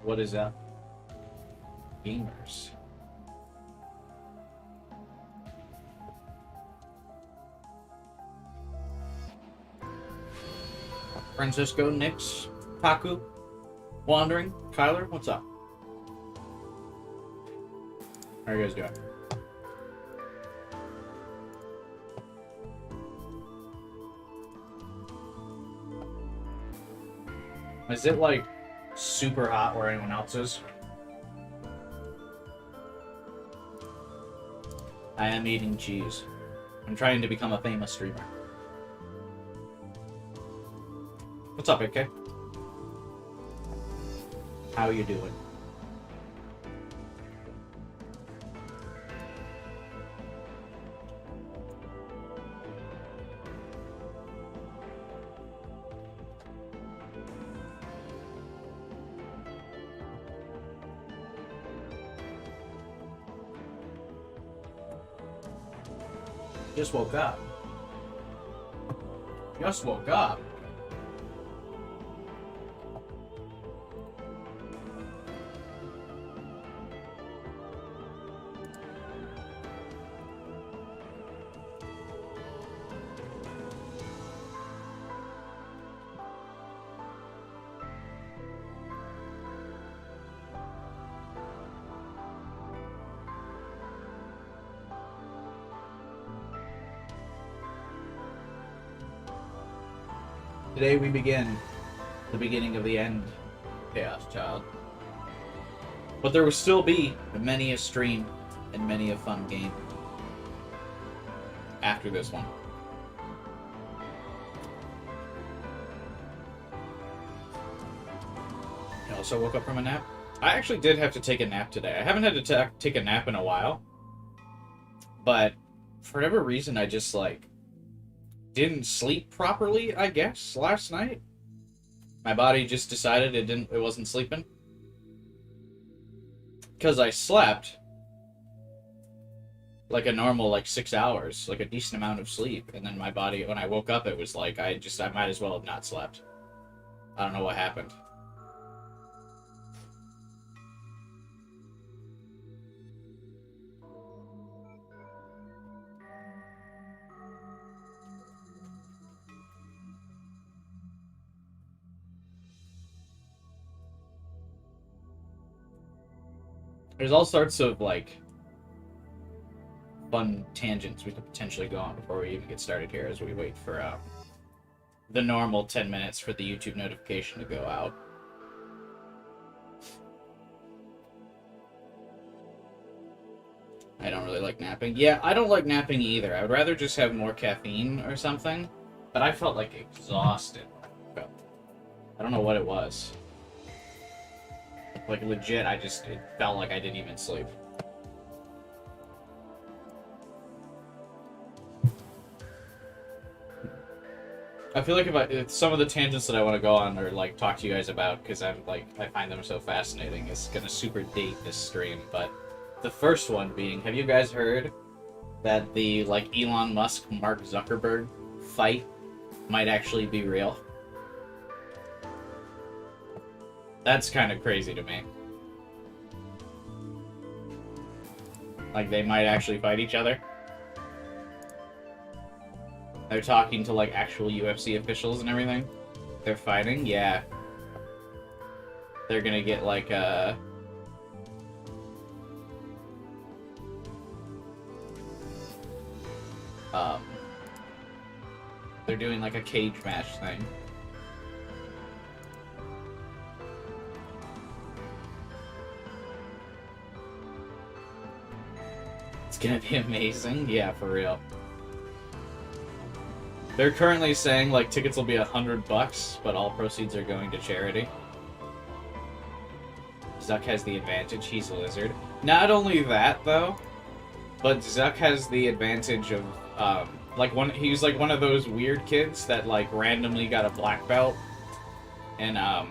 What is that? Gamers. Francisco, Nix, Paku, Wandering, Kyler, what's up? How are you guys doing? Is it like super hot where anyone else is? I am eating cheese. I'm trying to become a famous streamer. What's up, AK? How you doing? Just woke up. Just woke up. Today we begin the beginning of the end, Chaos Child. But there will still be many a stream and many a fun game after this one. I also woke up from a nap. I actually did have to take a nap today. I haven't had to take a nap in a while. But for whatever reason, I just, didn't sleep properly, I guess, last night. My body just decided it wasn't sleeping. Because I slept like a normal, 6 hours, a decent amount of sleep. And then my body, when I woke up, it was like, I might as well have not slept. I don't know what happened. There's all sorts of, fun tangents we could potentially go on before we even get started here as we wait for, the normal 10 minutes for the YouTube notification to go out. I don't really like napping. Yeah, I don't like napping either. I would rather just have more caffeine or something. But I felt, exhausted. I don't know what it was. Legit, it felt like I didn't even sleep. I feel like if some of the tangents that I want to go on or, talk to you guys about, because I find them so fascinating, is gonna super date this stream, but the first one being, have you guys heard that the, Elon Musk, Mark Zuckerberg fight might actually be real? That's kind of crazy to me. They might actually fight each other. They're talking to, actual UFC officials and everything. They're fighting? Yeah. They're gonna get, they're doing, a cage match thing. It's gonna be amazing. Yeah, for real. They're currently saying, tickets will be $100, but all proceeds are going to charity. Zuck has the advantage. He's a lizard. Not only that, though, but Zuck has the advantage of, he's, one of those weird kids that, randomly got a black belt in, a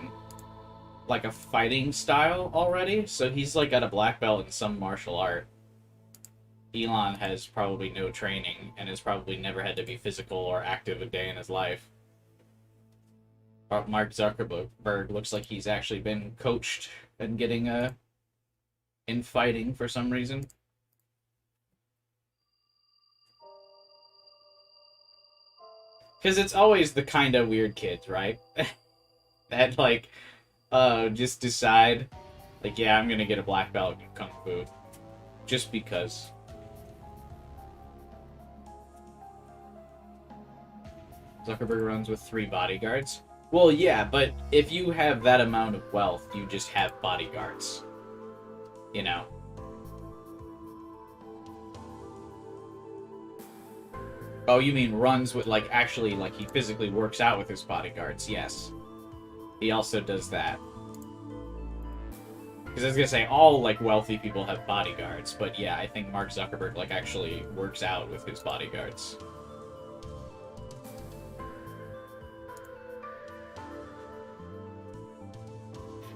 fighting style already. So he's, got a black belt in some martial art. Elon has probably no training and has probably never had to be physical or active a day in his life. Mark Zuckerberg looks like he's actually been coached and getting in fighting for some reason. Because it's always the kind of weird kids, right? That, like, just decide, like, yeah, I'm gonna get a black belt in Kung Fu. Just because. Zuckerberg runs with 3 bodyguards. Well, yeah, but if you have that amount of wealth, you just have bodyguards. You know? Oh, you mean runs with, like, actually, like, he physically works out with his bodyguards, yes. He also does that. Because I was gonna say, all, like, wealthy people have bodyguards, but yeah, I think Mark Zuckerberg, like, actually works out with his bodyguards.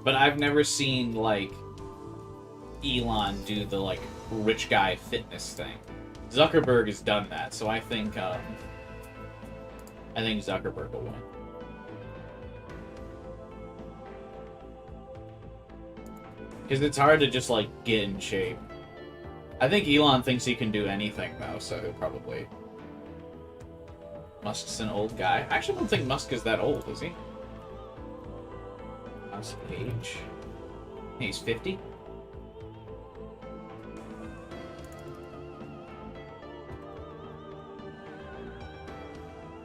But I've never seen, like, Elon do the, like, rich guy fitness thing. Zuckerberg has done that, so I think Zuckerberg will win. Because it's hard to just, like, get in shape. I think Elon thinks he can do anything, though, so he'll probably... Musk's an old guy. I actually don't think Musk is that old, is he? Musk age? He's 50?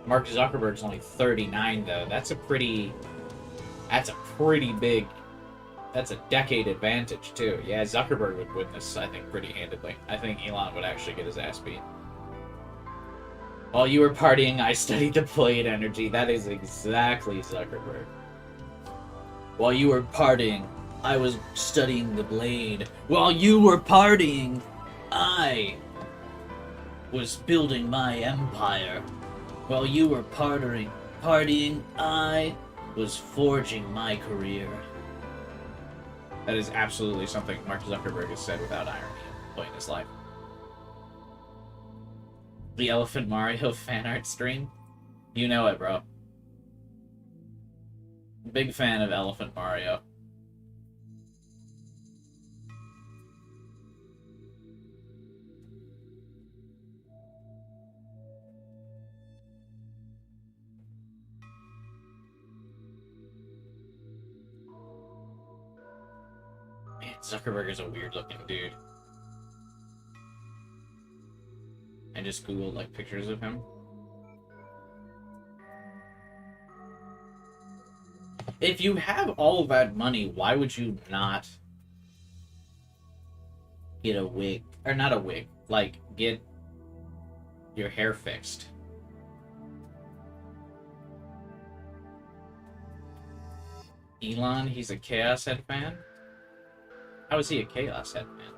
Mark Zuckerberg's only 39, though. That's a pretty big... That's a decade advantage, too. Yeah, Zuckerberg would win this, I think, pretty handedly. I think Elon would actually get his ass beat. While you were partying, I studied the blade energy. That is exactly Zuckerberg. While you were partying, I was studying the blade. While you were partying, I was building my empire. While you were partying, I was forging my career. That is absolutely something Mark Zuckerberg has said without irony in point in his life. The Elephant Mario fan art stream? You know it, bro. Big fan of Elephant Mario. Man, Zuckerberg is a weird-looking dude. I just googled, like, pictures of him. If you have all that money, why would you not get a wig? Or not a wig, like, get your hair fixed? Elon, he's a Chaos Head fan? How is he a Chaos Head fan?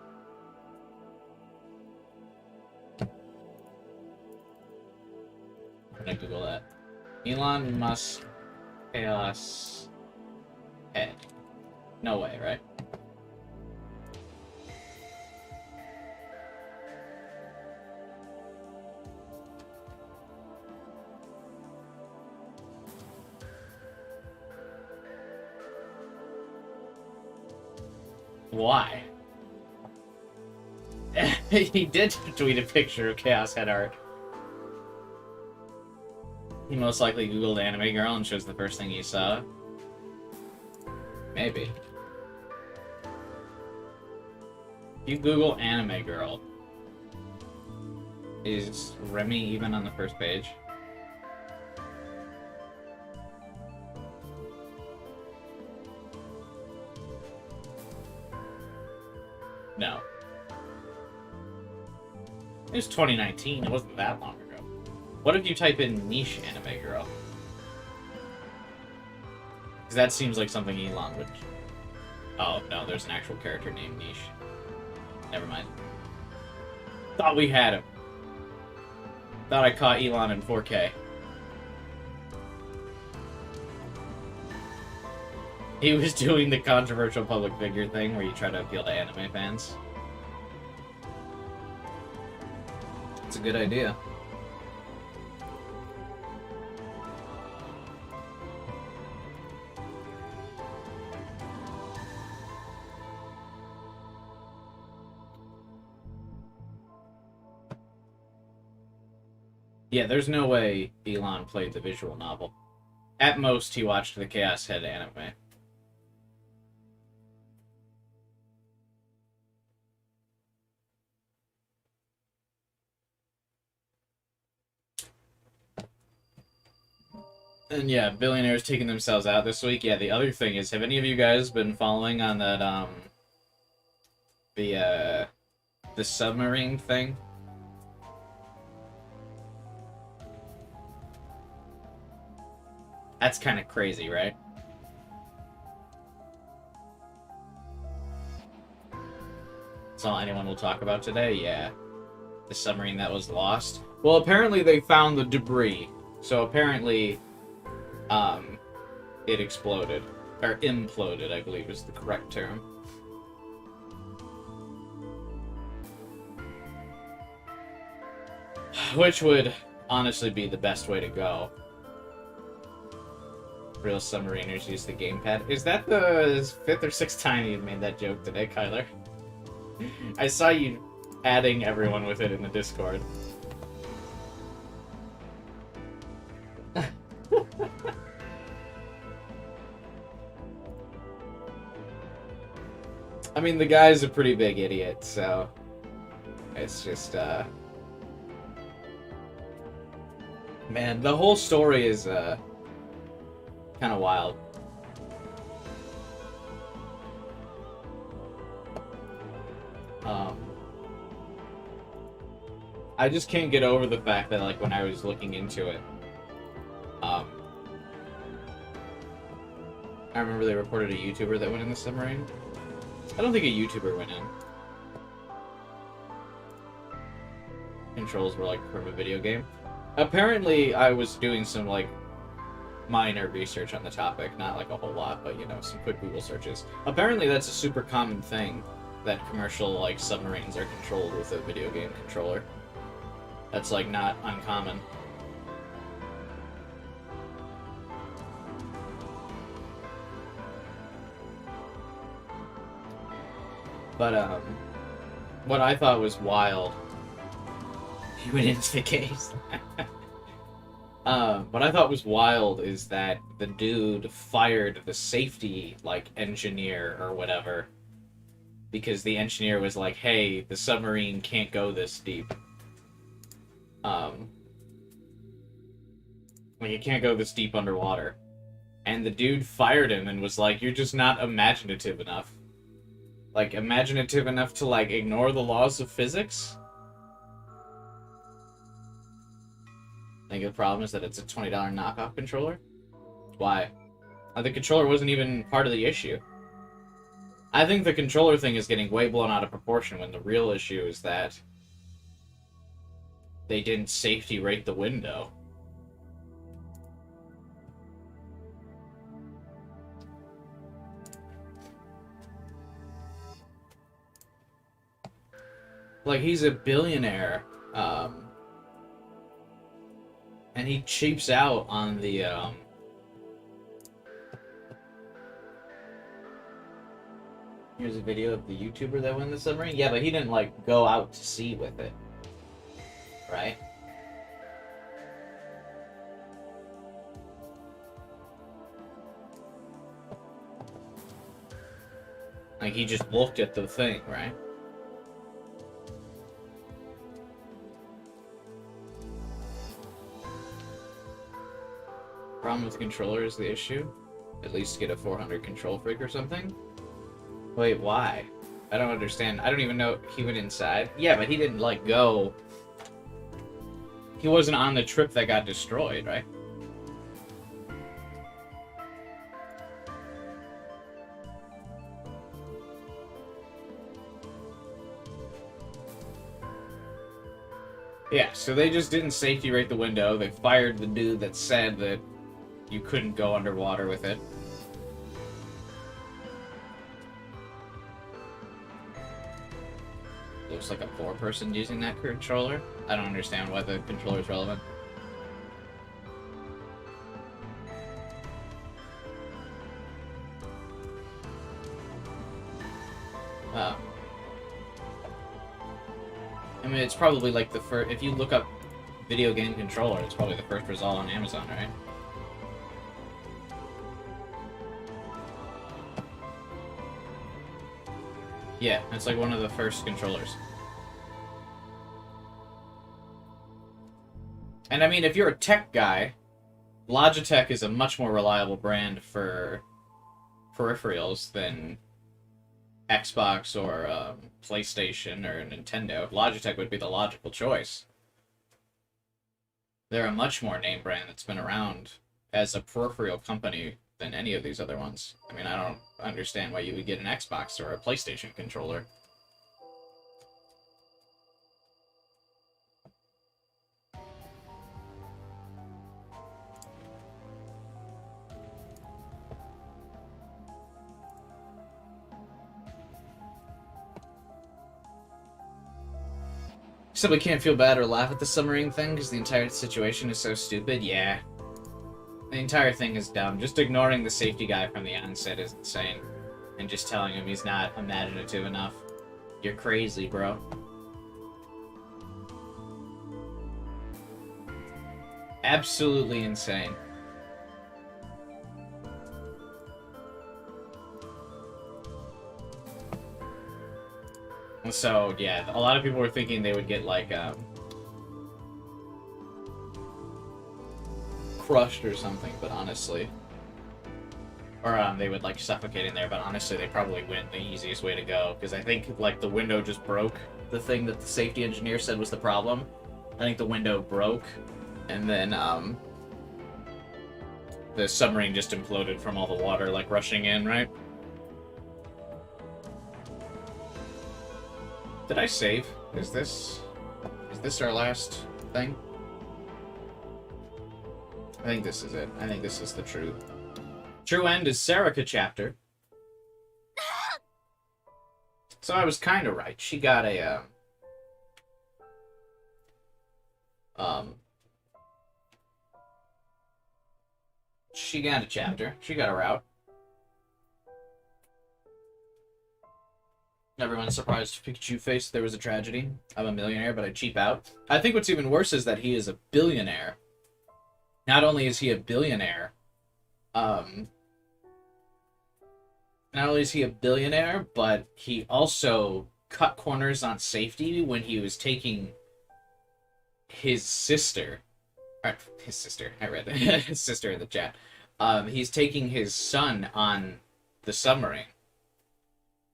I'm gonna Google that. Elon Musk Chaos Head. No way, right? Why? He did tweet a picture of Chaos Head art. He most likely googled anime girl and shows the first thing he saw. Maybe. If you Google anime girl, is Remy even on the first page? No. It was 2019, it wasn't that long ago. What if you type in niche anime girl? Because that seems like something Elon would... Oh, no, there's an actual character named Niche. Never mind. Thought we had him. Thought I caught Elon in 4K. He was doing the controversial public figure thing where you try to appeal to anime fans. It's a good idea. Yeah, there's no way Elon played the visual novel. At most, he watched the Chaos Head anime. And yeah, billionaires taking themselves out this week. Yeah, the other thing is, have any of you guys been following on that, the submarine thing? That's kind of crazy, right? That's all anyone will talk about today? Yeah. The submarine that was lost. Well, apparently they found the debris. So apparently, it exploded. Or imploded, I believe is the correct term. Which would honestly be the best way to go. Real submariners use the gamepad. Is that the 5th or 6th time you've made that joke today, Kyler? I saw you adding everyone with it in the Discord. I mean, the guy's a pretty big idiot, so it's just, man, the whole story is, kind of wild. I just can't get over the fact that, like, when I was looking into it, I remember they reported a YouTuber that went in the submarine. I don't think a YouTuber went in. Controls were, like, from a video game. Apparently, I was doing some, like, minor research on the topic. Not, like, a whole lot, but, you know, some quick Google searches. Apparently, that's a super common thing, that commercial, like, submarines are controlled with a video game controller. That's, like, not uncommon. But, what I thought was wild... He went into the case. What I thought was wild is that the dude fired the safety, like, engineer or whatever, because the engineer was like, hey, the submarine can't go this deep. Like, it can't go this deep underwater. And the dude fired him and was like, you're just not imaginative enough. Like, imaginative enough to, like, ignore the laws of physics? I think the problem is that it's a $20 knockoff controller. Why? The controller wasn't even part of the issue. I think the controller thing is getting way blown out of proportion when the real issue is that they didn't safety rate the window. Like, he's a billionaire, and he cheaps out on the, Here's a video of the YouTuber that went in the submarine? Yeah, but he didn't, like, go out to sea with it. Right? Like, he just looked at the thing, right? Problem with the controller is the issue. At least get a 400 control freak or something. Wait, why? I don't understand. I don't even know he went inside. Yeah, but he didn't, like, go... He wasn't on the trip that got destroyed, right? Yeah, so they just didn't safety rate the window. They fired the dude that said that you couldn't go underwater with it. Looks like a poor person using that controller. I don't understand why the controller is relevant. I mean, it's probably like the first... If you look up Video game controller. It's probably the first result on Amazon, right? Yeah, it's like one of the first controllers. And I mean, if you're a tech guy, Logitech is a much more reliable brand for peripherals than Xbox or PlayStation or Nintendo. Logitech would be the logical choice. They're a much more name brand that's been around as a peripheral company than any of these other ones. I mean, I don't understand why you would get an Xbox or a PlayStation controller. Simply can't feel bad or laugh at the submarine thing because the entire situation is so stupid. Yeah. The entire thing is dumb. Just ignoring the safety guy from the onset is insane. And just telling him he's not imaginative enough. You're crazy, bro. Absolutely insane. So, yeah, a lot of people were thinking they would get, like, crushed or something, but honestly... Or, they would, like, suffocate in there, but honestly, they probably went the easiest way to go, because I think, like, the window just broke. The thing that the safety engineer said was the problem. I think the window broke, and then, the submarine just imploded from all the water, like, rushing in, right? Did I save? Is this our last thing? I think this is it. I think this is the true end is Serica chapter. So I was kind of right. She got a, she got a chapter. She got a route. Everyone's surprised Pikachu faced there was a tragedy. I'm a millionaire, but I cheap out. I think what's even worse is that he is a billionaire. Not only is he a billionaire, not only is he a billionaire, but he also cut corners on safety when he was taking his sister. His sister. I read that. His sister in the chat. He's taking his son on the submarine.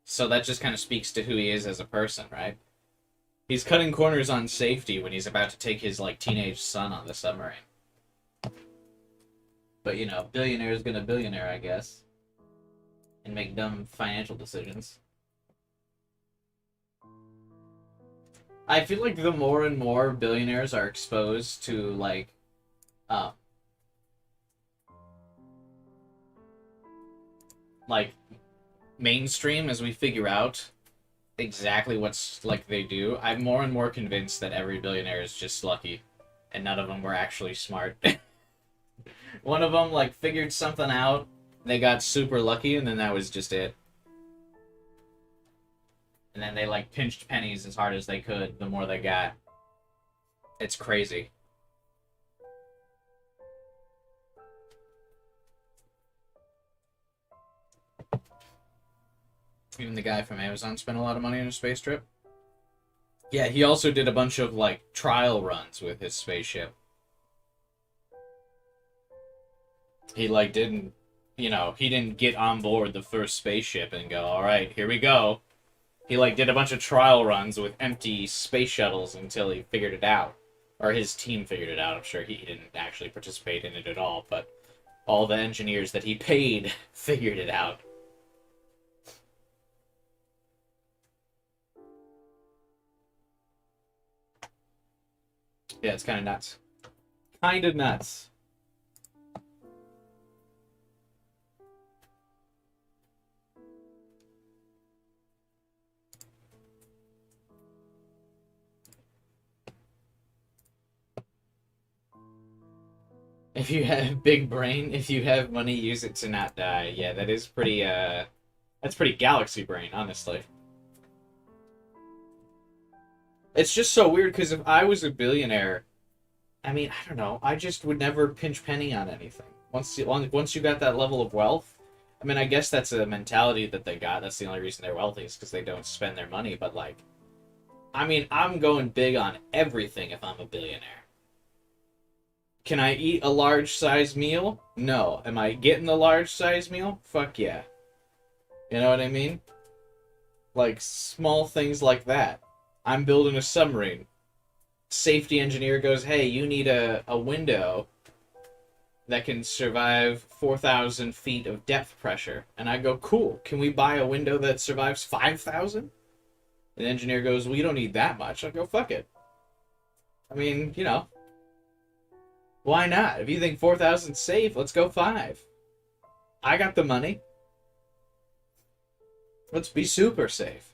So that just kind of speaks to who he is as a person, right? He's cutting corners on safety when he's about to take his, like, teenage son on the submarine. But, you know, billionaire's gonna billionaire, I guess. And make dumb financial decisions. I feel like the more and more billionaires are exposed to, like, mainstream as we figure out exactly what's, like, they do, I'm more and more convinced that every billionaire is just lucky. And none of them were actually smart. One of them, like, figured something out, they got super lucky, and then that was just it. And then they, like, pinched pennies as hard as they could the more they got. It's crazy. Even the guy from Amazon spent a lot of money on a space trip. Yeah, he also did a bunch of, like, trial runs with his spaceship. He, like, didn't, you know, he didn't get on board the first spaceship and go, alright, here we go. He, like, did a bunch of trial runs with empty space shuttles until he figured it out. Or his team figured it out. I'm sure he didn't actually participate in it at all, but all the engineers that he paid figured it out. Yeah, it's kind of nuts. Kind of nuts. If you have big brain, if you have money, use it to not die. Yeah, that is pretty, that's pretty galaxy brain, honestly. It's just so weird, because if I was a billionaire, I mean, I don't know. I just would never pinch penny on anything. Once you got that level of wealth, I mean, I guess that's a mentality that they got. That's the only reason they're wealthy is because they don't spend their money. But like, I mean, I'm going big on everything if I'm a billionaire. Can I eat a large size meal? No. Am I getting the large size meal? Fuck yeah. You know what I mean? Like small things like that. I'm building a submarine. Safety engineer goes, hey, you need a window that can survive 4,000 feet of depth pressure. And I go, cool, can we buy a window that survives 5,000? The engineer goes, well, you don't need that much. I go, fuck it. I mean, you know, why not? If you think 4,000's safe, let's go 5. I got the money. Let's be super safe.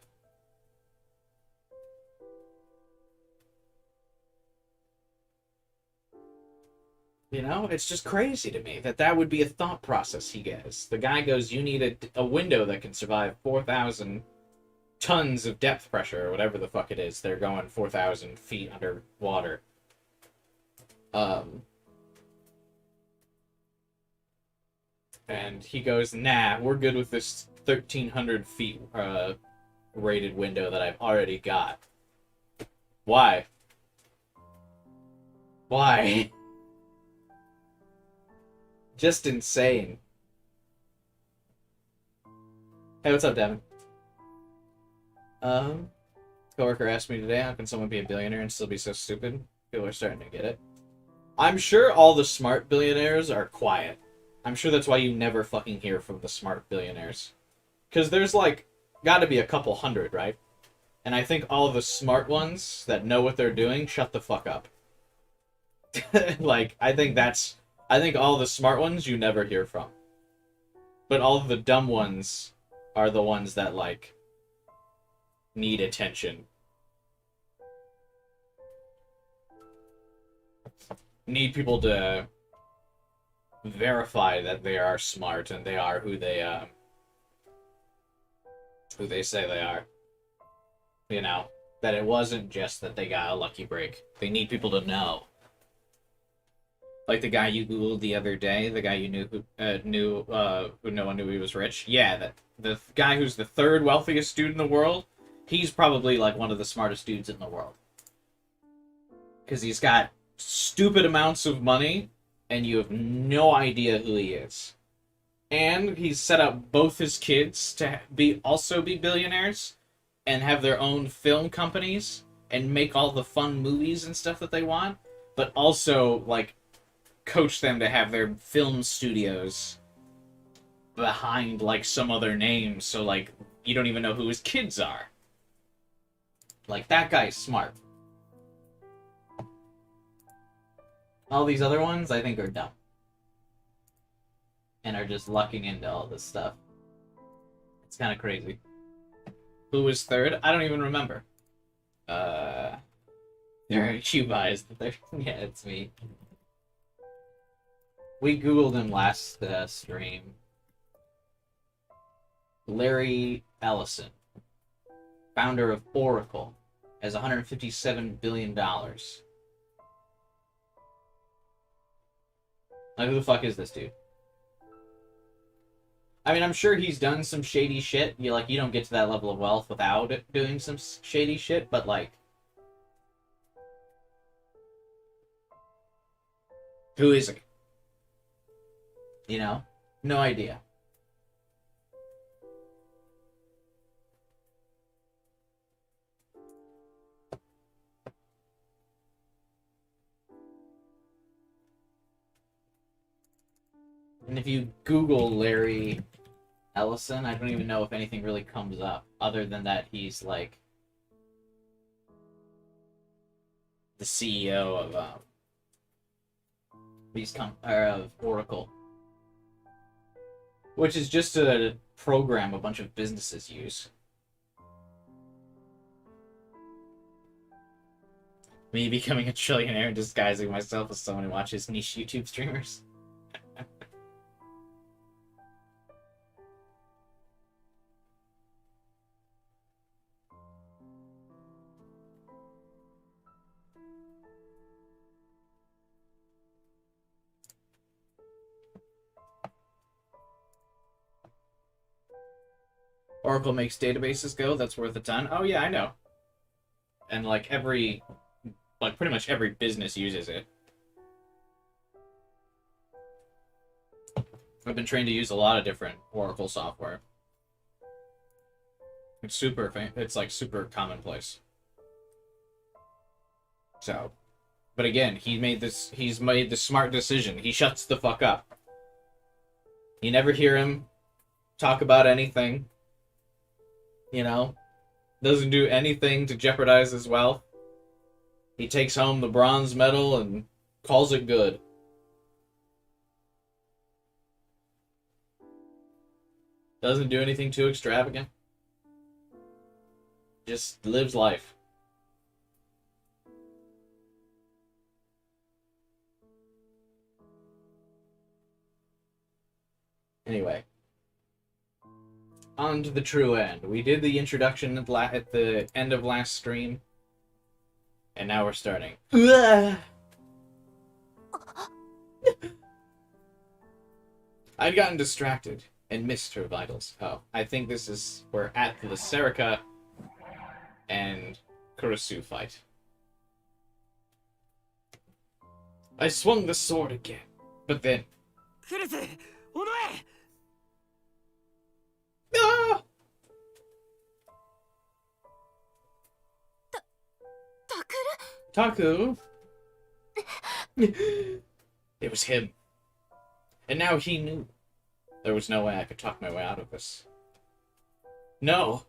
You know, it's just crazy to me that that would be a thought process he gets. The guy goes, you need a window that can survive 4,000 tons of depth pressure, or whatever the fuck it is. They're going 4,000 feet underwater. Um, and he goes, nah, we're good with this 1,300 feet rated window that I've already got. Why? Why? Just insane. Hey, what's up, Devin? Um, Coworker asked me today, how can someone be a billionaire and still be so stupid? People are starting to get it. I'm sure all the smart billionaires are quiet. I'm sure that's why you never fucking hear from the smart billionaires. Because there's like, gotta be a couple hundred, right? And I think all the smart ones that know what they're doing shut the fuck up. Like, I think all the smart ones you never hear from. But all the dumb ones are the ones that, like, need attention. Need people to verify that they are smart and they are who they say they are. You know, that it wasn't just that they got a lucky break. They need people to know. Like the guy you googled the other day, the guy you who no one knew he was rich. Yeah, that the guy who's the third wealthiest dude in the world. He's probably like one of the smartest dudes in the world because he's got stupid amounts of money, and you have no idea who he is. And he's set up both his kids to be billionaires and have their own film companies and make all the fun movies and stuff that they want, but also like coach them to have their film studios behind like some other name, so like you don't even know who his kids are. Like that guy's smart. All these other ones I think are dumb and are just lucking into all this stuff. It's kind of crazy. Who was third? I don't even remember. There are Q buys. Yeah, it's me. We googled him last stream. Larry Ellison, founder of Oracle, has $157 billion. Like, who the fuck is this dude? I mean, I'm sure he's done some shady shit. You don't get to that level of wealth without doing some shady shit, but like, who is he? You know? No idea. And if you Google Larry Ellison, I don't even know if anything really comes up, other than that he's like the CEO of of Oracle, which is just a program a bunch of businesses use. Me becoming a trillionaire and disguising myself as someone who watches niche YouTube streamers. Oracle makes databases go, that's worth a ton. Oh yeah, I know. And like pretty much every business uses it. I've been trained to use a lot of different Oracle software. It's like super commonplace. So, but again, he's made the smart decision. He shuts the fuck up. You never hear him talk about anything. You know? Doesn't do anything to jeopardize his wealth. He takes home the bronze medal and calls it good. Doesn't do anything too extravagant. Just lives life. Anyway. On to the true end. We did the introduction at the end of last stream. And now we're starting. I'd gotten distracted and missed her vitals. Oh, I think we're at the Serica and Kurisu fight. I swung the sword again, but then... Ah! Taku? It was him. And now he knew. There was no way I could talk my way out of this. No!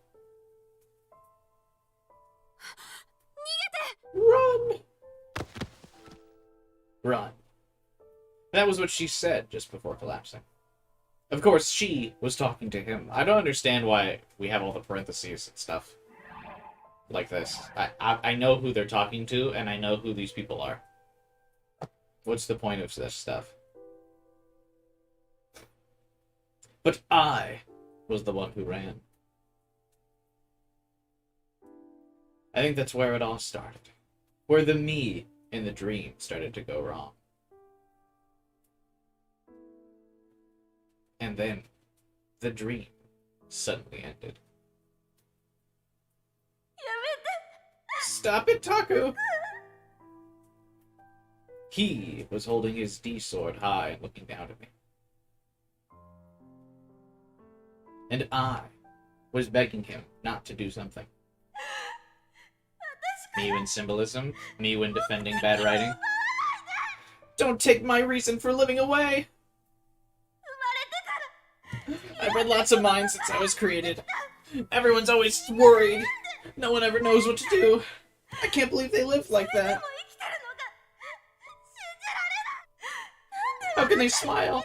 Run! Run. That was what she said just before collapsing. Of course, she was talking to him. I don't understand why we have all the parentheses and stuff like this. I know who they're talking to, and I know who these people are. What's the point of this stuff? But I was the one who ran. I think that's where it all started. Where the me in the dream started to go wrong. And then, the dream suddenly ended. Stop it, Taku! He was holding his D-sword high and looking down at me. And I was begging him not to do something. Me when symbolism, me when defending bad writing. Don't take my reason for living away! I've read lots of minds since I was created. Everyone's always worried. No one ever knows what to do. I can't believe they lived like that. How can they smile?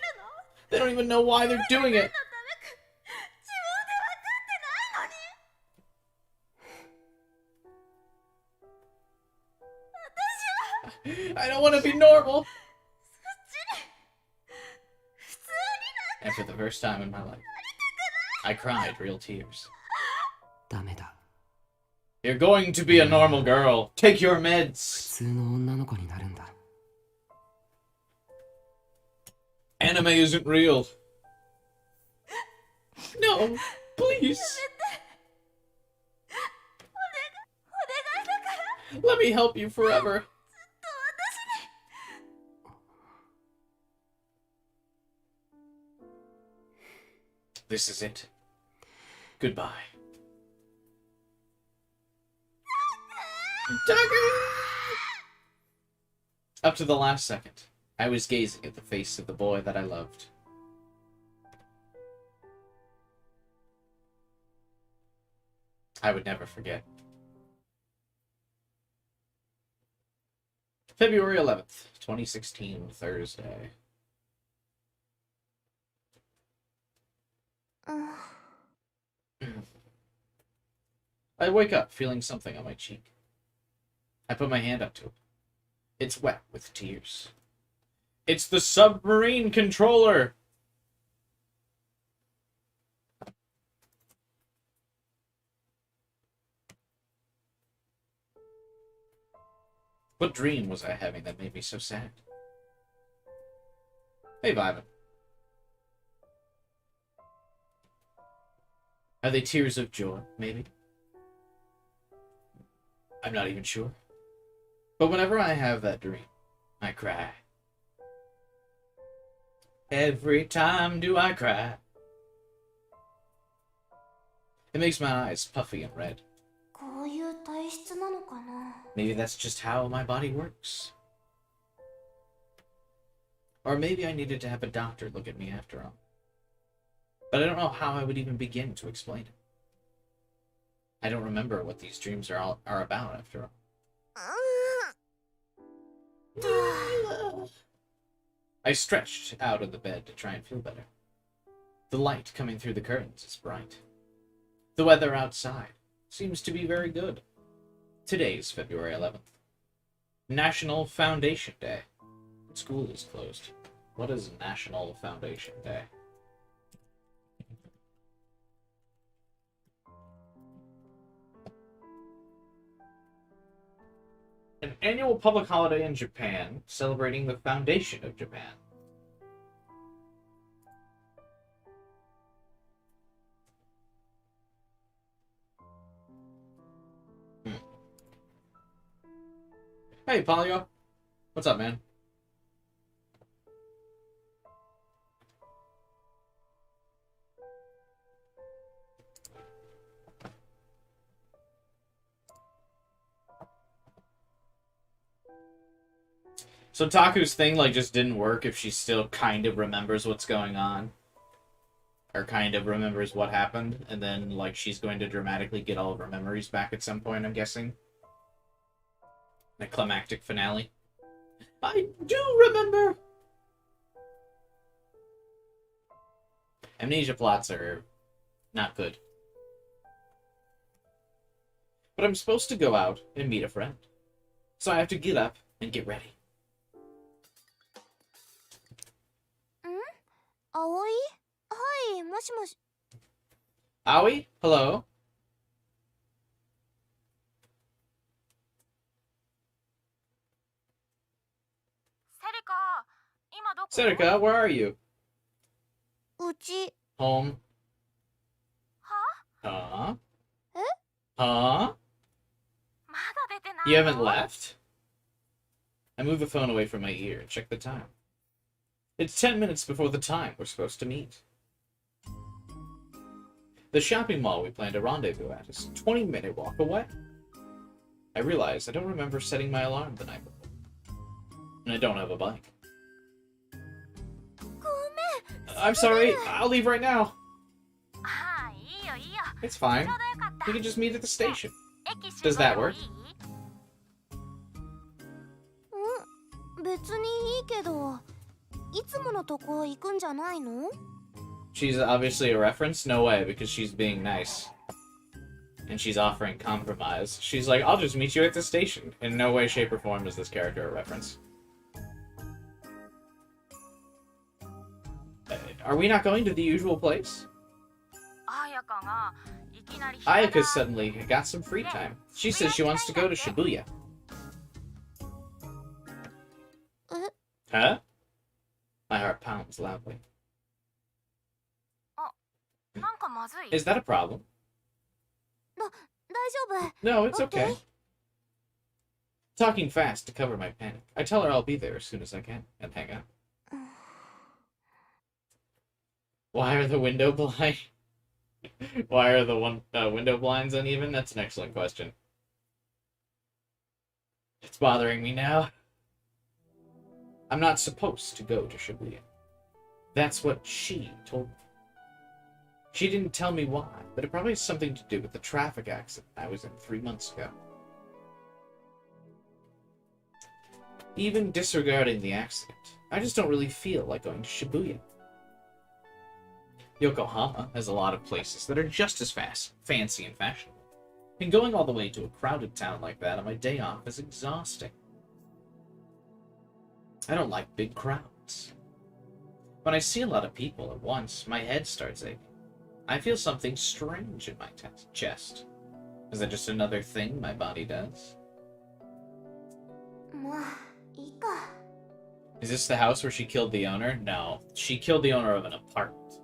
They don't even know why they're doing it. I don't want to be normal. And for the first time in my life, I cried real tears. You're going to be a normal girl. Take your meds. Anime isn't real. No, please. Let me help you forever. This is it. Goodbye. Up to the last second, I was gazing at the face of the boy that I loved. I would never forget. February 11th, 2016, Thursday. I wake up feeling something on my cheek. I put my hand up to it. It's wet with tears. It's the submarine controller! What dream was I having that made me so sad? Hey, Vibin. Are they tears of joy, maybe? I'm not even sure. But whenever I have that dream, I cry. Every time do I cry. It makes my eyes puffy and red. Maybe that's just how my body works. Or maybe I needed to have a doctor look at me after all. But I don't know how I would even begin to explain it. I don't remember what these dreams are about after all. I stretched out of the bed to try and feel better. The light coming through the curtains is bright. The weather outside seems to be very good. Today's February 11th. National Foundation Day. School is closed. What is National Foundation Day? An annual public holiday in Japan celebrating the foundation of Japan. Hey, Polio. What's up, man? So Taku's thing, like, just didn't work if she still kind of remembers what's going on. Or kind of remembers what happened, and then, like, she's going to dramatically get all of her memories back at some point, I'm guessing. A climactic finale. I do remember! Amnesia plots are not good. But I'm supposed to go out and meet a friend. So I have to get up and get ready. Aoi? Hi, moshi. Aoi? Hello? Serika, where are you? Uchi. Home. Huh? Huh? You haven't left? I move the phone away from my ear and check the time. It's 10 minutes before the time we're supposed to meet. The shopping mall we planned a rendezvous at is a 20-minute walk away. I realize I don't remember setting my alarm the night before. And I don't have a bike. I'm sorry, I'll leave right now. It's fine. We can just meet at the station. Does that work? 別にいいけど、いつものとこ行くんじゃないの? She's obviously a reference? No way, because she's being nice. And she's offering compromise. She's like, I'll just meet you at the station. In no way, shape, or form is this character a reference. Are we not going to the usual place? Ayaka suddenly got some free time. She says she wants to go to Shibuya. Huh? My heart pounds loudly. Is that a problem? No, it's okay. Talking fast to cover my panic. I tell her I'll be there as soon as I can and hang out. Why are the window blinds? Why are the window blinds uneven? That's an excellent question. It's bothering me now. I'm not supposed to go to Shibuya. That's what she told me. She didn't tell me why, but it probably has something to do with the traffic accident I was in 3 months ago. Even disregarding the accident, I just don't really feel like going to Shibuya. Yokohama has a lot of places that are just as fancy and fashionable. And going all the way to a crowded town like that on my day off is exhausting. I don't like big crowds. When I see a lot of people at once, my head starts aching. I feel something strange in my chest. Is that just another thing my body does? Is this the house where she killed the owner? No. She killed the owner of an apartment.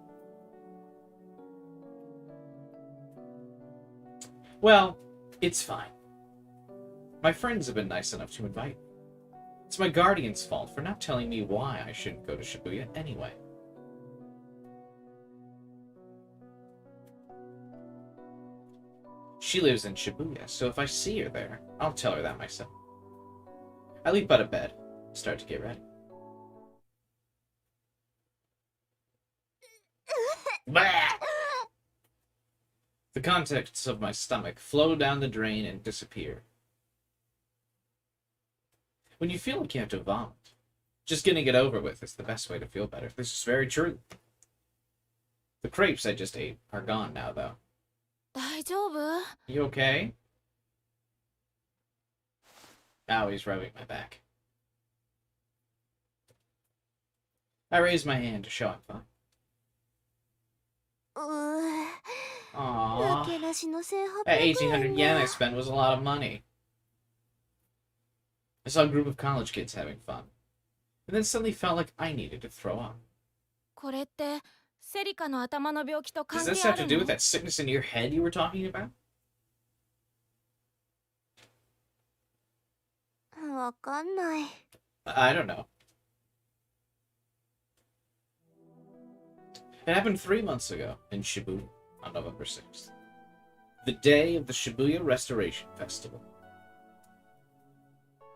Well, it's fine. My friends have been nice enough to invite me. It's my guardian's fault for not telling me why I shouldn't go to Shibuya anyway. She lives in Shibuya, so if I see her there, I'll tell her that myself. I leap out of bed, start to get ready. The contents of my stomach flow down the drain and disappear. When you feel like you have to vomit, just getting it over with is the best way to feel better. This is very true. The crepes I just ate are gone now, though. 大丈夫？ You okay? Now he's rubbing my back. I raise my hand to show I'm fine. 抜 Aww. け出しの1800 That 円 1800 yen I spent was a lot of money. I saw a group of college kids having fun, and then suddenly felt like I needed to throw up. これってセリカの頭の病気と Does 関 this 係あ have to る do の with that sickness in your head you were talking about? わかんない。 I don't know. It happened 3 months ago in Shibuya on November 6th. The day of the Shibuya Restoration Festival.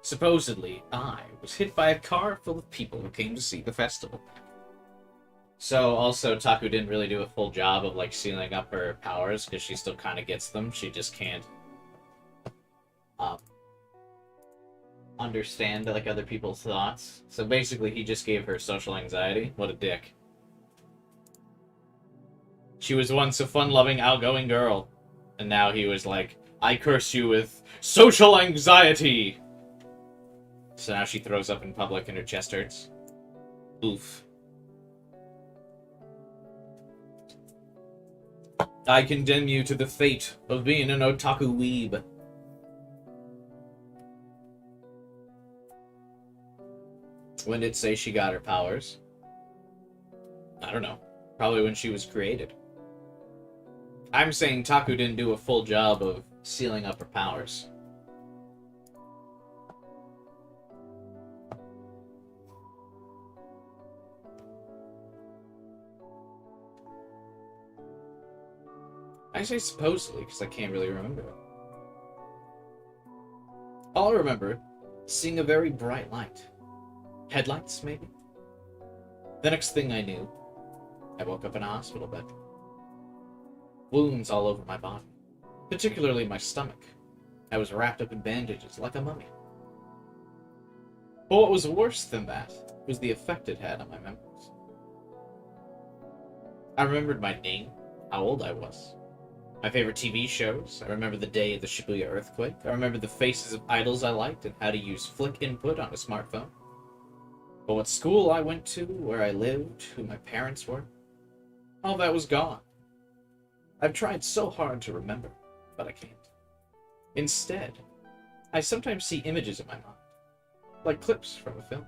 Supposedly, I was hit by a car full of people who came to see the festival. So, also, Taku didn't really do a full job of, like, sealing up her powers, because she still kind of gets them. She just can't, understand, like, other people's thoughts. So, basically, he just gave her social anxiety. What a dick. She was once a fun-loving, outgoing girl. And now he was like, I curse you with social anxiety! So now she throws up in public and her chest hurts. Oof. I condemn you to the fate of being an otaku weeb. When did it say she got her powers? I don't know. Probably when she was created. I'm saying Taku didn't do a full job of sealing up her powers. I say supposedly, because I can't really remember it. All I remember is seeing a very bright light. Headlights, maybe? The next thing I knew, I woke up in a hospital bed. Wounds all over my body, particularly my stomach. I was wrapped up in bandages like a mummy. But what was worse than that was the effect it had on my memories. I remembered my name, how old I was, my favorite TV shows. I remember the day of the Shibuya earthquake. I remember the faces of idols I liked and how to use flick input on a smartphone. But what school I went to, where I lived, who my parents were, all that was gone. I've tried so hard to remember, but I can't. Instead, I sometimes see images in my mind, like clips from a film.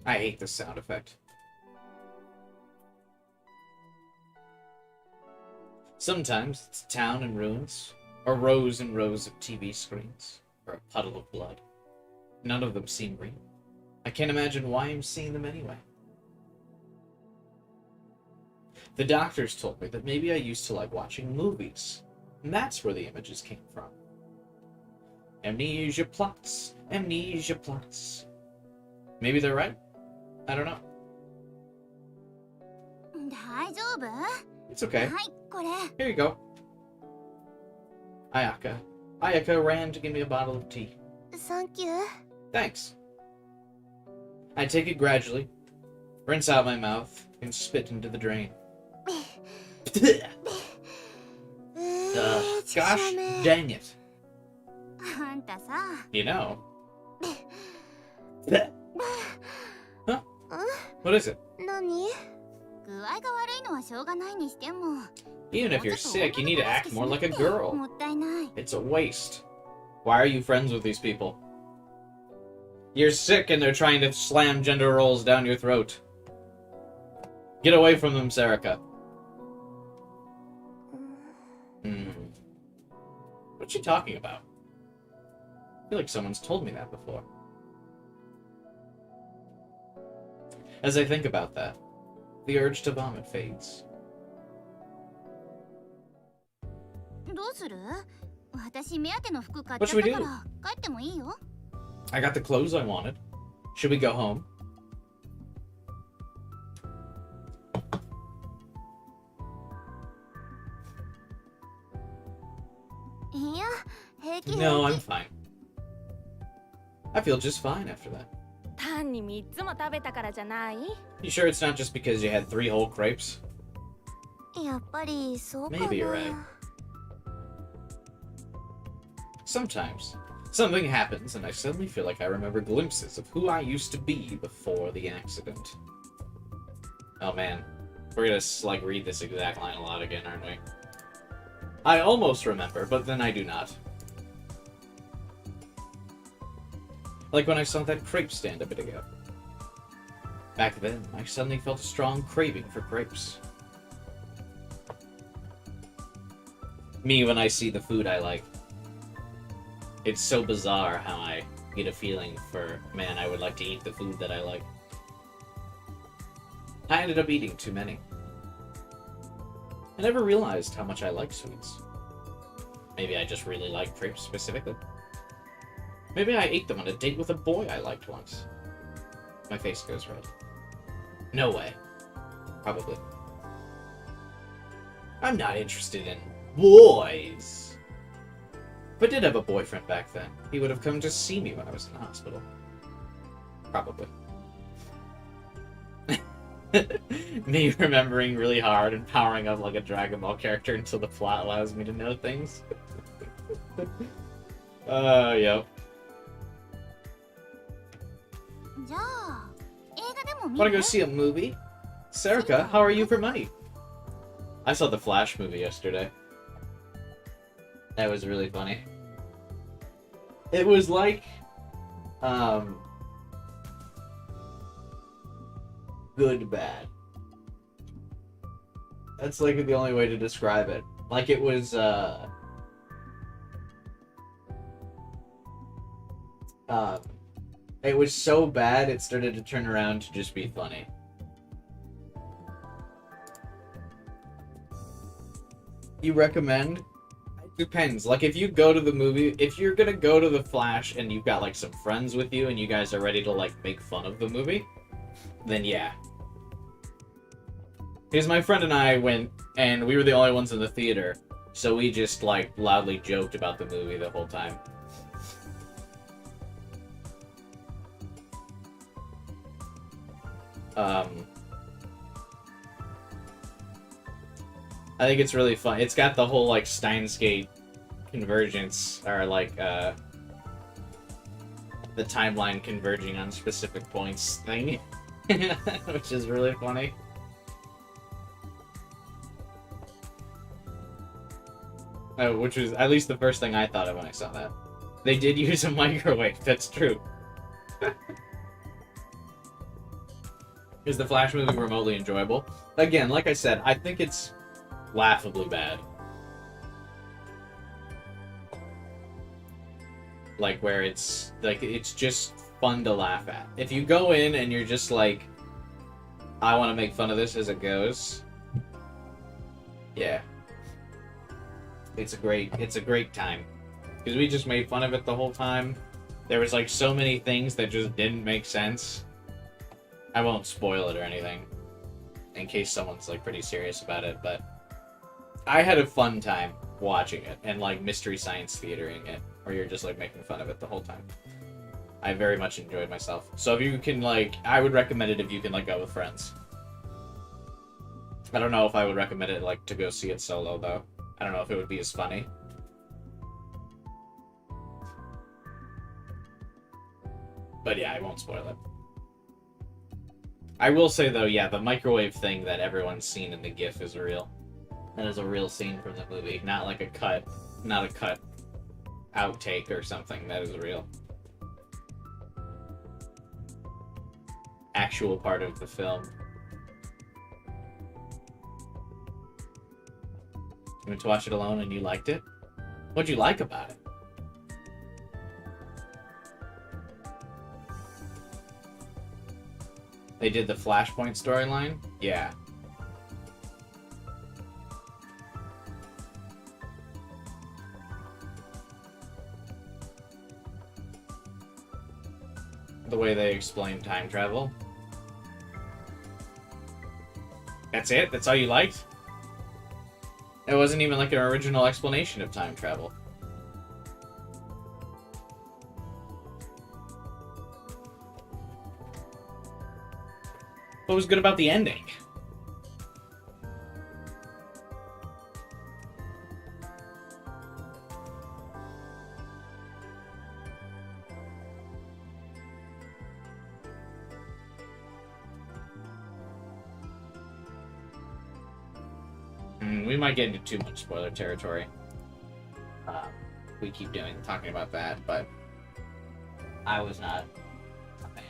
I hate this sound effect. Sometimes it's a town in ruins, or rows and rows of TV screens, or a puddle of blood. None of them seem real. I can't imagine why I'm seeing them anyway. The doctors told me that maybe I used to like watching movies, and that's where the images came from. Amnesia plots, amnesia plots. Maybe they're right? I don't know. 大丈夫？ It's okay. はい、これ。 Here you go. Ayaka ran to give me a bottle of tea. Thank you. Thanks. I take it gradually, rinse out my mouth, and spit into the drain. Gosh dang it. あんたさ。 You know. Huh? What is it? 何？具合が悪いのはしょうがないにしても。 Even if you're sick, you need to act more like a girl. もったいない。 It's a waste. Why are you friends with these people? You're sick and they're trying to slam gender roles down your throat. Get away from them, Sarika. she talking about? I feel like someone's told me that before. As I think about that, the urge to vomit fades. どうする？私目当ての服買っ What ちゃ should っ we た do? から帰ってもいいよ。I got the clothes I wanted. Should we go home? いや、平気 No, 平 I'm 気。 fine. I feel just fine after that. 単に3つも食べたからじゃない？ You sure it's not just because you had 3 whole crepes? やっぱりそうかな。 Maybe you're right. Sometimes, something happens and I suddenly feel like I remember glimpses of who I used to be before the accident. Oh man, we're gonna like read this exact line a lot again, aren't we? I almost remember, but then I do not. Like when I saw that crepe stand a bit ago. Back then, I suddenly felt a strong craving for crepes. Me when I see the food I like. It's so bizarre how I get a feeling for, man, I would like to eat the food that I like. I ended up eating too many. I never realized how much I like sweets. Maybe I just really like crepes specifically. Maybe I ate them on a date with a boy I liked once. My face goes red. No way. Probably. I'm not interested in boys. If I did have a boyfriend back then, he would have come to see me when I was in the hospital. Probably. Me remembering really hard and powering up like a Dragon Ball character until the plot allows me to know things. Yep. じゃあ、映画でも見 Wanna る？ go see a movie? Serica, how are you for money? I saw the Flash movie yesterday. That was really funny. It was like, good bad. That's like the only way to describe it. Like it was, it was so bad it started to turn around to just be funny. You recommend? Depends. Like, if you go to the movie, if you're gonna go to the Flash and you've got, like, some friends with you and you guys are ready to, like, make fun of the movie, then yeah. Because my friend and I went, and we were the only ones in the theater, so we just, like, loudly joked about the movie the whole time. I think it's really fun. It's got the whole, like, Steins Gate convergence, or, like, the timeline converging on specific points thing, which is really funny. Which was at least the first thing I thought of when I saw that. They did use a microwave, that's true. Is the Flash movie remotely enjoyable? Again, like I said, I think it's laughably bad. Like, where it's, like, it's just fun to laugh at. If you go in and you're just like, I want to make fun of this as it goes, yeah. It's a great time. Because we just made fun of it the whole time. There was, like, so many things that just didn't make sense. I won't spoil it or anything, in case someone's, like, pretty serious about it, but I had a fun time watching it, and, like, Mystery Science Theatering it, where you're just, like, making fun of it the whole time. I very much enjoyed myself. So if you can, like, I would recommend it if you can, like, go with friends. I don't know if I would recommend it, like, to go see it solo, though. I don't know if it would be as funny. But yeah, I won't spoil it. I will say, though, yeah, the microwave thing that everyone's seen in the GIF is real. That is a real scene from the movie, not like a cut, not a cut outtake or something. That is real. Actual part of the film. You went to watch it alone and you liked it? What'd you like about it? They did the Flashpoint storyline? Yeah. The way they explain time travel. That's it? That's all you liked? It wasn't even like an original explanation of time travel. What was good about the ending? We might get into too much spoiler territory. We keep talking about that, but I was not a fan.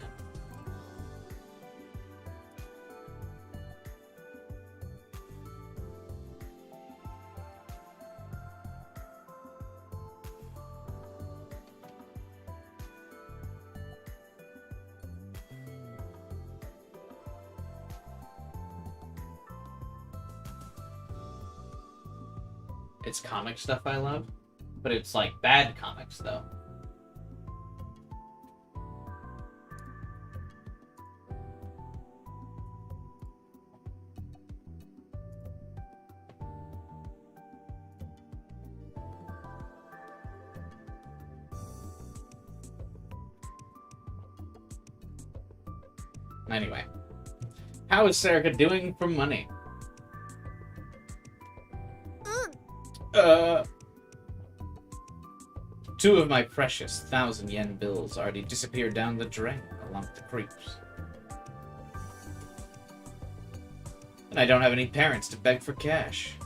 It's comic stuff I love, but it's like bad comics though. Anyway, how is Serica doing for money? Two of my precious 1,000 yen bills already disappeared down the drain along the creeps. And I don't have any parents to beg for cash.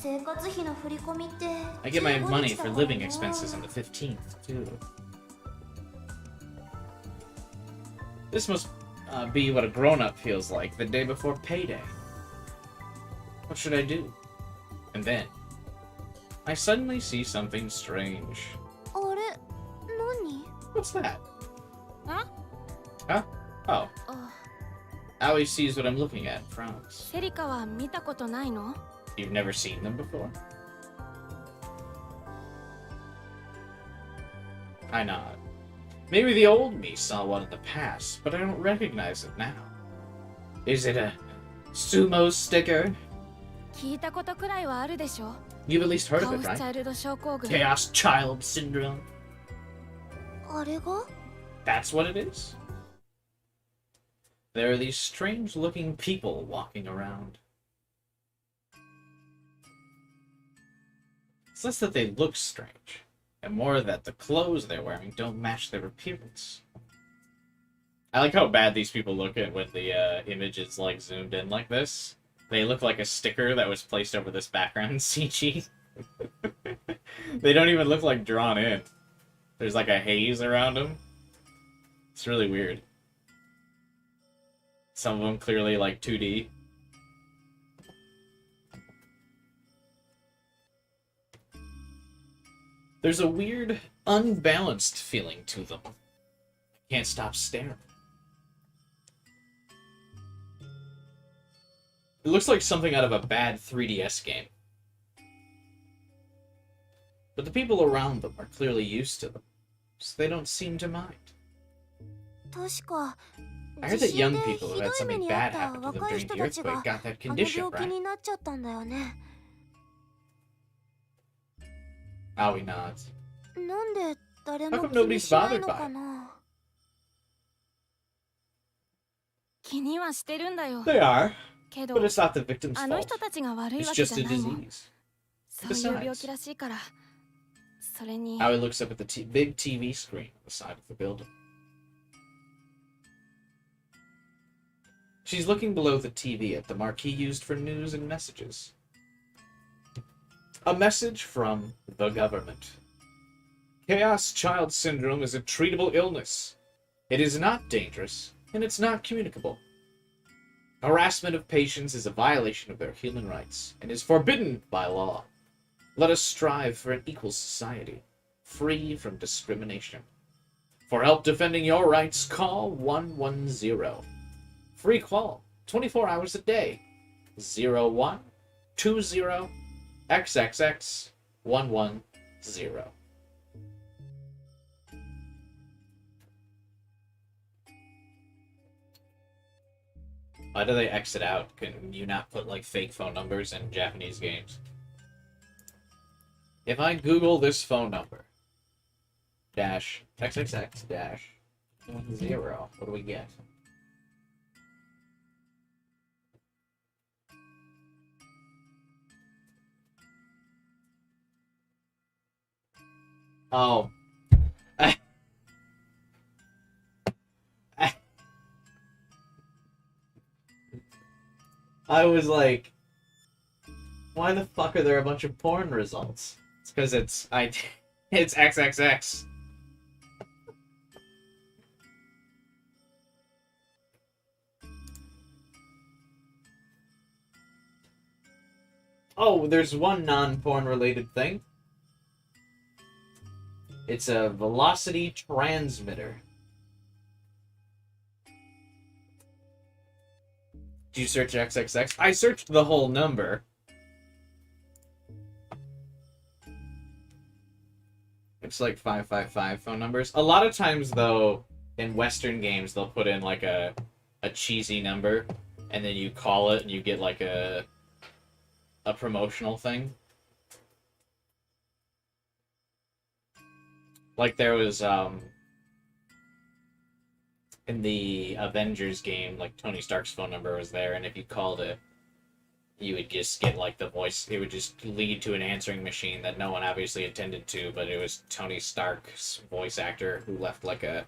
I get my money for living expenses on the 15th, too. This must be what a grown-up feels like the day before payday. What should I do? And then, I suddenly see something strange. What's that? Huh? Huh? Oh. Aoi sees what I'm looking at and frowns. セリカは見たことないの? You've never seen them before? I nod. Maybe the old me saw one in the past, but I don't recognize it now. Is it a sumo sticker? 聞いたことくらいはあるでしょ? You've at least heard of カオ it, スチ right? ャイルド症候群. Chaos Child Syndrome. That's what it is? There are these strange-looking people walking around. It's less that they look strange, and more that the clothes they're wearing don't match their appearance. I like how bad these people look at when the image is like zoomed in like this. They look like a sticker that was placed over this background CG. They don't even look like drawn in. There's like a haze around them. It's really weird. Some of them clearly like 2D. There's a weird, unbalanced feeling to them. I can't stop staring. It looks like something out of a bad 3DS game. But the people around them are clearly used to them, so they don't seem to mind. I heard that young people who had something bad happen to them during the earthquake got that condition, right? Aoi nods. How come nobody's bothered by it? 気にはしてるんだよ. They are, けど but it's not the victim's あの fault. 人たちが悪い It's わけ just じ a ゃないもん. disease. そういう病気らしいから。それに Aoi looks up at the big TV screen on the side of the building. She's looking below the TV at the marquee used for news and messages. A message from the government. Chaos Child Syndrome is a treatable illness. It is not dangerous, and it's not communicable. Harassment of patients is a violation of their human rights and is forbidden by law. Let us strive for an equal society, free from discrimination. For help defending your rights, call 110. Free call, 24 hours a day. 0120 XXX 110. Why do they exit out? Can you not put, like, fake phone numbers in Japanese games? If I Google this phone number, dash XXX dash 10, what do we get? Oh. I was like, why the fuck are there a bunch of porn results? It's because it's XXX. Oh, there's one non-porn related thing. It's a velocity transmitter. Did you search XXX? I searched the whole number. It's like 555 phone numbers. A lot of times, though, in Western games, they'll put in like a cheesy number, and then you call it, and you get like a promotional thing. Like there was in the Avengers game, like Tony Stark's phone number was there, and if you called it, you would just get like the voice. It would just lead to an answering machine that no one obviously intended to, but it was Tony Stark's voice actor who left like a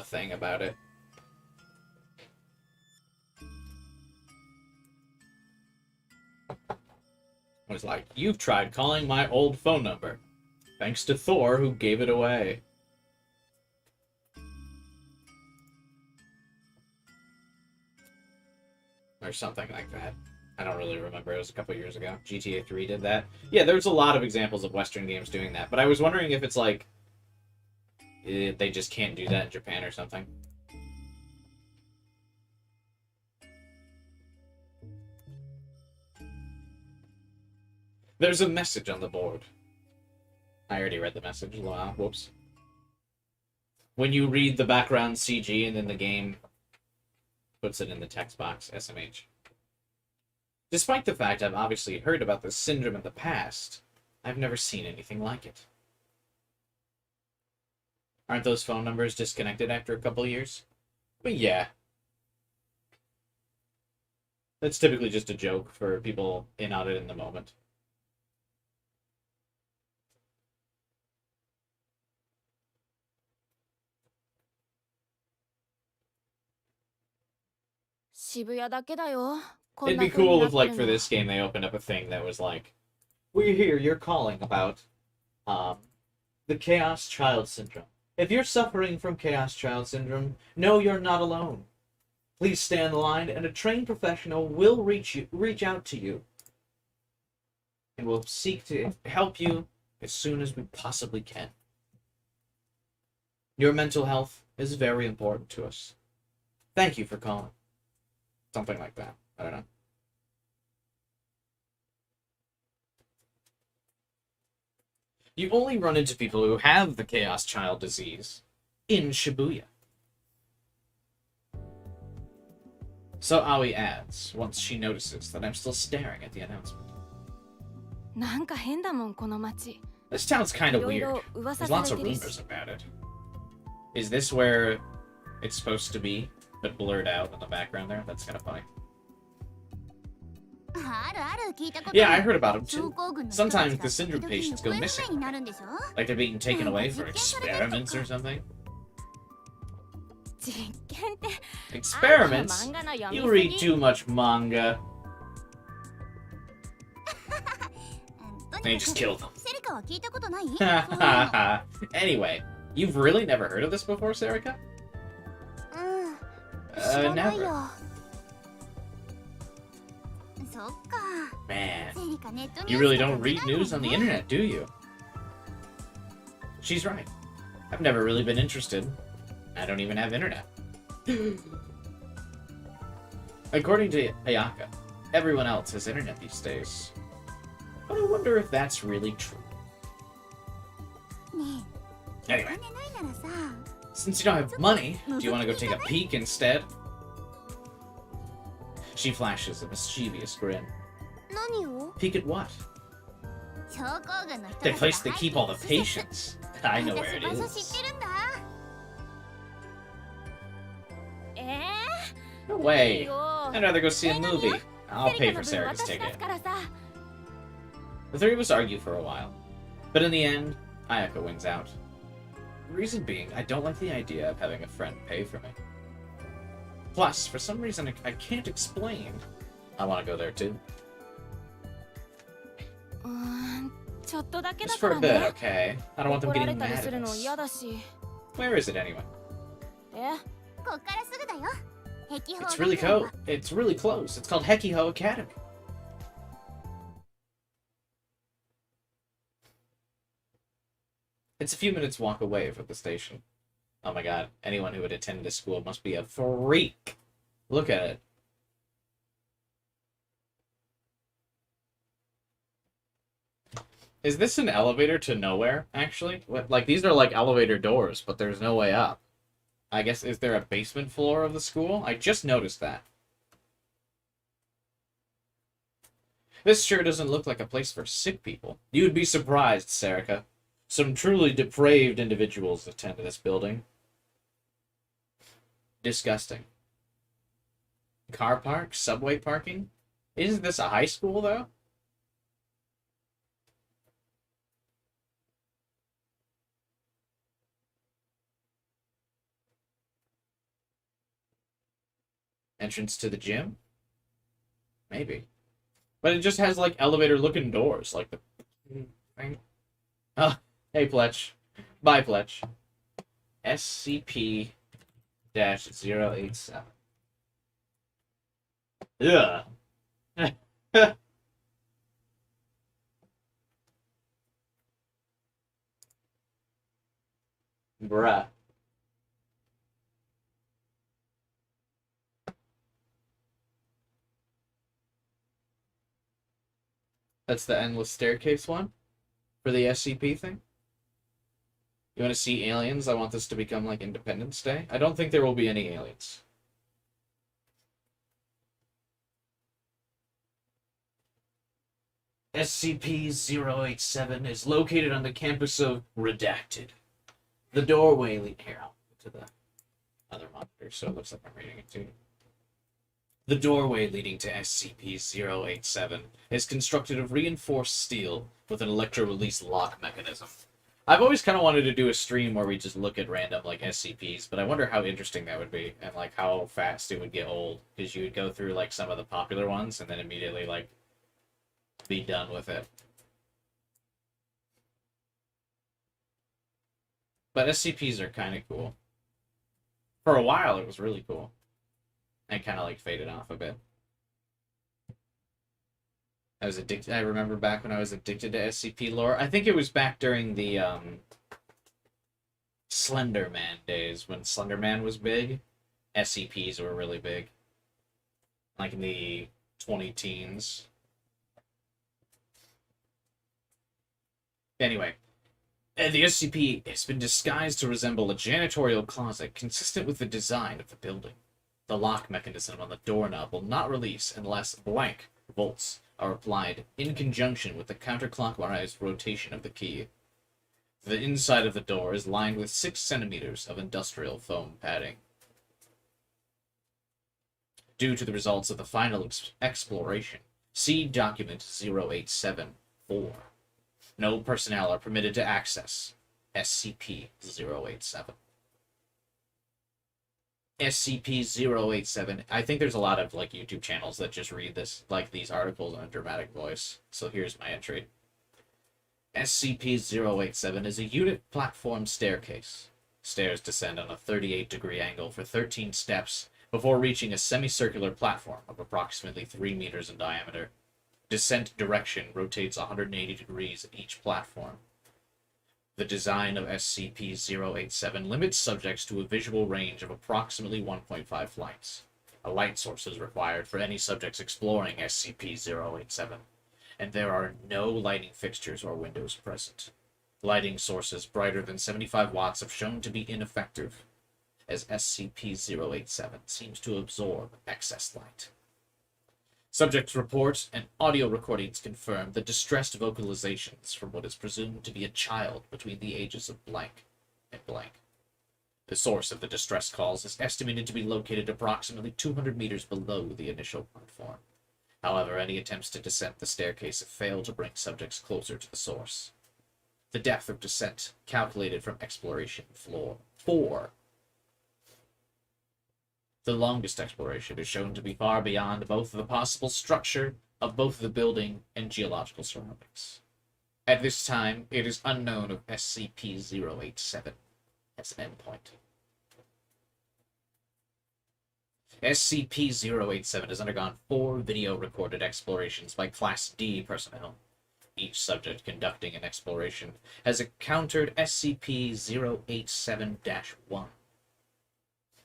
thing about it. It was like, you've tried calling my old phone number. Thanks to Thor, who gave it away. Or something like that. I don't really remember. It was a couple years ago. GTA 3 did that. Yeah, there's a lot of examples of Western games doing that. But I was wondering if it's like... they just can't do that in Japan or something. There's a message on the board. I already read the message. Wow, whoops. When you read the background CG and then the game puts it in the text box, SMH. Despite the fact I've obviously heard about this syndrome in the past, I've never seen anything like it. Aren't those phone numbers disconnected after a couple of years? But yeah. That's typically just a joke for people in on it in the moment. It'd be cool if, like, for this game, they opened up a thing that was like, we're here, you're calling about, the Chaos Child Syndrome. If you're suffering from Chaos Child Syndrome, know you're not alone. Please stay on the line, and a trained professional will reach out to you. And will seek to help you as soon as we possibly can. Your mental health is very important to us. Thank you for calling. Something like that. I don't know. You only run into people who have the Chaos Child disease in Shibuya. So Aoi adds, once she notices that I'm still staring at the announcement. This town's kind of weird. There's lots of rumors about it. Is this where it's supposed to be, but blurred out in the background there? That's kind of funny. Yeah, I heard about them too. Sometimes the syndrome patients go missing. Like they're being taken away for experiments or something. Experiments? You read too much manga. They just killed them. Anyway, you've really never heard of this before, Serika? Never. そっか。 Man, セリカネットニュース you really とか don't 見 read ないもん news on the ね。 internet, do you? She's right. I've never really been interested. I don't even have internet. According to Ayaka, everyone else has internet these days. But I wonder if that's really true. ねえ、 Anyway, お金ないならさ、 since you don't have money, do you want to go take a peek instead? She flashes a mischievous grin. 何を？ Peek at what? 症候群の人 The たちが place they 入って keep all the る施設。 patients. I know where 私 it 場所知 is. ってるんだ。 No いい way. よ。 I'd rather go see a movie. I'll セ pay リカ for の分 Sarah's 私出 ticket. すからさ。 The three of us argue for a while. But in the end, Ayaka wins out. The reason being, I don't like the idea of having a friend pay for me. Plus, for some reason I can't explain, I want to go there too. ちょっとだけだ Just か for ら a ね。 bit, okay? I don't want them 怒ら getting れたり mad す at るの us. 嫌だし。 Where is it anyway? こっからすぐだよ。壁法 It's really 学園は it's really close. It's called Hekiho Academy. It's a few minutes walk away from the station. Oh my god, anyone who would attend this school must be a freak. Look at it. Is this an elevator to nowhere, actually? Like, these are like elevator doors, but there's no way up. I guess, is there a basement floor of the school? I just noticed that. This sure doesn't look like a place for sick people. You'd be surprised, Serica. Some truly depraved individuals attend this building. Disgusting. Car park? Subway parking? Isn't this a high school, though? Entrance to the gym? Maybe. But it just has, like, elevator-looking doors, like the thing. Oh, hey, Pletch. Bye, Pletch. SCP-087. Ugh. Bruh. That's the endless staircase one? For the SCP thing? You want to see aliens? I want this to become like Independence Day. I don't think there will be any aliens. SCP-087 is located on the campus of Redacted. The doorway here, I'll go to the other monitor, so it looks like I'm reading it too. The doorway leading to SCP-087 is constructed of reinforced steel with an electro-release lock mechanism. I've always kind of wanted to do a stream where we just look at random, like, SCPs, but I wonder how interesting that would be, and, like, how fast it would get old, because you would go through, like, some of the popular ones, and then immediately, like, be done with it. But SCPs are kind of cool. For a while, it was really cool. And kind of, like, faded off a bit. I was addicted. I remember back when I was addicted to SCP lore. I think it was back during the Slender Man days when Slender Man was big. SCPs were really big, like in the 20-teens. Anyway, the SCP has been disguised to resemble a janitorial closet, consistent with the design of the building. The lock mechanism on the doorknob will not release unless blank volts are applied in conjunction with the counterclockwise rotation of the key. The inside of the door is lined with 6 centimeters of industrial foam padding. Due to the results of the final exploration, see document 087-4. No personnel are permitted to access SCP-087. SCP-087. I think there's a lot of like YouTube channels that just read this, like these articles in a dramatic voice. So here's my entry. SCP-087 is a unit platform staircase. Stairs descend on a 38-degree angle for 13 steps before reaching a semicircular platform of approximately 3 meters in diameter. Descent direction rotates 180 degrees at each platform. The design of SCP-087 limits subjects to a visual range of approximately 1.5 flights. A light source is required for any subjects exploring SCP-087, and there are no lighting fixtures or windows present. Lighting sources brighter than 75 watts have shown to be ineffective, as SCP-087 seems to absorb excess light. Subjects' reports and audio recordings confirm the distressed vocalizations from what is presumed to be a child between the ages of blank and blank. The source of the distress calls is estimated to be located approximately 200 meters below the initial platform. However, any attempts to descend the staircase have failed to bring subjects closer to the source. The depth of descent, calculated from exploration floor 4. The longest exploration is shown to be far beyond both the possible structure of both the building and geological surroundings. At this time, it is unknown if SCP-087 has an endpoint. SCP-087 has undergone 4 video-recorded explorations by Class D personnel. Each subject conducting an exploration has encountered SCP-087-1,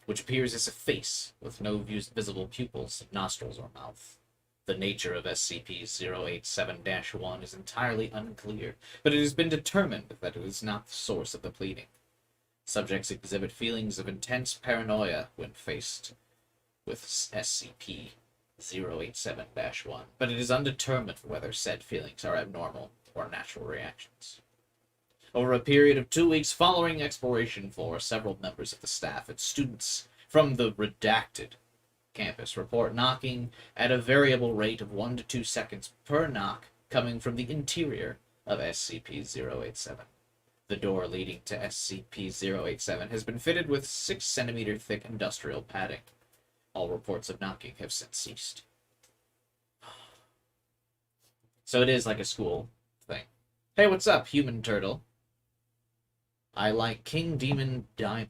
which appears as a face with no visible pupils, nostrils, or mouth. The nature of SCP-087-1 is entirely unclear, but it has been determined that it is not the source of the bleeding. Subjects exhibit feelings of intense paranoia when faced with SCP-087-1, but it is undetermined whether said feelings are abnormal or natural reactions. Over a period of 2 weeks following exploration floor, several members of the staff and students from the redacted campus report knocking at a variable rate of 1 to 2 seconds per knock coming from the interior of SCP-087. The door leading to SCP-087 has been fitted with 6 centimeter thick industrial padding. All reports of knocking have since ceased. So it is like a school thing. Hey, what's up, human turtle? I like King Demon Diamond.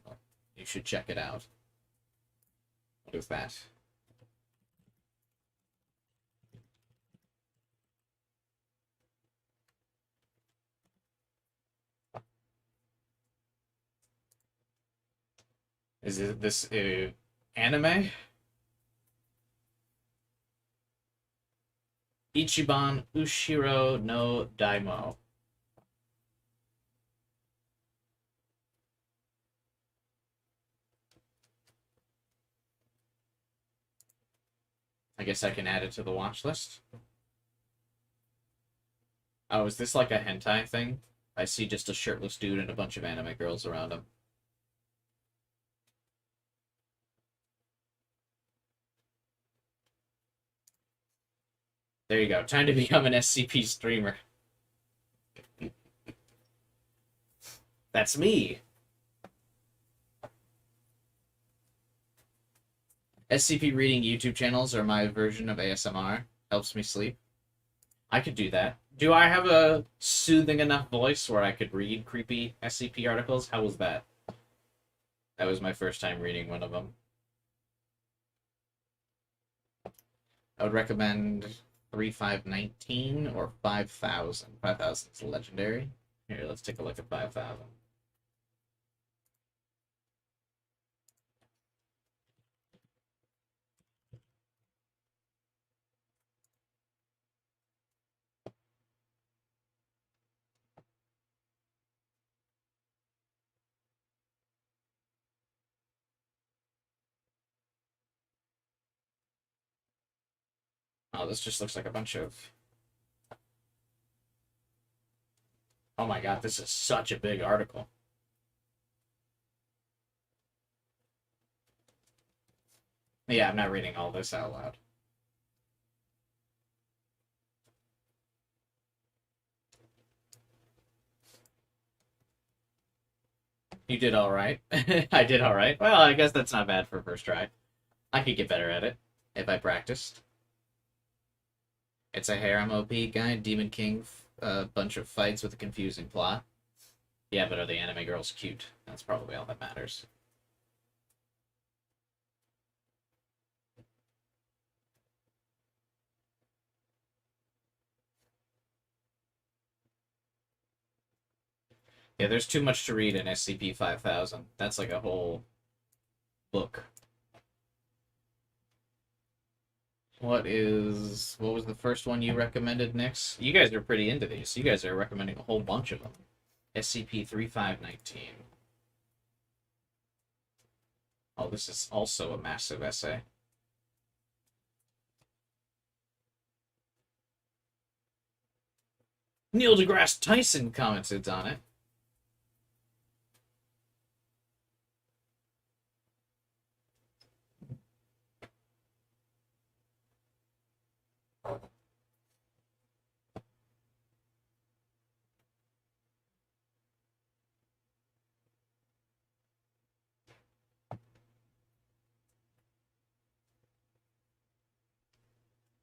You should check it out. What is that? Is this anime? Ichiban Ushiro no Daimo. I guess I can add it to the watch list. Oh, is this like a hentai thing? I see just a shirtless dude and a bunch of anime girls around him. There you go. Time to become an SCP streamer. That's me. SCP reading YouTube channels are my version of ASMR. Helps me sleep. I could do that. Do I have a soothing enough voice where I could read creepy SCP articles? How was that? That was my first time reading one of them. I would recommend 3519 or 5000. 5000 is legendary. Here, let's take a look at 5000. Oh, this just looks like a bunch of... Oh my god, this is such a big article. Yeah, I'm not reading all this out loud. You did alright. I did alright. Well, I guess that's not bad for a first try. I could get better at it if I practiced. It's a harem OP guy, Demon King, a bunch of fights with a confusing plot. Yeah, but are the anime girls cute? That's probably all that matters. Yeah, there's too much to read in SCP-5000. That's like a whole book. What was the first one you recommended, Nix? You guys are pretty into these. You guys are recommending a whole bunch of them. SCP-3519. Oh, this is also a massive essay. Neil deGrasse Tyson commented on it.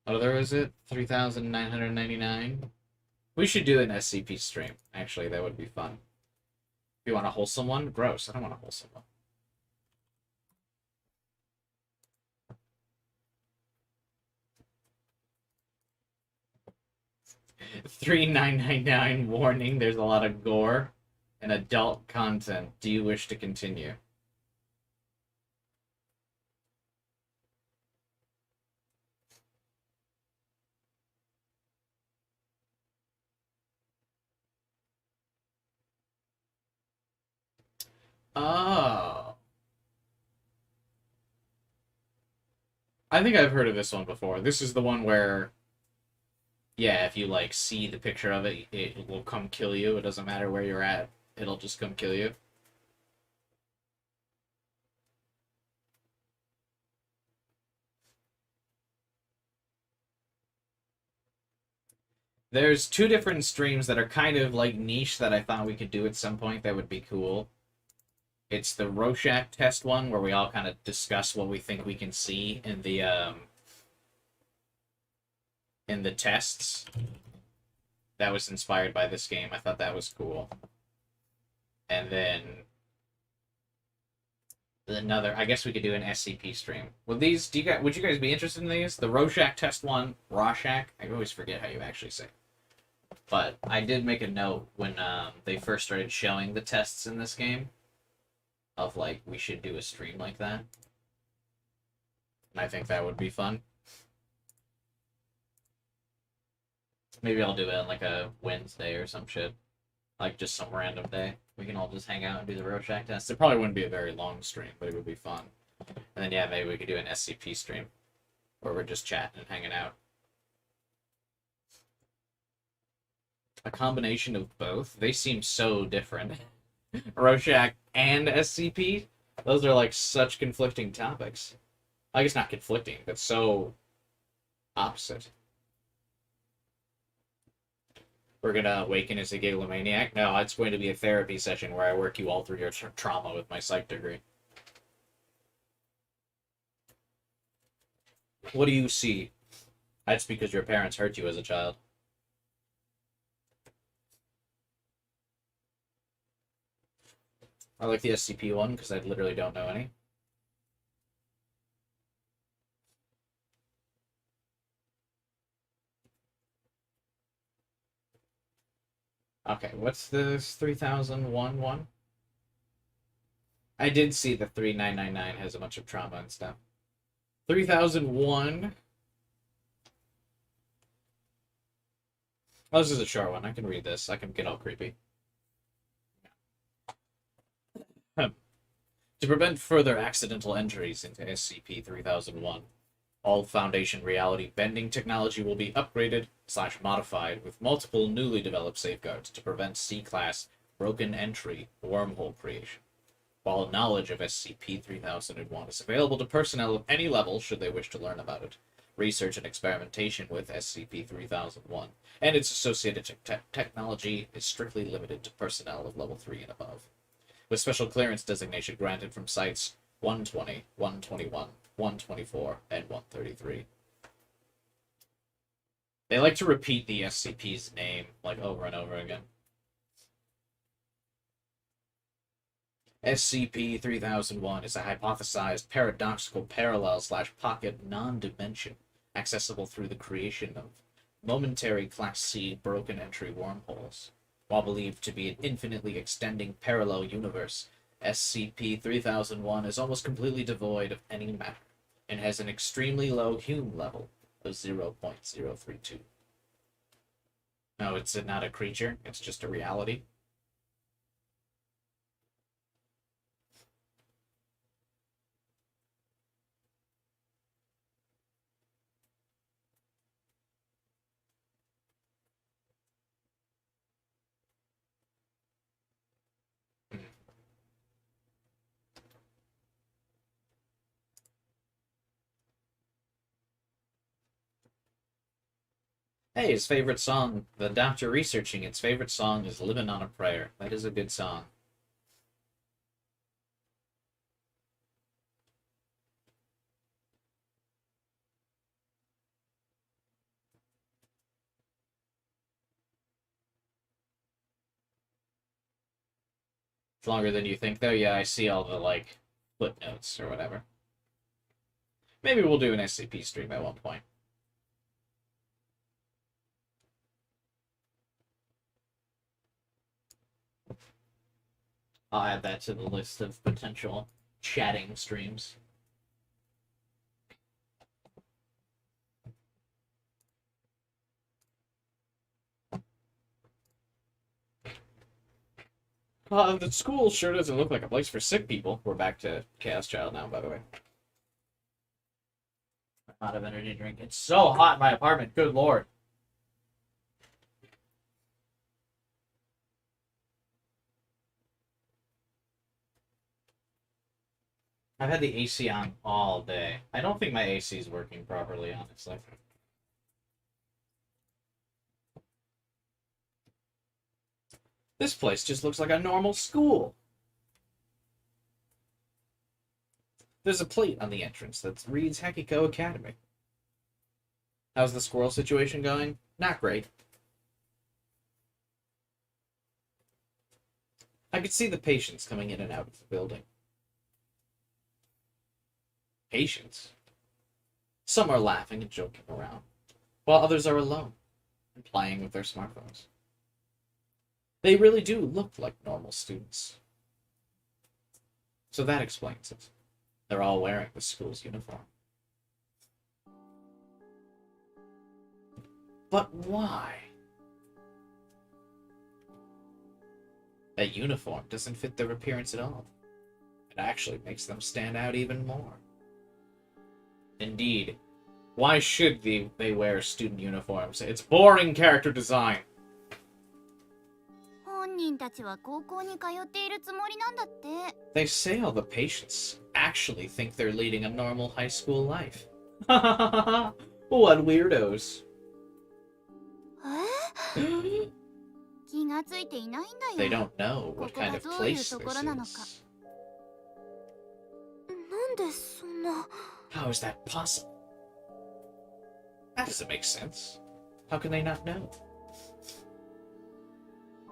What other is it? 3,999? We should do an SCP stream. Actually, that would be fun. You want a wholesome one? Gross. I don't want a wholesome one. $3,999 warning. There's a lot of gore and adult content. Do you wish to continue? Oh. I think I've heard of this one before. This is the one where, yeah, if you, like, see the picture of it, it will come kill you. It doesn't matter where you're at. It'll just come kill you. There's two different streams that are kind of, like, niche that I thought we could do at some point that would be cool. It's the Rorschach test one, where we all kind of discuss what we think we can see in the tests. That was inspired by this game. I thought that was cool. And then another, I guess we could do an SCP stream. Would you guys be interested in these? The Rorschach test one, Rorschach. I always forget how you actually say it. But I did make a note when they first started showing the tests in this game of, like, we should do a stream like that. And I think that would be fun. Maybe I'll do it on, like, a Wednesday or some shit. Like, just some random day. We can all just hang out and do the Rorschach test. It probably wouldn't be a very long stream, but it would be fun. And then, yeah, maybe we could do an SCP stream. Where we're just chatting and hanging out. A combination of both? They seem so different. Rorschach and SCP? Those are, like, such conflicting topics. I guess not conflicting, but so opposite. We're gonna awaken as a gigalomaniac? No, it's going to be a therapy session where I work you all through your trauma with my psych degree. What do you see? That's because your parents hurt you as a child. I like the SCP one because I literally don't know any. Okay, what's this 3001 one? I did see the 3999 has a bunch of trauma and stuff. 3001. Oh, this is a short one. I can read this. I can get all creepy. To prevent further accidental entries into SCP-3001, all Foundation reality bending technology will be upgraded/modified with multiple newly developed safeguards to prevent C-Class broken entry wormhole creation. While knowledge of SCP-3001 is available to personnel of any level should they wish to learn about it, research and experimentation with SCP-3001 and its associated technology is strictly limited to personnel of level 3 and above, with special clearance designation granted from Sites 120, 121, 124, and 133. They like to repeat the SCP's name, like, over and over again. SCP-3001 is a hypothesized paradoxical parallel/pocket non-dimension accessible through the creation of momentary Class C broken entry wormholes. While believed to be an infinitely extending parallel universe, SCP-3001 is almost completely devoid of any matter and has an extremely low Hume level of 0.032. No, it's not a creature, it's just a reality. Hey, his favorite song, the doctor researching its favorite song is Living on a Prayer. That is a good song. It's longer than you think, though. Yeah, I see all the, like, footnotes or whatever. Maybe we'll do an SCP stream at one point. I'll add that to the list of potential chatting streams. The school sure doesn't look like a place for sick people. We're back to Chaos Child now, by the way. I'm out of energy drink. It's so hot in my apartment. Good lord. I've had the AC on all day. I don't think my AC is working properly, honestly. This place just looks like a normal school. There's a plate on the entrance that reads Hekiko Academy. How's the squirrel situation going? Not great. I could see the patients coming in and out of the building. Patients? Some are laughing and joking around, while others are alone and playing with their smartphones. They really do look like normal students. So that explains it. They're all wearing the school's uniform. But why? That uniform doesn't fit their appearance at all. It actually makes them stand out even more. Indeed, why should they wear student uniforms? It's boring character design. 本人たちは高校に通っているつもりなんだって。 They say all the patients actually think they're leading a normal high school life. What weirdos. 気がついていないんだ They よ。 don't know what kind of place this is. なんでそんな。 How is that possible? That doesn't make sense. How can they not know?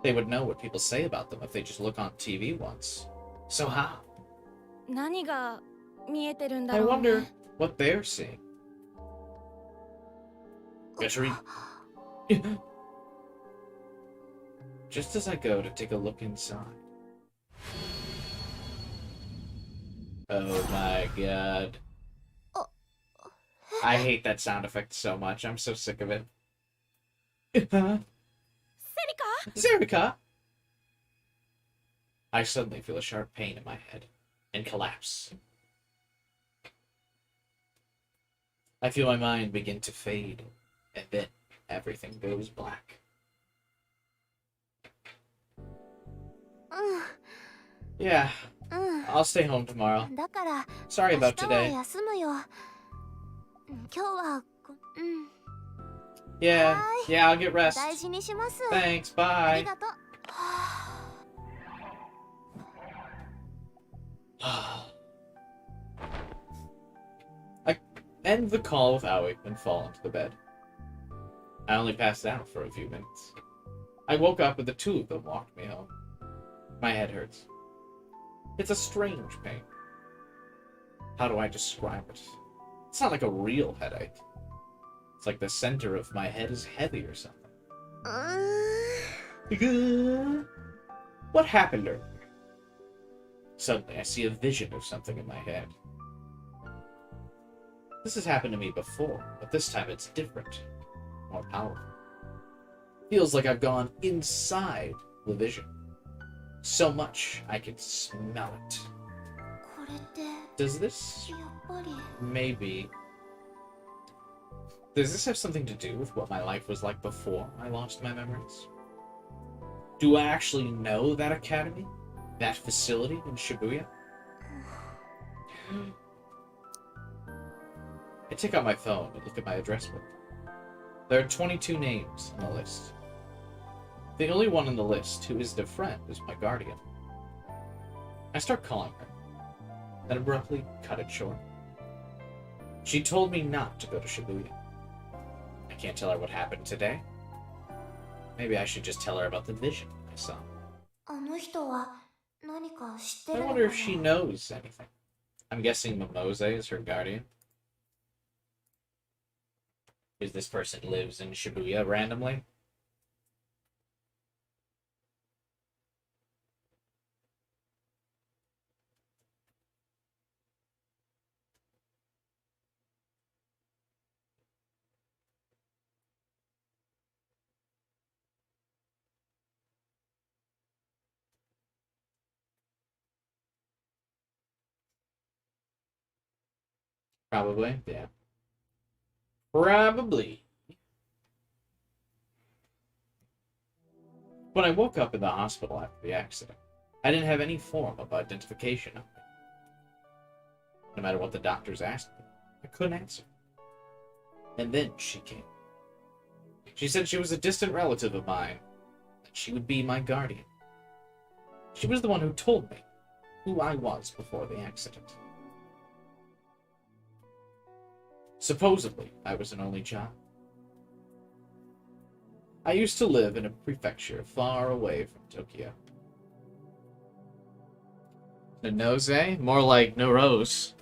They would know what people say about them if they just look on TV once. So how? 何が見えてるんだ I ろう wonder ね。 what they're seeing. Just as I go to take a look inside. Oh my god. I hate that sound effect so much. I'm so sick of it. Zerika! I suddenly feel a sharp pain in my head and collapse. I feel my mind begin to fade, and then everything goes black. Yeah, I'll stay home tomorrow. だから Sorry 明日 about は today. 休むよ。今日はYeah, yeah, I'll get rest. 大事にします。 Thanks, あり bye. がとう。 I end the call with Aoi and fall into the bed. I only passed out for a few minutes. I woke up and the two of them walked me home. My head hurts. It's a strange pain. How do I describe it? It's not like a real headache. It's like the center of my head is heavy or something. What happened earlier? Suddenly, I see a vision of something in my head. This has happened to me before, but this time it's different, more powerful. Feels like I've gone inside the vision. So much I can smell it. これって Does this やっぱり maybe... Does this have something to do with what my life was like before I lost my memories? Do I actually know that academy? That facility in Shibuya? I take out my phone and look at my address book. There are 22 names on the list. The only one on the list who isn't a friend is my guardian. I start calling her, then abruptly cut it short. She told me not to go to Shibuya. I can't tell her what happened today. Maybe I should just tell her about the vision I saw. あの人は何か知って I るのか wonder な if she knows anything. I'm guessing Momose is her guardian. Because this person lives in Shibuya randomly. Probably, yeah. Probably. When I woke up in the hospital after the accident, I didn't have any form of identification of me. No matter what the doctors asked me, I couldn't answer. And then she came. She said she was a distant relative of mine, that she would be my guardian. She was the one who told me who I was before the accident. Supposedly, I was an only child. I used to live in a prefecture far away from Tokyo. Nanose? More like Norose.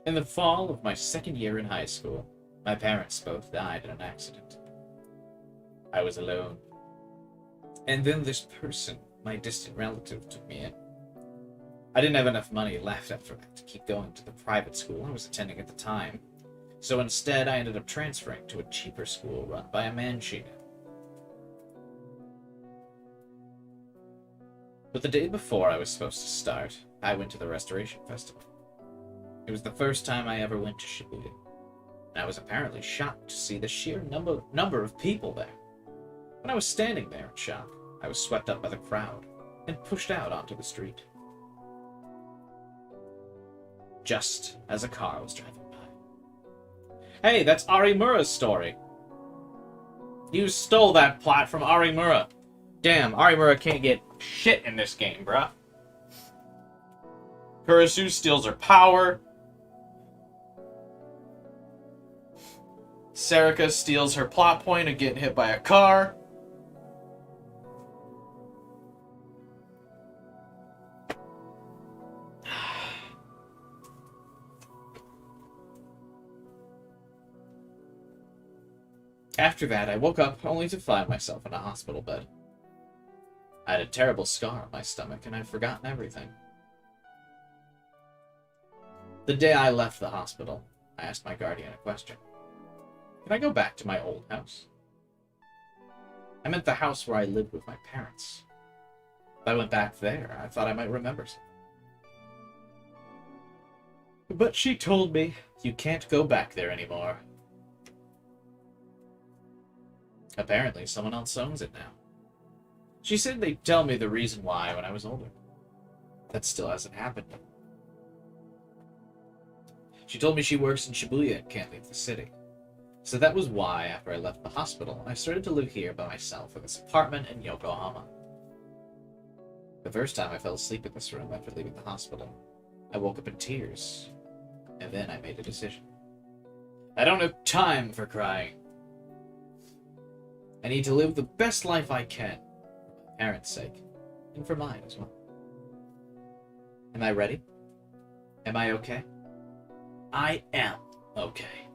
In the fall of my second year in high school, my parents both died in an accident. I was alone. And then this person, my distant relative, took me in. I didn't have enough money left after that to keep going to the private school I was attending at the time, so instead I ended up transferring to a cheaper school run by a man she knew. But the day before I was supposed to start, I went to the Restoration Festival. It was the first time I ever went to Shibuya, and I was apparently shocked to see the sheer number of people there. When I was standing there in shock, I was swept up by the crowd and pushed out onto the street. Just as a car was driving by. Hey, that's Arimura's story. You stole that plot from Arimura. Damn, Arimura can't get shit in this game, bruh. Kurisu steals her power. Serika steals her plot point of getting hit by a car. After that, I woke up only to find myself in a hospital bed. I had a terrible scar on my stomach, and I'd forgotten everything. The day I left the hospital, I asked my guardian a question. Can I go back to my old house? I meant the house where I lived with my parents. If I went back there, I thought I might remember something. But she told me, you can't go back there anymore. Apparently, someone else owns it now. She said they'd tell me the reason why when I was older. That still hasn't happened. She told me she works in Shibuya and can't leave the city. So that was why, after I left the hospital, I started to live here by myself in this apartment in Yokohama. The first time I fell asleep in this room after leaving the hospital, I woke up in tears, and then I made a decision. I don't have time for crying. I need to live the best life I can, for my parents' sake, and for mine as well. Am I ready? Am I okay? I am okay.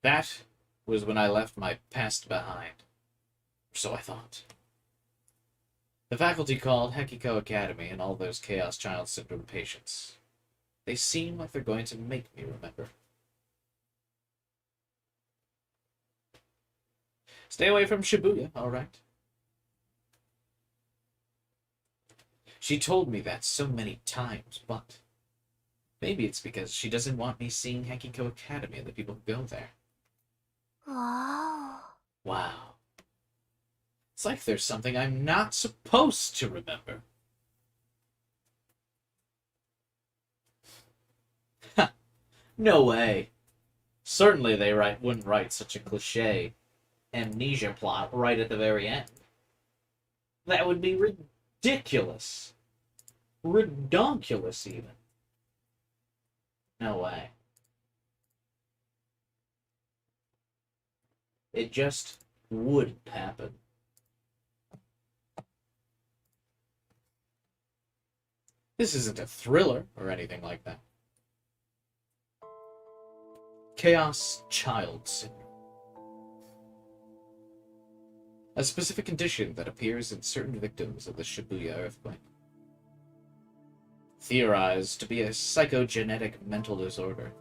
That was when I left my past behind. So I thought. The faculty called Hekiko Academy and all those Chaos Child Syndrome patients. They seem like they're going to make me remember. Stay away from Shibuya, alright? She told me that so many times, but maybe it's because she doesn't want me seeing Hekiko Academy and the people who go there. Wow. Wow. It's like there's something I'm not supposed to remember. Ha! No way. Certainly they wouldn't write such a cliché amnesia plot right at the very end. That would be ridiculous. Redonkulous, even. No way. It just wouldn't happen. This isn't a thriller or anything like that. Chaos Child Syndrome. A specific condition that appears in certain victims of the Shibuya earthquake. Theorized to be a psychogenetic mental disorder.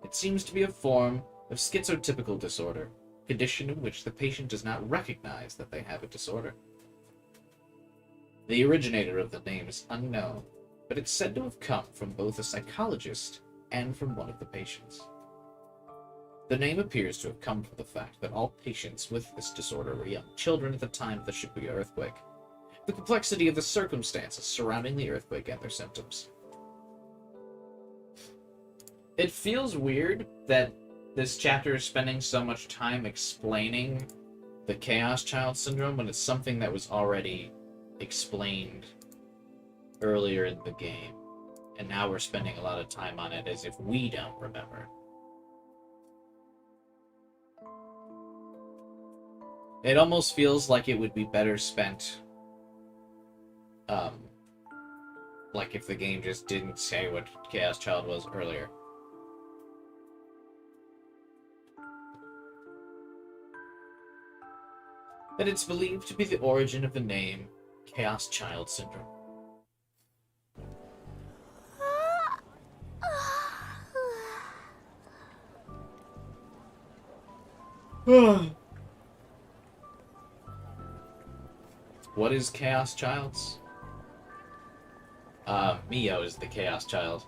It seems to be a form of schizotypical disorder, a condition in which the patient does not recognize that they have a disorder. The originator of the name is unknown, but it's said to have come from both a psychologist and from one of the patients. The name appears to have come from the fact that all patients with this disorder were young children at the time of the Shibuya earthquake, the complexity of the circumstances surrounding the earthquake and their symptoms. It feels weird that this chapter is spending so much time explaining the Chaos Child Syndrome when it's something that was already explained earlier in the game. And now we're spending a lot of time on it as if we don't remember. It almost feels like it would be better spent, like if the game just didn't say what Chaos Child was earlier. That it's believed to be the origin of the name Chaos Child Syndrome. What is Chaos Child's? Mio is the Chaos Child.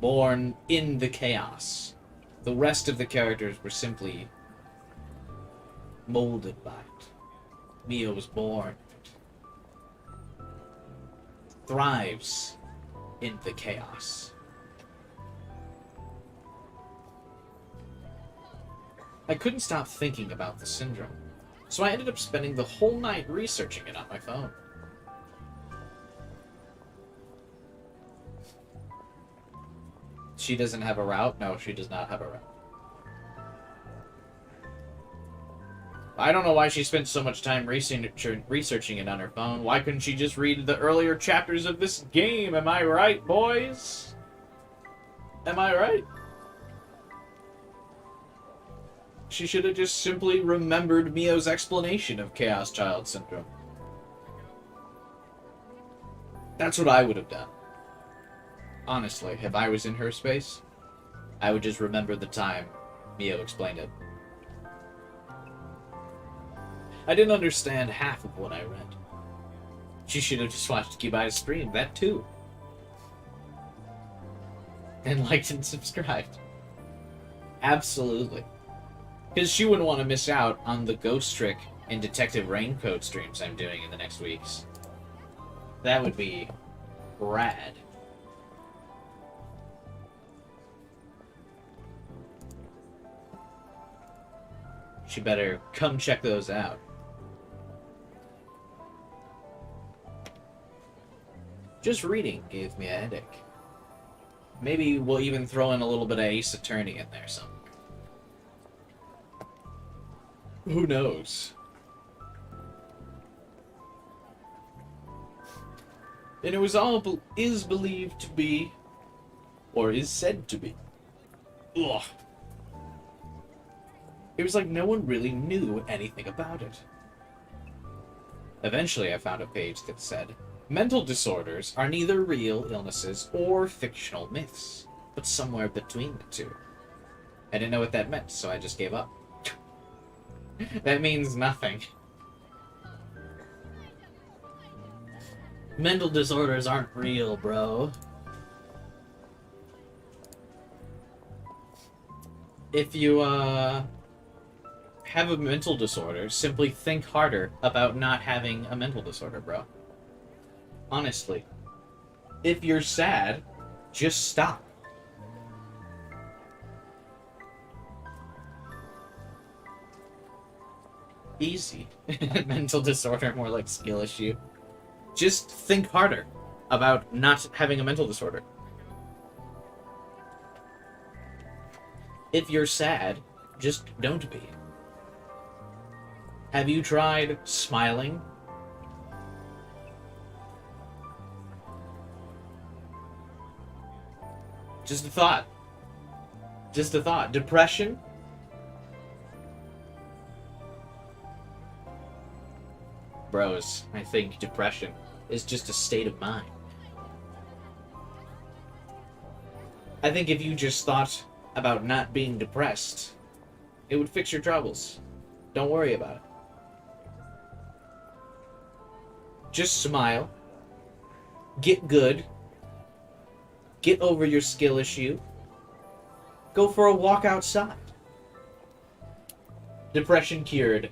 Born in the chaos. The rest of the characters were simply molded by it. Mio was born. Thrives in the chaos. I couldn't stop thinking about the syndrome, so I ended up spending the whole night researching it on my phone. She doesn't have a route? No, she does not have a route. I don't know why she spent so much time researching it on her phone. Why couldn't she just read the earlier chapters of this game? Am I right, boys? Am I right? She should have just simply remembered Mio's explanation of Chaos Child Syndrome. That's what I would have done. Honestly, if I was in her space, I would just remember the time Mio explained it. I didn't understand half of what I read. She should have just watched Kibai's stream, that too. And liked and subscribed. Absolutely. Because she wouldn't want to miss out on the Ghost Trick and Detective Raincoat streams I'm doing in the next weeks. That would be rad. She better come check those out. Just reading gave me a headache. Maybe we'll even throw in a little bit of Ace Attorney in there somewhere. Who knows? And it was all is believed to be Or is said to be. Ugh. It was like no one really knew anything about it. Eventually, I found a page that said, mental disorders are neither real illnesses or fictional myths, but somewhere between the two. I didn't know what that meant, so I just gave up. That means nothing. Mental disorders aren't real, bro. If you, have a mental disorder, simply think harder about not having a mental disorder, bro. Honestly. If you're sad, just stop. Easy. Mental disorder, more like skill issue. Just think harder about not having a mental disorder. If you're sad, just don't be. Have you tried smiling? Just a thought. Just a thought. Depression? Bros, I think depression is just a state of mind. I think if you just thought about not being depressed, it would fix your troubles. Don't worry about it. Just smile. Get good. Get over your skill issue. Go for a walk outside. Depression cured.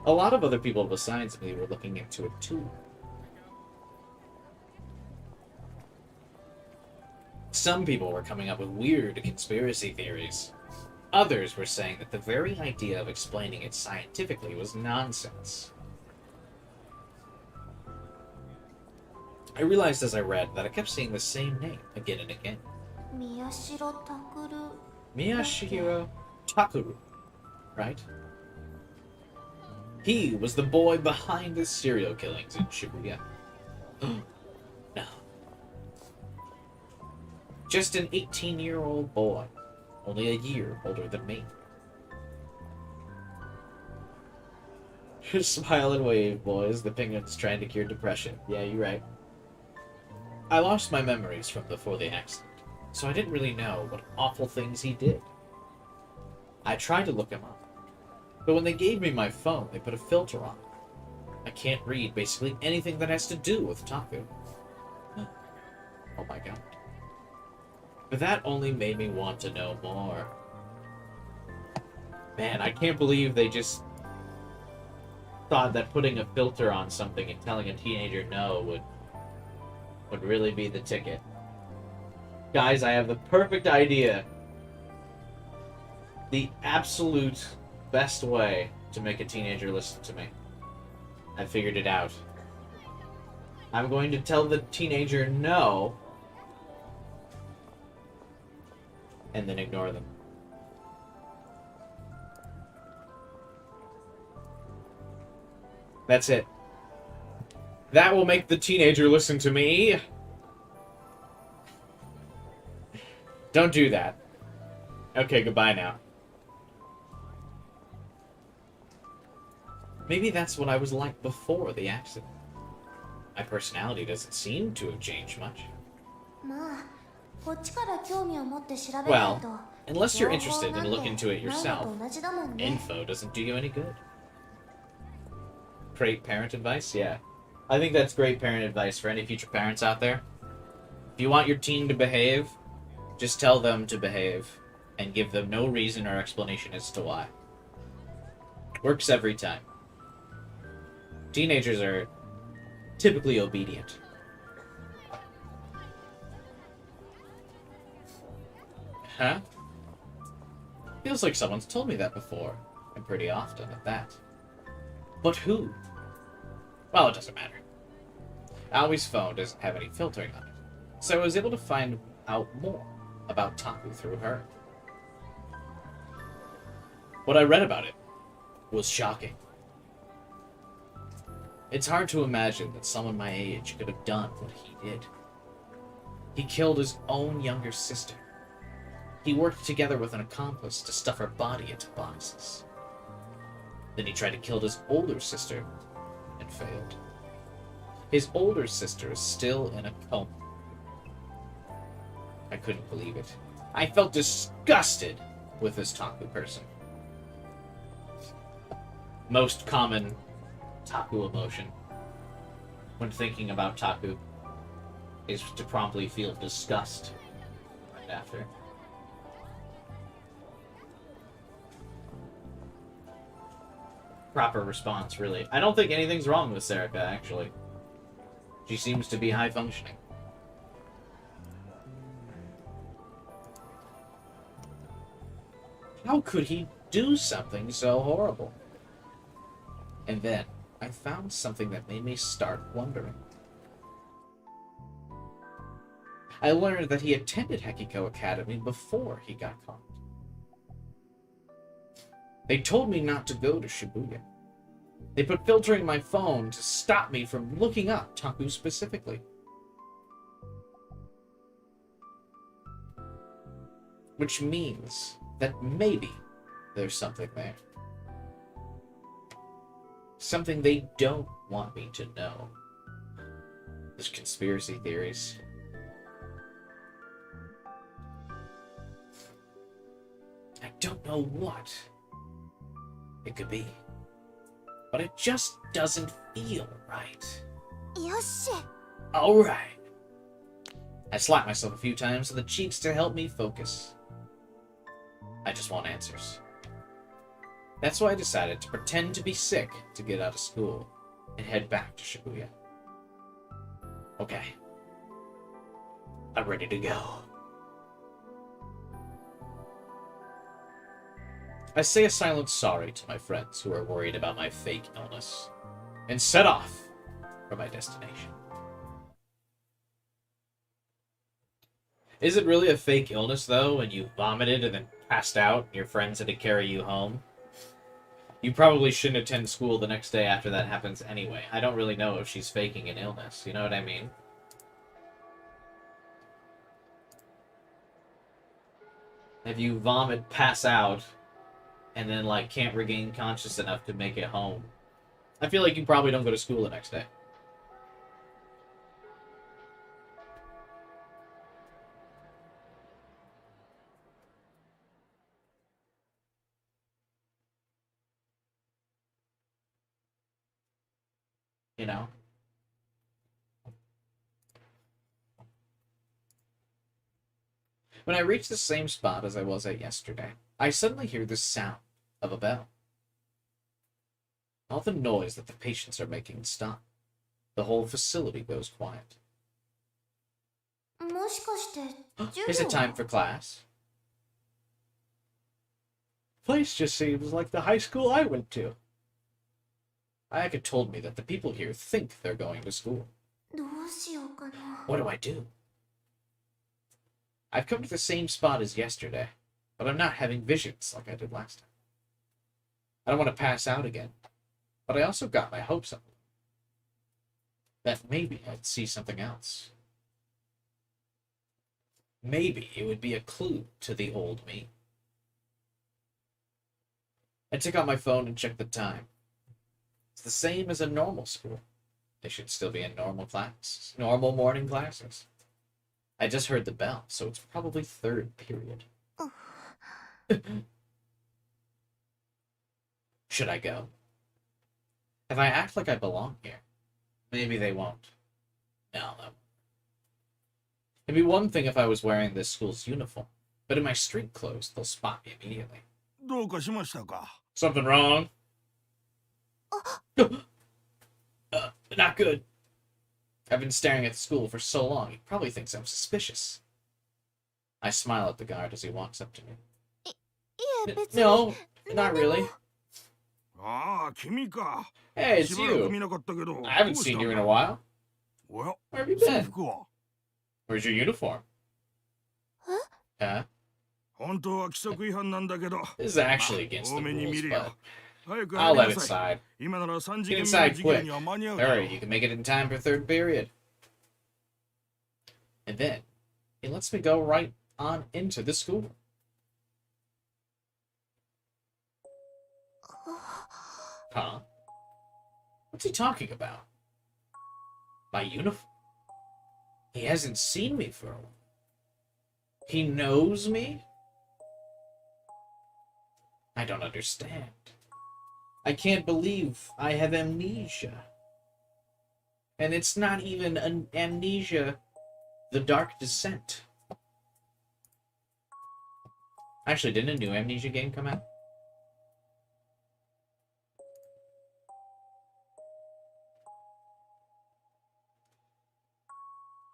A lot of other people besides me were looking into it too. Some people were coming up with weird conspiracy theories. Others were saying that the very idea of explaining it scientifically was nonsense. I realized as I read that I kept seeing the same name again and again. Miyashiro Takuru, right? He was the boy behind the serial killings in Shibuya. No. Just an 18-year-old boy, only a year older than me. Smile and wave, boys. The penguin's trying to cure depression. Yeah, you're right. I lost my memories from before the accident, so I didn't really know what awful things he did. I tried to look him up, but when they gave me my phone, they put a filter on it. I can't read basically anything that has to do with Taku. Oh my god. But that only made me want to know more. Man, I can't believe they just thought that putting a filter on something and telling a teenager no would really be the ticket. Guys, I have the perfect idea. The absolute best way to make a teenager listen to me. I figured it out. I'm going to tell the teenager no, and then ignore them. That's it. That will make the teenager listen to me. Don't do that. Okay, goodbye now. Maybe that's what I was like before the accident. My personality doesn't seem to have changed much. Well, unless you're interested in looking into it yourself, info doesn't do you any good. Great parent advice? Yeah. I think that's great parent advice for any future parents out there. If you want your teen to behave, just tell them to behave and give them no reason or explanation as to why. Works every time. Teenagers are typically obedient. Huh? Feels like someone's told me that before, and pretty often at that. But who? Well, it doesn't matter. Aoi's phone doesn't have any filtering on it, so I was able to find out more about Taku through her. What I read about it was shocking. It's hard to imagine that someone my age could have done what he did. He killed his own younger sister. He worked together with an accomplice to stuff her body into boxes. Then he tried to kill his older sister and failed. His older sister is still in a coma. I couldn't believe it. I felt disgusted with this Taku person. Most common Taku emotion when thinking about Taku is to promptly feel disgust right after. Proper response, really. I don't think anything's wrong with Serica, actually. She seems to be high functioning. How could he do something so horrible? And then I found something that made me start wondering. I learned that he attended Hekiko Academy before he got caught. They told me not to go to Shibuya. They put filtering my phone to stop me from looking up Taku specifically. Which means that maybe there's something there. Something they don't want me to know. There's conspiracy theories. I don't know what it could be, but it just doesn't feel right. Yoshi. Alright. I slapped myself a few times on the cheeks to help me focus. I just want answers. That's why I decided to pretend to be sick to get out of school and head back to Shibuya. Okay. I'm ready to go. I say a silent sorry to my friends who are worried about my fake illness, and set off for my destination. Is it really a fake illness, though, when you vomited and then passed out and your friends had to carry you home? You probably shouldn't attend school the next day after that happens anyway. I don't really know if she's faking an illness, you know what I mean? If you vomit, pass out, and then, like, can't regain conscious enough to make it home, I feel like you probably don't go to school the next day. You know? When I reach the same spot as I was at yesterday, I suddenly hear the sound of a bell. All the noise that the patients are making stops. The whole facility goes quiet. Is it time for class? Place just seems like the high school I went to. Ayaka told me that the people here think they're going to school. What do I do? I've come to the same spot as yesterday, but I'm not having visions like I did last time. I don't want to pass out again, but I also got my hopes up that maybe I'd see something else. Maybe it would be a clue to the old me. I took out my phone and checked the time. It's the same as a normal school. They should still be in normal classes, normal morning classes. I just heard the bell, so it's probably third period. Should I go? If I act like I belong here, maybe they won't. No. It'd be one thing if I was wearing this school's uniform, but in my street clothes, they'll spot me immediately. Something wrong? Not good. I've been staring at the school for so long, he probably thinks I'm suspicious. I smile at the guard as he walks up to me. No, not really. Hey, it's you. I haven't seen you in a while. Where have you been? Where's your uniform? Huh? This is actually against the rules, but I'll let it slide. Get inside quick. Hurry, you can make it in time for third period. And then, it lets me go right on into the school. Huh? What's he talking about? My uniform? He hasn't seen me for a while. He knows me? I don't understand. I can't believe I have amnesia. And it's not even an amnesia, the Dark Descent. Actually, didn't a new Amnesia game come out?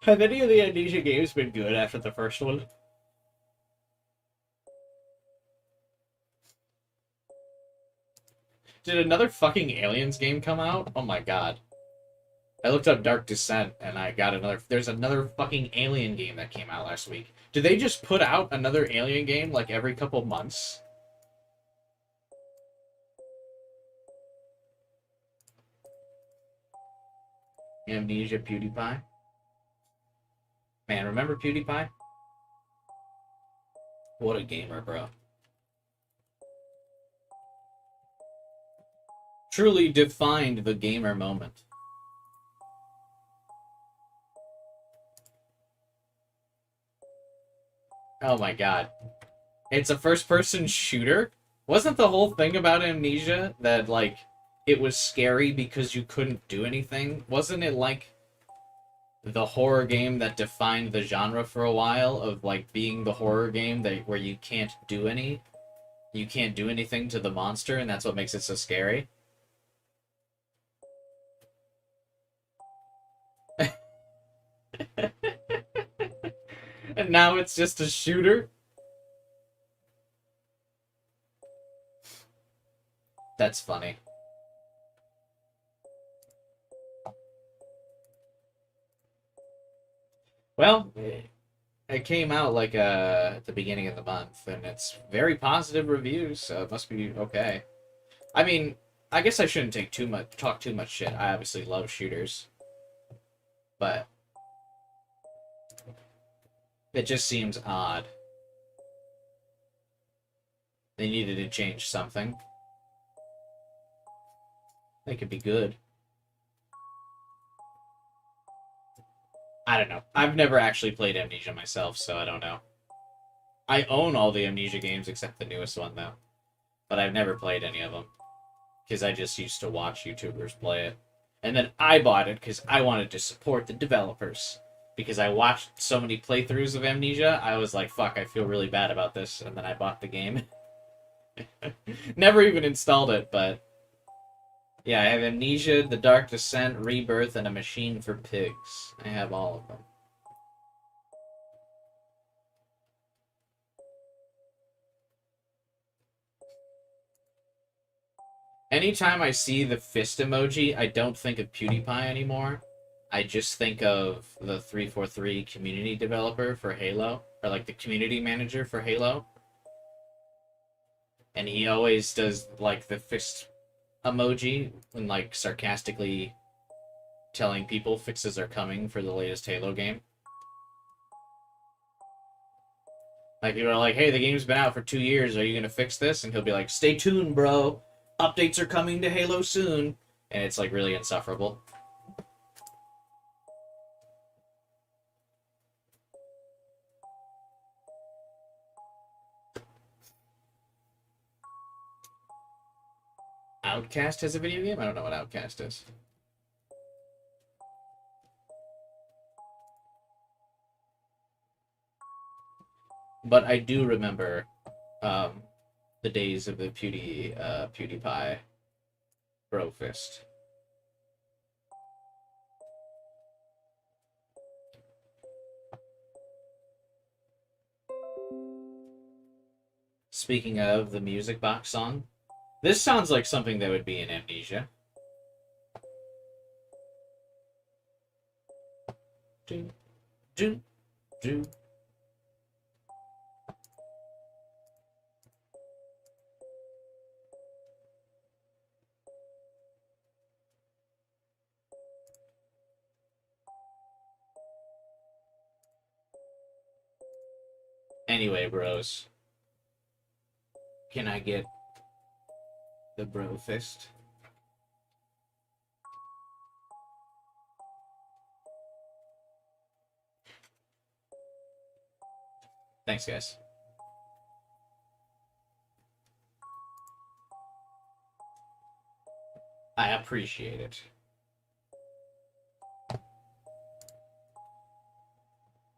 Have any of the Amnesia games been good after the first one? Did another fucking Aliens game come out? Oh my god. I looked up Dark Descent and I got another... There's another fucking Alien game that came out last week. Did they just put out another Alien game like every couple months? Amnesia PewDiePie? Man, remember PewDiePie? What a gamer, bro. Truly defined the gamer moment. Oh my god. It's a first-person shooter? Wasn't the whole thing about Amnesia that, like, it was scary because you couldn't do anything? Wasn't it, like, the horror game that defined the genre for a while of, like, being the horror game that where you can't do anything to the monster, and that's what makes it so scary? And now it's just a shooter? That's funny. Well, it came out like at the beginning of the month, and it's very positive reviews, so it must be okay. I mean, I guess I shouldn't talk too much shit. I obviously love shooters, but it just seems odd. They needed to change something. They could be good. I don't know. I've never actually played Amnesia myself, so I don't know. I own all the Amnesia games except the newest one, though. But I've never played any of them. Because I just used to watch YouTubers play it. And then I bought it because I wanted to support the developers. Because I watched so many playthroughs of Amnesia, I was like, fuck, I feel really bad about this. And then I bought the game. Never even installed it, but... yeah, I have Amnesia, The Dark Descent, Rebirth, and A Machine for Pigs. I have all of them. Anytime I see the fist emoji, I don't think of PewDiePie anymore. I just think of the 343 community developer for Halo, or like the community manager for Halo. And he always does like the fist emoji when like sarcastically telling people fixes are coming for the latest Halo game. Like people are like, hey, the game's been out for 2 years, are you gonna fix this? And he'll be like, stay tuned, bro. Updates are coming to Halo soon. And it's like really insufferable. Outcast has a video game? I don't know what Outcast is. But I do remember the days of the PewDiePie bro fist. Speaking of the music box song, this sounds like something that would be in Amnesia. Do, do, do. Anyway, bros. Can I get the bro fist? Thanks, guys. I appreciate it.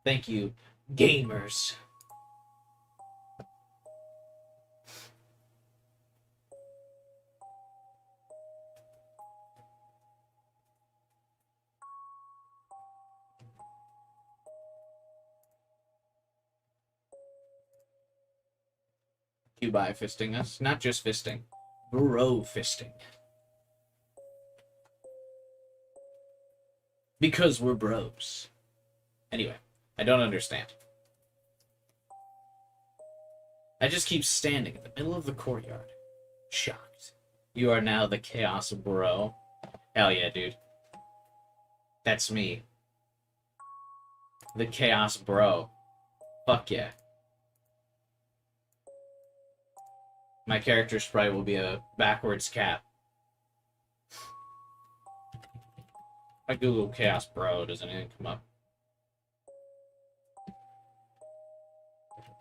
Thank you, gamers. You by fisting us? Not just fisting. Bro fisting. Because we're bros. Anyway, I don't understand. I just keep standing in the middle of the courtyard. Shocked. You are now the Chaos Bro. Hell yeah, dude. That's me. The Chaos Bro. Fuck yeah. My character sprite will be a backwards cap. I Google Chaos Bro, doesn't even come up.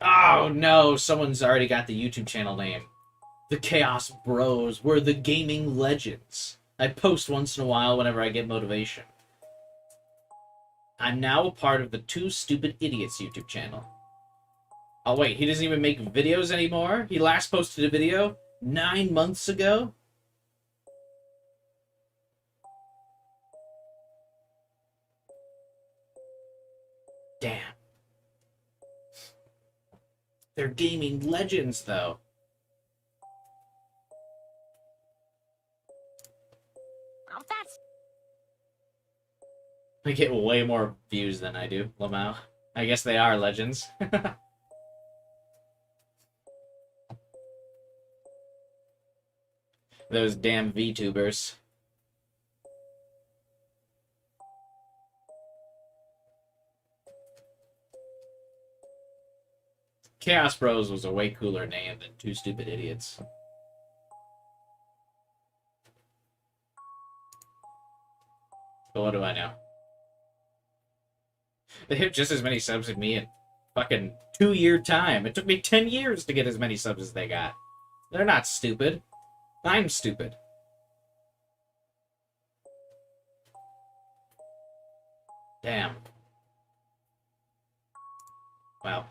Oh no, someone's already got the YouTube channel name. The Chaos Bros. We're the gaming legends. I post once in a while whenever I get motivation. I'm now a part of the Two Stupid Idiots YouTube channel. Oh wait, he doesn't even make videos anymore? He last posted a video 9 months ago? Damn. They're gaming legends, though. Oh, that's... They get way more views than I do, Lamau. I guess they are legends. Those damn VTubers. Chaos Bros was a way cooler name than Two Stupid Idiots. But what do I know? They have just as many subs as me in fucking 2-year time. It took me 10 years to get as many subs as they got. They're not stupid. I'm stupid. Damn. Well.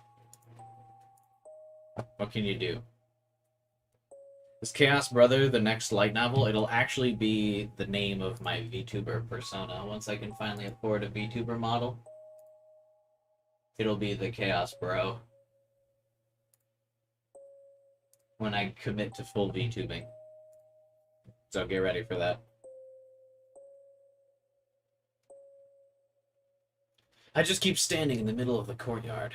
What can you do? Is Chaos Brother the next light novel? It'll actually be the name of my VTuber persona. Once I can finally afford a VTuber model, it'll be the Chaos Bro. When I commit to full VTubing. So get ready for that. I just keep standing in the middle of the courtyard.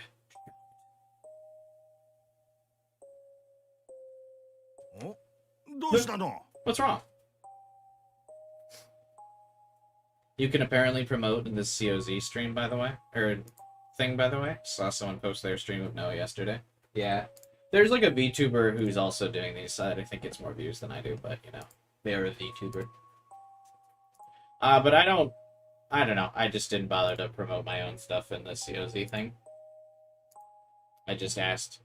What's wrong? You can apparently promote in this COZ stream, by the way. Or thing, by the way. Saw someone post their stream of Noah yesterday. Yeah. There's like a VTuber who's also doing these, so I think gets more views than I do, but, you know. They're a VTuber. But I don't know. I just didn't bother to promote my own stuff in the COZ thing. I just asked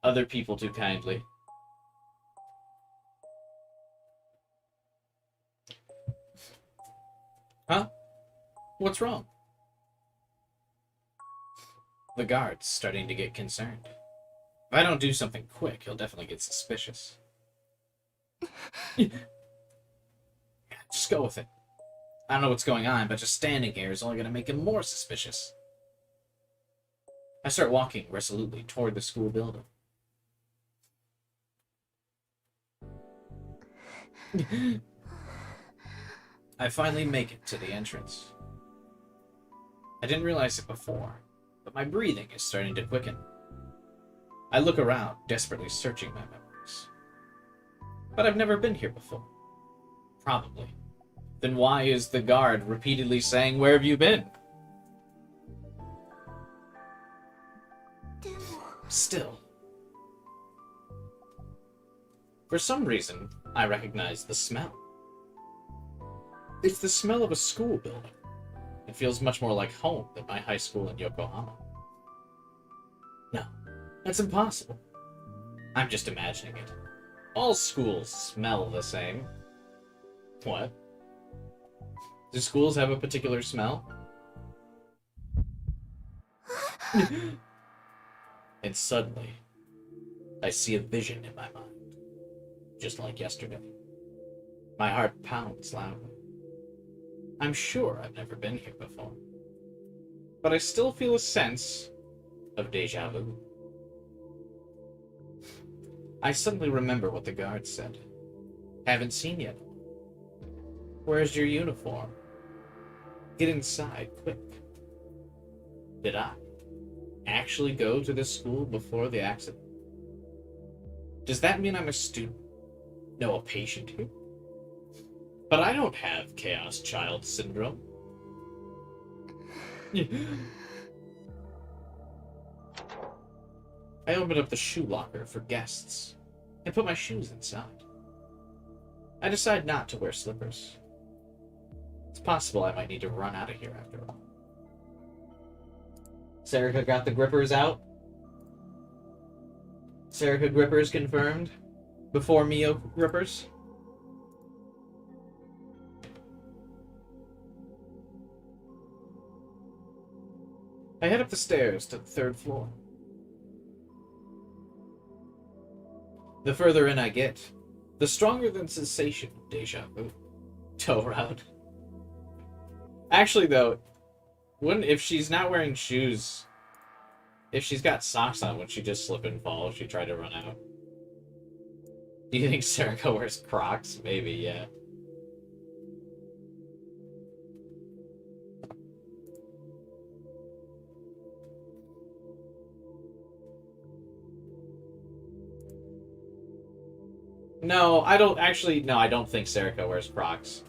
other people to kindly. Huh? What's wrong? The guard's starting to get concerned. If I don't do something quick, he'll definitely get suspicious. Just go with it. I don't know what's going on, but just standing here is only going to make him more suspicious. I start walking resolutely toward the school building. I finally make it to the entrance. I didn't realize it before, but my breathing is starting to quicken. I look around, desperately searching my memories. But I've never been here before. Probably. Then why is the guard repeatedly saying, "Where have you been?" Still. For some reason, I recognize the smell. It's the smell of a school building. It feels much more like home than my high school in Yokohama. No, that's impossible. I'm just imagining it. All schools smell the same. What? Do schools have a particular smell? And suddenly, I see a vision in my mind. Just like yesterday. My heart pounds loudly. I'm sure I've never been here before. But I still feel a sense of deja vu. I suddenly remember what the guard said. Haven't seen yet. Where's your uniform? Get inside, quick. Did I actually go to this school before the accident? Does that mean I'm a student? No, a patient here? But I don't have Chaos Child Syndrome. I opened up the shoe locker for guests and put my shoes inside. I decide not to wear slippers. It's possible I might need to run out of here after all. Serica got the grippers out. Serica grippers confirmed. Before Mio grippers. I head up the stairs to the 3rd floor. The further in I get, the stronger the sensation of deja vu. Toe route. Actually, though, if she's not wearing shoes, if she's got socks on, would she just slip and fall if she tried to run out? Do you think Serica wears Crocs? Maybe, yeah. No, I don't think Serica wears Crocs.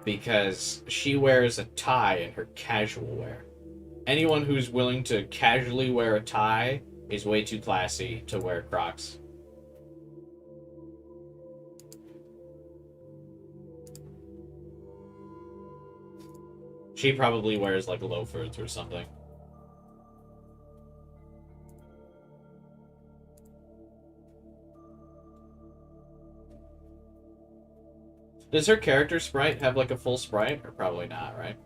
Because she wears a tie in her casual wear. Anyone who's willing to casually wear a tie is way too classy to wear Crocs. She probably wears, like, loafers or something. Does her character sprite have, like, a full sprite? Or probably not, right?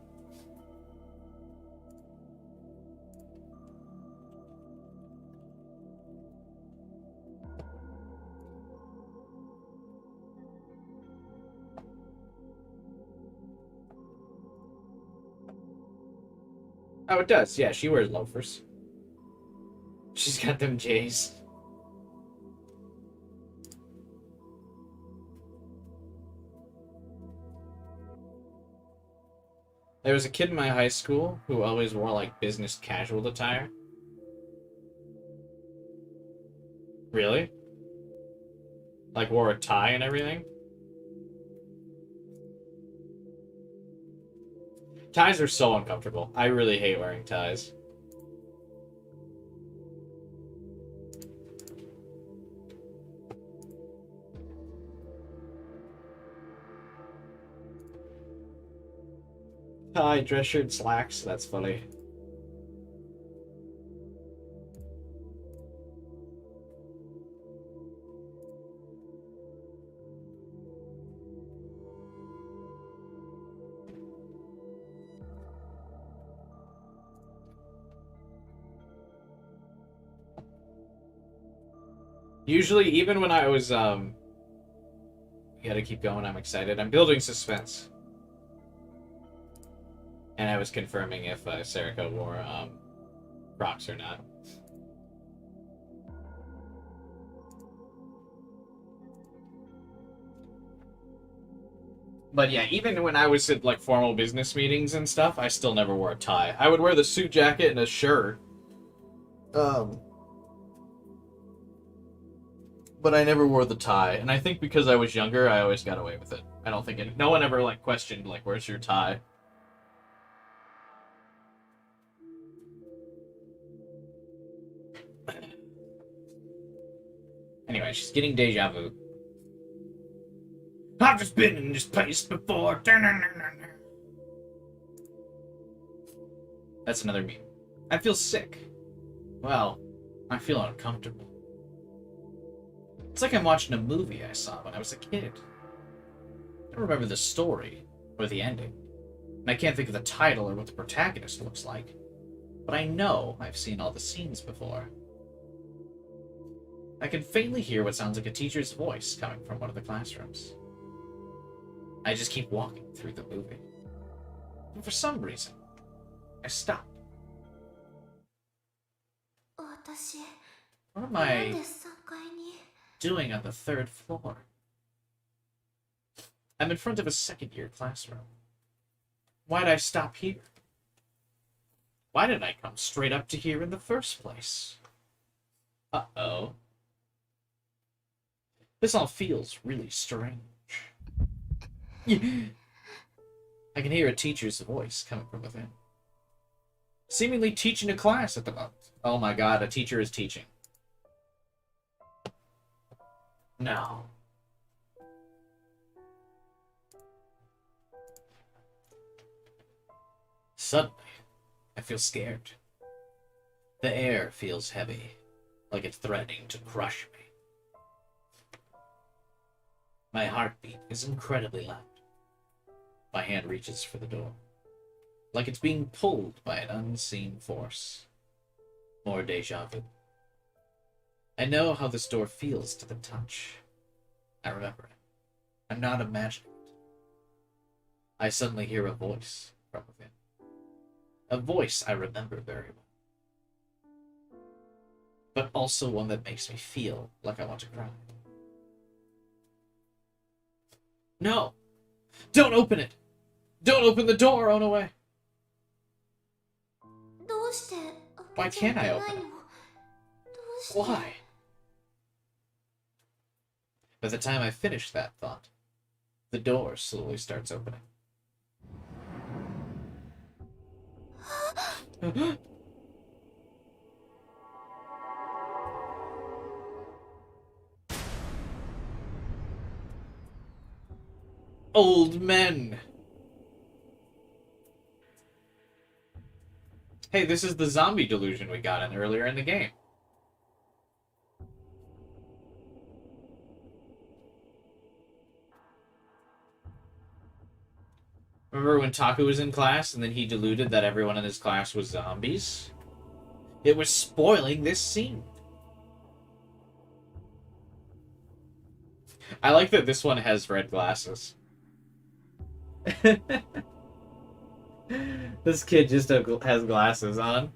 Oh, it does. Yeah, she wears loafers. She's got them J's. There was a kid in my high school who always wore, like, business casual attire. Really? Like, wore a tie and everything? Ties are so uncomfortable. I really hate wearing ties. Tie, dress shirt, slacks. That's funny. Usually, even when I was, you gotta keep going, I'm excited. I'm building suspense. And I was confirming if Serica wore, Crocs or not. But yeah, even when I was at, like, formal business meetings and stuff, I still never wore a tie. I would wear the suit jacket and a shirt. But I never wore the tie, and I think because I was younger, I always got away with it. I don't think no one ever, like, questioned, like, where's your tie? Anyway, she's getting deja vu. I've just been in this place before. That's another meme. I feel sick. Well, I feel uncomfortable. It's like I'm watching a movie I saw when I was a kid. I don't remember the story or the ending, and I can't think of the title or what the protagonist looks like, but I know I've seen all the scenes before. I can faintly hear what sounds like a teacher's voice coming from one of the classrooms. I just keep walking through the movie. And for some reason, I stop. What am I doing on the 3rd floor? I'm in front of a 2nd-year classroom. Why'd I stop here? Why did I come straight up to here in the first place? Uh-oh. This all feels really strange. I can hear a teacher's voice coming from within. Seemingly teaching a class at the moment. Oh my god, a teacher is teaching. No. Suddenly, I feel scared. The air feels heavy, like it's threatening to crush me. My heartbeat is incredibly loud. My hand reaches for the door, like it's being pulled by an unseen force. More deja vu. I know how this door feels to the touch. I remember it. I'm not imagining it. I suddenly hear a voice from within. A voice I remember very well. But also one that makes me feel like I want to cry. No! Don't open it! Don't open the door, run away! Why can't I open it? Why? By the time I finish that thought, the door slowly starts opening. Old men! Hey, this is the zombie delusion we got in earlier in the game. Remember when Taku was in class and then he deluded that everyone in his class was zombies? It was spoiling this scene. I like that this one has red glasses. This kid just has glasses on.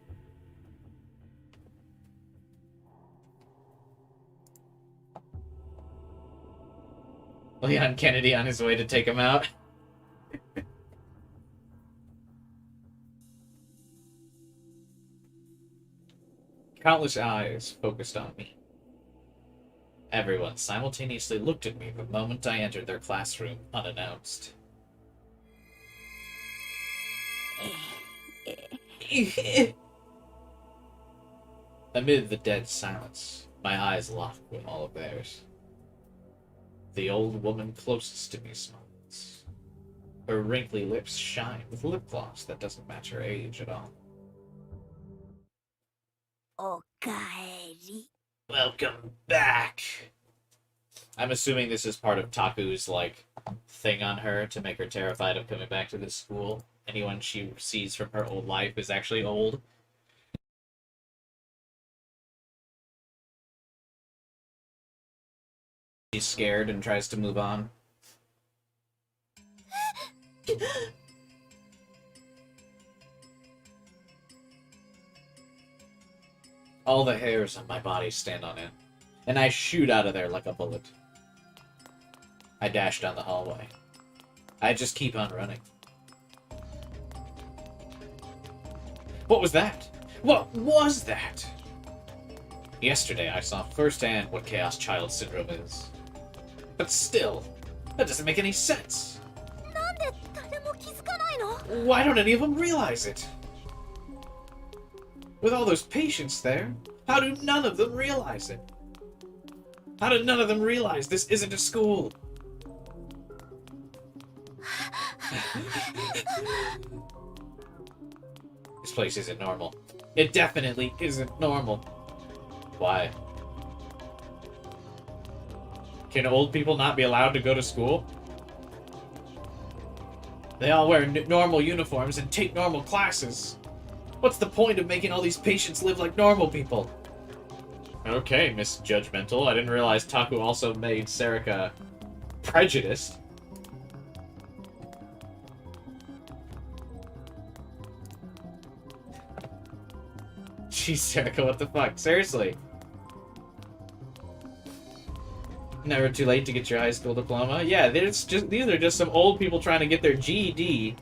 Leon Kennedy on his way to take him out. Countless eyes focused on me. Everyone simultaneously looked at me the moment I entered their classroom unannounced. Amid the dead silence, my eyes locked with all of theirs. The old woman closest to me smiles. Her wrinkly lips shine with lip gloss that doesn't match her age at all. Okaeri. Welcome back! I'm assuming this is part of Taku's, like, thing on her to make her terrified of coming back to this school. Anyone she sees from her old life is actually old. She's scared and tries to move on. All the hairs on my body stand on end, and I shoot out of there like a bullet. I dash down the hallway. I just keep on running. What was that? What was that? Yesterday I saw firsthand what Chaos Child Syndrome is. But still, that doesn't make any sense. Why don't any of them realize it? With all those patients there, how do none of them realize it? How did none of them realize this isn't a school? This place isn't normal. It definitely isn't normal. Why? Can old people not be allowed to go to school? They all wear normal uniforms and take normal classes. What's the point of making all these patients live like normal people? Okay, Miss Judgmental. I didn't realize Taku also made Serica prejudiced. Jeez, Serica, what the fuck? Seriously. Never too late to get your high school diploma. Yeah, these are just some old people trying to get their GED.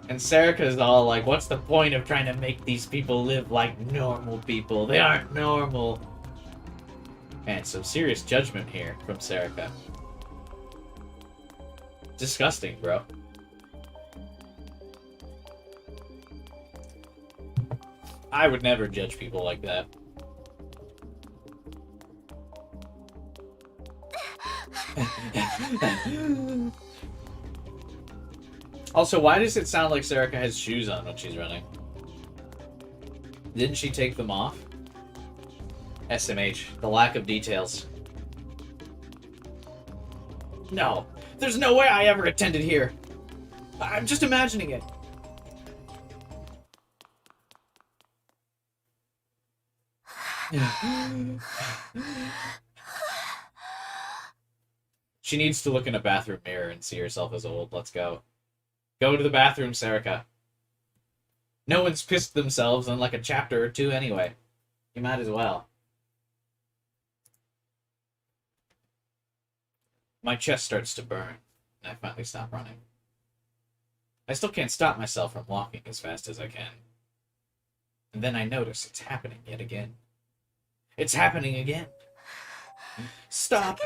And Serica's all like, what's the point of trying to make these people live like normal people? They aren't normal. Man, some serious judgment here from Serica. Disgusting, bro. I would never judge people like that. Also, why does it sound like Serica has shoes on when she's running? Didn't she take them off? SMH, the lack of details. No, there's no way I ever attended here. I'm just imagining it. She needs to look in a bathroom mirror and see herself as old. Let's go. Go to the bathroom, Serica. No one's pissed themselves in like a chapter or two anyway. You might as well. My chest starts to burn, and I finally stop running. I still can't stop myself from walking as fast as I can. And then I notice it's happening yet again. It's happening again. Stop!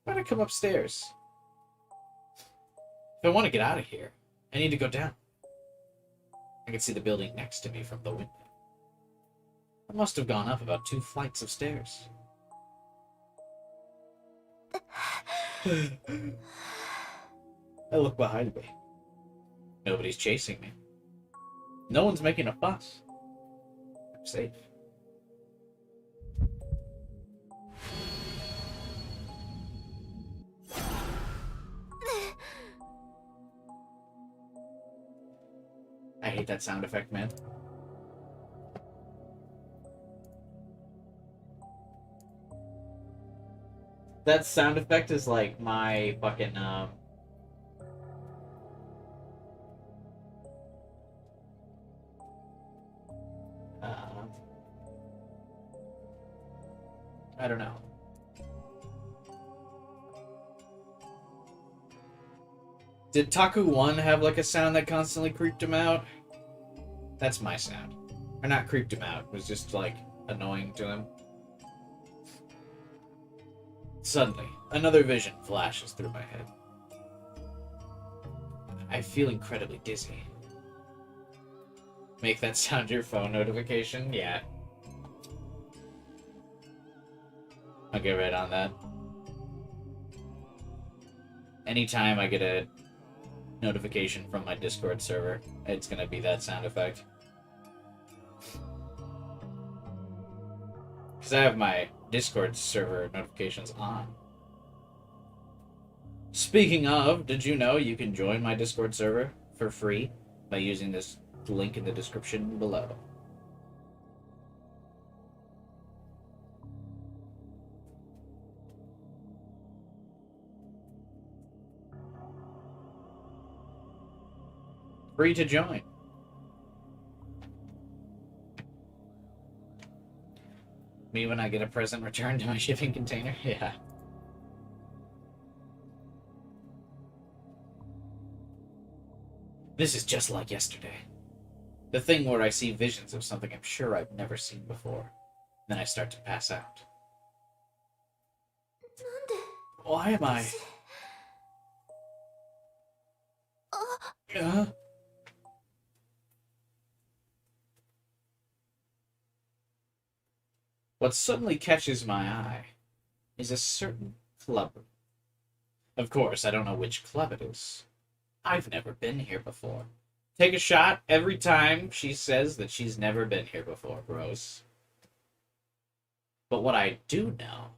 Why'd I come upstairs? If I want to get out of here, I need to go down. I can see the building next to me from the window. I must have gone up about 2 flights of stairs. I look behind me. Nobody's chasing me. No one's making a fuss. I'm safe. I hate that sound effect, man. That sound effect is like my fucking, I don't know. Did Taku 1 have like a sound that constantly creeped him out? That's my sound. Or not creeped him out, it was just like annoying to him. Suddenly, another vision flashes through my head. I feel incredibly dizzy. Make that sound your phone notification? Yeah. I'll get right on that. Anytime I get a notification from my Discord server, it's gonna be that sound effect. Because I have my Discord server notifications on. Speaking of, did you know you can join my Discord server for free by using this link in the description below? Free to join. Me when I get a present returned to my shipping container? Yeah. This is just like yesterday. The thing where I see visions of something I'm sure I've never seen before. Then I start to pass out. Why am I... What suddenly catches my eye is a certain club. Of course, I don't know which club it is. I've never been here before. Take a shot every time she says that she's never been here before, bros. But what I do know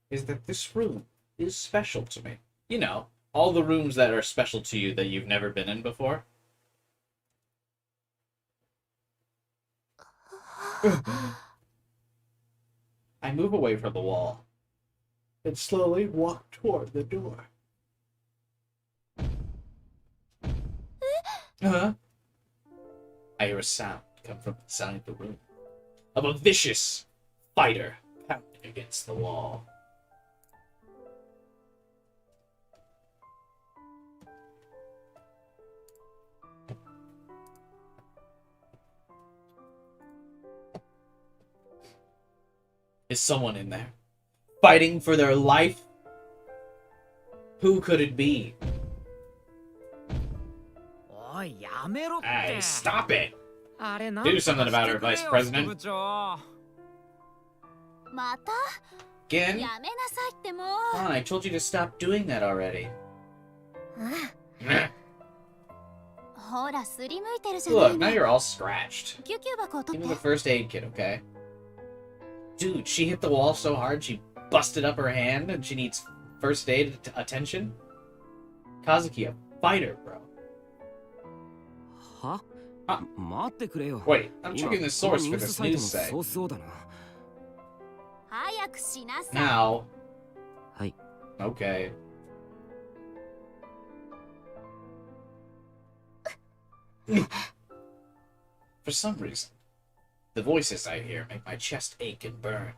is that this room is special to me. You know, all the rooms that are special to you that you've never been in before. I move away from the wall and slowly walk toward the door. Huh? I hear a sound come from inside the room of a vicious fighter pounding against the wall. Is someone in there? Fighting for their life? Who could it be? Hey, stop it! Do something about her, Vice President. また Again? やめなさいってもう Come on, I told you to stop doing that already. ほらすりむいてるじゃない Look, now you're all scratched. 救急箱を取 Give っ me て the first aid kit, okay? Dude, she hit the wall so hard she busted up her hand and she needs first aid attention? Kazuki, a fighter, bro. Huh? Wait, I'm checking the source for this news site. 早くしなさい Now. はい。 Okay. For some reason, the voices I hear make my chest ache and burn.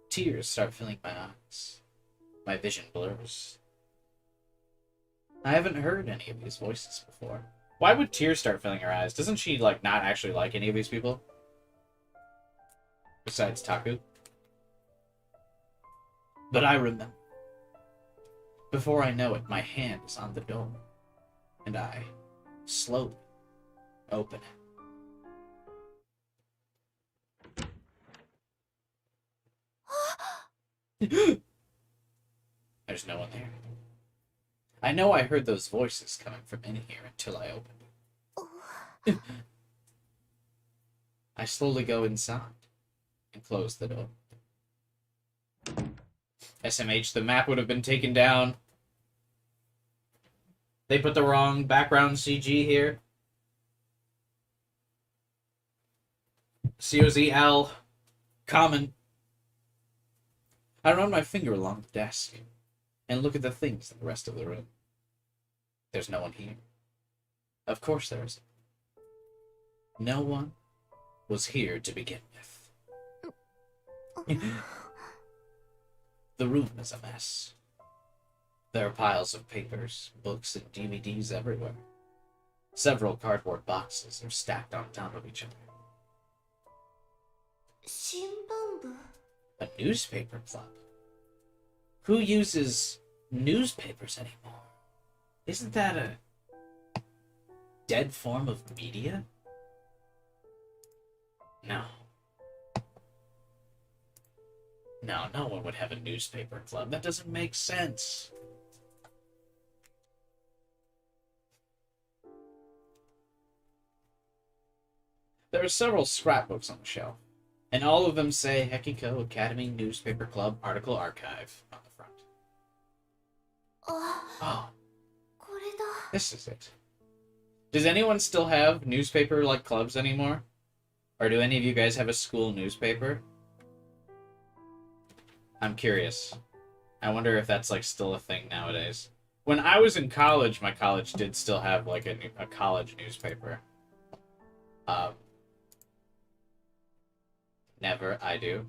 Tears start filling my eyes. My vision blurs. I haven't heard any of these voices before. Why would tears start filling her eyes? Doesn't she, like, not actually like any of these people? Besides Taku. But I remember. Before I know it, my hand is on the door. And I slowly open it. There's no one there. I know I heard those voices coming from in here until I opened it. I slowly go inside and close the door. SMH, the map would have been taken down. They put the wrong background CG here. COZL. Common. I run my finger along the desk and look at the things in the rest of the room. There's no one here. Of course there isn't. No one was here to begin with. The room is a mess. There are piles of papers, books, and DVDs everywhere. Several cardboard boxes are stacked on top of each other. 新聞部 A newspaper club? Who uses newspapers anymore? Isn't that a dead form of media? No. No, no one would have a newspaper club. That doesn't make sense. There are several scrapbooks on the shelf, and all of them say Hekiko Academy Newspaper Club Article Archive on the front. あ Oh, これだ this is it. Does anyone still have newspaper like clubs anymore? Or do any of you guys have a school newspaper? I'm curious. I wonder if that's like still a thing nowadays. When I was in college, my college did still have like a college newspaper. Never, I do.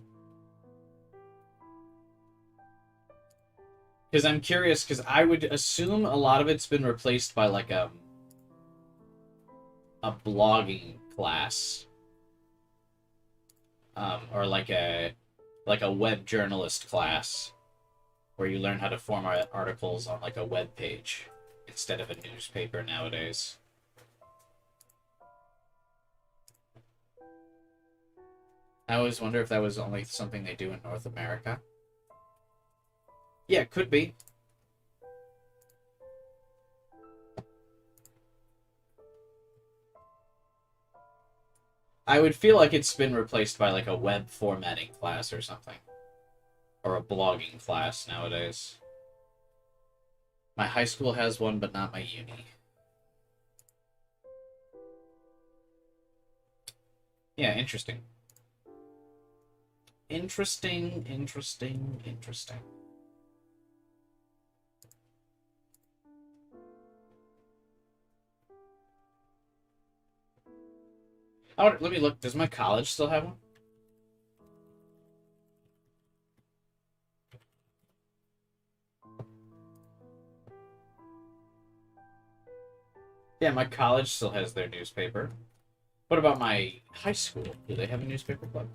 Because I'm curious, because I would assume a lot of it's been replaced by like a blogging class. Or like a web journalist class where you learn how to format articles on like a web page instead of a newspaper nowadays. I always wonder if that was only something they do in North America. Yeah, it could be. I would feel like it's been replaced by like a web formatting class or something. Or a blogging class nowadays. My high school has one, but not my uni. Yeah, interesting. Interesting. Oh, let me look. Does my college still have one? Yeah, my college still has their newspaper. What about my high school? Do they have a newspaper club?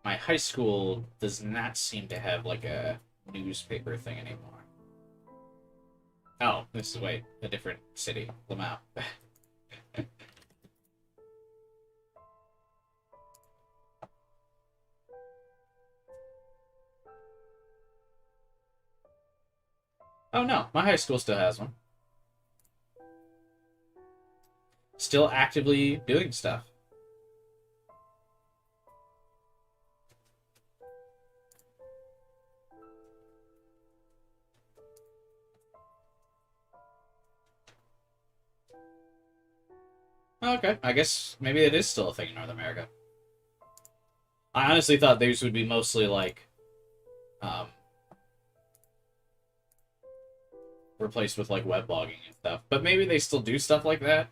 My high school does not seem to have like a newspaper thing anymore. Oh, this is, wait, a different city. Lamau. Oh no, my high school still has one. Still actively doing stuff. Okay, I guess maybe it is still a thing in North America. I honestly thought these would be mostly like, replaced with like web blogging and stuff. But maybe they still do stuff like that.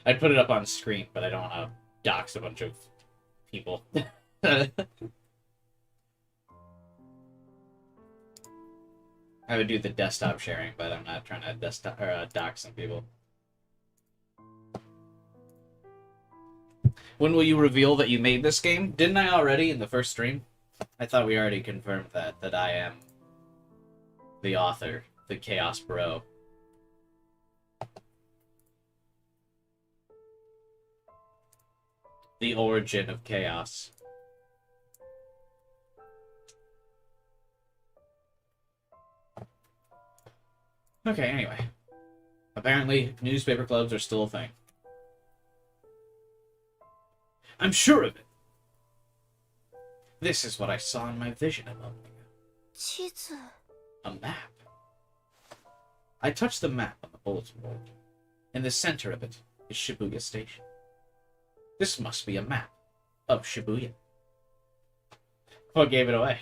I'd put it up on screen, but I don't want to dox a bunch of people. I would do the desktop sharing, but I'm not trying to desktop or dox some people. When will you reveal that you made this game? Didn't I already in the first stream? I thought we already confirmed that I am the author, the Chaos Bro. The origin of chaos. Okay, anyway. Apparently, newspaper clubs are still a thing. I'm sure of it. This is what I saw in my vision a moment ago. A map. I touched the map on the bulletin board. In the center of it is Shibuya Station. This must be a map of Shibuya. What gave it away?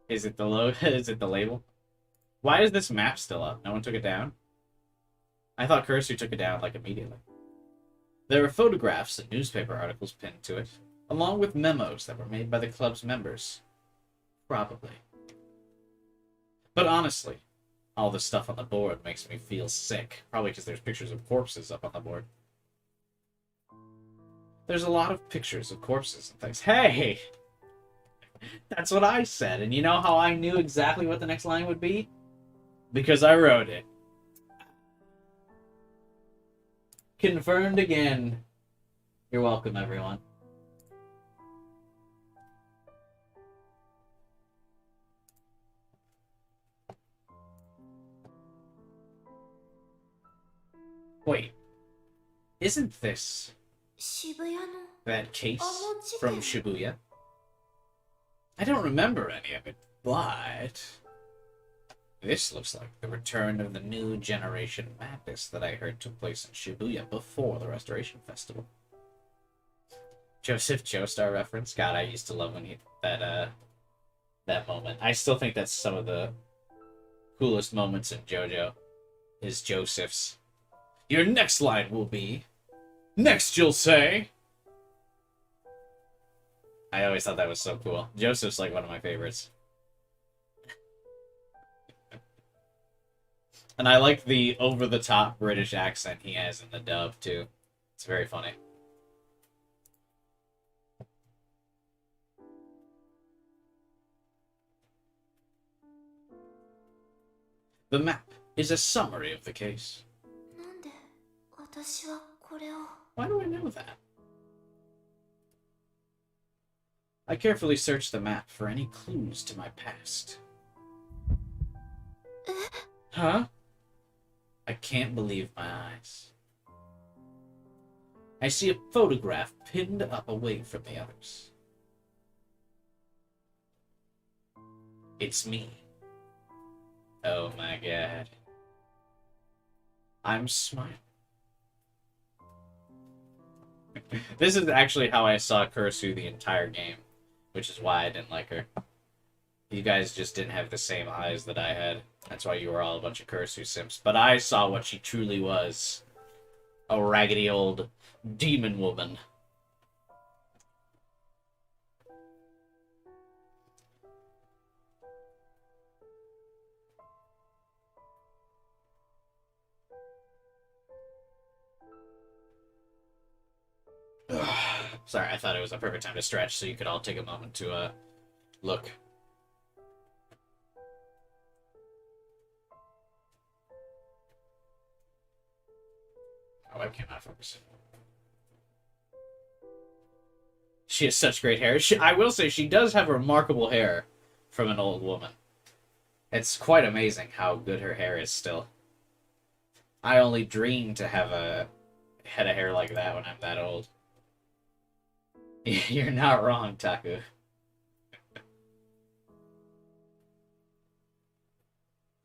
Is it the Is it the label? Why is this map still up? No one took it down? I thought Kursu took it down like immediately. There are photographs and newspaper articles pinned to it, along with memos that were made by the club's members. Probably. But honestly, all the stuff on the board makes me feel sick. Probably because there's pictures of corpses up on the board. There's a lot of pictures of corpses and things. Hey! That's what I said. And you know how I knew exactly what the next line would be? Because I wrote it. Confirmed again. You're welcome, everyone. Wait. Isn't this that case from Shibuya? I don't remember any of it, but this looks like the return of the new generation madness that I heard took place in Shibuya before the Restoration Festival. Joseph Joestar reference. God, I used to love when he that moment. I still think that's some of the coolest moments in JoJo. Is Joseph's. Your next line will be, Next, you'll say. I always thought that was so cool. Joseph's like one of my favorites. And I like the over-the-top British accent he has in the dub, too. It's very funny. The map is a summary of the case. Why do I know that? I carefully searched the map for any clues to my past. Huh? I can't believe my eyes. I see a photograph pinned up away from the others. It's me. Oh my god. I'm smiling. This is actually how I saw Kursu the entire game, which is why I didn't like her. You guys just didn't have the same eyes that I had. That's why you were all a bunch of Kursu simps. But I saw what she truly was. A raggedy old demon woman. Sorry, I thought it was a perfect time to stretch so you could all take a moment to look. My webcam not focusing. She has such great hair. I will say she does have remarkable hair from an old woman. It's quite amazing how good her hair is still. I only dream to have a head of hair like that when I'm that old. You're not wrong, Taku.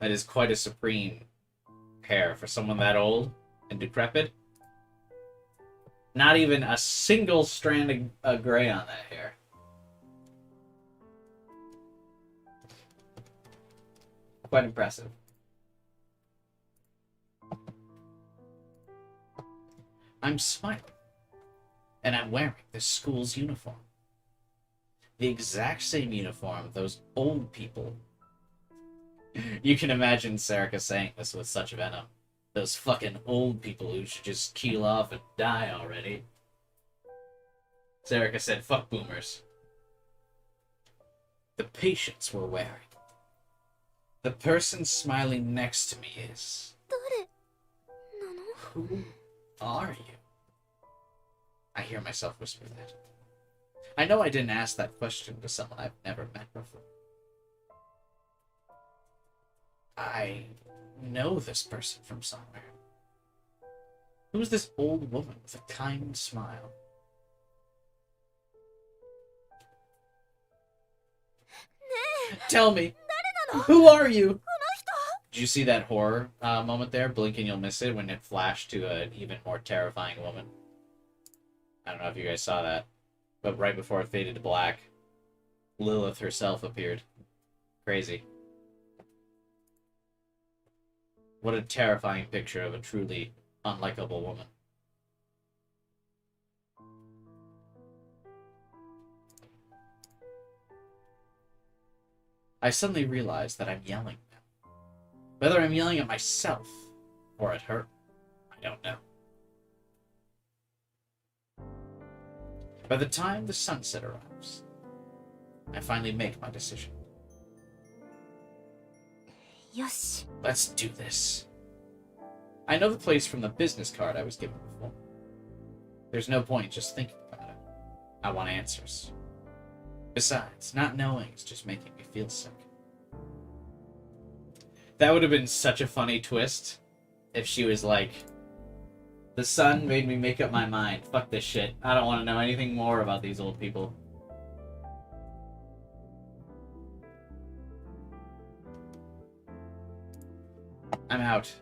That is quite a supreme hair for someone that old and decrepit. Not even a single strand of gray on that hair. Quite impressive. I'm smiling. And I'm wearing this school's uniform. The exact same uniform those old people. You can imagine Serica saying this with such venom. Those fucking old people who should just keel off and die already. Serica said, fuck boomers. The patients we're wearing. The person smiling next to me is... Who are you? I hear myself whisper that. I know I didn't ask that question to someone I've never met before. I know this person from somewhere. Who's this old woman with a kind smile? Tell me, who are you? Did you see that horror moment there? Blink and you'll miss it when it flashed to an even more terrifying woman. I don't know if you guys saw that, but right before it faded to black, Lilith herself appeared. Crazy. What a terrifying picture of a truly unlikable woman. I suddenly realize that I'm yelling now. Whether I'm yelling at myself or at her, I don't know. By the time the sunset arrives, I finally make my decision. Yosh. Let's do this. I know the place from the business card I was given before. There's no point just thinking about it. I want answers. Besides, not knowing is just making me feel sick. That would have been such a funny twist if she was like, the sun made me make up my mind. Fuck this shit. I don't want to know anything more about these old people. I'm out.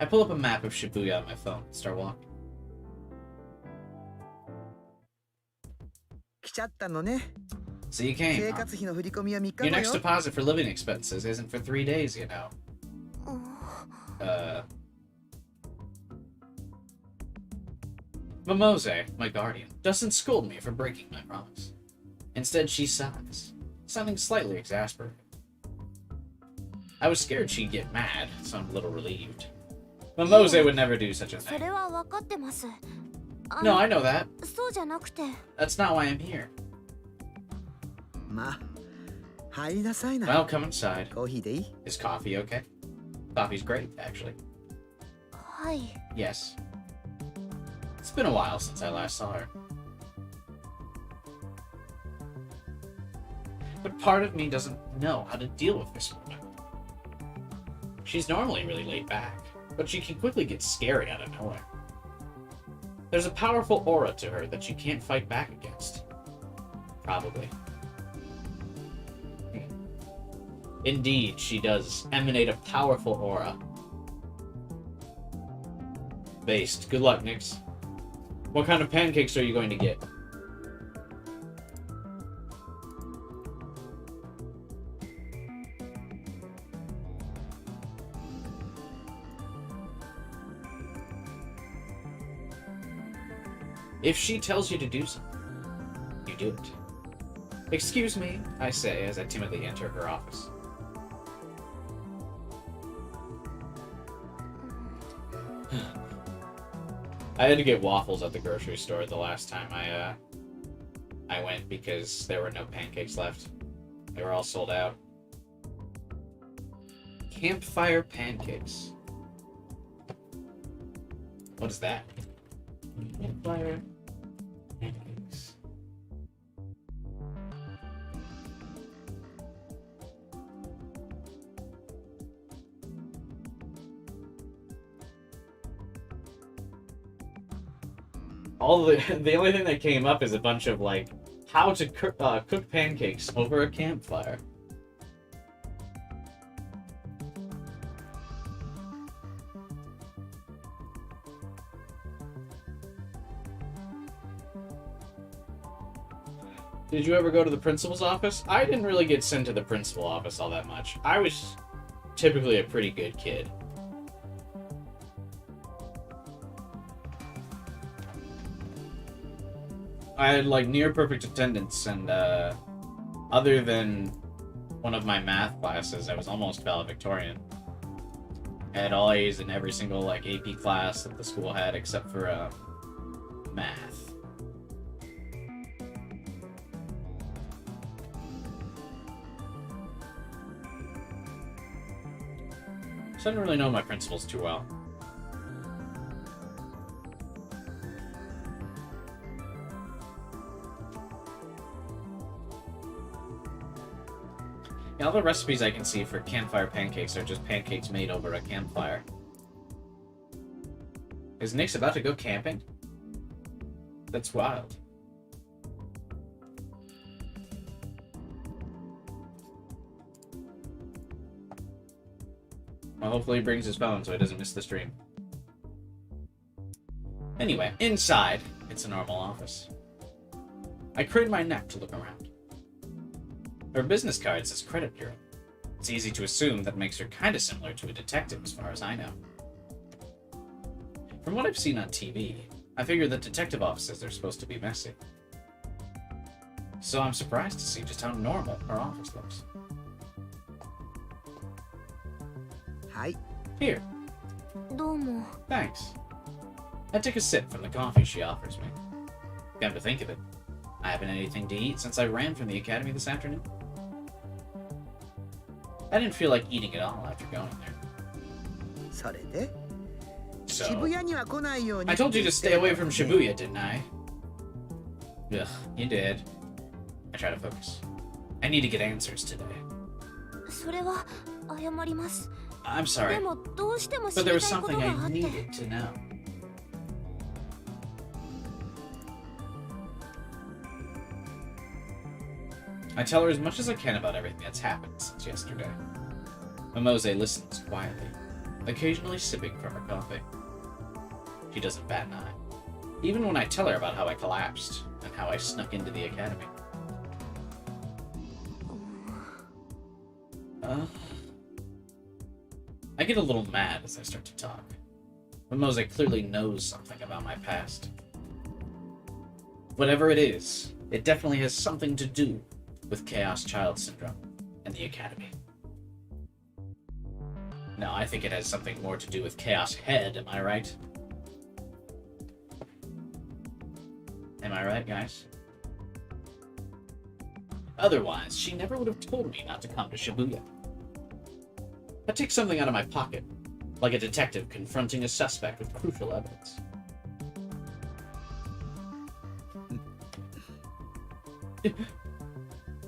I pull up a map of Shibuya on my phone and start walking. So you came, huh? Your next deposit for living expenses isn't for 3 days, you know. Momose, my guardian, doesn't scold me for breaking my promise. Instead, she sighs, sounding slightly exasperated. I was scared she'd get mad, so I'm a little relieved. Momose would never do such a thing. No, I know that. That's not why I'm here. Well, come inside. Is coffee okay? Coffee's great, actually. Yes. It's been a while since I last saw her. But part of me doesn't know how to deal with this woman. She's normally really laid back, but she can quickly get scary out of nowhere. There's a powerful aura to her that you can't fight back against. Probably. Indeed, she does emanate a powerful aura. Based. Good luck, Nix. What kind of pancakes are you going to get? If she tells you to do something, you do it. Excuse me, I say as I timidly enter her office. I had to get waffles at the grocery store the last time I went because there were no pancakes left. They were all sold out. Campfire pancakes. What is that? Campfire pancakes. The only thing that came up is a bunch of like how to cook pancakes over a campfire. Did you ever go to the principal's office? I didn't really get sent to the principal office all that much. I was typically a pretty good kid. I had like near perfect attendance, and other than one of my math classes, I was almost valedictorian. I had all A's in every single like AP class that the school had except for math. So I didn't really know my principals too well. Yeah, all the recipes I can see for campfire pancakes are just pancakes made over a campfire. Is Nick's about to go camping? That's wild. Well, hopefully he brings his phone so he doesn't miss the stream. Anyway, inside, it's a normal office. I crane my neck to look around. Her business card says credit bureau. It's easy to assume that makes her kind of similar to a detective as far as I know. From what I've seen on TV, I figure that detective offices are supposed to be messy. So I'm surprised to see just how normal her office looks. Hi. Here. Thanks. I take a sip from the coffee she offers me. Come to think of it, I haven't had anything to eat since I ran from the academy this afternoon. I didn't feel like eating at all after going there. So, I told you to stay away from Shibuya, didn't I? Ugh, you did. I try to focus. I need to get answers today. I'm sorry, but there was something I needed to know. I tell her as much as I can about everything that's happened since yesterday. Momose listens quietly, occasionally sipping from her coffee. She doesn't bat an eye, even when I tell her about how I collapsed and how I snuck into the academy. I get a little mad as I start to talk. Mimose clearly knows something about my past. Whatever it is, it definitely has something to do with Chaos Child Syndrome and the Academy. No, I think it has something more to do with Chaos Head, am I right? Am I right, guys? Otherwise, she never would have told me not to come to Shibuya. I take something out of my pocket, like a detective confronting a suspect with crucial evidence.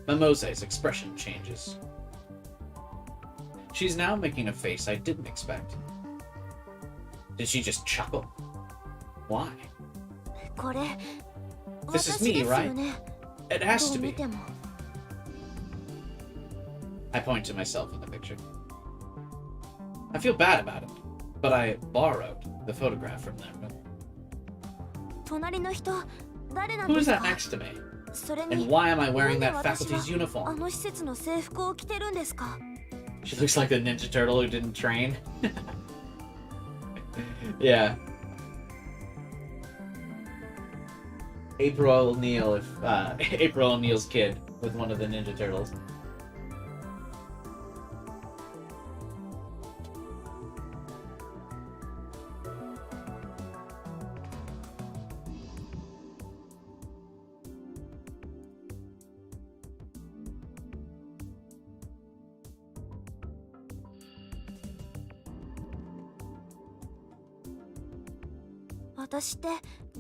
Mimose's expression changes. She's now making a face I didn't expect. Did she just chuckle? Why? これ This is 私 me, ですよ right? ね It has ど to う見 be. ても I point to myself in the picture. I feel bad about it, but I borrowed the photograph from them. 隣の人誰なん Who で is す that か next to me? それ And に why am I な wearing んで that 私 faculty's はあ uniform? の施設の制服を着てるんですか She looks like the Ninja Turtle who didn't train. Yeah. April O'Neil, if April O'Neil's kid with one of the Ninja Turtles.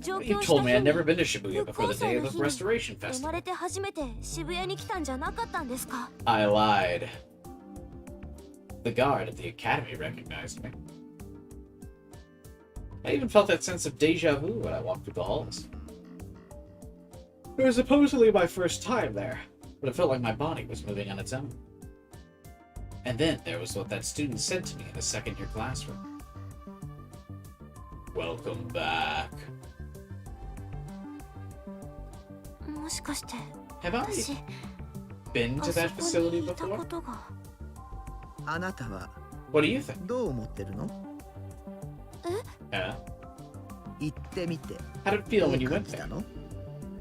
You told me I'd never been to Shibuya before the day of the Restoration 生 Festival. まれて初めて渋谷に来たんじゃなかったんですか I lied. The guard at the academy recognized me. I even felt that sense of deja vu when I walked through the halls. It was supposedly my first time there, but it felt like my body was moving on its own. And then there was what that student said to me in the second-year classroom. Welcome back. もしかして Have I 私 been あ to そ that こ facility にいた before? ことがあなたは What do you think? どう思ってるの？ Yeah. 行ってみて How did it feel どう when you 感 went じた there? の？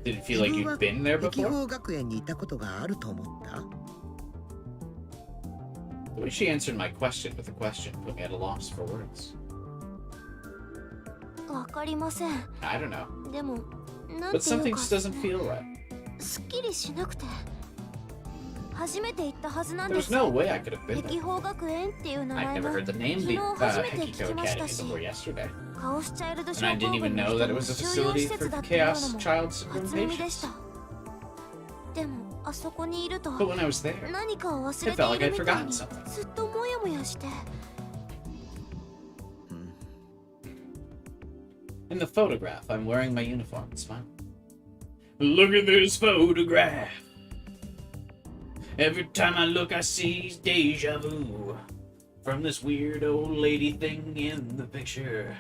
Did it feel like 自分 you'd は been there 碧 before? 峰学園にいたことがあると思った？ The way she answered my question with a question put me at a loss for words. わかりません I don't know. でもなん But ていう something か just doesn't feel right. すっきりしなくて初めて行ったはずなんで There's す no way I could have been 碧 there. 峰学園っていう名 I'd 前 never も heard the name 昨 the 日初めて Hekiko 聞きました Academy し before yesterday. カオスチャイルド And 症 I 候 didn't 群 even の know 人 that it の was a 収容 facility 施 for 設だっていうの Chaos も Child 初 Syndrome 耳でした patients. でもあそこにいると But when I was there, 何かを忘 it れて felt い like る I'd みたい forgotten に something. ずっとモヤモヤして In the photograph, I'm wearing my uniform and smiling. Look at this photograph. Every time I look, I see deja vu from this weird old lady thing in the picture.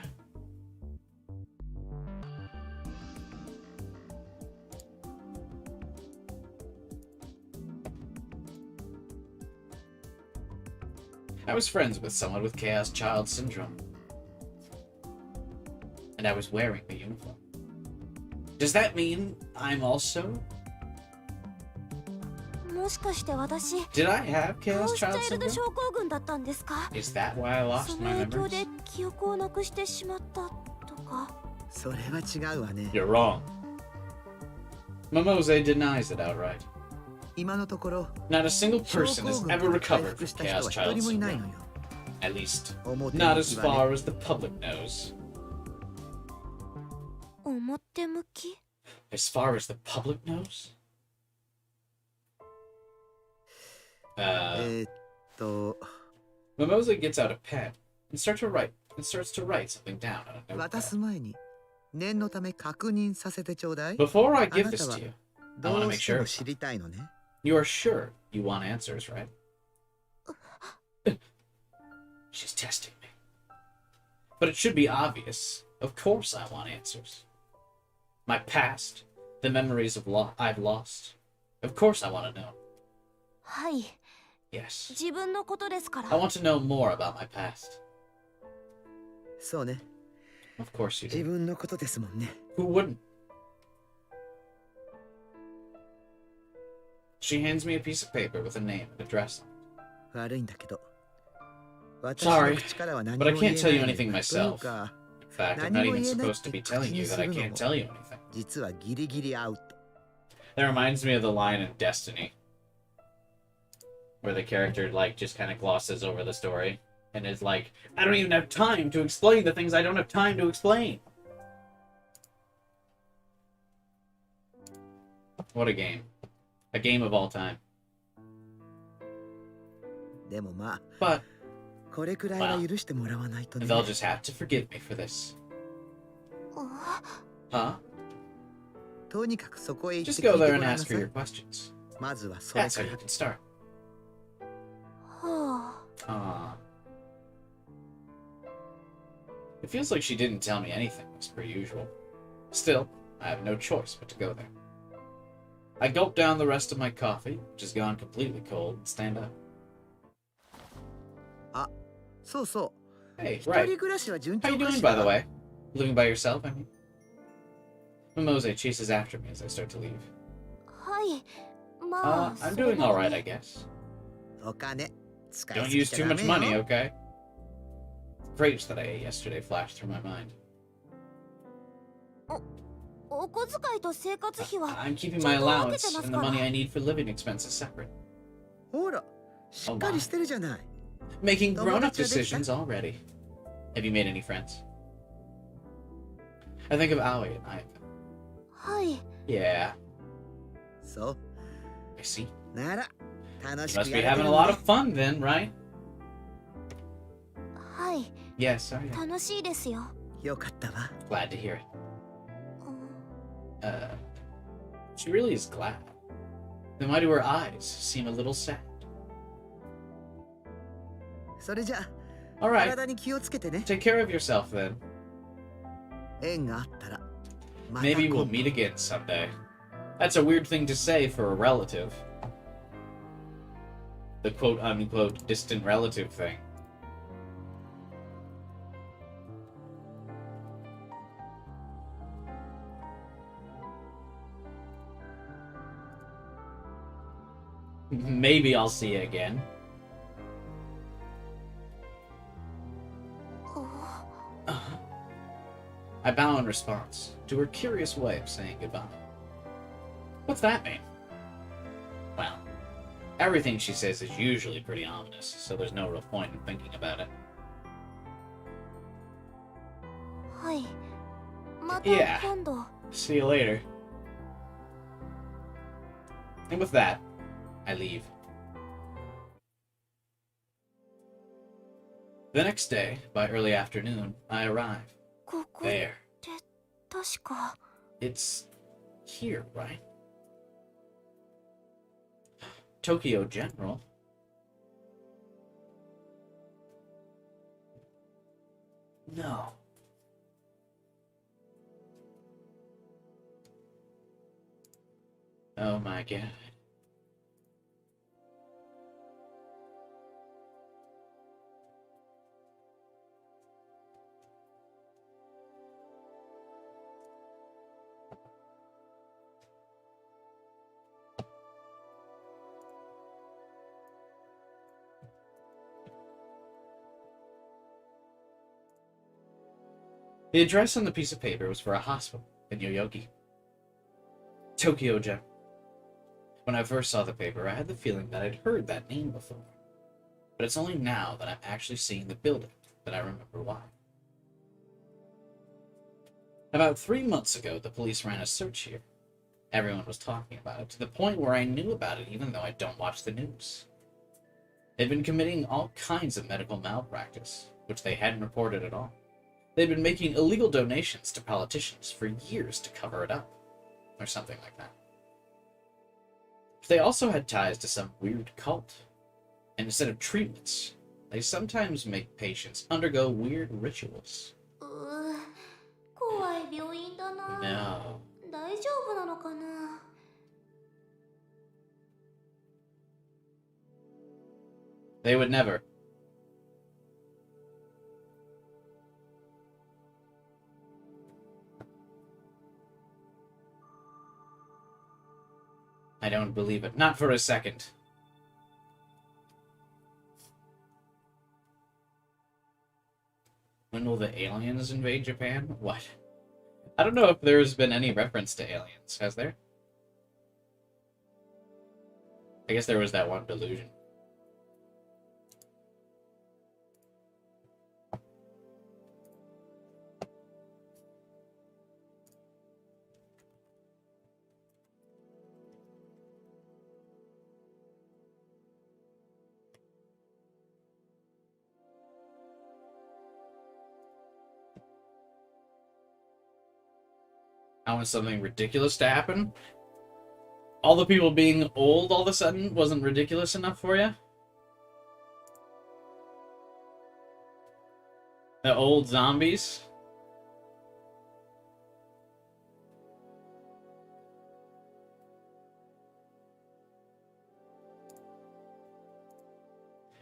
I was friends with someone with Chaos Child Syndrome. And I was wearing the uniform. Does that mean I'm also? もしかして私 Did I have カ Chaos オスチャ Child イルド Syndrome? 症候群だったんですか Is that why I そ lost の my 影響 memories? で記憶をなくしてしまったとかそれは違うわね。 You're wrong. Mimose denies it outright. 今のところ Not a single 症 person 候 has 群 ever から回 recovered 復 from した人 Chaos は一 Child 人もいないの Syndrome. よ。 At least, 表 not 向 as きはね far as the public knows. 表向き As far as the public knows? えーっと Mimose gets out a pen and starts to write something down on a 渡す notepad. 前に念のため確認させてちょうだい。 Before I give あな this たは to you, I ど want to う make して sure も知りたいのね。 you are sure you want answers, right? She's testing me. But it should be obvious. Of course I want answers. My past, the memories of I've lost. Of course I want to know. はい Yes. 自分のことですか I ら。 want to know more about my past. そうね。 Of course you 自 do. 分のことですもんね。 Who wouldn't? She hands me a piece of paper with a name and address on it. 悪いんだけど。私の Sorry, 口からは何 but I も言 can't え tell ない you の anything という myself. か、 In fact, I'm not 何も even 言えないっ supposed to て be 口 telling に you す that I るの can't も tell you anything. 実はギリギリアウト。 That reminds me of the line in Destiny, where the character like just kind of glosses over the story and is like, I don't even have time to explain the things I don't have time to explain. What a game. A game of all time. でもまあ、 But これくらいは許してもらわないとね。 they'll just have to forgive me for this. Huh? とにかくそこへ行って Just 聞 go いて there ご and らんな ask さ her い your。questions. まずはそれ That's か how ら you。can start. は Ah. It feels like she didn't tell me anything, as per usual. Still, I have no choice but to go there. I gulp down the rest of my coffee, which has gone completely cold, and stand up. そうそ Hey, う。一 right. 人暮らしは順 How 調 you か doing, し by the ら。 way? Living by yourself, I mean? Mimose chases after me as I start to leave. はい。まあ、 I'm それ doing なり alright, に I guess. お金使い Don't すぎ use ちゃ too ダ much メ money, よ。 okay? Grapes that I ate yesterday flashed through my mind. お小遣いと生活費は I'm keeping ち my ゃんと分け allowance てます and か the ら。 money I need for living expenses separate. ほら、しっかりしてるじゃない。 Making grown-up 友達はできた？ decisions already. Have you made any friends? I think of Aoi and Ayaka. はい。 Yeah, そう。 I see. なら、楽 You しく must be やれて having る a の lot ね of fun then, right? はい。 Yes, are you? 楽しいですよ。よかったわ。 Glad to hear it. うん She really is glad. Then why do her eyes seem a little sad? それじゃあ、 Alright, 体に気をつけてね。 take care of yourself then. 縁があったら、また Maybe 今 we'll 度 meet again someday. That's a weird thing to say for a relative. The quote-unquote distant relative thing. Maybe I'll see you again. お I bow in response to her curious way of saying goodbye. What's that mean? Well, everything she says is usually pretty ominous, so there's no real point in thinking about it. はい。また Yeah. 今度。 See you later. And with that, I leave. The next day, by early afternoon, I arrive. ここっ There. て確か。 It's here, right? Tokyo General. No. Oh my god. The address on the piece of paper was for a hospital in Yoyogi. Tokyo General. When I first saw the paper, I had the feeling that I'd heard that name before. But it's only now that I'm actually seeing the building that I remember why. About 3 months ago, the police ran a search here. Everyone was talking about it, to the point where I knew about it even though I don't watch the news. They'd been committing all kinds of medical malpractice, which they hadn't reported at all. They'd been making illegal donations to politicians for years to cover it up, or something like that. They also had ties to some weird cult, and instead of treatments, they sometimes make patients undergo weird rituals. 怖い病院だな。 No. 大丈夫なのかな。They would never. I don't believe it. Not for a second. When will the aliens invade Japan? What? I don't know if there's been any reference to aliens, has there? I guess there was that one delusion. I want something ridiculous to happen. All the people being old all of a sudden wasn't ridiculous enough for you? The old zombies?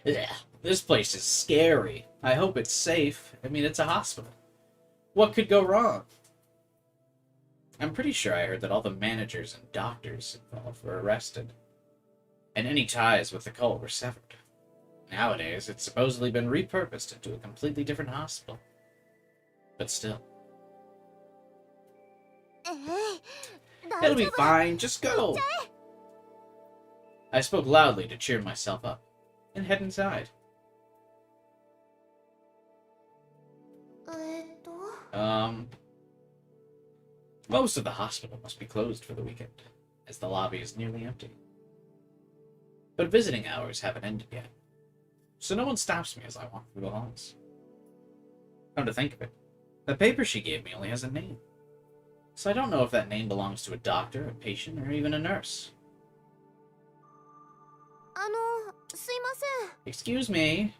Yeah, this place is scary. I hope it's safe. I mean, it's a hospital. What could go wrong? I'm pretty sure I heard that all the managers and doctors involved were arrested, and any ties with the cult were severed. Nowadays, it's supposedly been repurposed into a completely different hospital. But still. It'll be fine, just go! I spoke loudly to cheer myself up, and head inside. Most of the hospital must be closed for the weekend, as the lobby is nearly empty. But visiting hours haven't ended yet, so no one stops me as I walk through the halls. Come to think of it, the paper she gave me only has a name, so I don't know if that name belongs to a doctor, a patient, or even a nurse. Excuse me.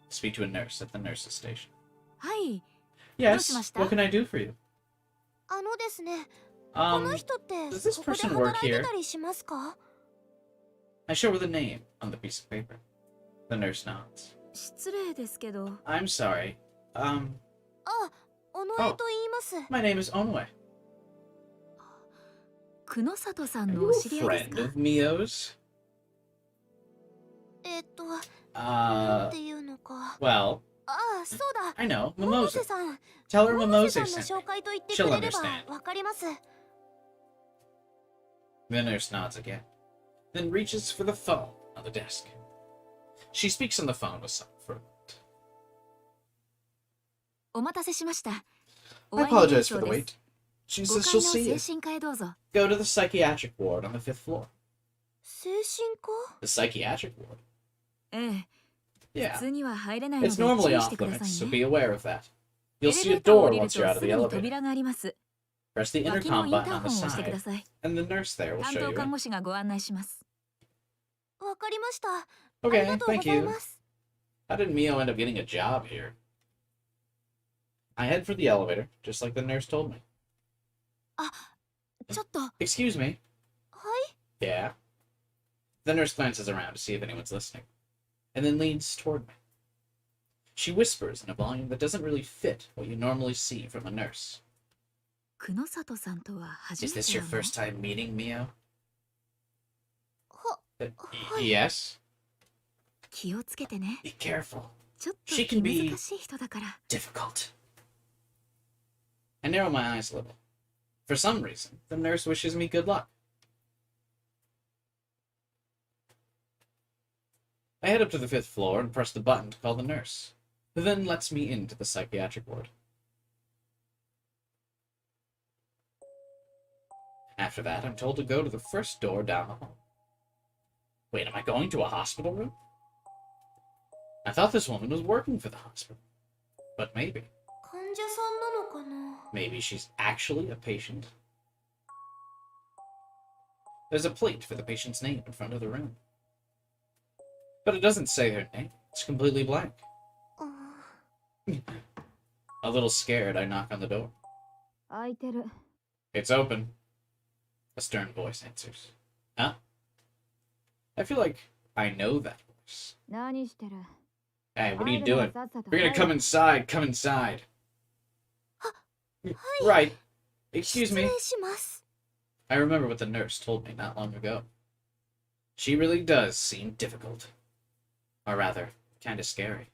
Speak to a nurse at the nurse's station. はい。 Yes, どうしました? what can I do for you? ですね、こ Um, の人って does this ここで person work 働いて here? たりしますか？ I show her the name on the piece of paper. The nurse nods. 失礼ですけど。 I'm sorry. あ、尾上と言います。 My name is Onwe. 久野里さ Are んの you お a 知り合いです friend か？ of Mio's? なんていうのか。 Well, そうだ。 I know, 百 Mimosa. 瀬さん。 Tell her 百 Mimosa 瀬 sent さんの me. 紹介と言ってく She'll れれば understand. わかります。 The nurse nods again, then reaches for the phone on the desk. She speaks on the phone with someone for a moment. お待たせしました。 I apologize for the wait. She 5 says 階 she'll の see you. 精神科へどうぞ。 Go to the psychiatric ward on the 5th floor. 精神科？ The psychiatric ward? ええ。 Yeah. 普通には入れないので It's 注 normally 意し off てくだ limits, さ so い be ね。 aware of that. エ You'll レ see ベ a ーターを降 door りる once と you're out す of ぐ the に elevator. 扉があります。 Press the 脇の intercom インタ button ー on ホ the ンを押してく side, ださい。 and the nurse there will 担 show 当 you 看 in. 護師がご案内します。わかりました。あり Okay, がとうご thank ざい you. ます。 How did Mio end up getting a job here? I head for the elevator, just like the nurse told me. ちょっと。 Excuse me. はい。 Yeah. The nurse glances around to see if anyone's listening, and then leans toward me. She whispers in a volume that doesn't really fit what you normally see from a nurse. 久野里さんとは初 Is め this て your 会うの？ first time meeting Mio? は、 Hi. Yes. 気をつけてね。 Be careful. ちょっと She 気 can be- 難しい人だから。 Difficult. I narrow my eyes a little. For some reason, the nurse wishes me good luck. I head up to the 5th floor and press the button to call the nurse, who then lets me into the psychiatric ward. After that, I'm told to go to the first door down the hall. Wait, am I going to a hospital room? I thought this woman was working for the hospital. But maybe. 患者さんなのかな？ Maybe she's actually a patient. There's a plate for the patient's name in front of the room. But it doesn't say her name. It's completely blank. あ A little scared, I knock on the door. 開いてる。 It's open. A stern voice answers. Huh? I feel like I know that voice. voice. 何してる Hey, what are you doing? If you're gonna come inside, come inside. Right. Excuse me. 失礼します。 I remember what the nurse told me not long ago. She really does seem difficult. Or rather, kinda scary.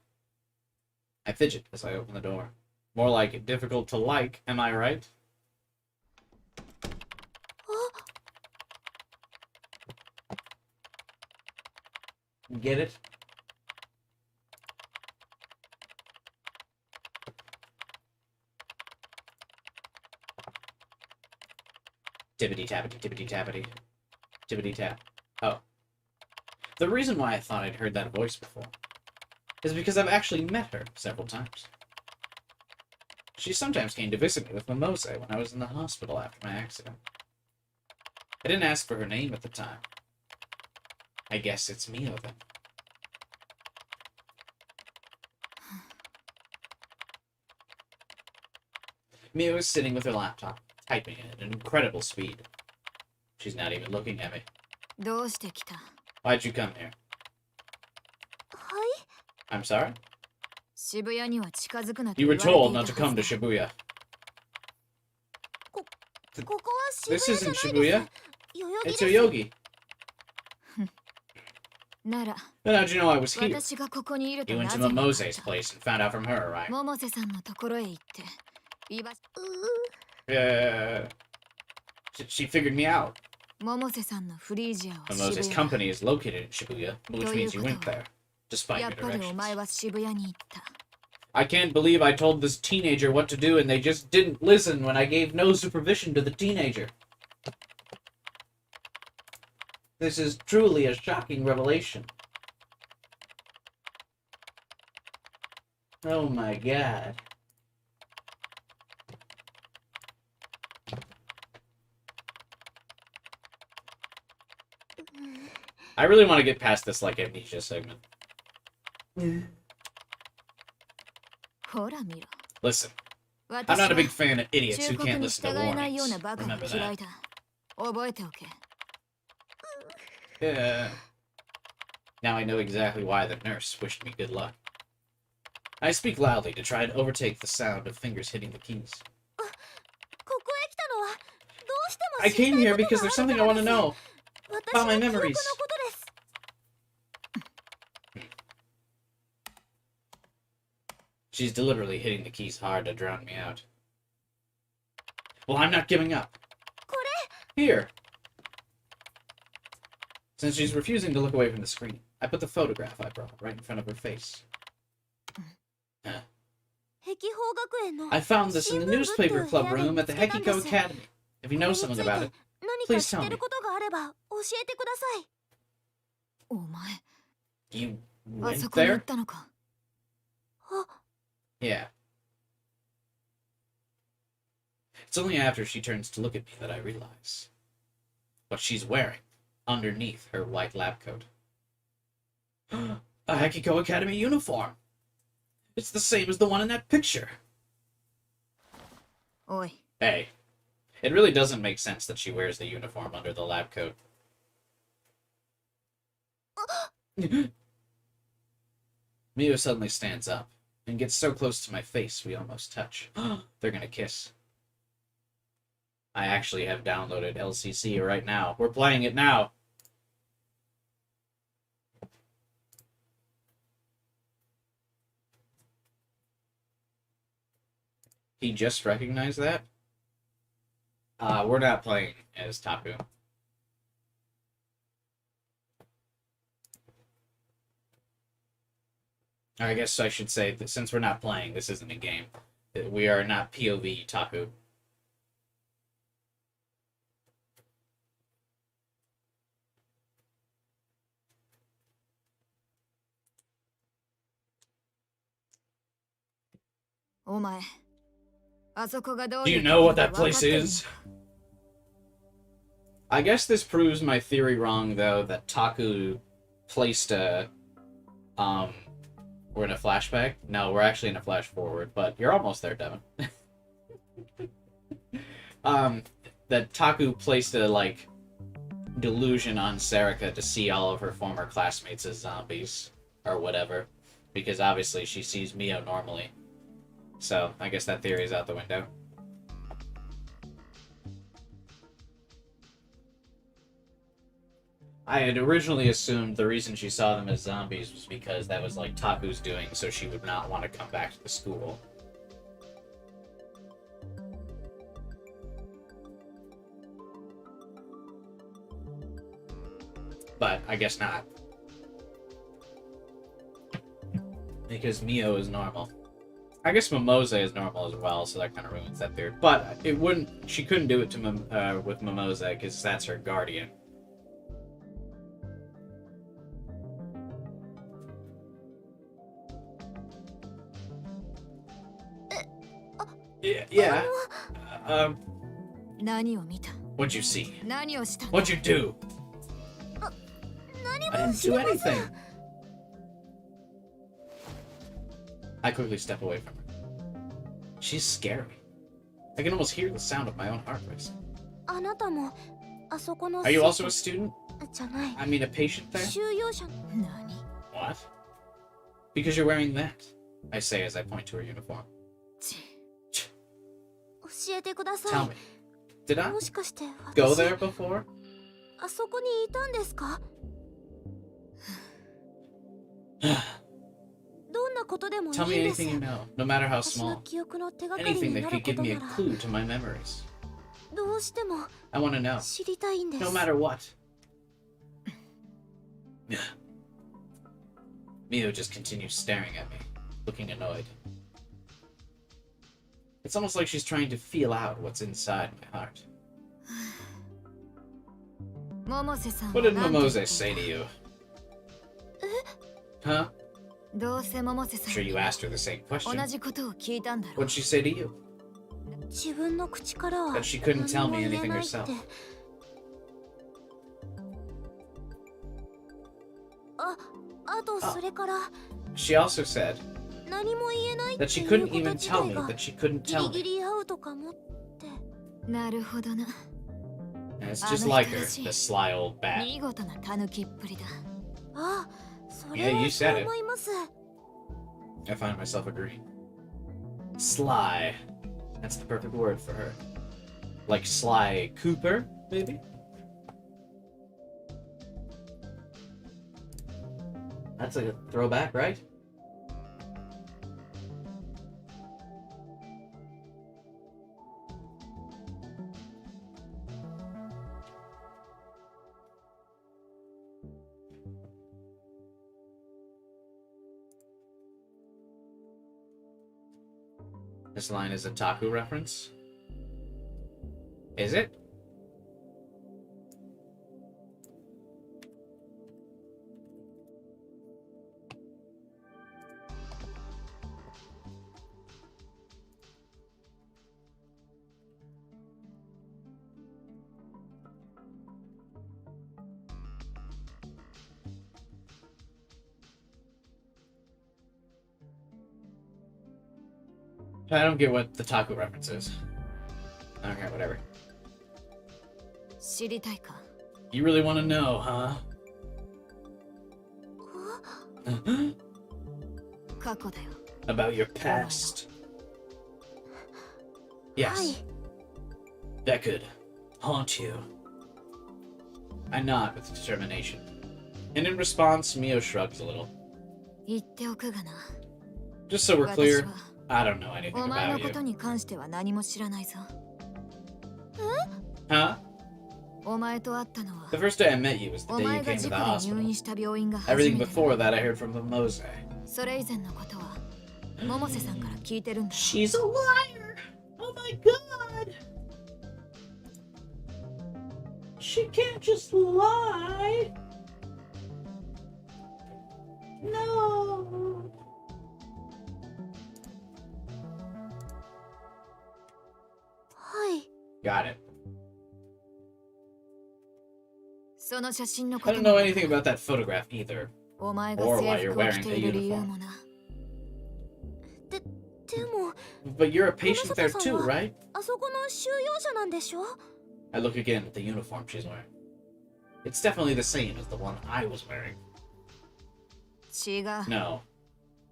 I fidget as I open the door. More like difficult to like, am I right? Get it? Tippity tappity tippity tappity. Tippity tap. Oh. The reason why I thought I'd heard that voice before is because I've actually met her several times. She sometimes came to visit me with Mimose when I was in the hospital after my accident. I didn't ask for her name at the time. I guess it's Mio then. Mio is sitting with her laptop, typing at an incredible speed. She's not even looking at me. どうして来た Why'd you come here? はい。 I'm sorry? 渋谷には近づくなと You 言 were われて told い not た to は come ず to だ Shibuya. ここは渋 This 谷じゃ isn't ないです。 Shibuya. 代々木 It's です。 Yoyogi. なら Then how'd you know I was here? 私がここにいると You な went ぜ to わかっ Mimose's た place and found out from her, right? 百瀬さんのところへ行って居場所 She figured me out. 百瀬さんのフリージアは Mimose's 渋谷 company is located in Shibuya, which means you went there, despite やっ your ぱりお前 directions. は渋谷に行った I can't believe I told this teenager what to do and they just didn't listen when I gave no supervision to the teenager. This is truly a shocking revelation. Oh my god. I really want to get past this like amnesia segment. ほら見ろ Listen, 私 I'm not は a big fan of idiots 忠 who 告 can't に listen 従 to えないよう warnings. なバカが Remember 嫌い that. だ覚えておけ Yeah. Now I know exactly why the nurse wished me good luck. I speak loudly to try and overtake the sound of fingers hitting the keys. ここへ来たのはどうしても I 知り came たい here こと because があ there's る something か I ら want で to す。 know 私 about の my 記憶の memories. ことです。 She's deliberately hitting the keys hard to drown me out. Well, I'm not giving up. これ Here. Since she's refusing to look away from the screen, I put the photograph I brought right in front of her face. 碧峰学園の I found this in the 新聞部 newspaper っていう club 部屋で room 見 at the つけたんで Hekiko す。 Academy. If you これ know につ something いて about it, 何か please 知 tell ってる me. ことがあれば教えてください。お前 You あ went そこに行っ there? たのか あ、 Yeah. It's only after she turns to look at me that I realize what she's wearing underneath her white lab coat. A Hekiko Academy uniform! It's the same as the one in that picture! おい Hey, it really doesn't make sense that she wears the uniform under the lab coat. Mio suddenly stands up and gets so close to my face we almost touch. They're gonna kiss. I actually have downloaded LCC right now. We're playing it now. He just recognized that? We're not playing as Taku. I guess I should say that since we're not playing, this isn't a game. We are not POV Taku. Do you know what that place is? I guess this proves my theory wrong, though, that Taku placed a... We're in a flashback? No, we're actually in a flash forward, but you're almost there, Devin. That Taku placed a, like, delusion on Serica to see all of her former classmates as zombies or whatever, because obviously she sees Mio normally. So I guess that theory is out the window. I had originally assumed the reason she saw them as zombies was because that was like Taku's doing, so she would not want to come back to the school. But I guess not. Because Mio is normal. I guess Mimose is normal as well, so that kind of ruins that theory. But it wouldn't. She couldn't do it to with Mimose because that's her guardian. Yeah. What'd you see? What'd you do? I didn't do anything. I quickly step away from her. She's scary. I can almost hear the sound of my own heart racing. Are you also a student? I mean a patient there? What? Because you're wearing that, I say as I point to her uniform. Tell me, did I go there before? Tell me anything you know, no matter how small. Anything that could give me a clue to my memories. I want to know, no matter what. Mio just continues staring at me, looking annoyed. It's almost like she's trying to feel out what's inside my heart. What did Momose say to you? Huh? I'm sure you asked her the same question. What'd she say to you? That she couldn't tell me anything herself. She also said that she couldn't even tell me that she couldn't tell me. And it's just like her, the sly old bat. Yeah, you said it. I find myself agreeing. Sly. That's the perfect word for her. Like Sly Cooper, maybe? That's a throwback, right? This line is a Taku reference. Is it? I don't get what the Taku reference is. Okay, whatever. You really want to know, huh? About your past. Yes. That could haunt you. I nod with determination. And in response, Mio shrugs a little. Just so we're clear, I don't know anything about you. Huh? The first day I met you was the day you came to the hospital. Everything before that I heard from Mimose. She's a liar! Oh my god! She can't just lie! No! Got it. I don't know anything about that photograph either. Or why you're wearing a uniform. But you're a patient there too, right? I look again at the uniform she's wearing. It's definitely the same as the one I was wearing. 違う。 No.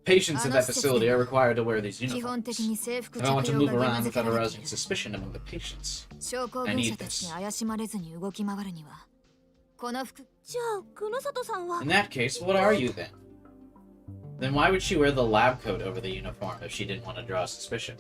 Patients at that facility are required to wear these 基本的 uniforms. に制服 If I want 着 to 用 move が義 around 務付け without られてい arousing る。 suspicion among the patients. 症候 I 群 need 者たち this. に怪しまれずに動き回るには、この服。じゃあ黒里さんは In that case, what are you then? Then why would she wear the lab coat over the uniform if she didn't want to draw suspicion?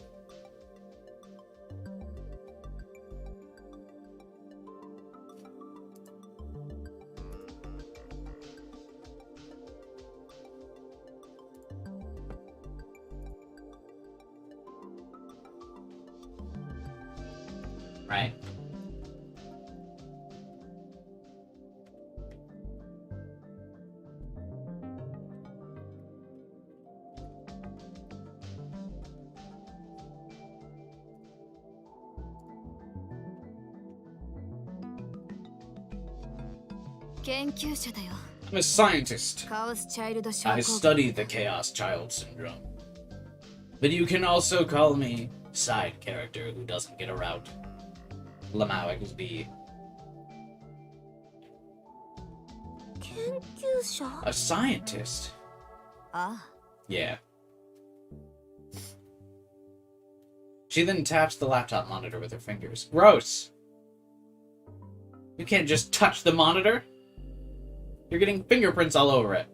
Right? I'm a scientist. カオスチャイルド症 I 候群。 study the Chaos Child Syndrome. But you can also call me side character who doesn't get around. Lamau equals B. 研究者 A scientist? あ Yeah. She then taps the laptop monitor with her fingers. Gross! You can't just touch the monitor! You're getting fingerprints all over it.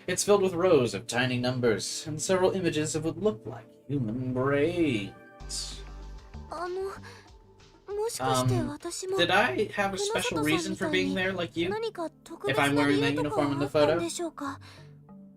It's filled with rows of tiny numbers and several images of what look like human brains. もしかして私も Did I have a 黒 special 里さん reason み for たい being に there like you? 何か特 If 別 I'm な wearing 理 that 由とか uniform in the あったん photo? でしょうか。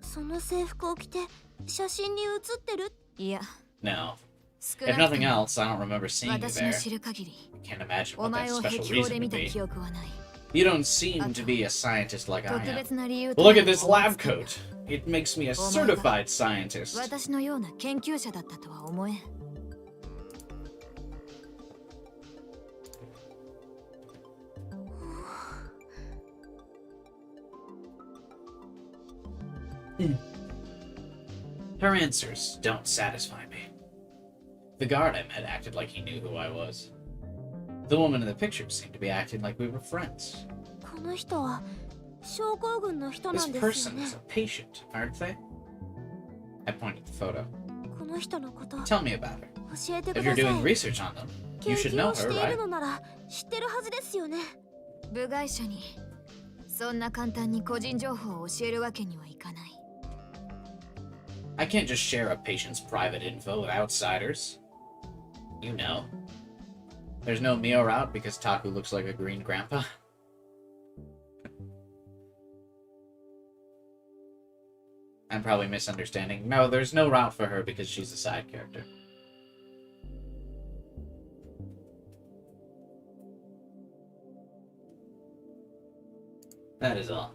その制服を着て写真に写ってる。いや、 No. 少 If なくと nothing も else, I don't remember seeing you 私の there. 知る限り、 Can't imagine お what that 前を special 壁砲で reason 見 would た be. 記憶はない。 You don't seem to be a scientist like I 特 am. 別な理由 But look at と this は思い lab つかない coat. It makes me a お前が certified scientist. 私のような研究者だったとは思えん。Her answers don't satisfy me. The guard I met acted like he knew who I was. The woman in the picture seemed to be acting like we were friends. この人は症候群の人な This んですよ person ね。 is a patient, aren't they? I pointed at the photo. この人のこと教 Tell me about her. えて If く you're ださ doing い。 research on them, 研 you should 究 know をし her, ている right? のなら知ってるはずですよね。部外者にそんな簡単に個人情報を教えるわけにはいかない。 I can't just share a patient's private info with outsiders. You know. There's no Mio route because Taku looks like a green grandpa. I'm probably misunderstanding. No, there's no route for her because she's a side character. That is all.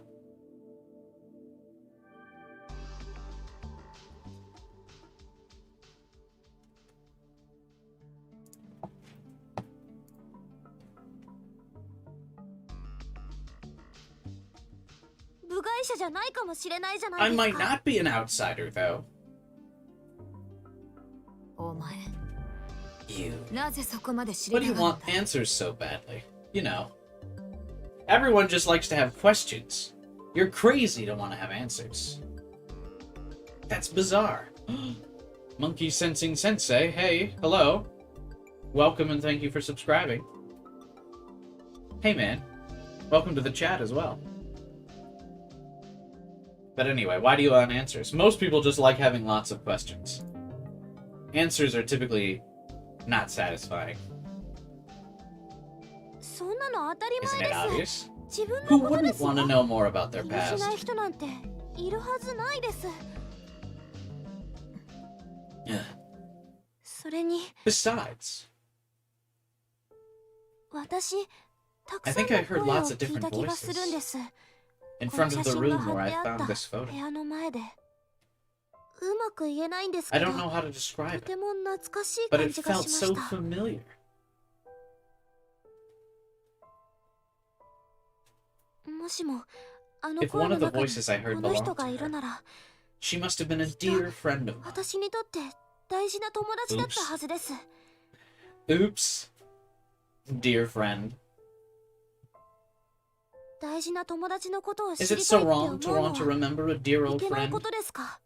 I might not be an outsider, though. お前、 You. なぜそこまで知り What do た you がっ want た？ answers so badly? You know. Everyone just likes to have questions. You're crazy to want to have answers. That's bizarre. Monkey Sensing Sensei, hey, hello. Welcome and thank you for subscribing. Hey man, welcome to the chat as well. But anyway, why do you want answers? Most people just like having lots of questions. Answers are typically not satisfying. そんなの当たり Isn't 前 it です。 obvious? 自分 Who のことで wouldn't すよ。 want to know more about their 気にしない past? 人なんているはずないです。 Yeah. それに Besides, 私たく I さん think I の heard 声を lots of 聞いた different 気がするんです。 in この front 写 of the 真が room 貼 where っ I てあっ found た this photo. 部屋の前でうまく言えないんです I けど don't know how to と describe it, ても懐かしい but 感 it じが felt しま so した。 familiar. もしもあの If 声 one の of the 中に voices I こ heard の人 belonged が to いる her, なら she must have been a dear friend of mine. 私にとって大事な友達だったはずです。 Oops. Dear friend. 大事な友達のことを知 Is り it た so いって思 wrong う to の want to は remember a dear い old けない friend? ことですか？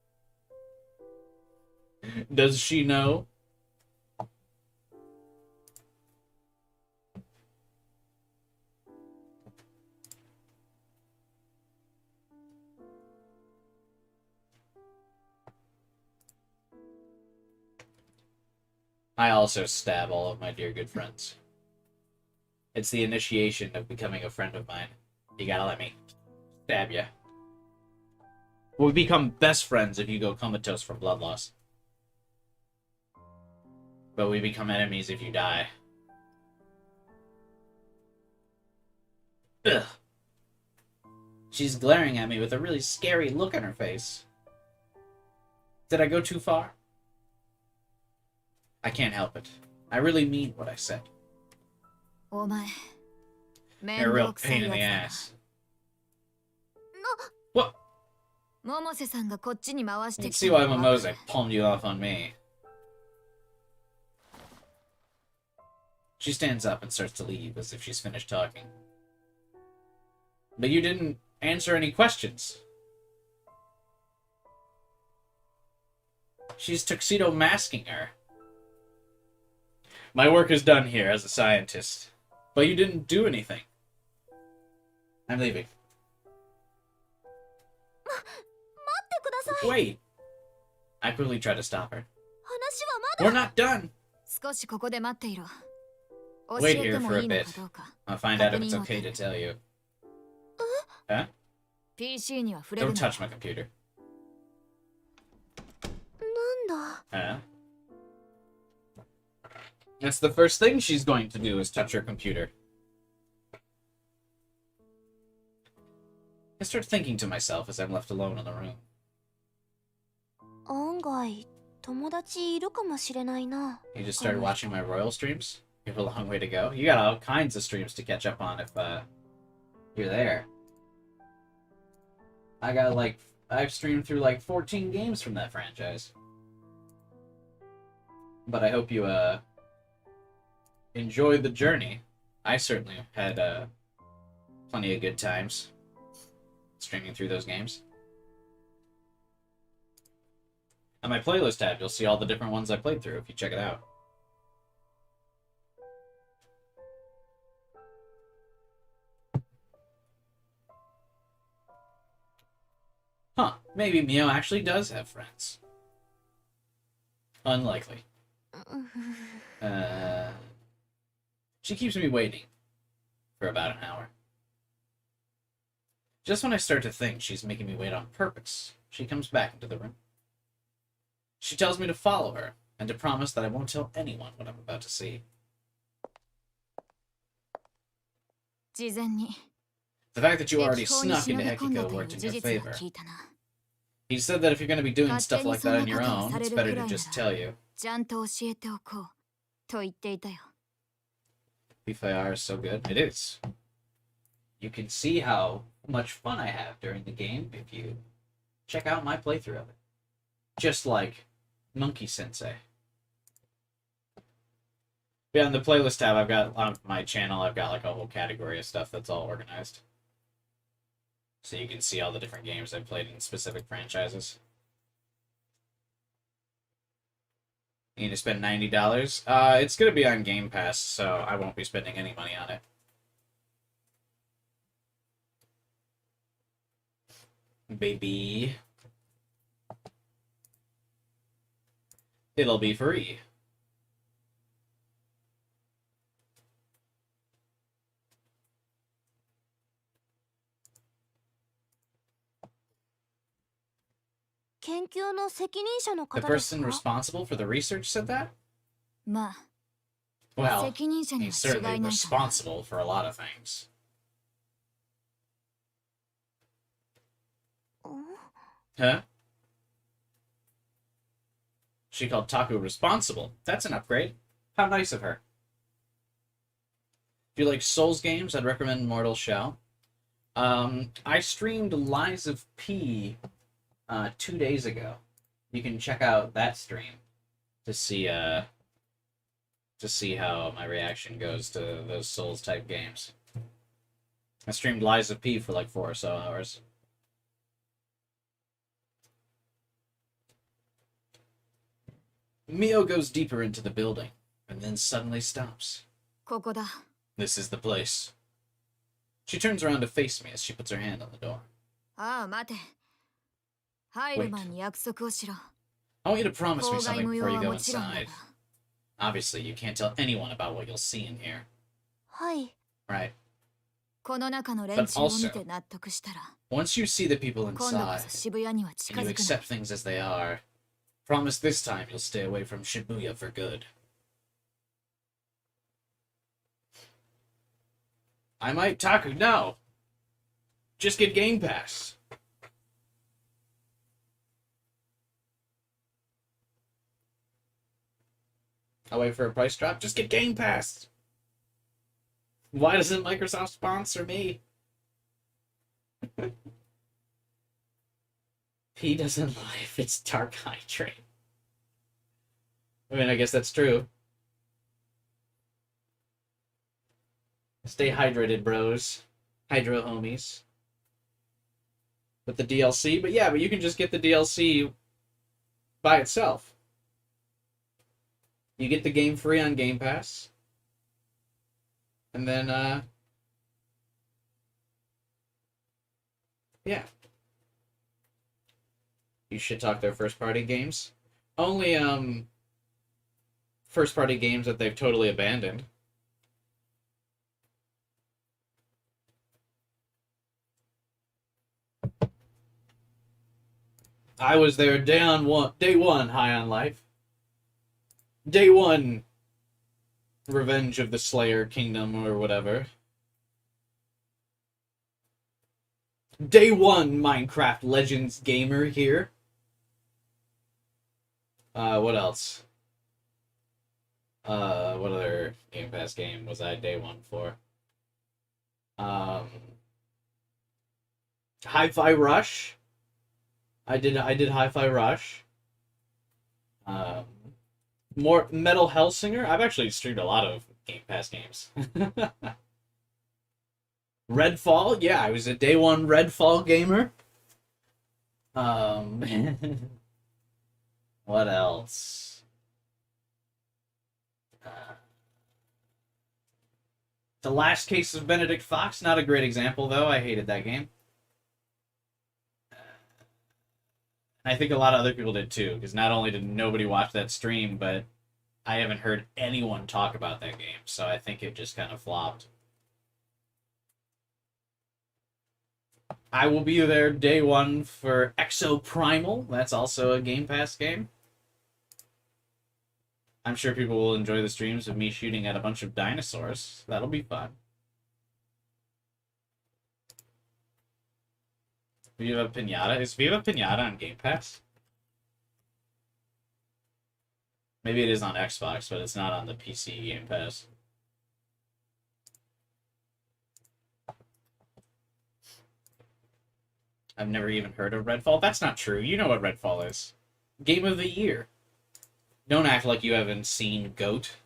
Does she know? I also stab all of my dear good friends. It's the initiation of becoming a friend of mine. You gotta let me stab you. We become best friends if you go comatose from blood loss. But we become enemies if you die. Ugh. She's glaring at me with a really scary look on her face. Did I go too far? I can't help it. I really mean what I said. お前 You're a 面 real 倒くさ pain い in や the つだな ass. What? 百瀬さんがこっちに回し You て can き see た why のは Mimose palmed you off on me. She stands up and starts to leave as if she's finished talking. But you didn't answer any questions. She's tuxedo masking her. My work is done here as a scientist. But you didn't do anything. I'm leaving. 待ってください。 Wait. I quickly try to stop her. 話は We're まだ。 not done. 少しここで待っていろ教 Wait え here ても for い a いの bit. かどうか I'll find out if it's 確認を okay to 取る tell you. Huh? PC には触れる Don't な touch my computer. なんだ。 Huh? That's the first thing she's going to do is touch her computer. I start thinking to myself as I'm left alone in the room. 案外友達いるかもしれないな。 You just started watching my Royal streams? You have a long way to go. You got all kinds of streams to catch up on if you're there. I've streamed through like 14 games from that franchise. But I hope you enjoyed the journey. I certainly had plenty of good times streaming through those games. On my playlist tab, you'll see all the different ones I played through if you check it out. Huh, maybe Mio actually does have friends. Unlikely. She keeps me waiting for about an hour. Just when I start to think she's making me wait on purpose, she comes back into the room. She tells me to follow her and to promise that I won't tell anyone what I'm about to see. 事前に The fact that you 適 already 当に snuck 忍 into び込んだ Hekiko という worked in 事 your 実は favor. 聞いたな He said that if you're going to be doing 勝 stuff 手に like そ that ん on な your ことを own, され it's る better く to らいな just ら tell you. ちゃんと教えておこうと言っていたよ PFIR is so good. It is. You can see how much fun I have during the game if you check out my playthrough of it. Just like Monkey Sensei. Yeah, on the playlist tab, I've got on my channel, I've got like a whole category of stuff that's all organized. So you can see all the different games I've played in specific franchises. You need to spend $90? It's gonna be on Game Pass, so I won't be spending any money on it. Baby. It'll be free. 研究の責任者の The 方です person か？ responsible for the research said that? まあ Well, 責任者に he's は違 certainly いないかな responsible for a lot of things. ん Huh? She called Taku responsible. That's an upgrade. How nice of her. If you like Souls games, I'd recommend Mortal Shell. I streamed Lies of P 2 days ago. You can check out that stream to see how my reaction goes to those Souls type games. I streamed Liza P for like 4 or so hours. Mio goes deeper into the building, and then suddenly stops. ここだ。 This is the place. She turns around to face me as she puts her hand on the door. ああ、待て。入る前に約束をしろ。 I want you to promise me 公害 something 無 before 用 you は go もちろんだが inside. Obviously, you can't tell anyone about what you'll see in here. はい。 Right. この中の連中を見て納得したら、 Once you see the people 今度こ inside, そ渋谷には近 and you づくな。 accept things as they are, promise this time you'll stay away from Shibuya for good. I might Taku, no! Just get Game Pass. I'll wait for a price drop. Just get Game Pass. Why doesn't Microsoft sponsor me? He doesn't lie if it's dark hydrate. I mean, I guess that's true. Stay hydrated, bros. Hydro homies. With the DLC. But yeah, but you can just get the DLC by itself. You get the game free on Game Pass. And then, yeah. You should talk their first-party games. Only, first-party games that they've totally abandoned. I was there day one, high on life. Day one, Revenge of the Slayer Kingdom or whatever. Day one, Minecraft Legends gamer here. What else? What other Game Pass game was I day one for? Hi-Fi Rush. I did Hi-Fi Rush. More Metal Hellsinger. I've actually streamed a lot of Game Pass games. Redfall. Yeah, I was a day one Redfall gamer. What else? The Last Case of Benedict Fox. Not a great example, though. I hated that game. I think a lot of other people did too, because not only did nobody watch that stream, but I haven't heard anyone talk about that game, so I think it just kind of flopped. I will be there day one for Exoprimal. That's also a Game Pass game. I'm sure people will enjoy the streams of me shooting at a bunch of dinosaurs. That'll be fun. Viva Pinata? Is Viva Pinata on Game Pass? Maybe it is on Xbox, but it's not on the PC Game Pass. I've never even heard of Redfall. That's not true. You know what Redfall is. Game of the year. Don't act like you haven't seen GOAT.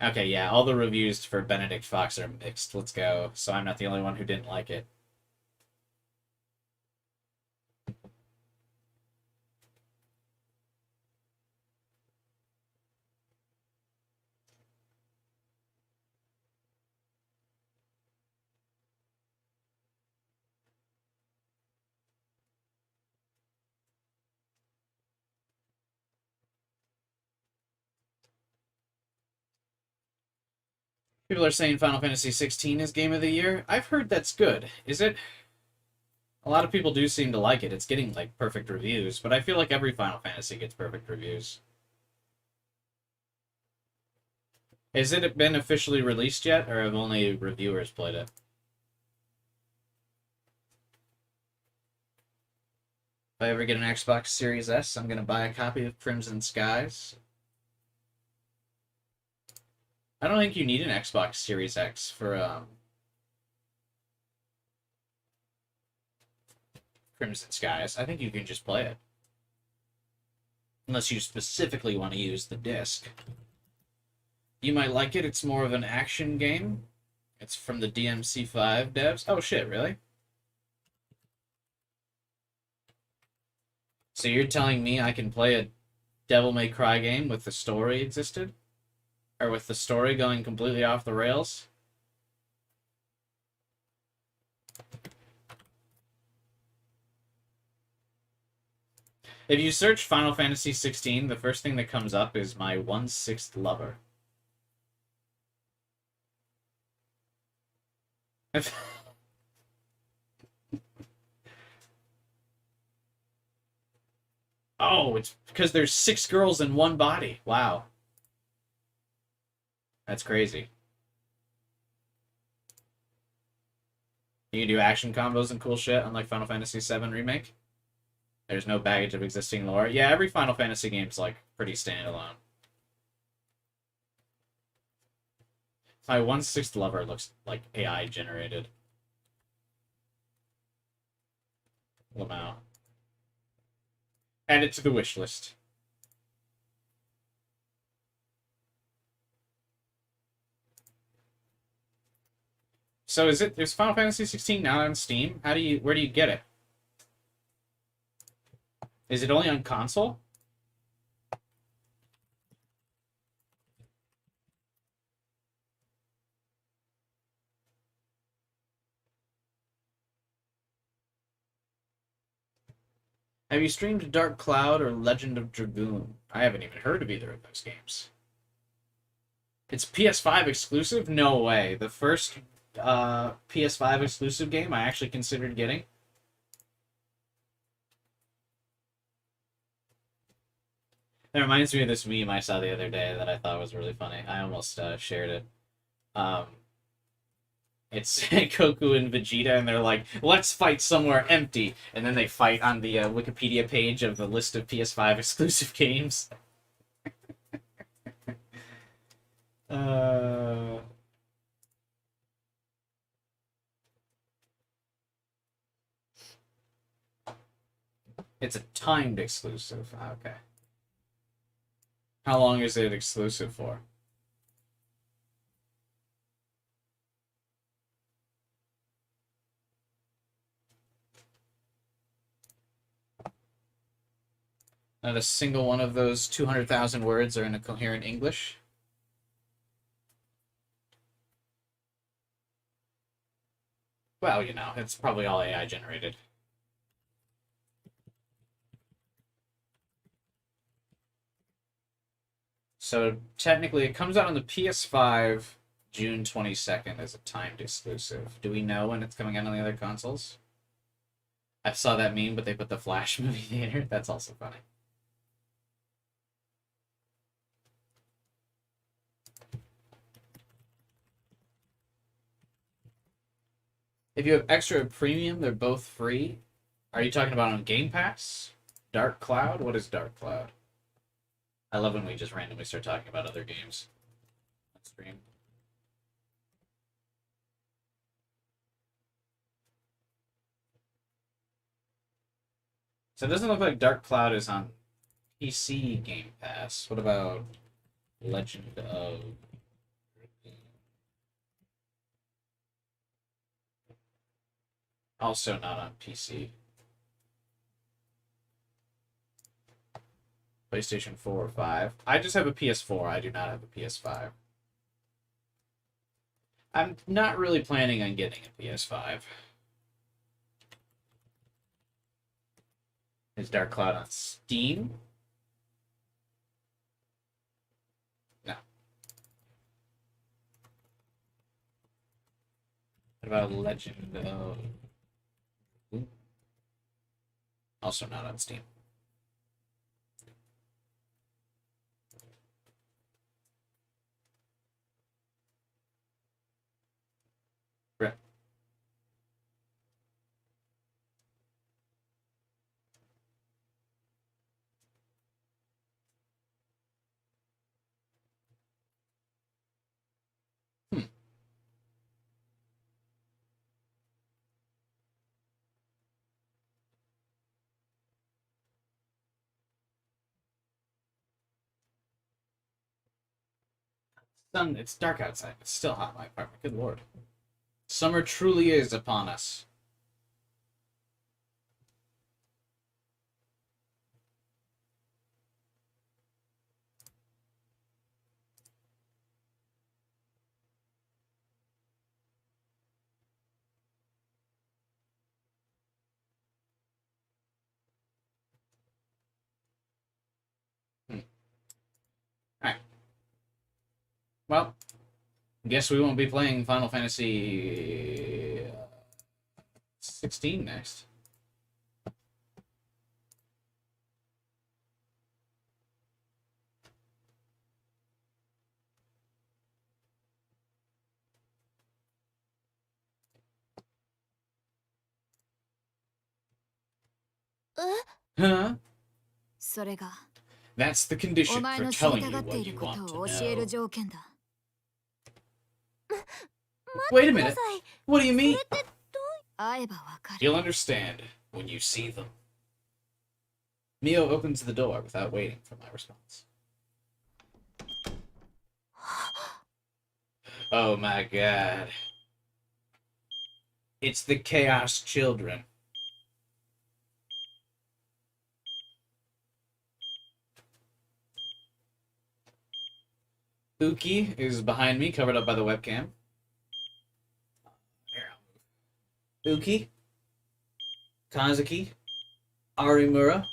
Okay, yeah, all the reviews for Benedict Fox are mixed. Let's go. So I'm not the only one who didn't like it. People are saying Final Fantasy 16 is Game of the Year. I've heard that's good. Is it? A lot of people do seem to like it. It's getting, like, perfect reviews, but I feel like every Final Fantasy gets perfect reviews. Has it been officially released yet, or have only reviewers played it? If I ever get an Xbox Series S, I'm gonna buy a copy of Crimson Skies. I don't think you need an Xbox Series X for, Crimson Skies. I think you can just play it. Unless you specifically want to use the disc. You might like it. It's more of an action game. It's from the DMC5 devs. Oh shit, really? So you're telling me I can play a Devil May Cry game with the story existed? Or with the story going completely off the rails? If you search Final Fantasy 16, the first thing that comes up is my 1/6 lover. Oh, it's because there's 6 girls in one body. Wow. That's crazy. You can do action combos and cool shit, unlike Final Fantasy VII Remake. There's no baggage of existing lore. Yeah, every Final Fantasy game's, like, pretty standalone. My 1/6 lover looks like AI generated. Lamau. Add it to the wish list. So is Final Fantasy 16 now on Steam? Where do you get it? Is it only on console? Have you streamed Dark Cloud or Legend of Dragoon? I haven't even heard of either of those games. It's PS5 exclusive? No way. The first PS5 exclusive game I actually considered getting. That reminds me of this meme I saw the other day that I thought was really funny. I almost shared it. It's Goku and Vegeta, and they're like, let's fight somewhere empty. And then they fight on the Wikipedia page of the list of PS5 exclusive games. It's a timed exclusive. Okay. How long is it exclusive for? Not a single one of those 200,000 words are in a coherent English. Well, you know, it's probably all AI generated. So technically, it comes out on the PS5 June 22nd as a timed exclusive. Do we know when it's coming out on the other consoles? I saw that meme, but they put the Flash movie theater. That's also funny. If you have extra premium, they're both free. Are you talking about on Game Pass? Dark Cloud? What is Dark Cloud? I love when we just randomly start talking about other games on stream. So it doesn't look like Dark Cloud is on PC Game Pass. What about Legend of... Also not on PC. PlayStation 4 or 5. I just have a PS4. I do not have a PS5. I'm not really planning on getting a PS5. Is Dark Cloud on Steam? No. What about Legend of... Also not on Steam. Right. Sun, it's dark outside. It's still hot in my apartment. Good lord. Summer truly is upon us. Alright. Well, guess we won't be playing Final Fantasy 16 next. Huh? それが That's the お condition 前 for の知り telling た you がって what いる you こ want と to を教える know. 条件だ。 Wait a minute. What do you mean? 会えばわかる。 You'll understand when you see them. Mio opens the door without waiting for my response. Oh my god. It's the Chaos Children. Uki is behind me, covered up by the webcam. Uki, Kazuki, Arimura.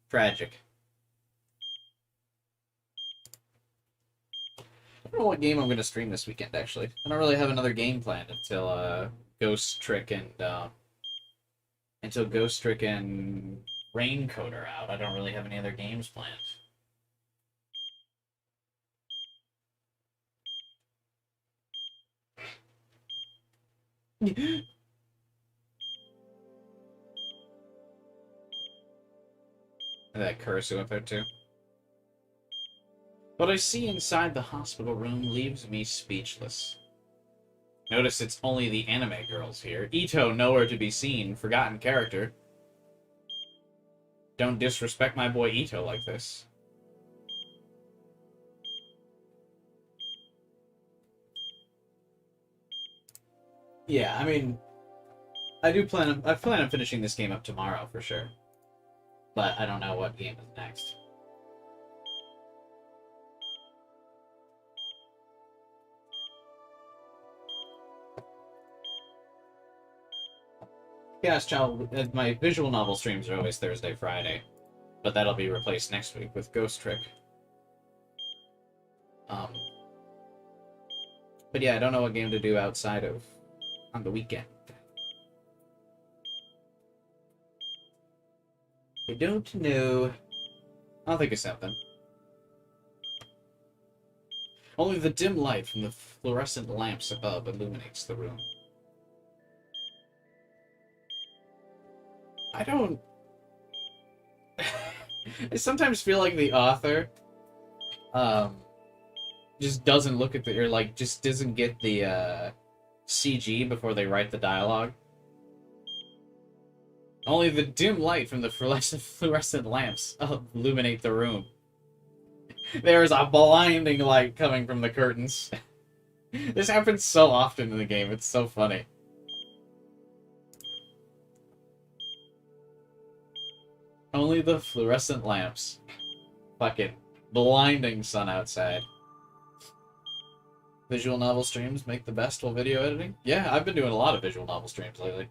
Tragic. I don't know what game I'm going to stream this weekend, actually. I don't really have another game planned until Ghost Trick and Raincoat are out. I don't really have any other games planned. That Kurisu up there too. What I see inside the hospital room leaves me speechless. Notice it's only the anime girls here. Ito nowhere to be seen. Forgotten character. Don't disrespect my boy Ito like this. Yeah, I mean, I plan on finishing this game up tomorrow for sure. But I don't know what game is next. Chaos Child, my visual novel streams are always Thursday, Friday. But that'll be replaced next week with Ghost Trick. But yeah, I don't know what game to do outside of on the weekend. I don't know. I'll think of something. Only the dim light from the fluorescent lamps above illuminates the room. I don't... I sometimes feel like the author just doesn't look at the... or, like, just doesn't get the CG before they write the dialogue. Only the dim light from the fluorescent lamps illuminate the room. There is a blinding light coming from the curtains. This happens so often in the game, it's so funny. Only the fluorescent lamps. Fucking blinding sun outside. Visual novel streams make the best while video editing? Yeah, I've been doing a lot of visual novel streams lately.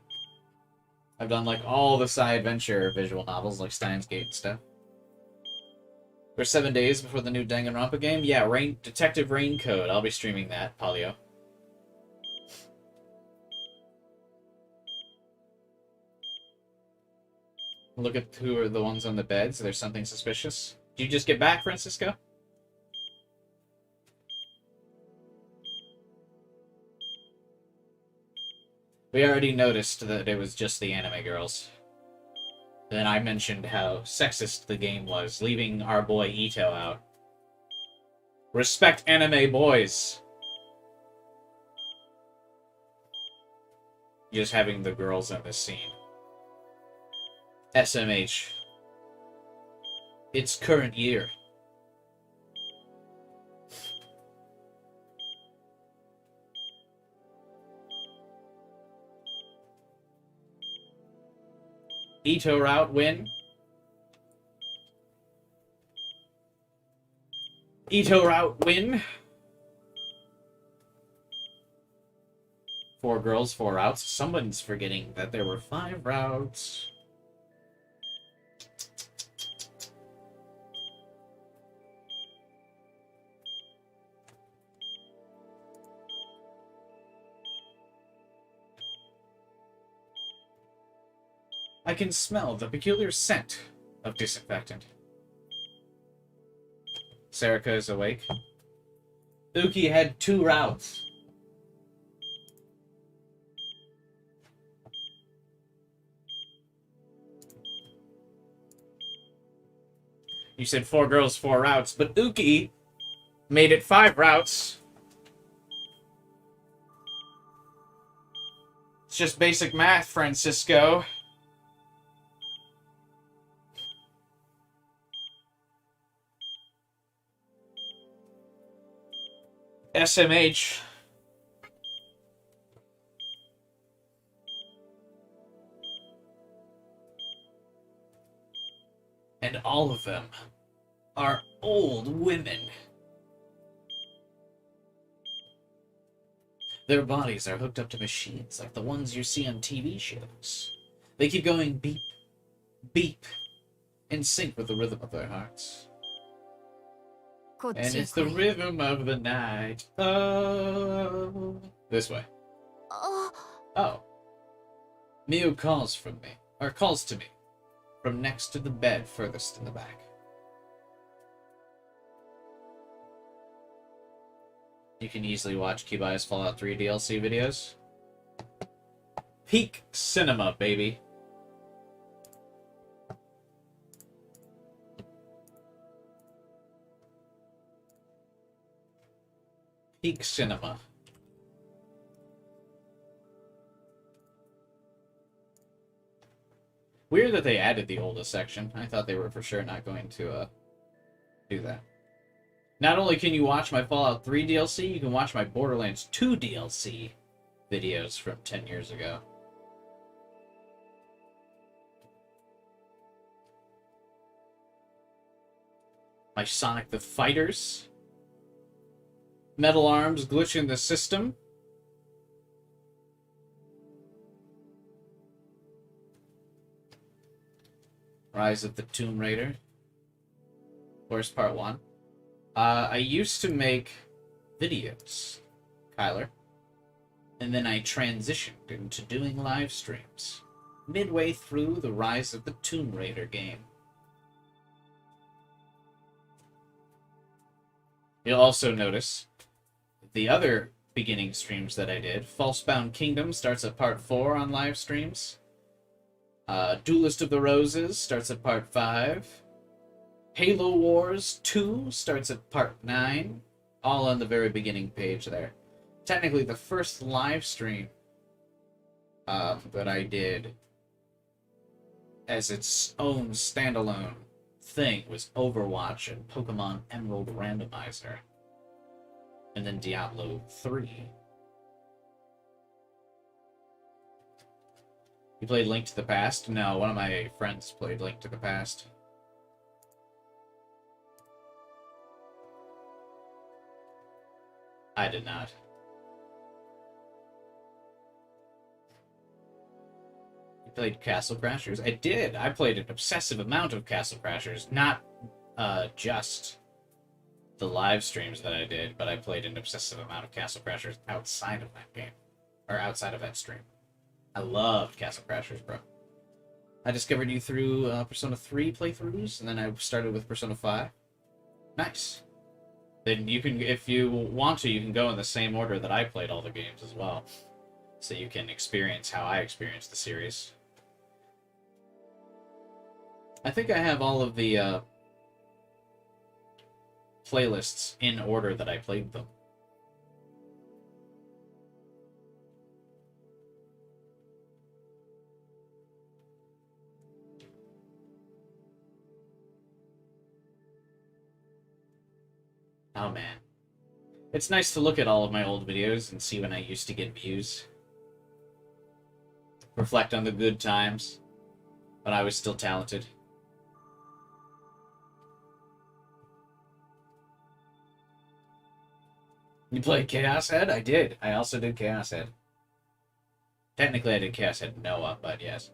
I've done, like, all the side adventure visual novels, like Steins Gate and stuff. We're 7 days before the new Danganronpa game? Yeah, Detective Raincoat. I'll be streaming that, Polio. Look at who are the ones on the beds. There's something suspicious. Did you just get back, Francisco? We already noticed that it was just the anime girls. Then I mentioned how sexist the game was, leaving our boy Ito out. Respect anime boys! Just having the girls in this scene. SMH. Its current year. Ito route win. Ito route win. 4 girls, 4 routes. Someone's forgetting that there were 5 routes. I can smell the peculiar scent of disinfectant. Sarika is awake. Uki had 2 routes. You said 4 girls, 4 routes, but Uki made it 5 routes. It's just basic math, Francisco. SMH. And all of them are old women. Their bodies are hooked up to machines like the ones you see on TV shows. They keep going beep, beep, in sync with the rhythm of their hearts. And it's the rhythm of the night. Oh. This way. Oh. Miu calls from me, or calls to me, from next to the bed furthest in the back. You can easily watch Kibai's Fallout 3 DLC videos. Peak cinema, baby. Peak cinema. Weird that they added the oldest section. I thought they were for sure not going to do that. Not only can you watch my Fallout 3 DLC, you can watch my Borderlands 2 DLC videos from 10 years ago. My Sonic the Fighters. Metal Arms glitch in the system. Rise of the Tomb Raider. Where's part 1? I used to make videos, Kyler, and then I transitioned into doing live streams midway through the Rise of the Tomb Raider game. You'll also notice the other beginning streams that I did. Falsebound Kingdom starts at part 4 on live streams. Duelist of the Roses starts at part 5. Halo Wars 2 starts at part 9. All on the very beginning page there. Technically, the first live stream that I did as its own standalone thing was Overwatch and Pokemon Emerald Randomizer. And then Diablo 3. You played Link to the Past? No, one of my friends played Link to the Past. I did not. You played Castle Crashers? I did. I played an obsessive amount of Castle Crashers. Not just the live streams that I did, but I played an obsessive amount of Castle Crashers outside of that game. Or outside of that stream. I loved Castle Crashers, bro. I discovered you through Persona 3 playthroughs, and then I started with Persona 5. Nice. Then you can, if you want to, you can go in the same order that I played all the games as well. So you can experience how I experienced the series. I think I have all of the playlists in order that I played them. Oh man. It's nice to look at all of my old videos and see when I used to get views. Reflect on the good times when I was still talented. You played Chaos Head? I did. I also did Chaos Head. Technically, I did Chaos Head Noah, but yes.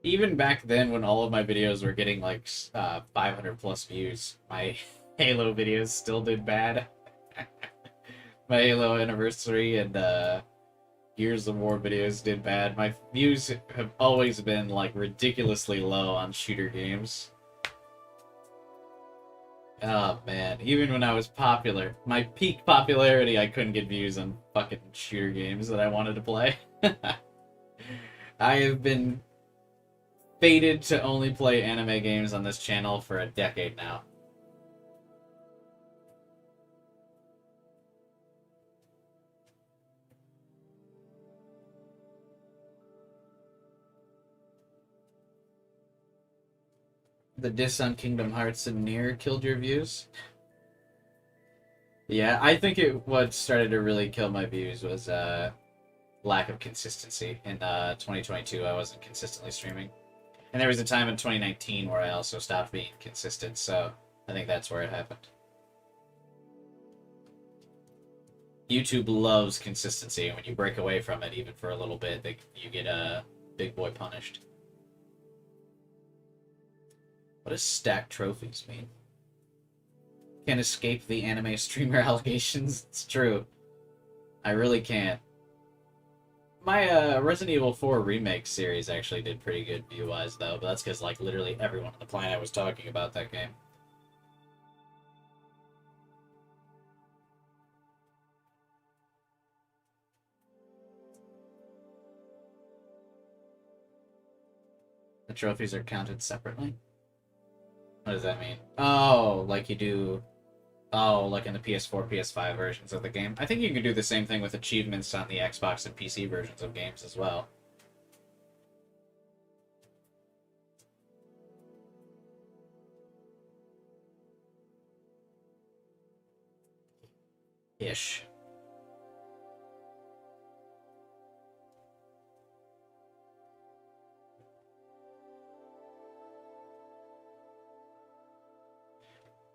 Even back then, when all of my videos were getting like 500 plus views, my Halo videos still did bad. My Halo anniversary and Gears of War videos did bad. My views have always been like ridiculously low on shooter games. Oh man, even when I was popular, my peak popularity, I couldn't get views on fucking shooter games that I wanted to play. I have been fated to only play anime games on this channel for a decade now. The diss on Kingdom Hearts and Nier killed your views? Yeah, I think what started to really kill my views was lack of consistency. In 2022, I wasn't consistently streaming. And there was a time in 2019 where I also stopped being consistent, so I think that's where it happened. YouTube loves consistency, and when you break away from it, even for a little bit, you get big boy punished. What does stacked trophies mean? Can't escape the anime streamer allegations. It's true. I really can't. My Resident Evil 4 remake series actually did pretty good view-wise, though, but that's because, like, literally everyone on the planet was talking about that game. The trophies are counted separately? What does that mean? Oh, like you do... Oh, like in the PS4, PS5 versions of the game. I think you can do the same thing with achievements on the Xbox and PC versions of games as well. Ish.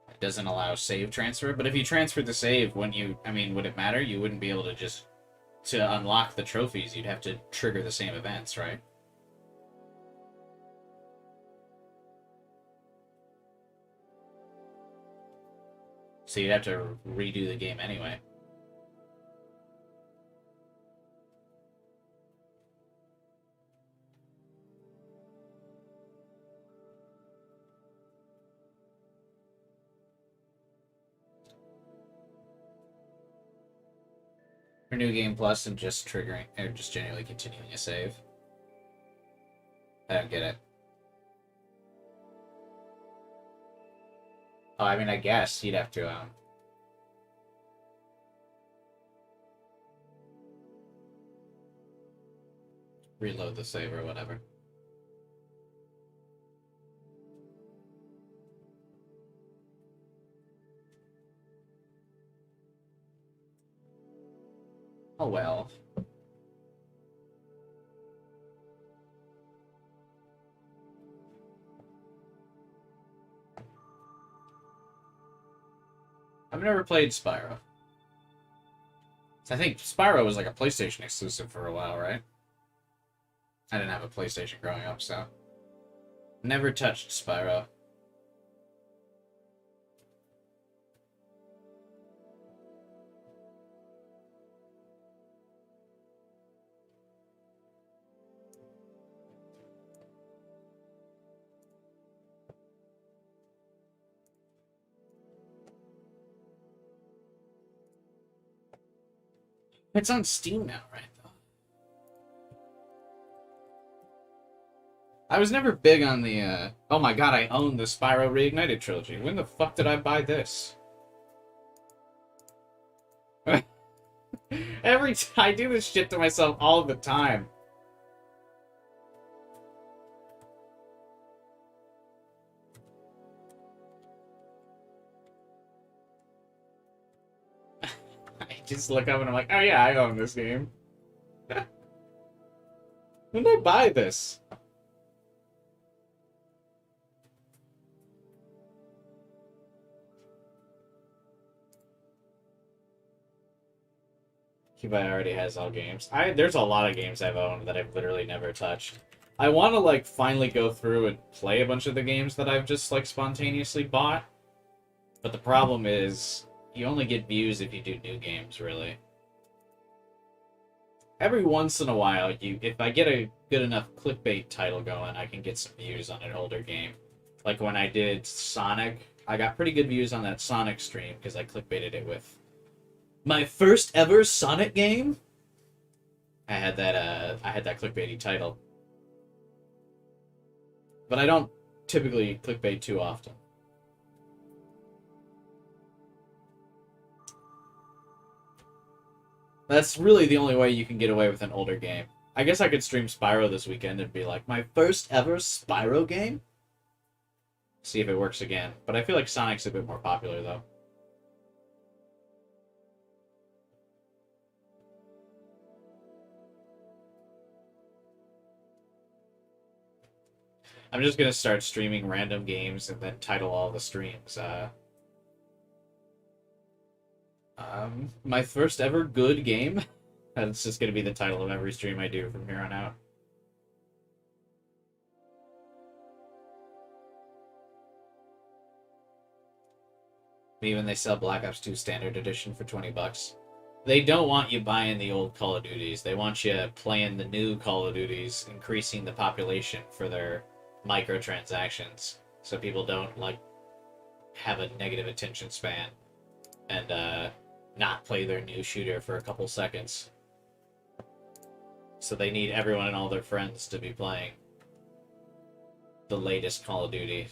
It doesn't allow save transfer, but if you transferred the save, when you, I mean, would it matter? You wouldn't be able to just, to unlock the trophies, you'd have to trigger the same events, right? So you'd have to redo the game anyway. For New Game Plus and just triggering, or just genuinely continuing a save. I don't get it. Oh, I mean, I guess you'd have to, reload the save or whatever. Oh well. I've never played Spyro. I think Spyro was like a PlayStation exclusive for a while, right? I didn't have a PlayStation growing up, so... Never touched Spyro. It's on Steam now, right, though? I was never big on the, Oh my god, I own the Spyro Reignited trilogy. When the fuck did I buy this? Every time I do this shit to myself all the time. I just look up and I'm like, oh yeah, I own this game. When did I buy this? Kibai already has all games. There's a lot of games I've owned that I've literally never touched. I want to like finally go through and play a bunch of the games that I've just like spontaneously bought. But the problem is you only get views if you do new games, really. Every once in a while, if I get a good enough clickbait title going, I can get some views on an older game. Like when I did Sonic, I got pretty good views on that Sonic stream because I clickbaited it with my first ever Sonic game. I had that clickbaity title. But I don't typically clickbait too often. That's really the only way you can get away with an older game. I guess I could stream Spyro this weekend and be like, my first ever Spyro game? See if it works again. But I feel like Sonic's a bit more popular, though. I'm just gonna start streaming random games and then title all the streams, my first ever good game? That's just gonna be the title of every stream I do from here on out. Maybe when they sell Black Ops 2 Standard Edition for $20. They don't want you buying the old Call of Duties. They want you playing the new Call of Duties, increasing the population for their microtransactions, so people don't, like, have a negative attention span and, not play their new shooter for a couple seconds. So they need everyone and all their friends to be playing the latest Call of Duty.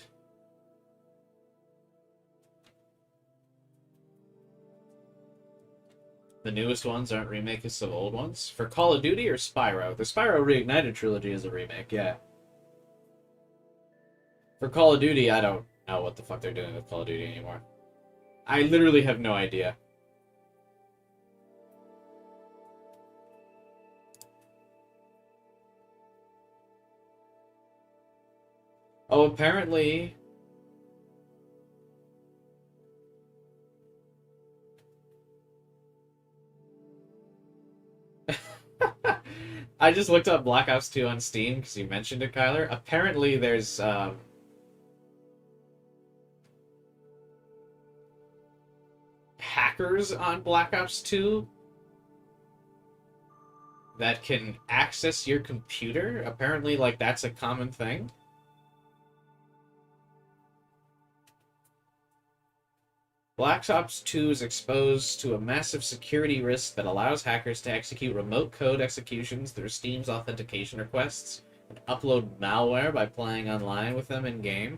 The newest ones aren't remakes of old ones? For Call of Duty or Spyro? The Spyro Reignited trilogy is a remake, yeah. For Call of Duty, I don't know what the fuck they're doing with Call of Duty anymore. I literally have no idea. Oh, apparently... I just looked up Black Ops 2 on Steam because you mentioned it, Kyler. Apparently there's, hackers on Black Ops 2 that can access your computer. Apparently, like, that's a common thing. Black Ops 2 is exposed to a massive security risk that allows hackers to execute remote code executions through Steam's authentication requests and upload malware by playing online with them in-game.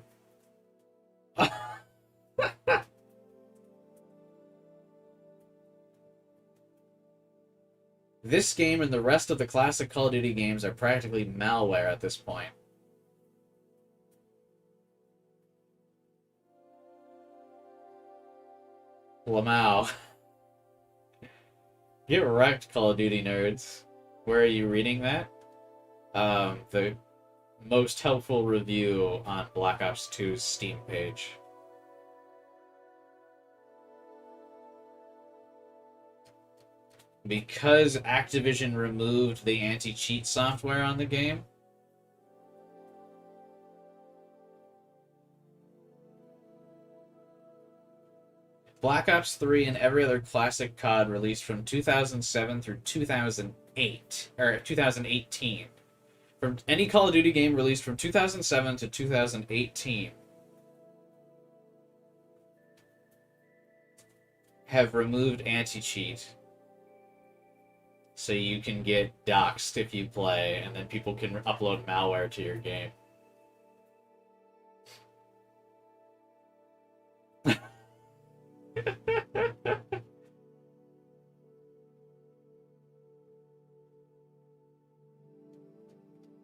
This game and the rest of the classic Call of Duty games are practically malware at this point. Lamau. Get wrecked, Call of Duty nerds. Where are you reading that? The most helpful review on Black Ops 2's Steam page. Because Activision removed the anti-cheat software on the game, Black Ops 3 and every other classic COD released from 2007 through 2008, or 2018. From any Call of Duty game released from 2007 to 2018 have removed anti-cheat. So you can get doxxed if you play, and then people can upload malware to your game.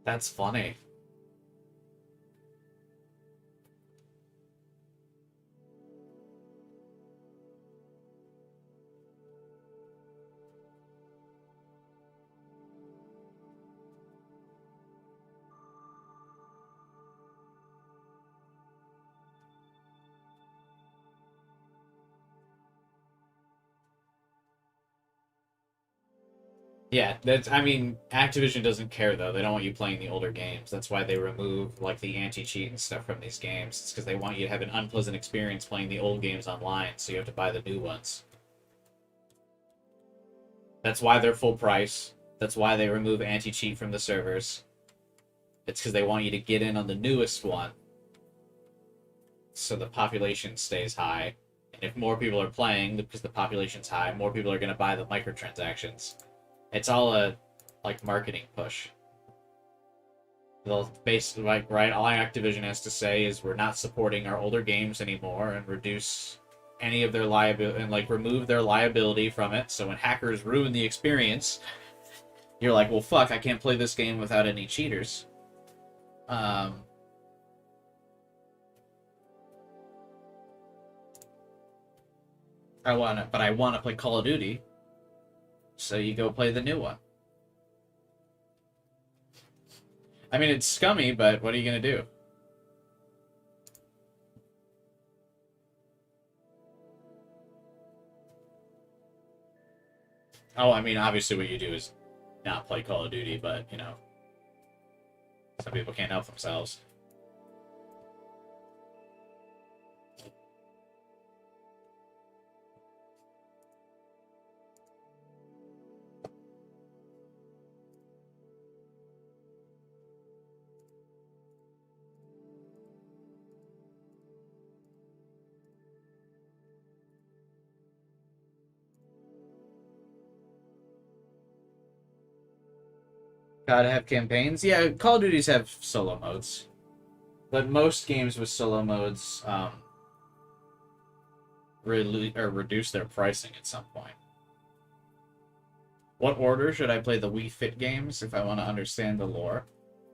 That's funny. Yeah, I mean, Activision doesn't care though. They don't want you playing the older games. That's why they remove like the anti-cheat and stuff from these games. It's because they want you to have an unpleasant experience playing the old games online, so you have to buy the new ones. That's why they're full price. That's why they remove anti-cheat from the servers. It's because they want you to get in on the newest one, so the population stays high. And if more people are playing, because the population's high, more people are going to buy the microtransactions. It's all a like marketing push. They'll basically right. All Activision has to say is we're not supporting our older games anymore and reduce any of their liability and like remove their liability from it. So when hackers ruin the experience, you're like, well, fuck, I can't play this game without any cheaters. I want to play Call of Duty. So you go play the new one. I mean, it's scummy, but what are you going to do? Oh, I mean, obviously what you do is not play Call of Duty, but, you know, some people can't help themselves. Gotta have campaigns. Yeah, Call of Duties have solo modes. But most games with solo modes reduce their pricing at some point. What order should I play the Wii Fit games if I want to understand the lore?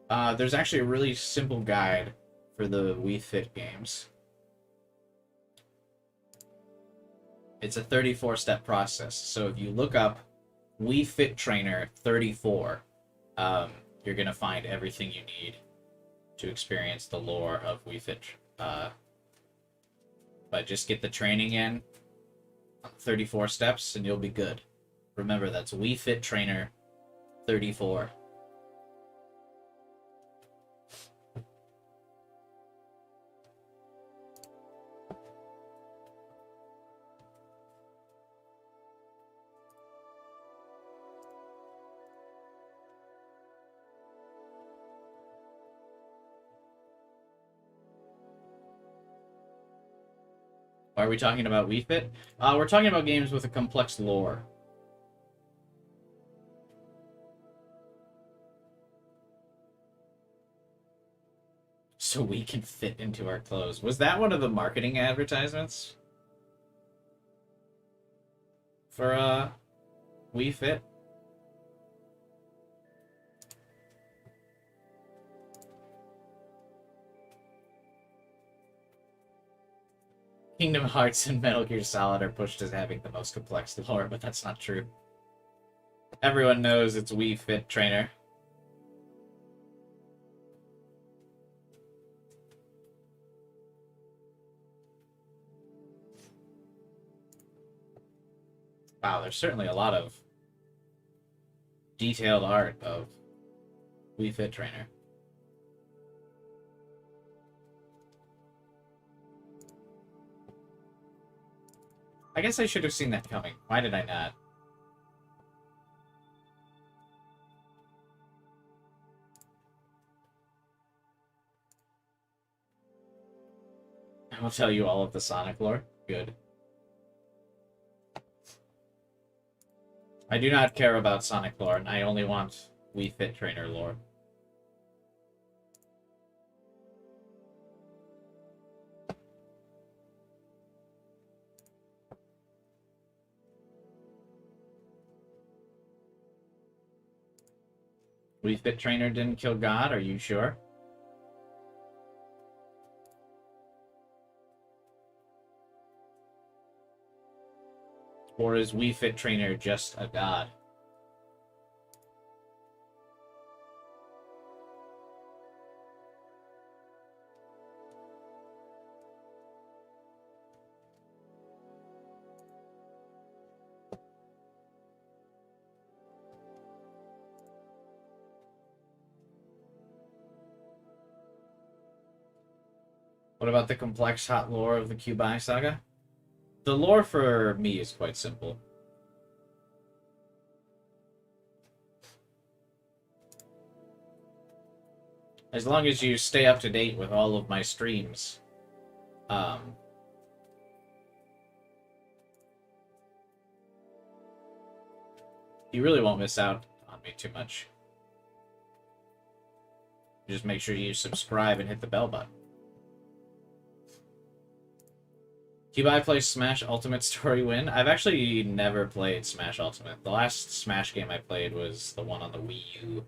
There's actually a really simple guide for the Wii Fit games. It's a 34-step process. So if you look up Wii Fit Trainer 34, you're going to find everything you need to experience the lore of Wii Fit. But just get the training in, 34 steps, and you'll be good. Remember, that's Wii Fit Trainer 34. Are we talking about Wii Fit? We're talking about games with a complex lore. So we can fit into our clothes. Was that one of the marketing advertisements? For, Wii Fit? Kingdom Hearts and Metal Gear Solid are pushed as having the most complex lore, but that's not true. Everyone knows it's Wii Fit Trainer. Wow, there's certainly a lot of detailed art of Wii Fit Trainer. I guess I should have seen that coming. Why did I not? I will tell you all of the Sonic lore. Good. I do not care about Sonic lore, and I only want Wii Fit Trainer lore. Wii Fit Trainer didn't kill God, are you sure? Or is Wii Fit Trainer just a god? What about the complex hot lore of the Kubai saga? The lore for me is quite simple. As long as you stay up to date with all of my streams, you really won't miss out on me too much. Just make sure you subscribe and hit the bell button. Kubai plays Smash Ultimate Story Win? I've actually never played Smash Ultimate. The last Smash game I played was the one on the Wii U.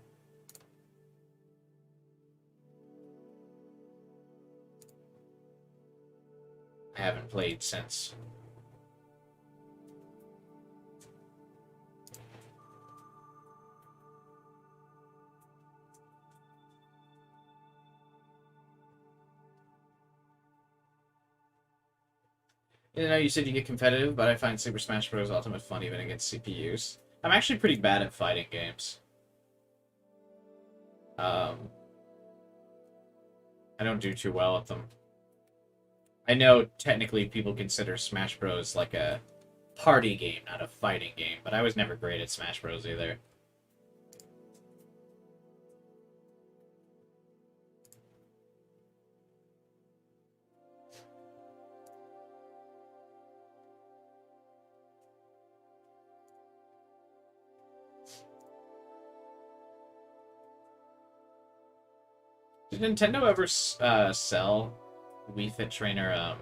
I haven't played since. You know, you said you get competitive, but I find Super Smash Bros. Ultimate fun even against CPUs. I'm actually pretty bad at fighting games. I don't do too well at them. I know technically people consider Smash Bros. Like a party game, not a fighting game, but I was never great at Smash Bros. Either. Did Nintendo ever sell Wii Fit Trainer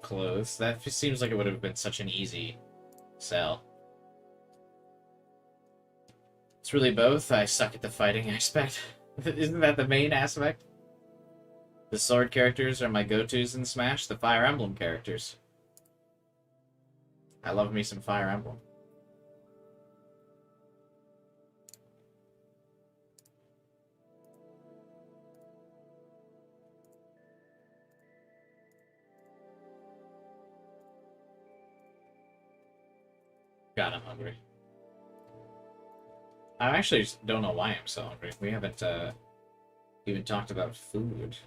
clothes? That seems like it would have been such an easy sell. It's really both. I suck at the fighting aspect. Isn't that the main aspect? The sword characters are my go-tos in Smash. The Fire Emblem characters. I love me some Fire Emblem. God, I'm hungry. I actually just don't know why I'm so hungry. We haven't even talked about food.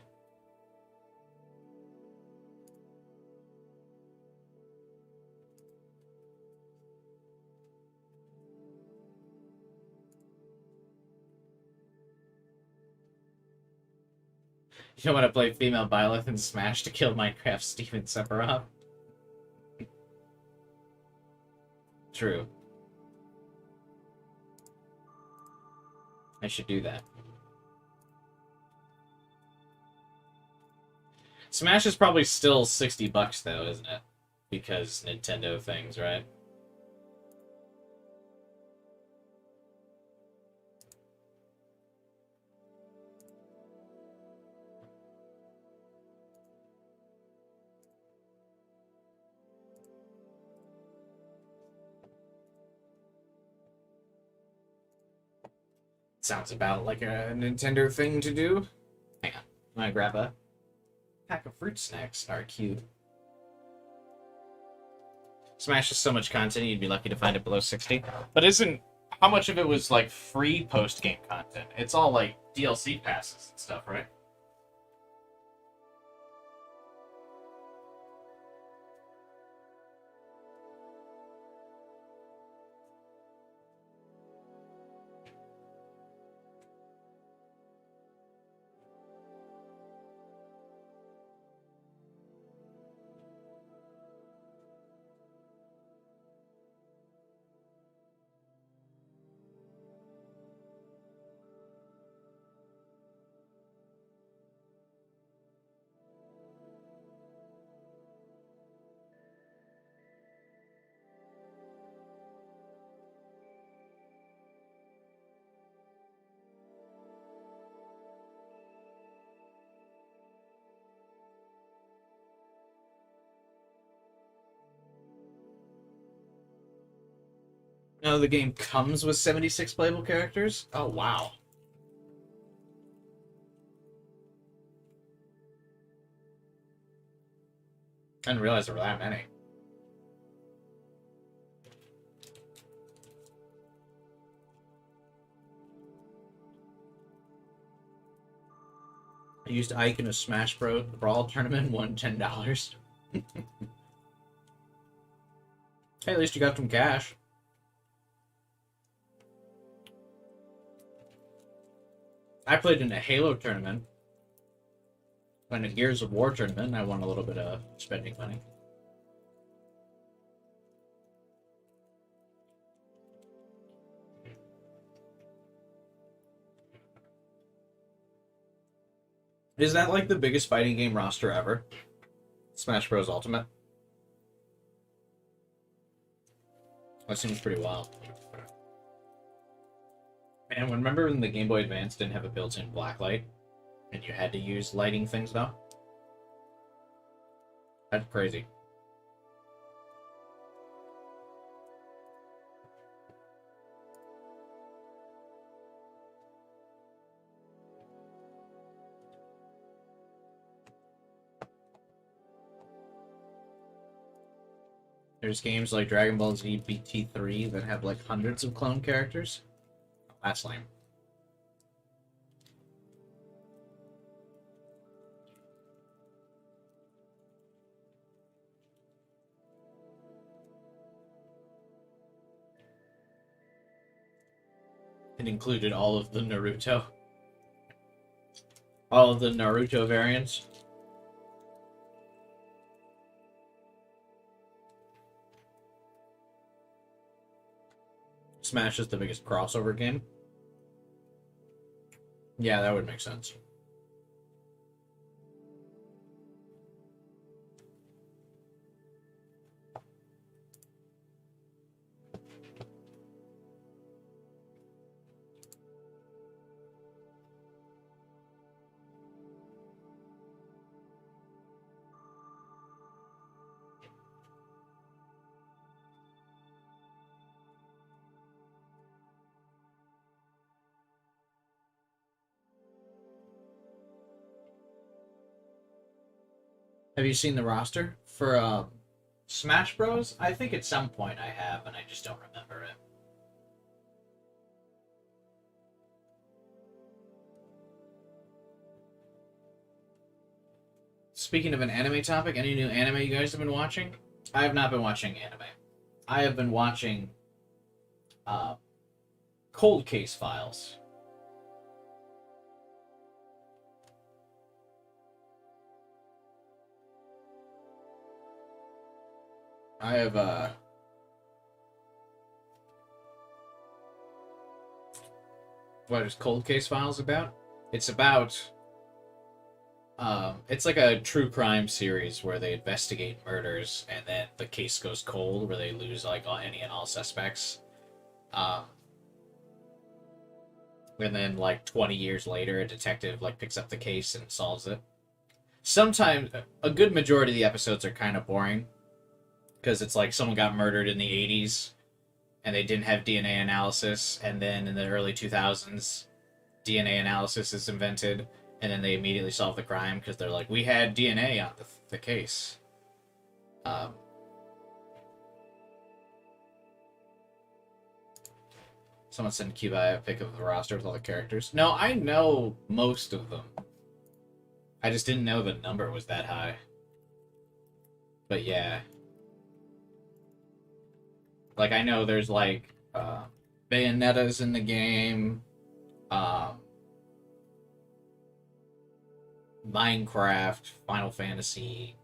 You don't want to play female Byleth in Smash to kill Minecraft Steven Sephiroth? True. I should do that. Smash is probably still $60 though, isn't it? Because Nintendo things, right? Sounds about like a Nintendo thing to do. Hang on. I'm gonna grab a pack of fruit snacks. Are cute. Smash is so much content, you'd be lucky to find it below 60. But isn't... How much of it was, like, free post-game content? It's all, like, DLC passes and stuff, right? No, the game comes with 76 playable characters? Oh, wow. I didn't realize there were that many. I used Ike in a Smash Bros. Brawl tournament, won $10. Hey, at least you got some cash. I played in a Halo tournament. In a Gears of War tournament, I won a little bit of spending money. Is that like the biggest fighting game roster ever? Smash Bros. Ultimate? That seems pretty wild. And remember when the Game Boy Advance didn't have a built-in blacklight? And you had to use lighting things though? That's crazy. There's games like Dragon Ball Z BT3 that have like hundreds of clone characters. That's lame. It included all of the Naruto. All of the Naruto variants. Smash is the biggest crossover game. Yeah, that would make sense. Have you seen the roster for Smash Bros? I think at some point I have, and I just don't remember it. Speaking of an anime topic, any new anime you guys have been watching? I have not been watching anime. I have been watching Cold Case Files. I have what is Cold Case Files about? It's about it's like a true crime series where they investigate murders and then the case goes cold where they lose like any and all suspects. Um, and then like 20 years later a detective like picks up the case and solves it. Sometimes a good majority of the episodes are kind of boring because it's like someone got murdered in the 80s and they didn't have DNA analysis, and then in the early 2000s DNA analysis is invented, and then they immediately solve the crime because they're like, we had DNA on the case. Someone sent Cuba a pic of the roster with all the characters. No, I know most of them. I just didn't know the number was that high. But yeah. Like, I know there's, like, Bayonetta's in the game, Minecraft, Final Fantasy,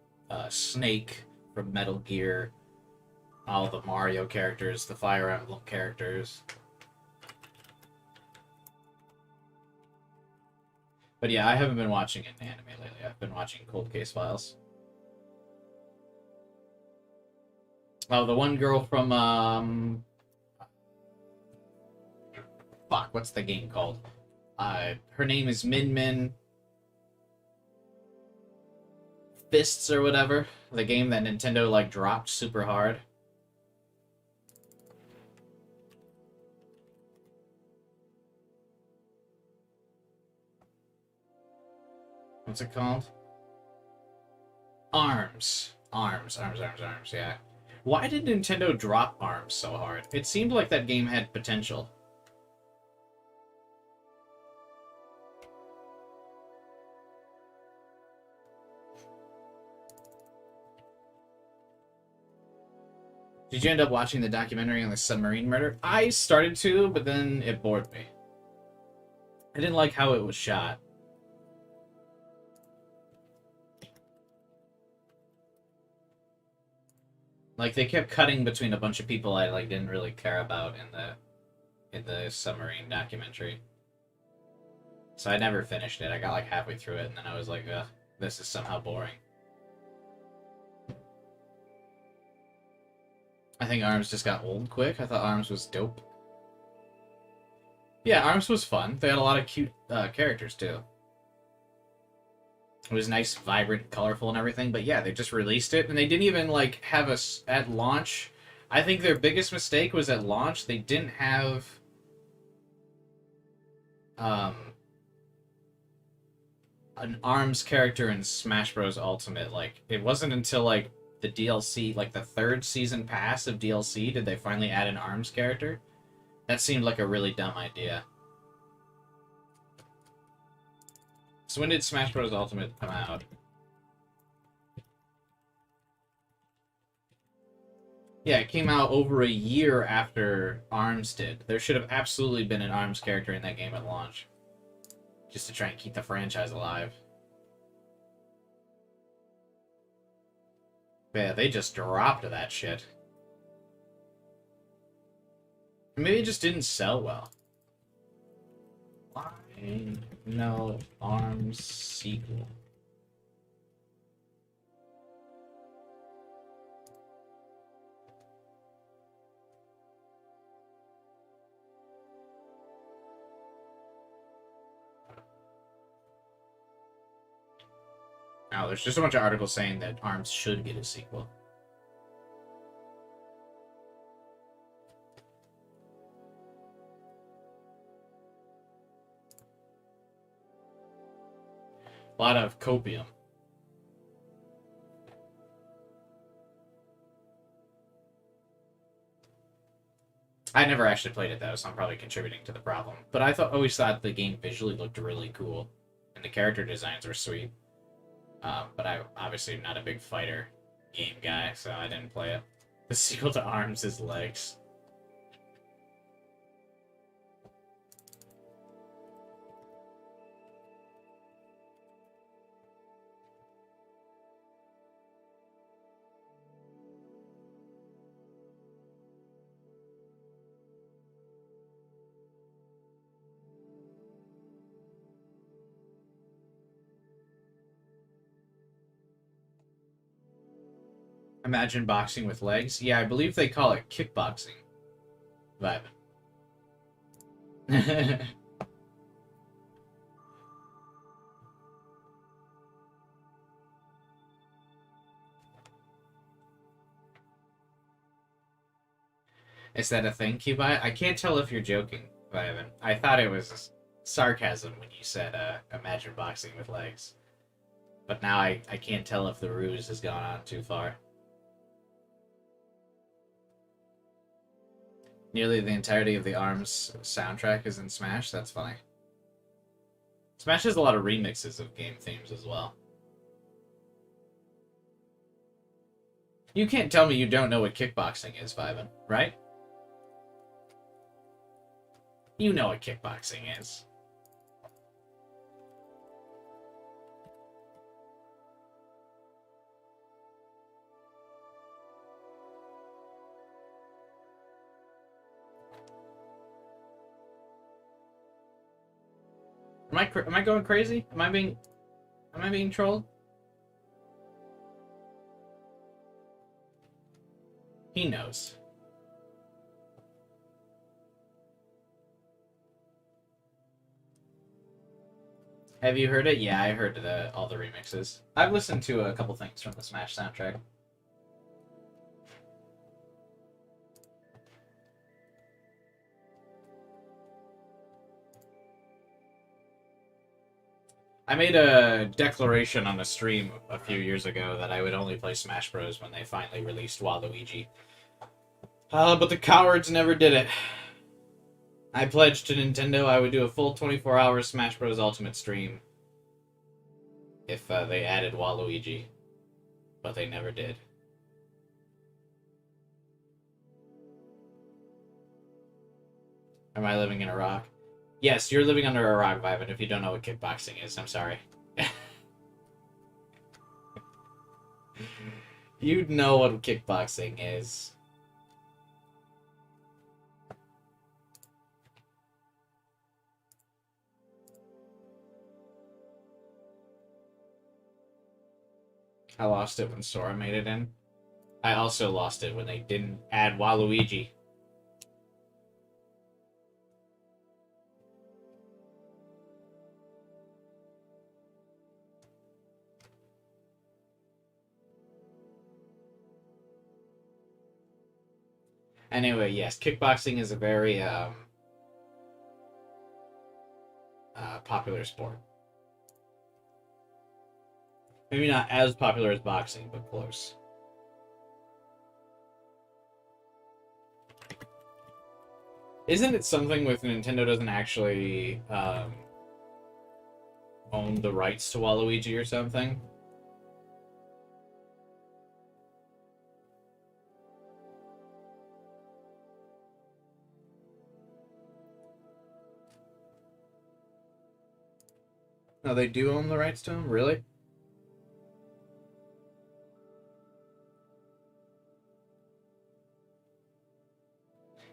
Snake from Metal Gear, all the Mario characters, the Fire Emblem characters. But yeah, I haven't been watching an anime lately. I've been watching Cold Case Files. Oh, the one girl from, fuck, what's the game called? Her name is Min Min Fists or whatever. The game that Nintendo, like, dropped super hard. What's it called? Arms. Arms, yeah. Why did Nintendo drop Arms so hard? It seemed like that game had potential. Did you end up watching the documentary on the submarine murder? I started to, but then it bored me. I didn't like how it was shot. Like, they kept cutting between a bunch of people I like didn't really care about in the submarine documentary. So I never finished it. I got like halfway through it and then I was like, ugh, this is somehow boring. I think Arms just got old quick. I thought Arms was dope. Yeah, Arms was fun. They had a lot of cute characters, too. It was nice, vibrant, colorful, and everything. But yeah, they just released it, and they didn't even, like, have us at launch. I think their biggest mistake was at launch. They didn't have... an Arms character in Smash Bros. Ultimate. Like, it wasn't until, like, the DLC, like the third season pass of DLC, did they finally add an Arms character? That seemed like a really dumb idea. So when did Smash Bros. Ultimate come out? Yeah, it came out over a year after Arms did. There should have absolutely been an Arms character in that game at launch. Just to try and keep the franchise alive. Yeah, they just dropped that shit. Maybe it just didn't sell well. Why no Arms sequel? Oh, there's just a bunch of articles saying that Arms should get a sequel. A lot of copium. I never actually played it though, so I'm probably contributing to the problem. But I always thought the game visually looked really cool, and the character designs were sweet. But I'm obviously not a big fighter game guy, so I didn't play it. The sequel to Arms is Legs. Imagine boxing with legs? Yeah, I believe they call it kickboxing. Vibe. Is that a thing, Cubite? I can't tell if you're joking, Vivan. I thought it was sarcasm when you said, imagine boxing with legs. But now I can't tell if the ruse has gone on too far. Nearly the entirety of the Arms soundtrack is in Smash? That's funny. Smash has a lot of remixes of game themes as well. You can't tell me you don't know what kickboxing is, Vivan, right? You know what kickboxing is. Am I going crazy? Am I being trolled? He knows. Have you heard it? Yeah, I heard all the remixes. I've listened to a couple things from the Smash soundtrack. I made a declaration on a stream a few years ago that I would only play Smash Bros. When they finally released Waluigi. But the cowards never did it. I pledged to Nintendo I would do a full 24-hour Smash Bros. Ultimate stream if they added Waluigi. But they never did. Am I living in a rock? Yes, you're living under a rock, Vibe, and if you don't know what kickboxing is, I'm sorry. You'd know what kickboxing is. I lost it when Sora made it in. I also lost it when they didn't add Waluigi. Anyway, yes, kickboxing is a very popular sport. Maybe not as popular as boxing, but close. Isn't it something with Nintendo doesn't actually own the rights to Waluigi or something? No, they do own the rights to him? Really?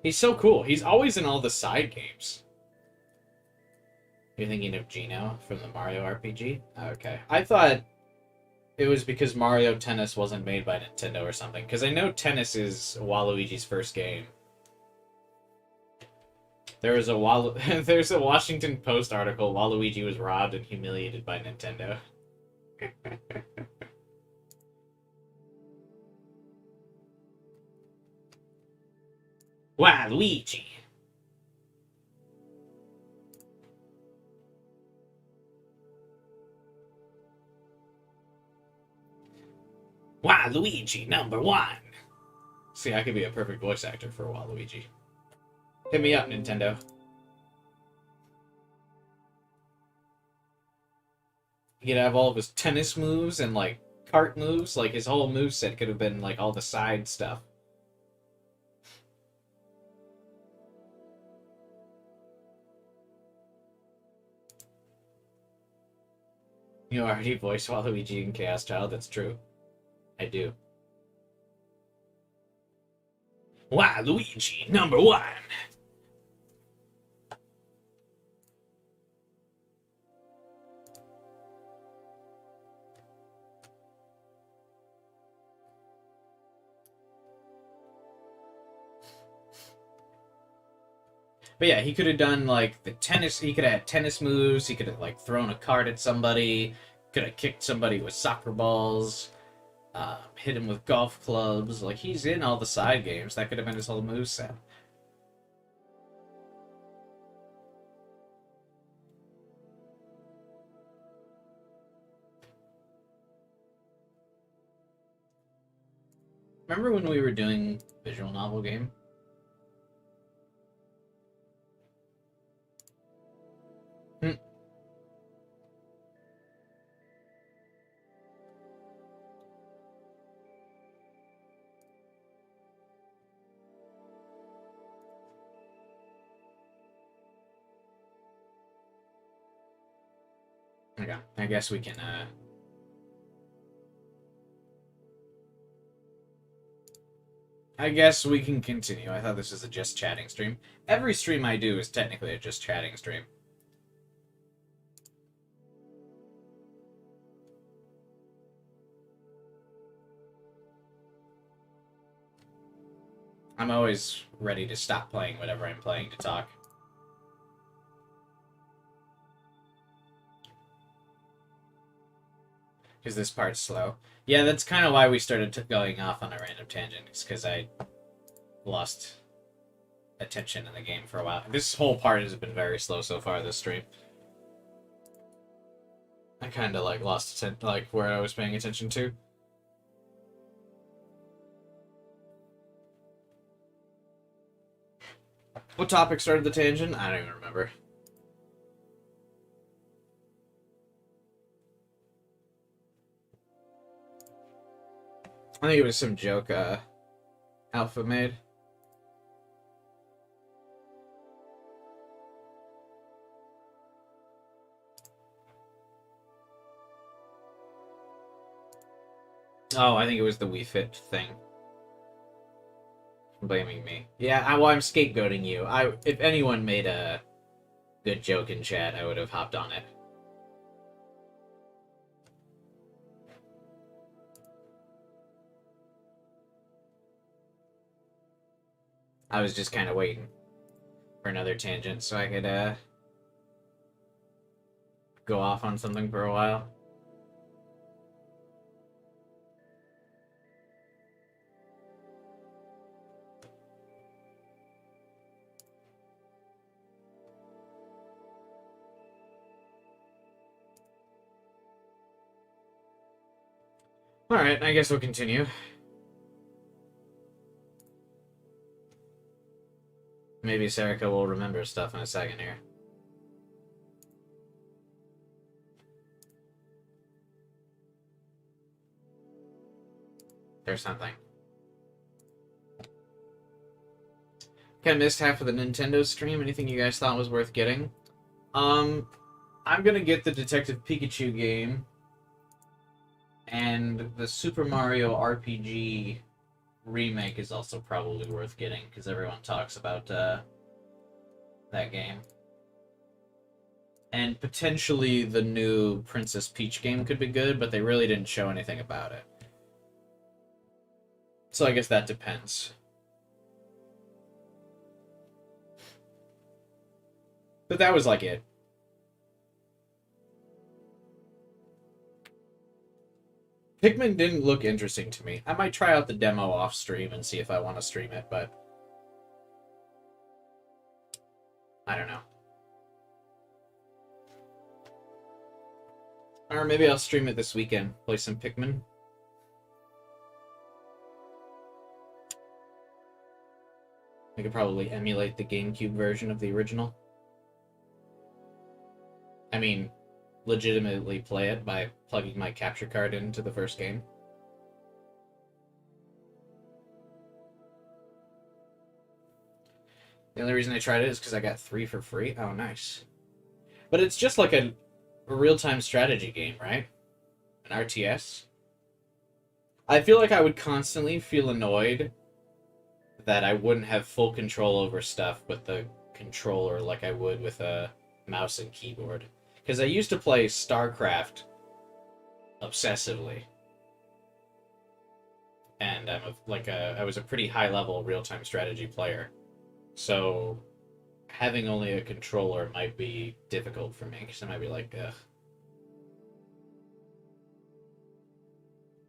He's so cool. He's always in all the side games. You're thinking of Gino from the Mario RPG? Okay. I thought it was because Mario Tennis wasn't made by Nintendo or something. Because I know Tennis is Waluigi's first game. There's a Washington Post article, Waluigi was robbed and humiliated by Nintendo. Waluigi! Waluigi #1! See, I could be a perfect voice actor for Waluigi. Hit me up, Nintendo. He could have all of his tennis moves and, like, cart moves. Like, his whole moveset could have been, like, all the side stuff. You already voiced Waluigi in Chaos Child, that's true. I do. Waluigi #1! But yeah, he could have done, like, the tennis... He could have had tennis moves. He could have, like, thrown a card at somebody. Could have kicked somebody with soccer balls. Hit him with golf clubs. Like, he's in all the side games. That could have been his whole moveset. Remember when we were doing visual novel game? Yeah, I guess we can, I guess we can continue. I thought this was a just chatting stream. Every stream I do is technically a just chatting stream. I'm always ready to stop playing whatever I'm playing to talk. Because this part's slow. Yeah, that's kind of why we started going off on a random tangent. It's because I lost attention in the game for a while. This whole part has been very slow so far this stream. I kind of like lost like where I was paying attention to. What topic started the tangent? I don't even remember. I think it was some joke Alpha made. Oh, I think it was the Wii Fit thing. Blaming me. Yeah, I'm scapegoating you. If anyone made a good joke in chat, I would have hopped on it. I was just kind of waiting for another tangent so I could go off on something for a while. Alright, I guess we'll continue. Maybe Sarika will remember stuff in a second here. There's something. Kind of missed half of the Nintendo stream. Anything you guys thought was worth getting? I'm gonna get the Detective Pikachu game and the Super Mario RPG remake is also probably worth getting because everyone talks about that game. And potentially the new Princess Peach game could be good, but they really didn't show anything about it. So I guess that depends. But that was like it. Pikmin didn't look interesting to me. I might try out the demo off stream and see if I want to stream it, but I don't know. Or maybe I'll stream it this weekend. Play some Pikmin. I could probably emulate the GameCube version of the original. I mean, legitimately play it by plugging my capture card into the first game. The only reason I tried it is because I got 3 for free. Oh, nice. But it's just like a real-time strategy game, right? An RTS. I feel like I would constantly feel annoyed that I wouldn't have full control over stuff with the controller like I would with a mouse and keyboard. Because I used to play StarCraft obsessively. And I was a pretty high-level real-time strategy player. So having only a controller might be difficult for me, because I might be like, ugh.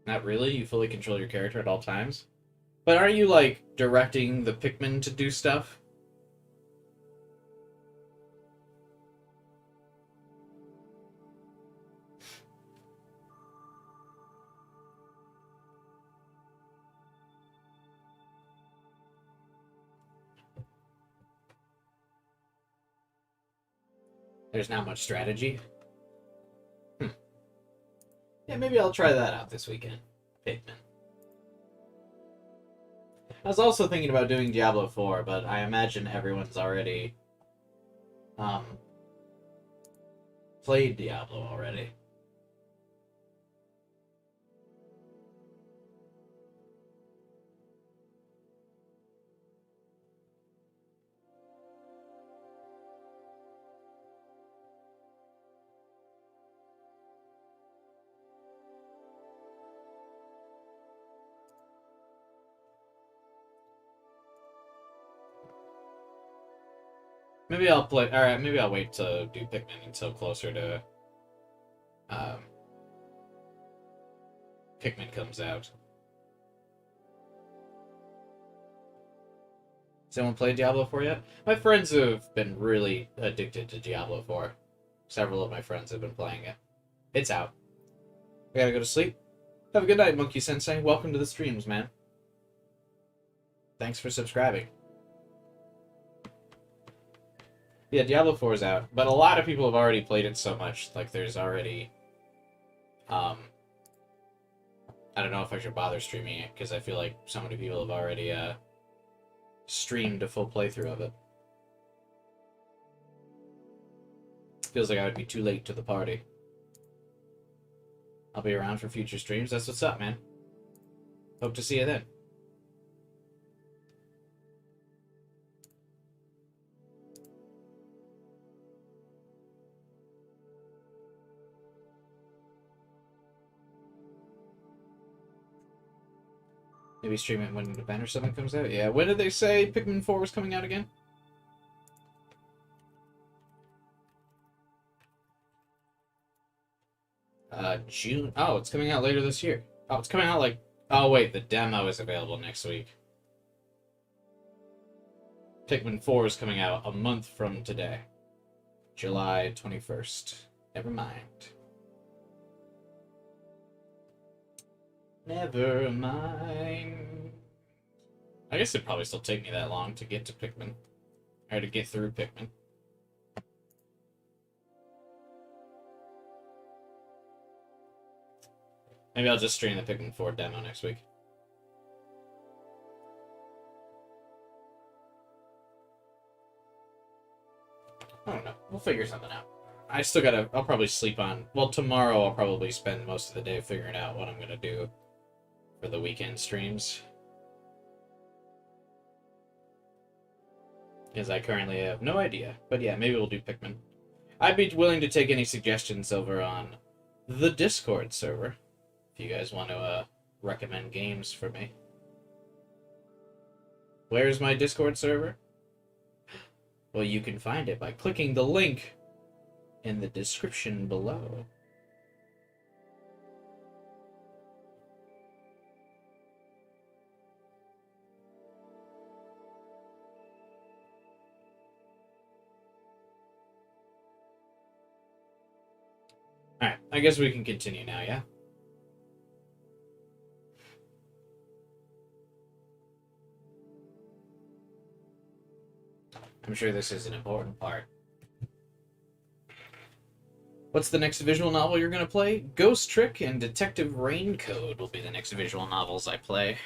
Not really? You fully control your character at all times? But aren't you, like, directing the Pikmin to do stuff? There's not much strategy. Yeah, maybe I'll try that out this weekend. Pikmin. I was also thinking about doing Diablo 4, but I imagine everyone's already played Diablo already. Maybe I'll play. All right, maybe I'll wait to do Pikmin until closer to Pikmin comes out. Has anyone played Diablo 4 yet? My friends have been really addicted to Diablo 4. Several of my friends have been playing it. It's out. I gotta go to sleep. Have a good night, Monkey Sensei. Welcome to the streams, man. Thanks for subscribing. Yeah, Diablo 4 is out, but a lot of people have already played it so much. Like, there's already... I don't know if I should bother streaming it, because I feel like so many people have already streamed a full playthrough of it. Feels like I would be too late to the party. I'll be around for future streams. That's what's up, man. Hope to see you then. Maybe stream it when the Event or something comes out? Yeah, when did they say Pikmin 4 was coming out again? June. Oh, it's coming out later this year. Oh, it's coming out like... Oh, wait, the demo is available next week. Pikmin 4 is coming out a month from today. July 21st. Never mind. Never mind. I guess it'd probably still take me that long to get to Pikmin. Or to get through Pikmin. Maybe I'll just stream the Pikmin 4 demo next week. I don't know. We'll figure something out. I still gotta... I'll probably sleep on... Well, tomorrow I'll probably spend most of the day figuring out what I'm gonna do for the weekend streams. Because I currently have no idea. But yeah, maybe we'll do Pikmin. I'd be willing to take any suggestions over on the Discord server. If you guys want to recommend games for me. Where's my Discord server? Well, you can find it by clicking the link in the description below. Alright, I guess we can continue now, yeah? I'm sure this is an important part. What's the next visual novel you're going to play? Ghost Trick and Detective Raincode will be the next visual novels I play.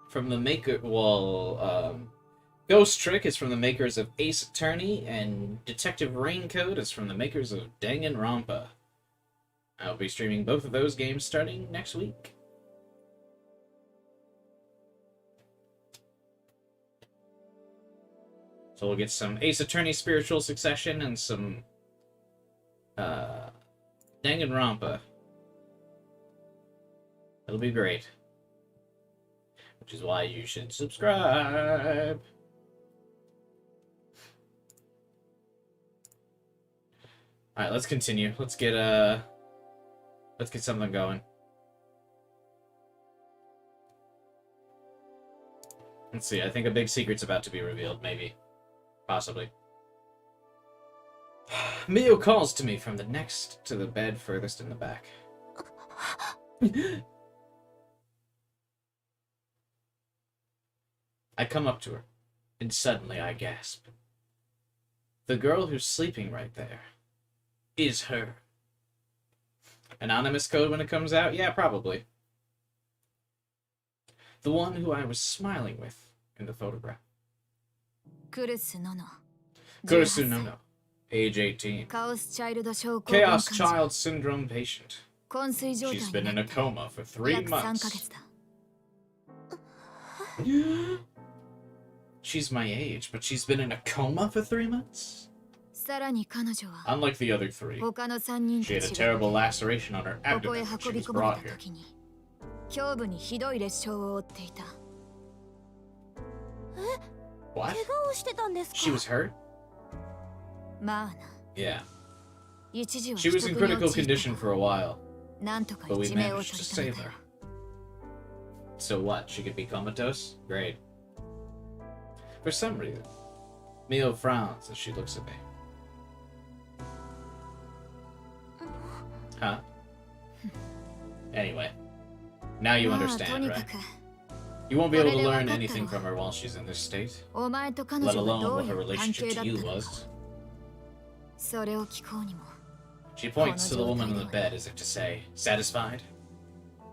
From the maker... Well, Ghost Trick is from the makers of Ace Attorney, and Detective Raincode is from the makers of Danganronpa. I'll be streaming both of those games starting next week. So we'll get some Ace Attorney Spiritual Succession and some Danganronpa. It'll be great. Which is why you should subscribe. Alright, let's continue. Let's get something going. Let's see, I think a big secret's about to be revealed, maybe. Possibly. Mio calls to me from the next to the bed furthest in the back. I come up to her, and suddenly I gasp. The girl who's sleeping right there is her. Anonymous code when it comes out? Yeah, probably. The one who I was smiling with in the photograph. Kurisu Nono, age 18. Chaos Child Syndrome patient. She's been in a coma for 3 months. She's my age, but she's been in a coma for 3 months? Unlike the other 3, she had a terrible laceration on her abdomen when she was brought here. What? She was hurt? Yeah. She was in critical condition for a while, but we managed to save her. So what, she could be comatose? Great. For some reason, Mio frowns as she looks at me. Huh? Anyway. Now you まあと understand, にか right? く You won't be able to これで learn 分かったろ。 anything from her while she's in this state. お前と彼 Let 女が alone どう what い her う関 relationship 係だ to った you のか was. それを聞こうにも She points to the woman on the bed as if to say, satisfied?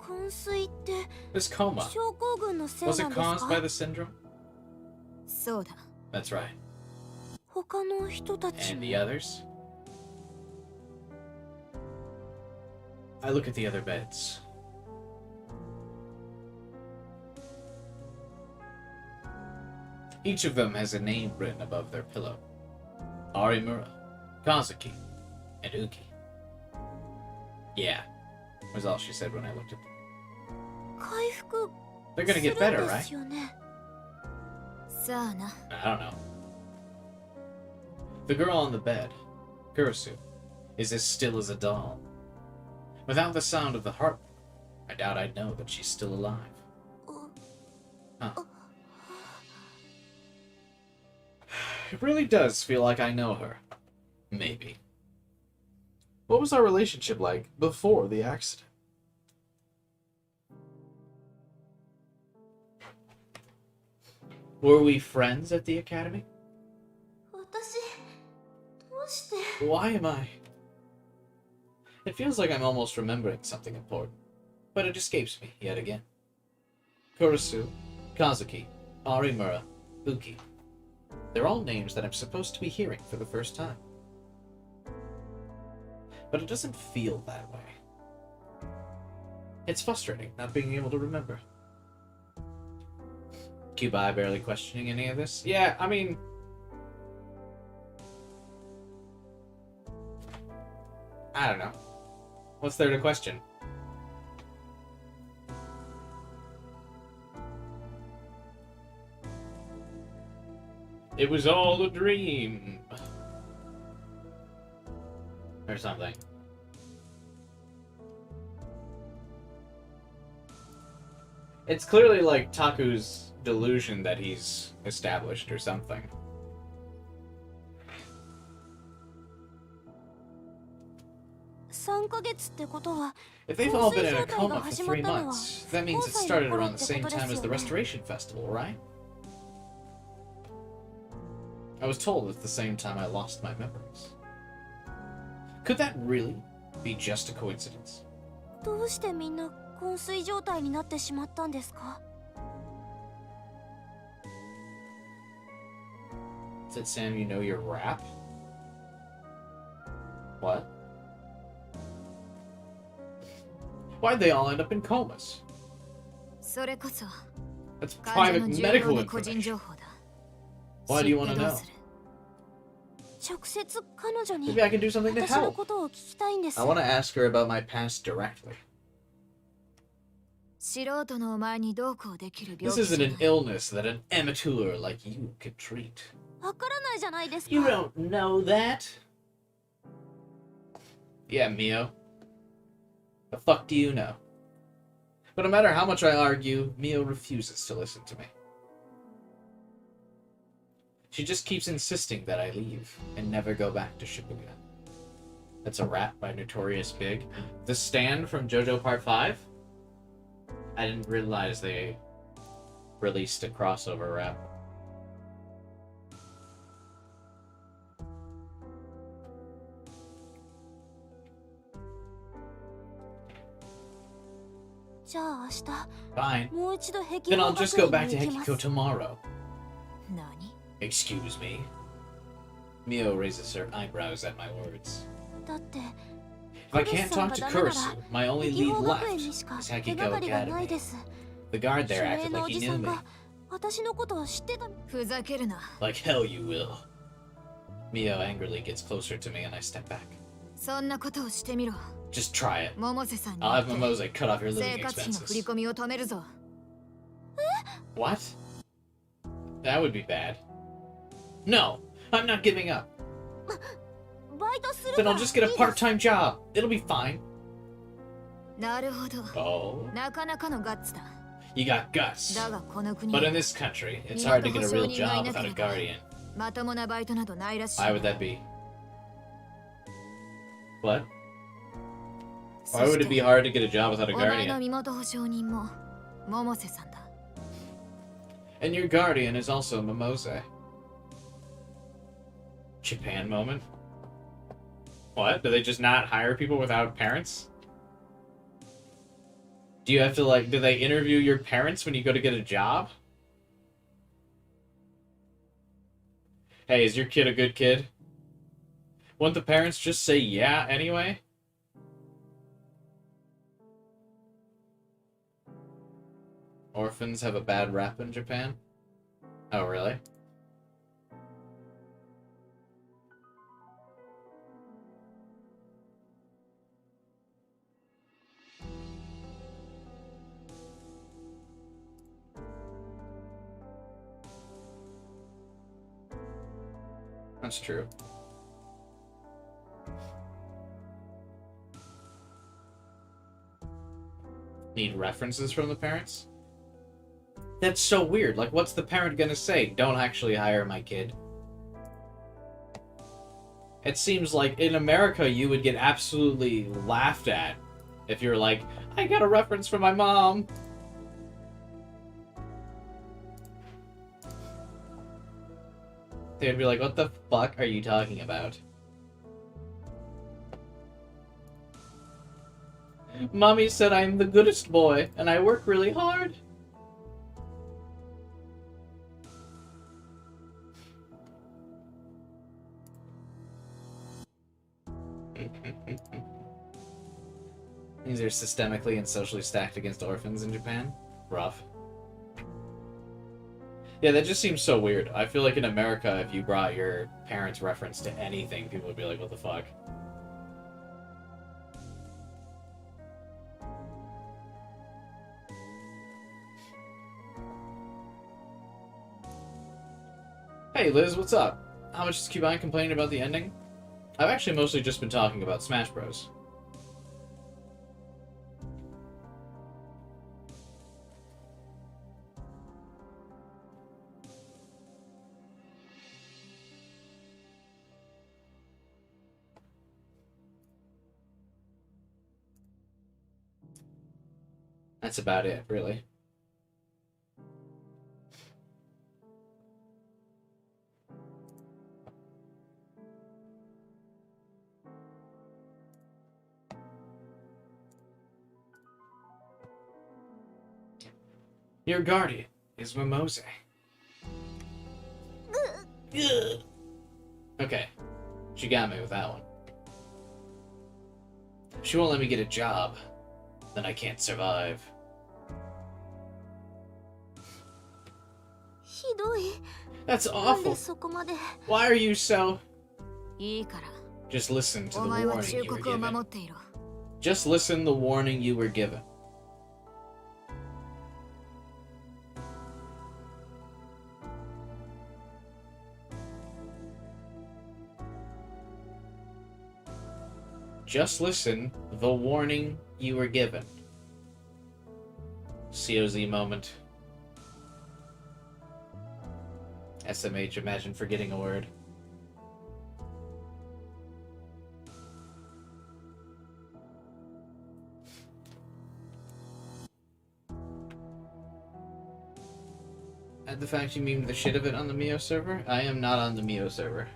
昏睡って This coma, 症候群のせい was な it んです caused by か？ the syndrome? そうだ That's right. 他の人たち And も the others? I look at the other beds. Each of them has a name written above their pillow. Arimura, Kazuki, and Uki. Yeah, was all she said when I looked at them. 回復 They're gonna す get る better, んで right? すよね。さあな I don't know. The girl on the bed, Kurusu, is as still as a doll. Without the sound of the heart, I doubt I'd know that she's still alive. Huh. It really does feel like I know her. Maybe. What was our relationship like before the accident? Were we friends at the academy? 私どうして Why am I? It feels like I'm almost remembering something important, but it escapes me yet again. Kurusu, Kazuki, Arimura, Uki. They're all names that I'm supposed to be hearing for the first time. But it doesn't feel that way. It's frustrating not being able to remember. Kubai barely questioning any of this? Yeah, I mean... I don't know. What's there to question? It was all a dream. Or something. It's clearly like Taku's delusion that he's established or something. If they've all been in a coma for 3 months, that means it started around the same time as the Restoration Festival, right? I was told it's the same time I lost my memories. Could that really be just a coincidence? どうしてみんな昏睡状態になってしまったんですか？ Said Sam, you know your rap? What? Why'd they all end up in comas? それこそ That's 患者 private の重 medical 要な個人 information. 情報だ Why do you want 知って to どう know? する直接彼女に Maybe I can do something to 私の help. ことを聞きたいんです。 I want to ask her about my past directly. 素人のお前にどうこうできる This 病気 isn't じゃ an ない illness that an amateur like you could treat. わからないじゃないですか。 You don't know that? Yeah, Mio. The fuck do you know? But no matter how much I argue, Mio refuses to listen to me. She just keeps insisting that I leave and never go back to Shibuya. That's a rap by Notorious Big. The Stand from JoJo Part 5? I didn't realize they released a crossover rap. Fine. もう一度壁 Then 画 I'll 確 just go 認 back に to 行きます Hekiko tomorrow. 何 Excuse me. Mio raises her eyebrows at my words. だって If I can't talk to Kurisu, my only 壁 lead 画 left 学園にしか is 手 Hekiko がかりがない Academy. です。 The guard 主 there 名 acted のお like he じさ knew ん me. が私のことを知ってた。ふざけるな Like hell you will. Mio angrily gets closer to me and I step back. そんなことをしてみろ Just try it. 百瀬さんに I'll 言 have って Mimose cut off your 生 living 活費の振り expenses. 込みを止めるぞ What? That would be bad. No, I'm not giving up. バイトする Then か I'll ら just get a いいです part-time job. It'll be fine. なるほど Oh, なかなかのガッツだ you got guts. だがこの国 But に in this country, it's hard to get a real job without a guardian. まともなバイトなどないらしい Why would that be? What? Why would it be hard to get a job without a お前の guardian? 身元保証人も百瀬さんだ。 And your guardian is also Momose. Japan moment? What? Do they just not hire people without parents? Do you have to, like, do they interview your parents when you go to get a job? Hey, is your kid a good kid? Wouldn't the parents just say yeah anyway? Orphans have a bad rap in Japan? Oh, really? That's true. Need references from the parents? That's so weird. Like, what's the parent gonna say? Don't actually hire my kid. It seems like in America you would get absolutely laughed at if you're like, I got a reference from my mom. They'd be like, what the fuck are you talking about? Mommy said I'm the goodest boy, and I work really hard. These are systemically and socially stacked against orphans in Japan? Rough. Yeah, that just seems so weird. I feel like in America, if you brought your parents' reference to anything, people would be like, what the fuck? Hey Liz, what's up? How much is Cubine complaining about the ending? I've actually mostly just been talking about Smash Bros. That's about it, really. Your guardian is Momose. Okay, she got me with that one. She won't let me get a job. Then I can't survive. ひどい。 That's なんで awful. そこまで。 Why are you so... いいから。 Just listen to お the 前は warning 忠 you were 告を守 given. っていろ。 Just listen the warning you were given. Just listen the warning you were given. COZ moment. SMH, imagine forgetting a word. The fact you meme the shit of it on the Mio server? I am not on the Mio server.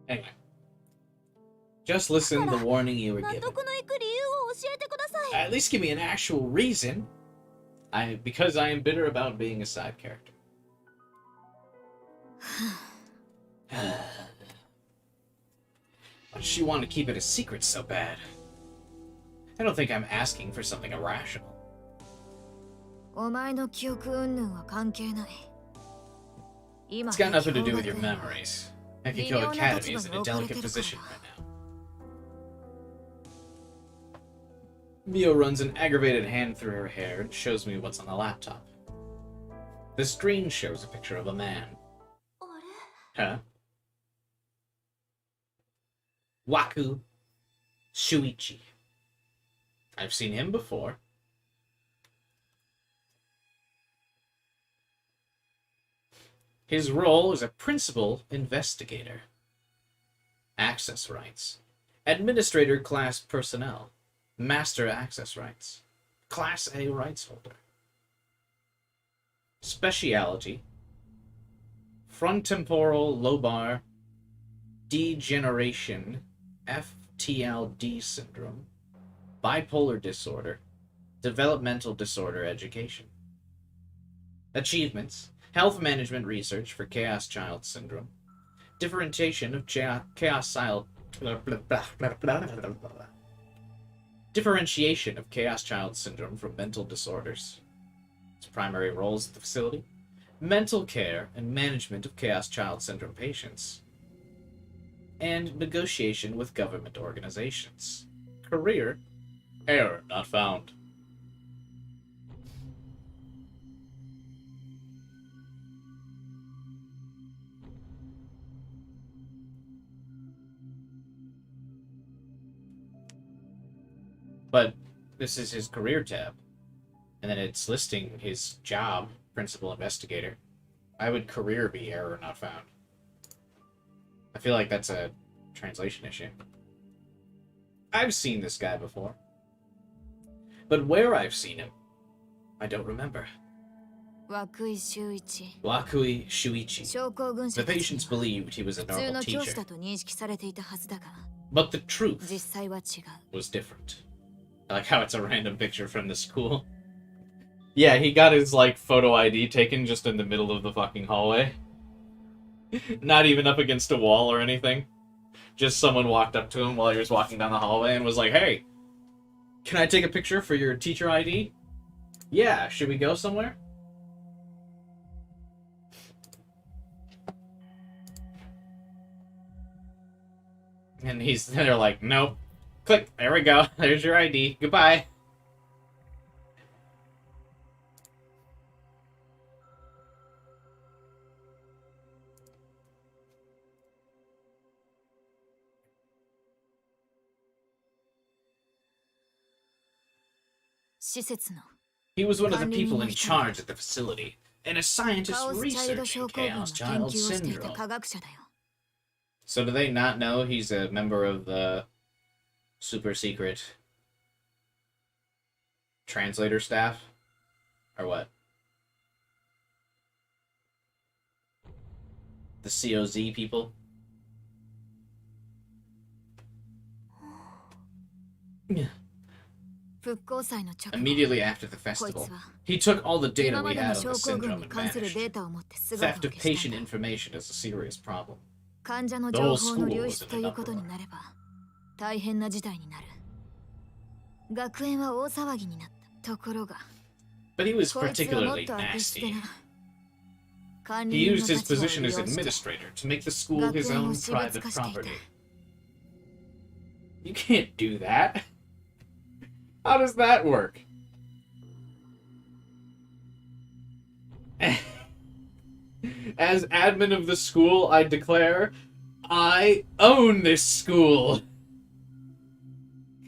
Anyway. Just listen the warning you were 納 given. 得のいく理由を教えてください。 At least give me an actual reason. Because I am bitter about being a side character. Why does she want to keep it a secret so bad? I don't think I'm asking for something irrational. お前の記憶云々は関係ない。 It's got nothing to do with your memories. Hekiko Academy is in a delicate position right now. Mio runs an aggravated hand through her hair and shows me what's on the laptop. The screen shows a picture of a man. Huh? Waku Shuichi. I've seen him before. His role is a principal investigator. Access rights. Administrator class personnel. Master access rights. Class A rights holder. Speciality. Frontemporal lobar degeneration, FTLD syndrome, bipolar disorder, developmental disorder education. Achievements. Health management research for Chaos Child syndrome. Differentiation of Differentiation of Chaos Child syndrome from mental disorders. Its primary roles at the facility: mental care and management of Chaos Child syndrome patients, and negotiation with government organizations. Career: error not found. But this is his career tab. And then it's listing his job, principal investigator. Why would career be error not found? I feel like that's a translation issue. I've seen this guy before. But where I've seen him, I don't remember. Wakui Shuichi. The patients believed he was a normal teacher. But the truth was different. I like how it's a random picture from the school. Yeah, he got his, like, photo ID taken just in the middle of the fucking hallway. Not even up against a wall or anything. Just someone walked up to him while he was walking down the hallway and was like, "Hey, can I take a picture for your teacher ID?" "Yeah, should we go somewhere?" And they're like, "Nope." Click, there we go. There's your ID. Goodbye. He was one of the people in charge at the facility, and a scientist researching Chaos Child syndrome. So do they not know he's a member of the super secret translator staff? Or what? The COZ people? Immediately after the festival, he took all the data we had on the syndrome and vanished. Theft of patient information is a serious problem. The whole school was in an uproar. But he was particularly nasty. He used his position as administrator to make the school his own private property. You can't do that. How does that work? As admin of the school, I declare, I own this school.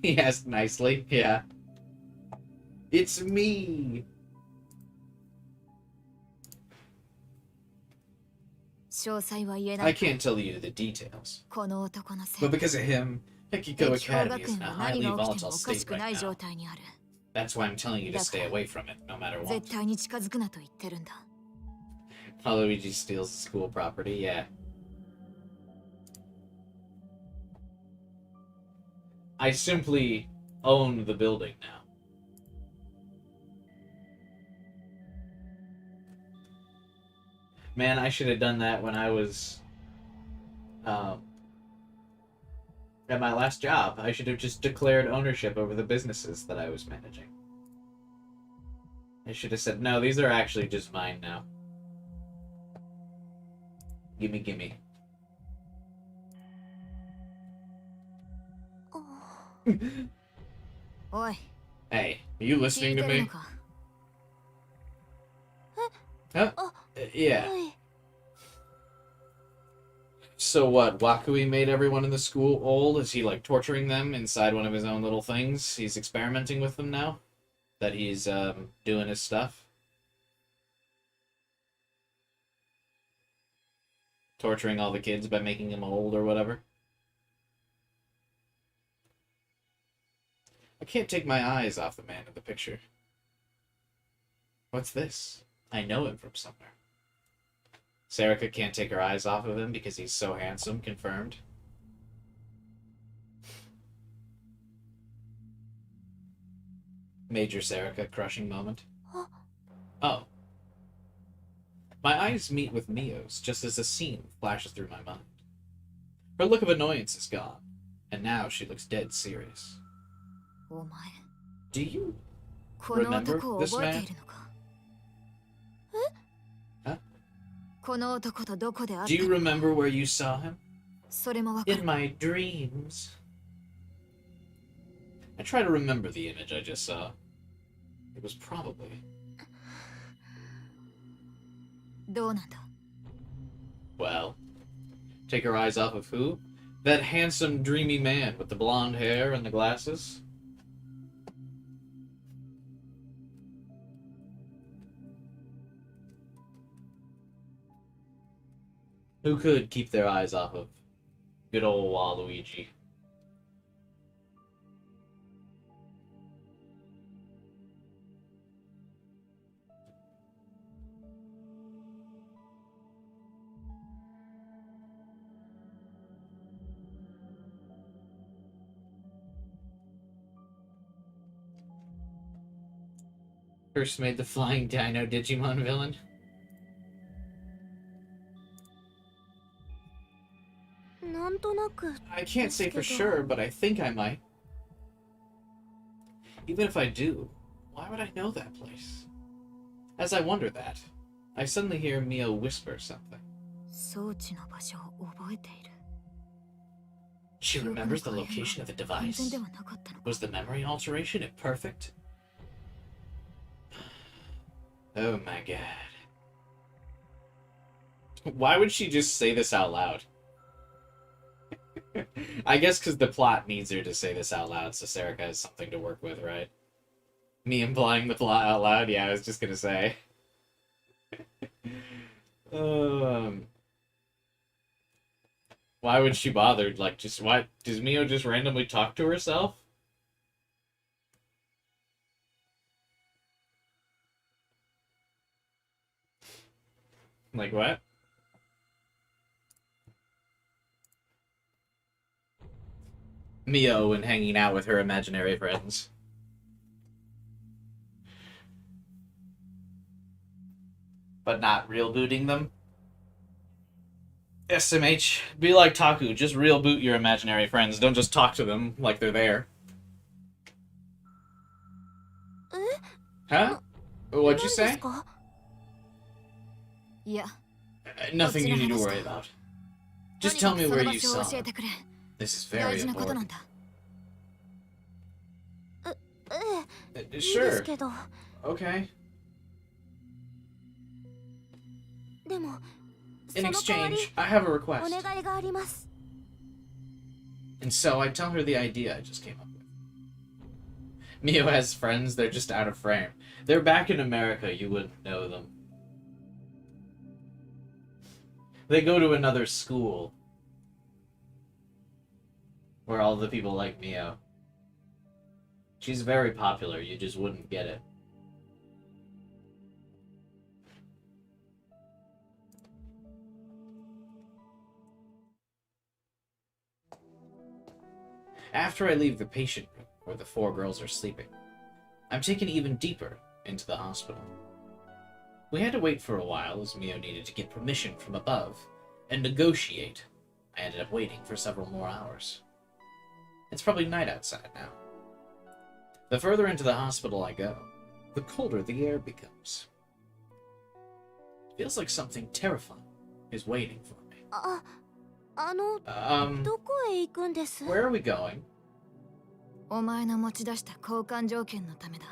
He asked nicely, yeah. It's me. I can't tell you the details. But because of him, Hekiko Academy is in a highly volatile state right now. That's why I'm telling you to stay away from it, no matter what. Luigi steals the school property, yeah. I simply own the building now. Man, I should have done that when I was At my last job, I should have just declared ownership over the businesses that I was managing. I should have said, no, these are actually just mine now. Gimme, gimme. Oi, Hey, are you listening to 聞いてるの me? か? Huh? Yeah. So what, Wakui made everyone in the school old? Is he, like, torturing them inside one of his own little things? He's experimenting with them now? That he's, doing his stuff? Torturing all the kids by making them old or whatever? I can't take my eyes off the man in the picture. What's this? I know him from somewhere. Sarika can't take her eyes off of him because he's so handsome, confirmed. Major Sarika crushing moment. Oh. My eyes meet with Mio's just as a scene flashes through my mind. Her look of annoyance is gone, and now she looks dead serious. お前 Do you この remember 男を this 覚えて man? いるのか? Huh? この男とどこで会っ Do た you のか? remember where you saw him? それもわかる In my dreams. I try to remember the image I just saw. It was probably... どうなんだ? Well, take her eyes off of who? That handsome, dreamy man with the blonde hair and the glasses? Who could keep their eyes off of good old Waluigi? First made the flying dino Digimon villain. I can't say for sure, but I think I might. Even if I do, why would I know that place? As I wonder that, I suddenly hear Mio whisper something. 装置の場所を覚えている She remembers the location of the 完 device. 全ではなかったのか Was the memory alteration perfect? Oh my god. Why would she just say this out loud? I guess because the plot needs her to say this out loud, so Sarika has something to work with, right? Me implying the plot out loud? Yeah, I was just gonna say. Why would she bother? Like, just why does Mio just randomly talk to herself? Like what? Mio and hanging out with her imaginary friends. But not real booting them? SMH, be like Taku, just real boot your imaginary friends. Don't just talk to them like they're there. Huh? What'd you say? いや Nothing you need to worry about. と Just に tell かく me そ where の場 you 所を saw 教え him. てくれ This is 大 very 事なことなん important. だ Sure. Okay. でも In その代わり exchange, I have a お request. 願いがあります And so I tell her the idea I just came up with. Mio has friends, they're just out of frame. They're back in America, you wouldn't know them. They go to another school. Where all the people like Mio. She's very popular, you just wouldn't get it. After I leave the patient room, where the 4 girls are sleeping, I'm taken even deeper into the hospital. We had to wait for a while as Mio needed to get permission from above and negotiate. I ended up waiting for several more hours. It's probably night outside now. The further into the hospital I go, the colder the air becomes. Feels like something terrifying is waiting for me. どこへ行くんです？ Where are we going? お前の持ち出した交換条件のためだ。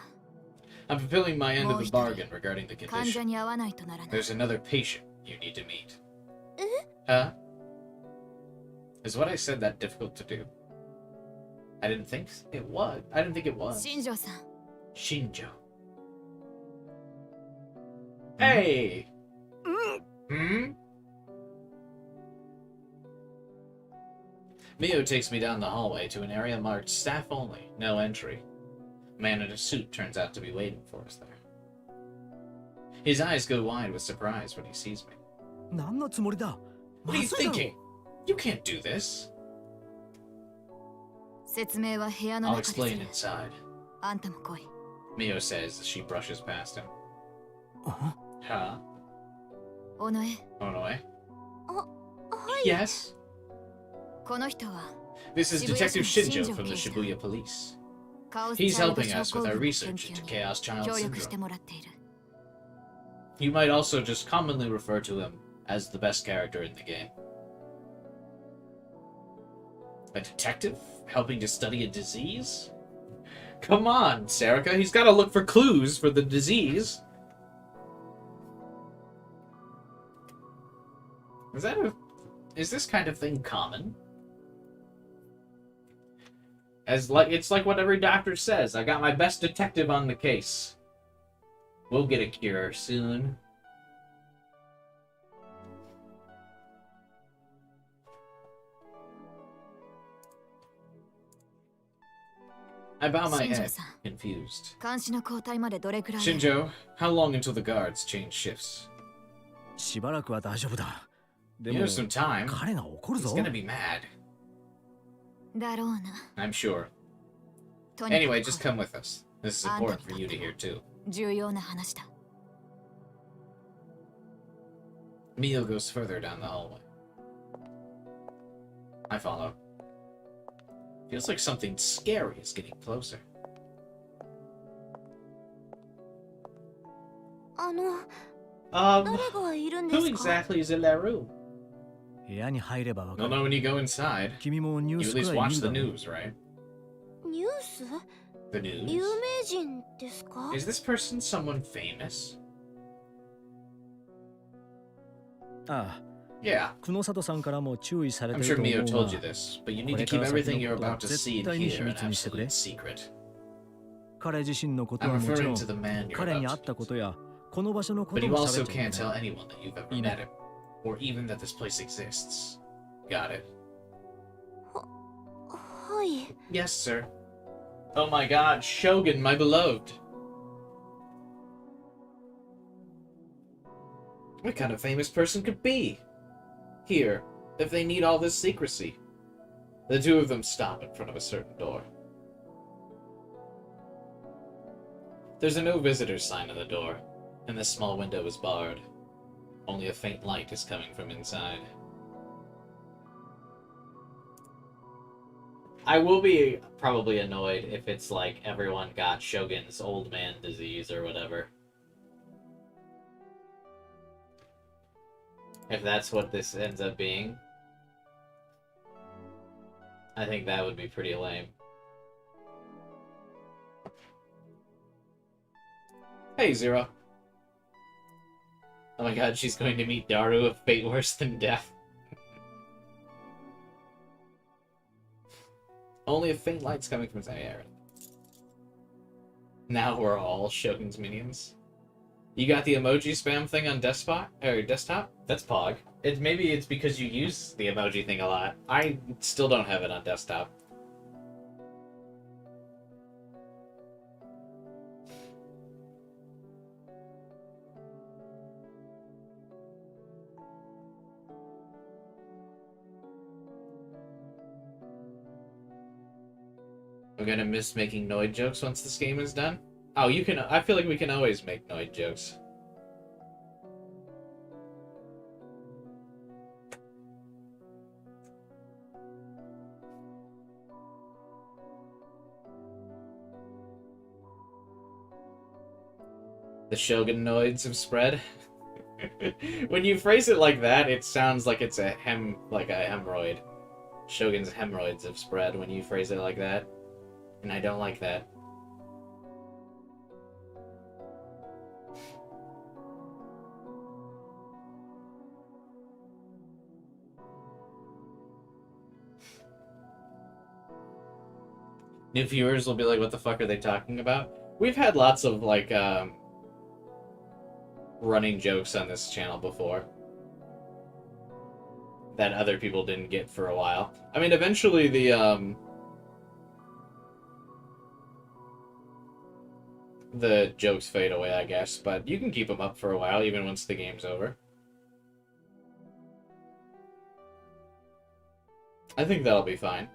I'm fulfilling my end of the bargain regarding the 患者 condition. に会わないとならない。 There's another patient you need to meet. Huh? Is what I said that difficult to do? I didn't think it was. I didn't think it was. 新庄さん、 Shinjo. Hey! Hmm? Mio takes me down the hallway to an area marked staff only, no entry. A man in a suit turns out to be waiting for us there. His eyes go wide with surprise when he sees me. 何のつもりだ？ What are you thinking? You can't do this. 説明は部屋の I'll 中です explain る。 inside. あんたも来い。 Mio says as she brushes past him. あ Huh? 尾上、 Onoe? はい。 Yes? この人は This is 渋谷 Detective 市の Shinjo 新庄 from the 刑事だ。 Shibuya Police. カオス He's チャイルド helping 症 us 候 with 群 our の研 research 究 into に Chaos Child 協力して Syndrome. もらっている。 You might also just commonly refer to him as the best character in the game. A detective helping to study a disease? Come on, Serica. He's got to look for clues for the disease. Is this kind of thing common? It's like what every doctor says. I got my best detective on the case. We'll get a cure soon. I bow my head, Shinjo-san. confused. 監視の交代までどれくらい？ Shinjo, how long until the guards change shifts? しばらくは大丈夫だ。で You も have some time. 彼が怒る He's ぞ。 gonna be mad. だろうな。 I'm sure. とにかく Anyway, just come with us. This is important for you to hear too. 重要な話だ。 Mio goes further down the hallway. I follow. Feels like something scary is getting closer. 誰がいるんで Who すか？ exactly is in that room? 部屋に入ればわか You'll る。 know when you go inside. 君もニュ You ー at スく least らい watch 見る the だろ。 news, right? ニュース？ The news? 有名人ですか？ Is this person someone famous? ああ、 Yeah, 久野里さんからも注意され I'm て sure ると Mio 思う told you が、 this, but you need to これ keep から先 everything の you're ことは about to 絶 see and 対に hear 秘 an 密にしてくれ。 absolute secret. 彼自身のことは I'm もちろ referring ん to the man you're 彼に about 会っ to たこ meet. とやこの場所のこ But と you も also 喋っちゃい can't け tell ない。 anyone that you've ever Ine. met him, or even that this place exists. Got it. はい。 Yes, sir. Oh my god, Shogun, my beloved. What kind of famous person could be here if they need all this secrecy? The two of them stop in front of a certain door. There's a no visitors sign on the door, and this small window is barred. Only a faint light is coming from inside. I will be probably annoyed if it's like everyone got Shogun's old man disease or whatever. If that's what this ends up being. I think that would be pretty lame. Hey, Zero. Oh my god, she's going to meet Daru, a fate worse than death. Only a faint light's coming from the air. Now we're all Shogun's minions. You got the emoji spam thing on desktop? That's Pog. Maybe it's because you use the emoji thing a lot. I still don't have it on desktop. I'm gonna miss making Noid jokes once this game is done. Oh, you can. I feel like we can always make Noid jokes. The Shogunoids have spread. When you phrase it like that, it sounds like it's a hemorrhoid. Shogun's hemorrhoids have spread when you phrase it like that. And I don't like that. New viewers will be like, what the fuck are they talking about? We've had lots of, like, running jokes on this channel before that other people didn't get for a while. I mean, eventually the jokes fade away, I guess, but you can keep them up for a while, even once the game's over. I think that'll be fine.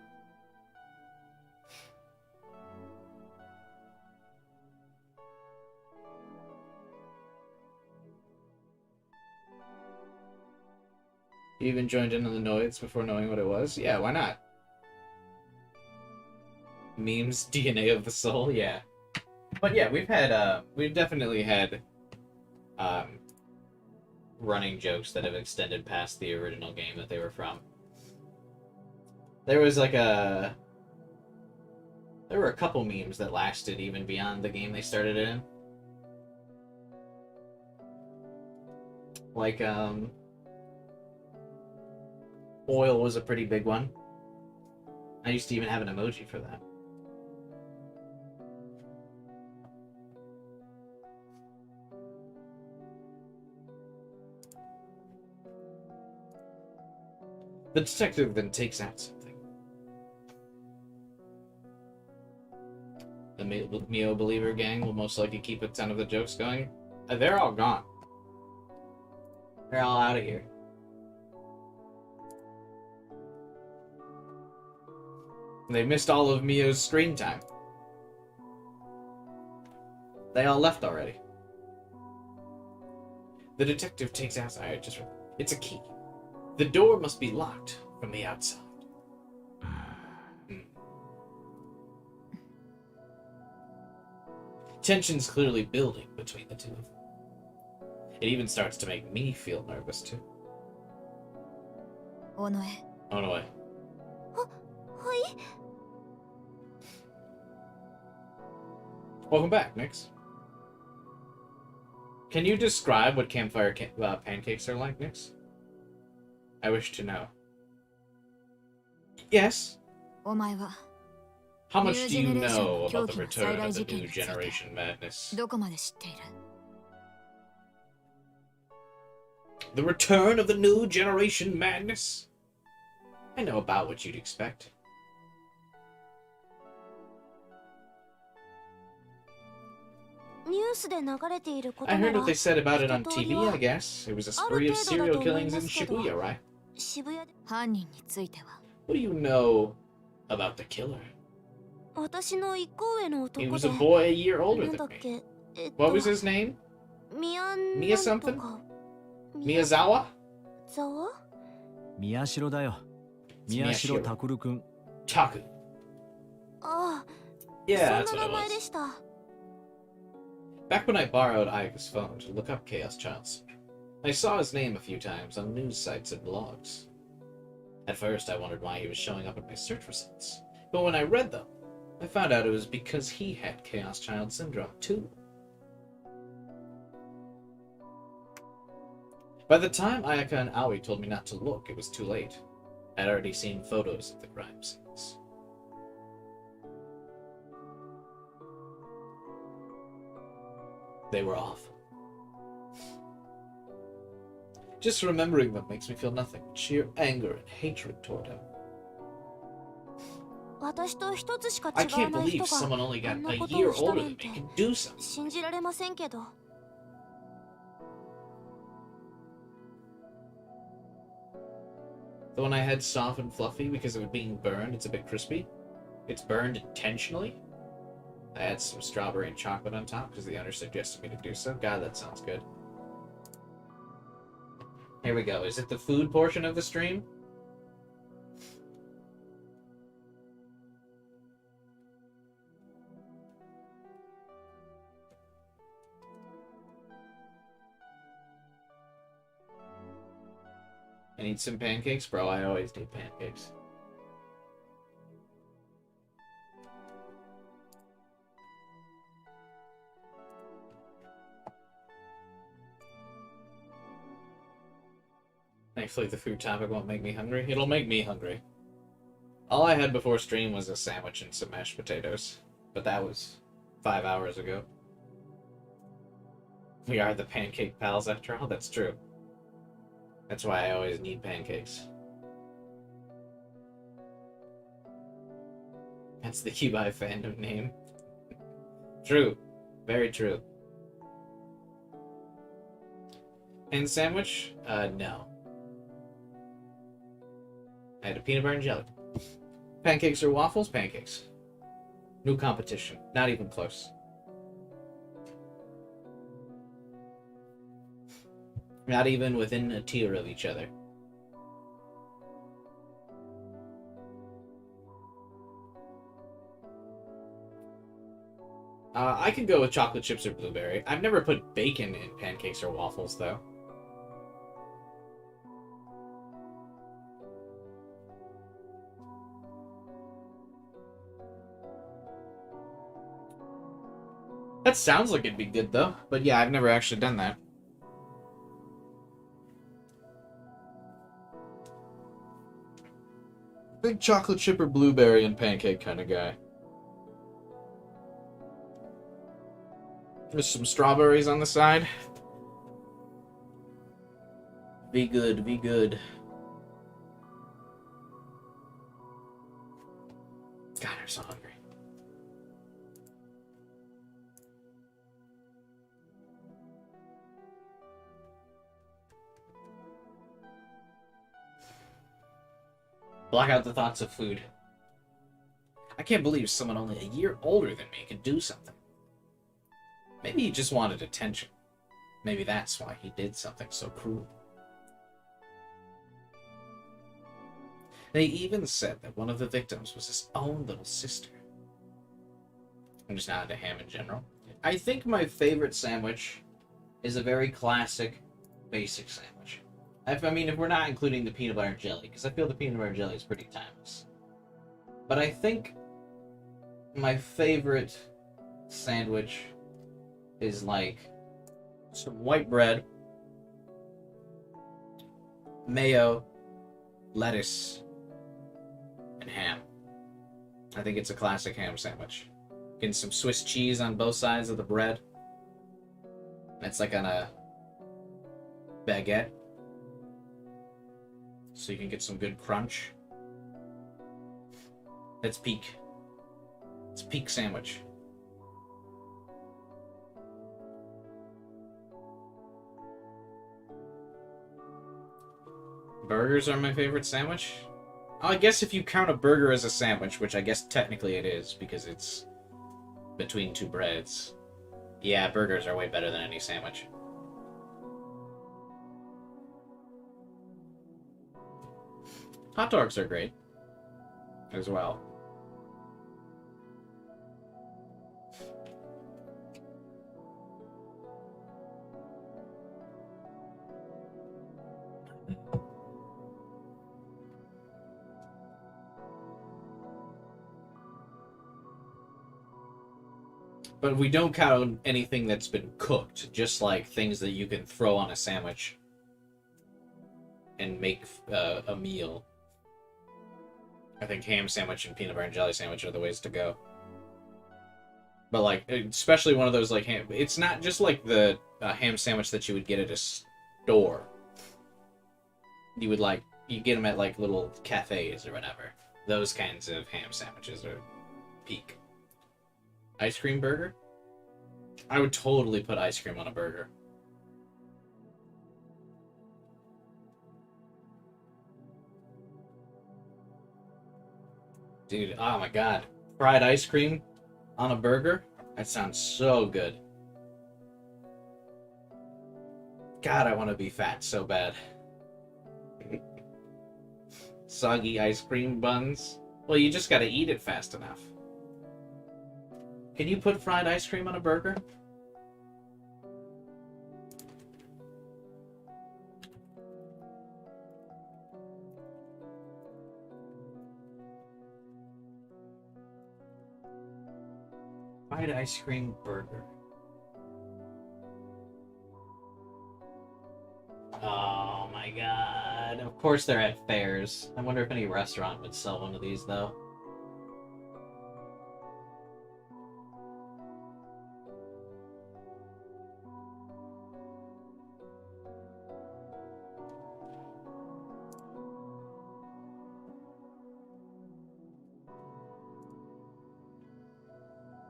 You even joined in on the Noids before knowing what it was? Yeah, why not? Memes, DNA of the soul, yeah. But yeah, we've definitely had, running jokes that have extended past the original game that they were from. There was there were a couple memes that lasted even beyond the game they started in. Like, oil was a pretty big one. I used to even have an emoji for that. The detective then takes out something. The Mio Believer gang will most likely keep a ton of the jokes going. They're all gone. They're all out of here. They missed all of Mio's screen time. They all left already. The detective takes out... It's a key. The door must be locked from the outside. Tension's clearly building between the two of them. It even starts to make me feel nervous, too. Onoe. Onoe. Hi. Welcome back, Nix. Can you describe what campfire pancakes are like, Nix? I wish to know. Yes. お前は How much do you know about the return of the new generation madness? どこまで知っている The return of the new generation madness? I know about what you'd expect. I heard what they said about it on TV, I guess. It was a spree of serial killings in Shibuya, right? 犯人については What do you know about the killer? 私の一個上の He 男 was で a boy a year な older んだ than っ me. け What was his name? Mia something? なんとか Miyazawa? ざわ宮代だよ。宮代拓くん。 あ Taku. あ Yeah, そ that's んな what 名 it 前で was. した Back when I borrowed Ayaka's phone to look up Chaos Child's, I saw his name a few times on news sites and blogs. At first, I wondered why he was showing up in my search results, but when I read them, I found out it was because he had Chaos Child Syndrome, too. By the time Ayaka and Aoi told me not to look, it was too late. I'd already seen photos of the crime scenes. They were awful. Just remembering them makes me feel nothing but sheer anger and hatred toward him. 私と一つしか I 違わ can't ない人 believe が someone only あ got ん a なこと year をした older な than ん me て can do something. 信じられませんけど The one I had soft and fluffy because of it being burned, it's a bit crispy. It's burned intentionally. I add some strawberry and chocolate on top because the owner suggested me to do so. God, that sounds good. Here we go. Is it the food portion of the stream? need some pancakes? Bro, I always need pancakes. Thankfully, the food topic won't make me hungry. It'll make me hungry. All I had before stream was a sandwich and some mashed potatoes. But that was 5 hours ago. We are the pancake pals after all. That's true. That's why I always need pancakes. That's the Cubai fandom name. True. Very true. And sandwich? No. I had a peanut butter and jelly. Pancakes or waffles? Pancakes. No competition. Not even close. Not even within a tier of each other. I could go with chocolate chips or blueberry. I've never put bacon in pancakes or waffles, though. That sounds like it'd be good, though. But yeah, I've never actually done that. Big chocolate chip or blueberry and pancake kind of guy. With some strawberries on the side. Be good, be good. God, I'm so hungry. Block out the thoughts of food. I can't believe someone only a year older than me could do something. Maybe he just wanted attention. Maybe that's why he did something so cruel. They even said that one of the victims was his own little sister. I'm just not into ham in general. I think my favorite sandwich is a very classic, basic sandwich. I mean, if we're not including the peanut butter and jelly, because I feel the peanut butter and jelly is pretty timeless. But I think my favorite sandwich is like some white bread, mayo, lettuce, and ham. I think it's a classic ham sandwich. Getting some Swiss cheese on both sides of the bread. It's like on a baguette. So you can get some good crunch. That's peak. It's peak sandwich. Burgers are my favorite sandwich. Oh, I guess if you count a burger as a sandwich, which I guess technically it is because it's between two breads. Yeah, burgers are way better than any sandwich. Hot dogs are great as well. But we don't count anything that's been cooked, just like things that you can throw on a sandwich and make a meal. I think ham sandwich and peanut butter and jelly sandwich are the ways to go. But like, especially one of those like ham, it's not just like the ham sandwich that you would get at a store. You would like, you get them at like little cafes or whatever. Those kinds of ham sandwiches are peak. Ice cream burger? I would totally put ice cream on a burger. Dude, oh my god. Fried ice cream on a burger? That sounds so good. God, I want to be fat so bad. Soggy ice cream buns? Well, you just gotta eat it fast enough. Can you put fried ice cream on a burger? ice cream burger. Oh my god. Of course they're at fairs. I wonder if any restaurant would sell one of these, though.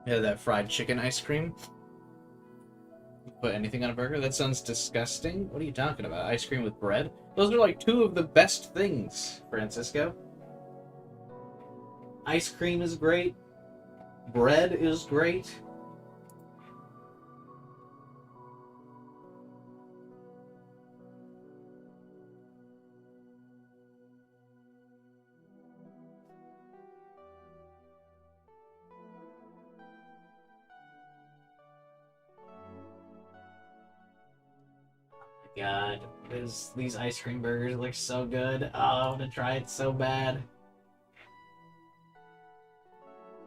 Yeah, that fried chicken ice cream. Put anything on a burger? That sounds disgusting. What are you talking about? Ice cream with bread? Those are like two of the best things, Francisco. Ice cream is great. Bread is great. God, these ice cream burgers look so good. Oh, I want to try it so bad.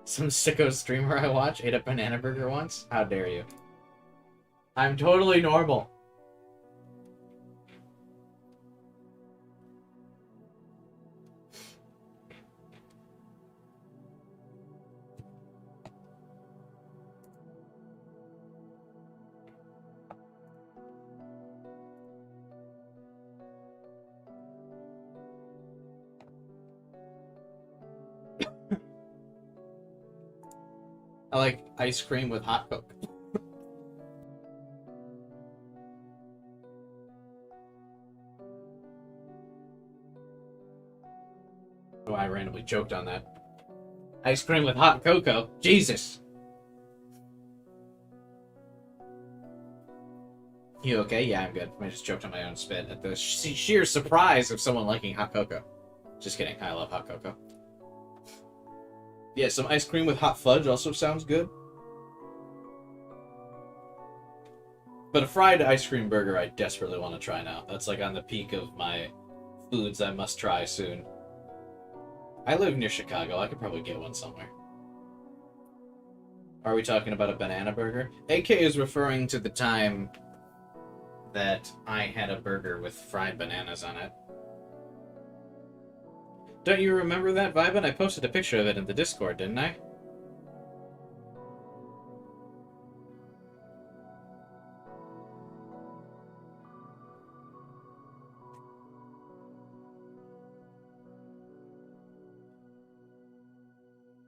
Some sicko streamer I watch ate a banana burger once. How dare you? I'm totally normal. I like ice cream with hot coke. Oh, I randomly choked on that. Ice cream with hot cocoa? Jesus! You okay? Yeah, I'm good. I just choked on my own spit at the sheer surprise of someone liking hot cocoa. Just kidding, I love hot cocoa. Yeah, some ice cream with hot fudge also sounds good. But a fried ice cream burger I desperately want to try now. That's like on the peak of my foods I must try soon. I live near Chicago. I could probably get one somewhere. Are we talking about a banana burger? AK is referring to the time that I had a burger with fried bananas on it. Don't you remember that, Vibin? I posted a picture of it in the Discord, didn't I?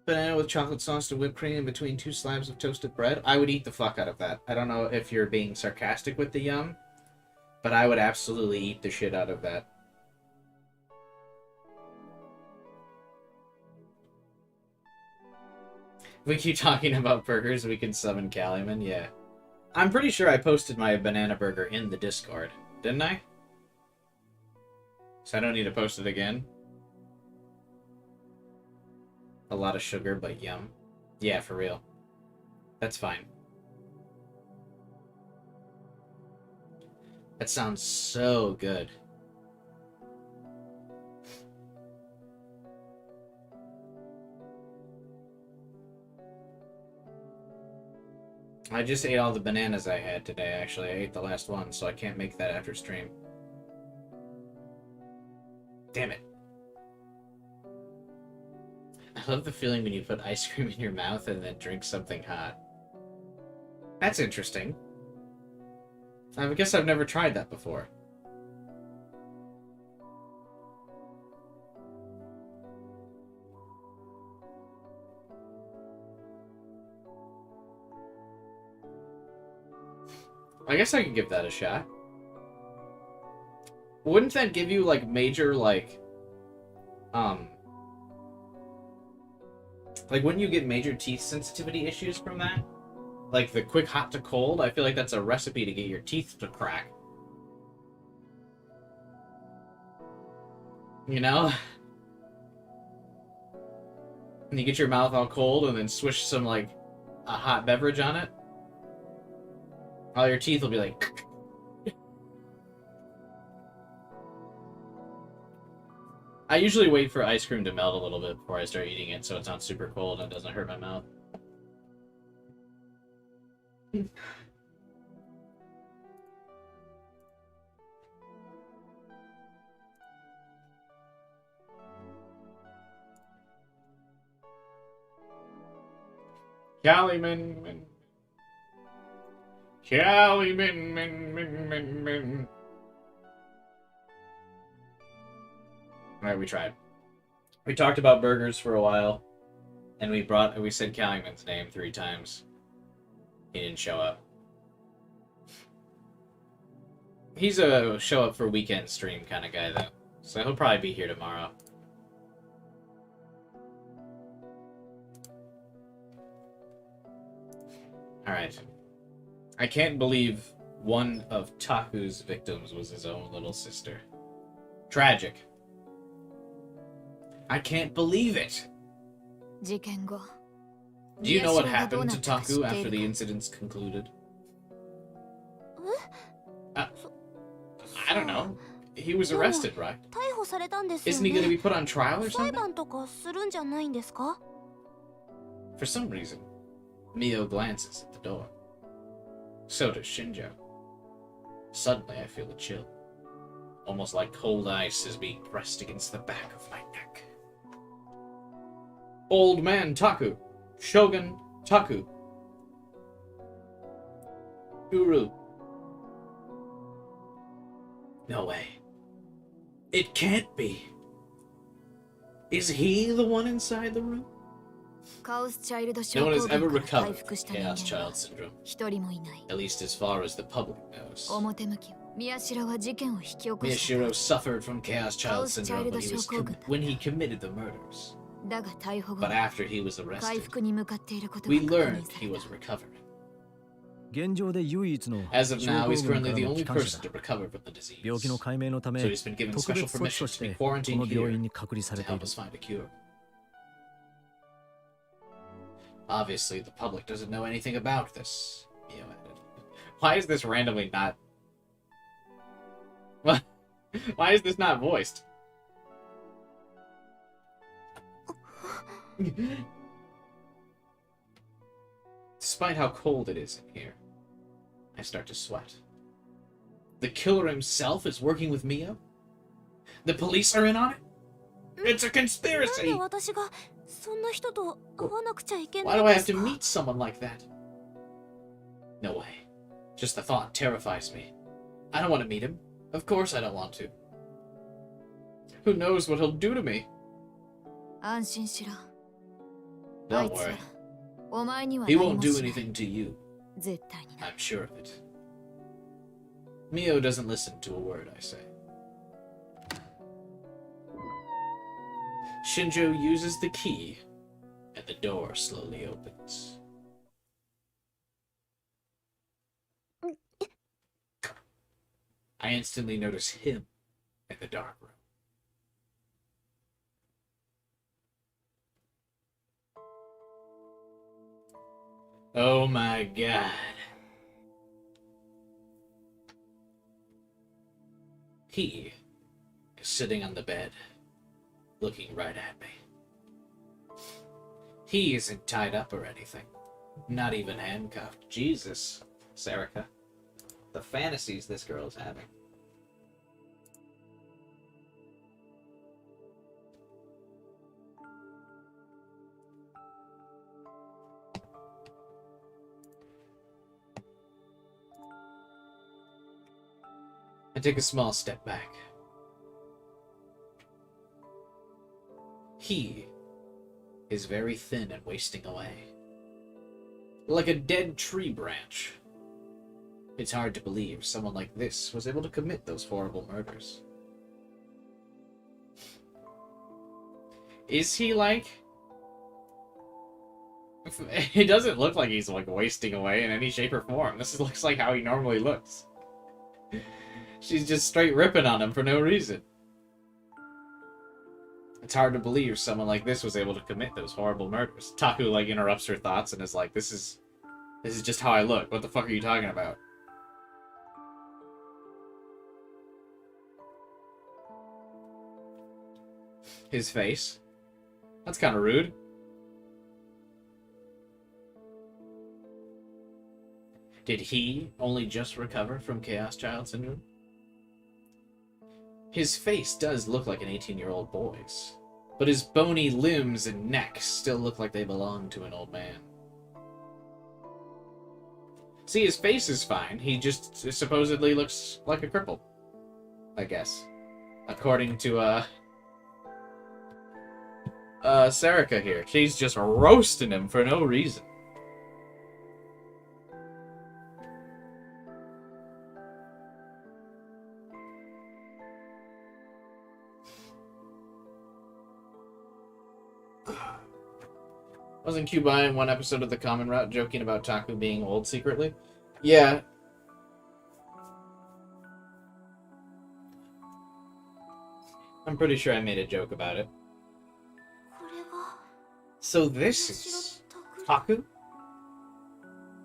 Banana with chocolate sauce and whipped cream in between two slabs of toasted bread. I would eat the fuck out of that. I don't know if you're being sarcastic with the yum, but I would absolutely eat the shit out of that. If we keep talking about burgers, we can summon Caliman, yeah. I'm pretty sure I posted my banana burger in the Discord, didn't I? So I don't need to post it again. A lot of sugar, but yum. Yeah, for real. That's fine. That sounds so good. I just ate all the bananas I had today, actually. I ate the last one, so I can't make that after stream. Damn it. I love the feeling when you put ice cream in your mouth and then drink something hot. That's interesting. I guess I've never tried that before. I guess I could give that a shot. Wouldn't that give you, like, major, like, wouldn't you get major teeth sensitivity issues from that? Like, the quick hot to cold? I feel like that's a recipe to get your teeth to crack. You know? And you get your mouth all cold and then swish some, like, a hot beverage on it. All your teeth will be like... I usually wait for ice cream to melt a little bit before I start eating it so it's not super cold and doesn't hurt my mouth. Callie Callie Min. Alright, we tried. We talked about burgers for a while, and we said Callieman's name 3 times. He didn't show up. He's a show up for weekend stream kind of guy, though, so he'll probably be here tomorrow. Alright. I can't believe one of Taku's victims was his own little sister. Tragic. I can't believe it! 事件後 Do you know what happened to Taku after the incidents concluded? I don't know. He was arrested, right? 逮捕されたんですよ Isn't he going to ね be put on trial or 裁 something? 判とかするんじゃないんですか For some reason, Mio glances at the door. So does Shinjo. Suddenly, I feel a chill. Almost like cold ice is being pressed against the back of my neck. Old man Taku. Shogun Taku. Guru. No way. It can't be. Is he the one inside the room? カオスチャイルド No one has 症候 ever 群から回 recovered 復 from した人 Chaos 間 Child は Syndrome, 一人もいない at least as far as the public knows. 表向き宮代は事件を引き起こした Miyashiro suffered from Chaos Child Chaos Syndrome when Child when he committed the murders. だが逮捕後 But after he was 回 arrested, 復に向かっていることが we 確 learned 認さ he れ was た recovering. 現状で唯一の As of 症 now, 候 he's 群 currently から the の only 帰還者 person だ to recover from the disease. 病気の解明のた So め he's been given 特 special 別措置と permission し to be てこ quarantined の病 here 院に隔離さ to れてい help る us find a cure. Obviously, the public doesn't know anything about this, Mio added. Why is this randomly not... What? Why is this not voiced? Despite how cold it is in here, I start to sweat. The killer himself is working with Mio? The police are in on it? It's a なんで conspiracy! 私がそんな人と会わなくちゃいけ Why ない do ん I で have す to か meet someone like that? No way. Just the thought terrifies me. I don't want to meet him. Of course I don't want to. Who knows what he'll do to me? 安心しろ Don't あいつは worry. お前には He 何 won't も do しない anything to you. 絶対にな I'm sure of it. Mio doesn't listen to a word I say. Shinjo uses the key, and the door slowly opens. I instantly notice him in the dark room. Oh my god. He is sitting on the bed, looking right at me. He isn't tied up or anything. Not even handcuffed. Jesus, Serica. The fantasies this girl is having. I take a small step back. He is very thin and wasting away. Like a dead tree branch. It's hard to believe someone like this was able to commit those horrible murders. Is he like... It doesn't look like he's like wasting away in any shape or form. This looks like how he normally looks. She's just straight ripping on him for no reason. It's hard to believe someone like this was able to commit those horrible murders. Taku like interrupts her thoughts and is like, this is just how I look. What the fuck are you talking about? His face? That's kind of rude. Did he only just recover from Chaos Child Syndrome? His face does look like an 18-year-old boy's, but his bony limbs and neck still look like they belong to an old man. See, his face is fine. He just supposedly looks like a cripple, I guess. According to, Sarika here. She's just roasting him for no reason. Wasn't Cuba in one episode of The Common Route joking about Taku being old secretly? Yeah. I'm pretty sure I made a joke about it. これが So this is Taku?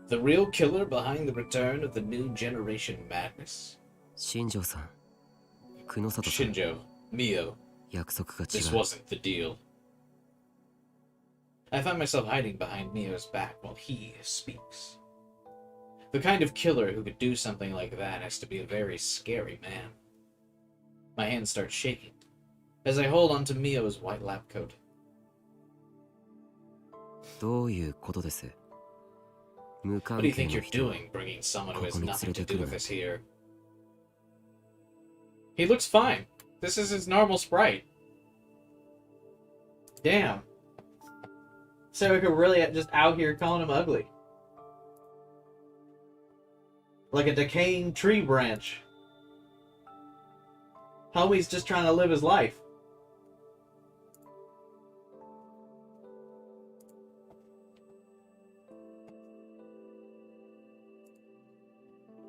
The real killer behind the return of the new generation madness? 新庄さん、久野里さん、 Shinjo, Mio, 約束が this 違う。 wasn't the deal. I found myself hiding behind Mio's back while he speaks. The kind of killer who could do something like that has to be a very scary man. My hand starts shaking as I hold onto Mio's white lab coat. どういうことです？無 What 関 do you 係 think の you're 人。 doing, bringing someone who has ここに nothing 連れて to く do る with なん us て。 here? He looks fine. This is his normal sprite. Damn. Sarika really just out here calling him ugly. Like a decaying tree branch. Homie's just trying to live his life.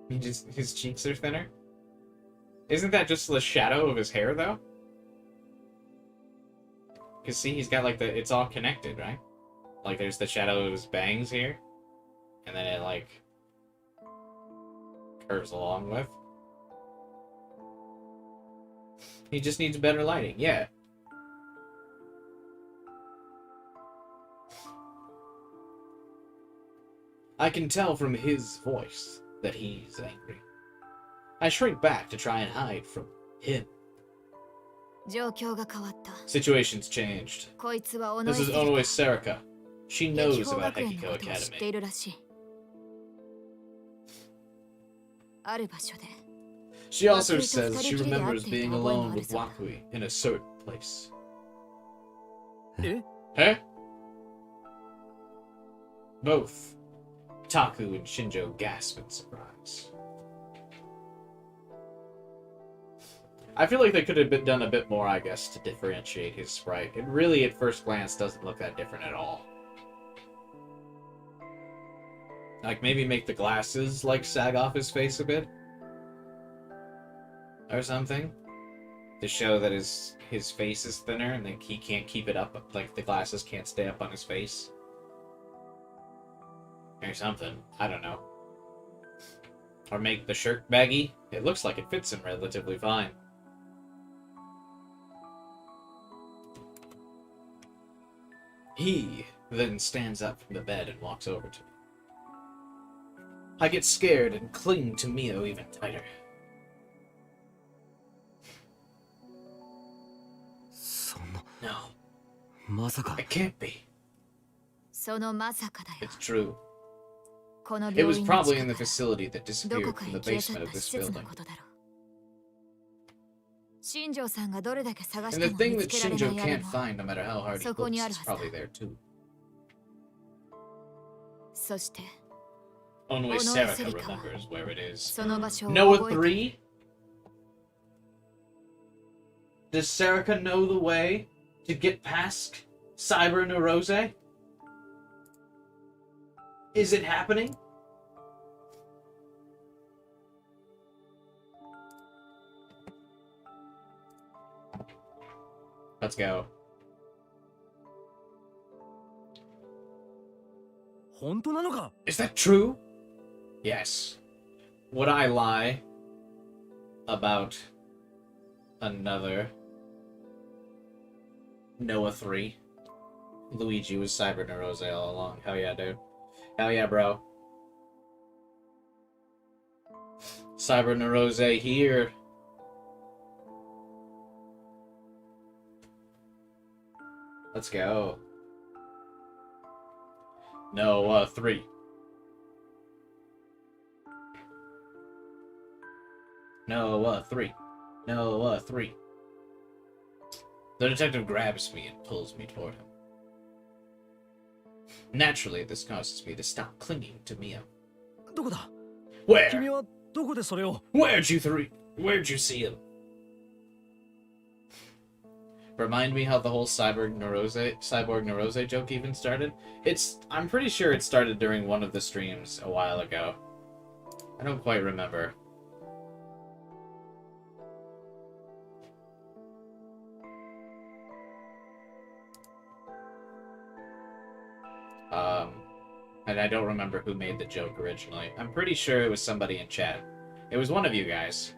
His cheeks are thinner? Isn't that just the shadow of his hair, though? Because, see, he's got, like, it's all connected, right? Like, there's the shadow of his bangs here. And then it, like, curves along with. He just needs better lighting, yeah. I can tell from his voice that he's angry. I shrink back to try and hide from him. 状況が変わった。 Situation's changed. こいつは尾 This 上 is セ Onoe リ Sarika. She カ。 knows 激宝 about 学園の Hekiko ことを知って Academy. いるらしい。ある場所で She also says she remembers being alone with Wakui in a certain place. え Huh? Both Taku and Shinjo gasp in surprise. I feel like they could have done a bit more, I guess, to differentiate his sprite. It really, at first glance, doesn't look that different at all. Like, maybe make the glasses, like, sag off his face a bit? Or something? To show that his face is thinner and that he can't keep it up, like, the glasses can't stay up on his face. Or something. I don't know. Or make the shirt baggy. It looks like it fits him relatively fine. He then stands up from the bed and walks over to me. I get scared and cling to Mio even tighter. そんな、 No, まさか it。can't be. そのまさかだよ。 It's true. この It was 病院の probably 近 in the くから facility that ど disappeared こか from へ the 消え去っ basement of た this 施設の building. ことだろう。新庄さんがどれだけ探し And て the も thing 見 that つけられな Shinjo いあれ can't も find, no matter how hard he そこにある looks, は is ずだ。 probably there too. そして Only Onoe Sarika Serika remembers where it is. その場所を Noah 覚えて 3? Does Sarika know the way to get past Cyber Neurose? Is it happening? Let's go. 本当なのか？ Is that true? Yes. Would I lie about another Noah 3? Luigi was Cyber Neurose all along. Hell yeah, dude. Hell yeah, bro. Cyber Neurose here. Let's go. No, 3. No, 3. No, 3. The detective grabs me and pulls me toward him. Naturally, this causes me to stop clinging to Mia. どこだ Where? 君はどこでそれを Where'd you see him? Remind me how the whole cyborg neurose joke even started? I'm pretty sure it started during one of the streams a while ago. I don't quite remember. And I don't remember who made the joke originally. I'm pretty sure it was somebody in chat. It was one of you guys.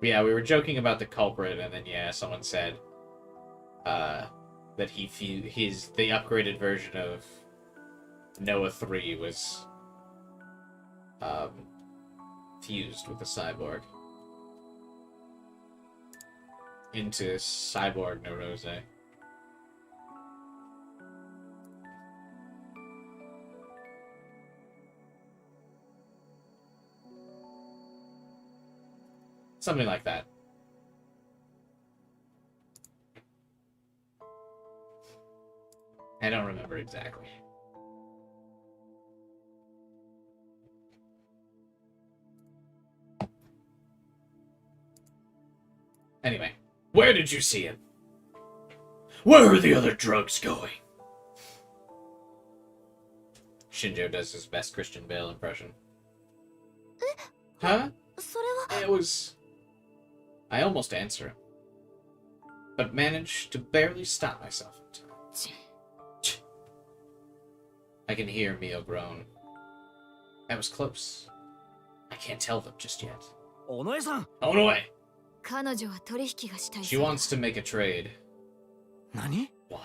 Yeah, we were joking about the culprit, and then yeah, someone said that the upgraded version of Noah 3 was fused with the cyborg into cyborg neurose. Something like that. I don't remember exactly. Anyway, where did you see him? Where are the other drugs going? Shinjo does his best Christian Bale impression. Huh? それは It was... I almost answer him, but managed to barely stop myself in time. I can hear Mio groan. That was close. I can't tell them just yet. 尾上さん Oh no way! 彼女は取引がしたい She wants to make a trade. 何 What?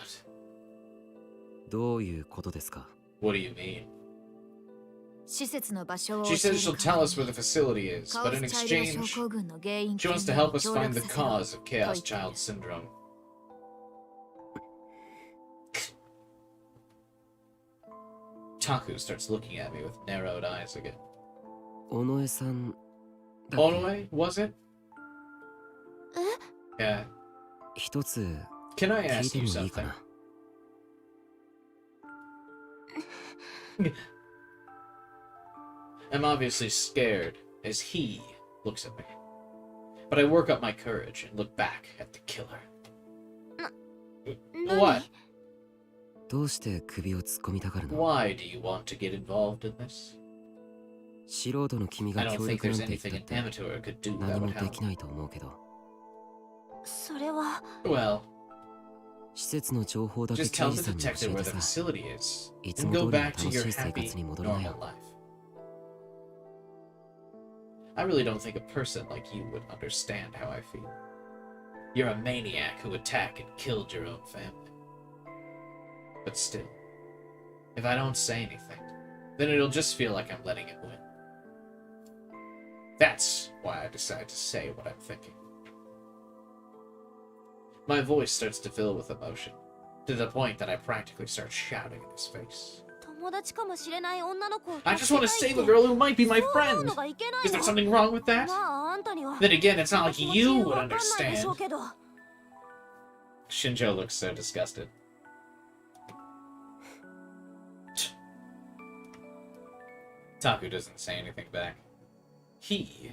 どういうことですか What do you mean? 施設の場所を She 教え says る she'll tell us where the facility is, カ but オ in スチャイルド exchange, 症候群の原因 she wants to 究明 help に us 協 find 力 the させろ cause of Chaos と言ってる Child Syndrome. Taku starts looking at me with narrowed eyes again. 尾上さんだっけ Onoi, was it? Yeah. 一つ Can I 聞い ask て you もいいか something? な I'm obviously scared as he looks at me. But I work up my courage and look back at the killer. What? どうして首を突っ込みたがるの Why do you want to get involved in this? 素人の君 I が don't 協 think 力な there's んて言 anything った an って amateur could do 何 that も would で help. きないと思うけどそれは Well, 施設の情報だけ just 刑 tell 事 the さんに教 detective え where て the さ facility is いつ and も go 通りの back to 楽 your しい生 happy, 活に戻りな normal よ life. I really don't think a person like you would understand how I feel. You're a maniac who attacked and killed your own family. But still, if I don't say anything, then it'll just feel like I'm letting it win. That's why I decide to say what I'm thinking. My voice starts to fill with emotion, to the point that I practically start shouting in his face. 友達かもしれない女の子を I just want to 助け save た a いって girl who might be my そう思う friend. のがいけない Is there の something wrong with that? まああんたには Then again, it's not その like 気持ち you would わかんないでしょ understand. うけど Shinjo looks so disgusted. Taku doesn't say anything back. He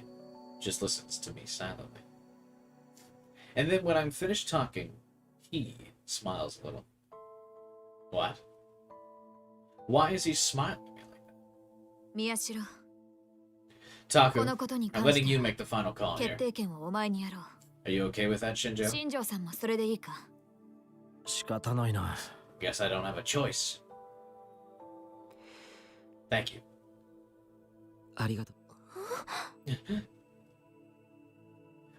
just listens to me silently. And then when I'm finished talking, he smiles a little. What? Why is he smiling at me like that? 宮代 Taku, このことに I'm 関し letting て you は make the final call 決 here. 定権をお前にやろ Are you okay with that, う Shinjo? 新庄さんもそれでいいか仕方ないな Guess I don't have a choice. Thank you. ありがとう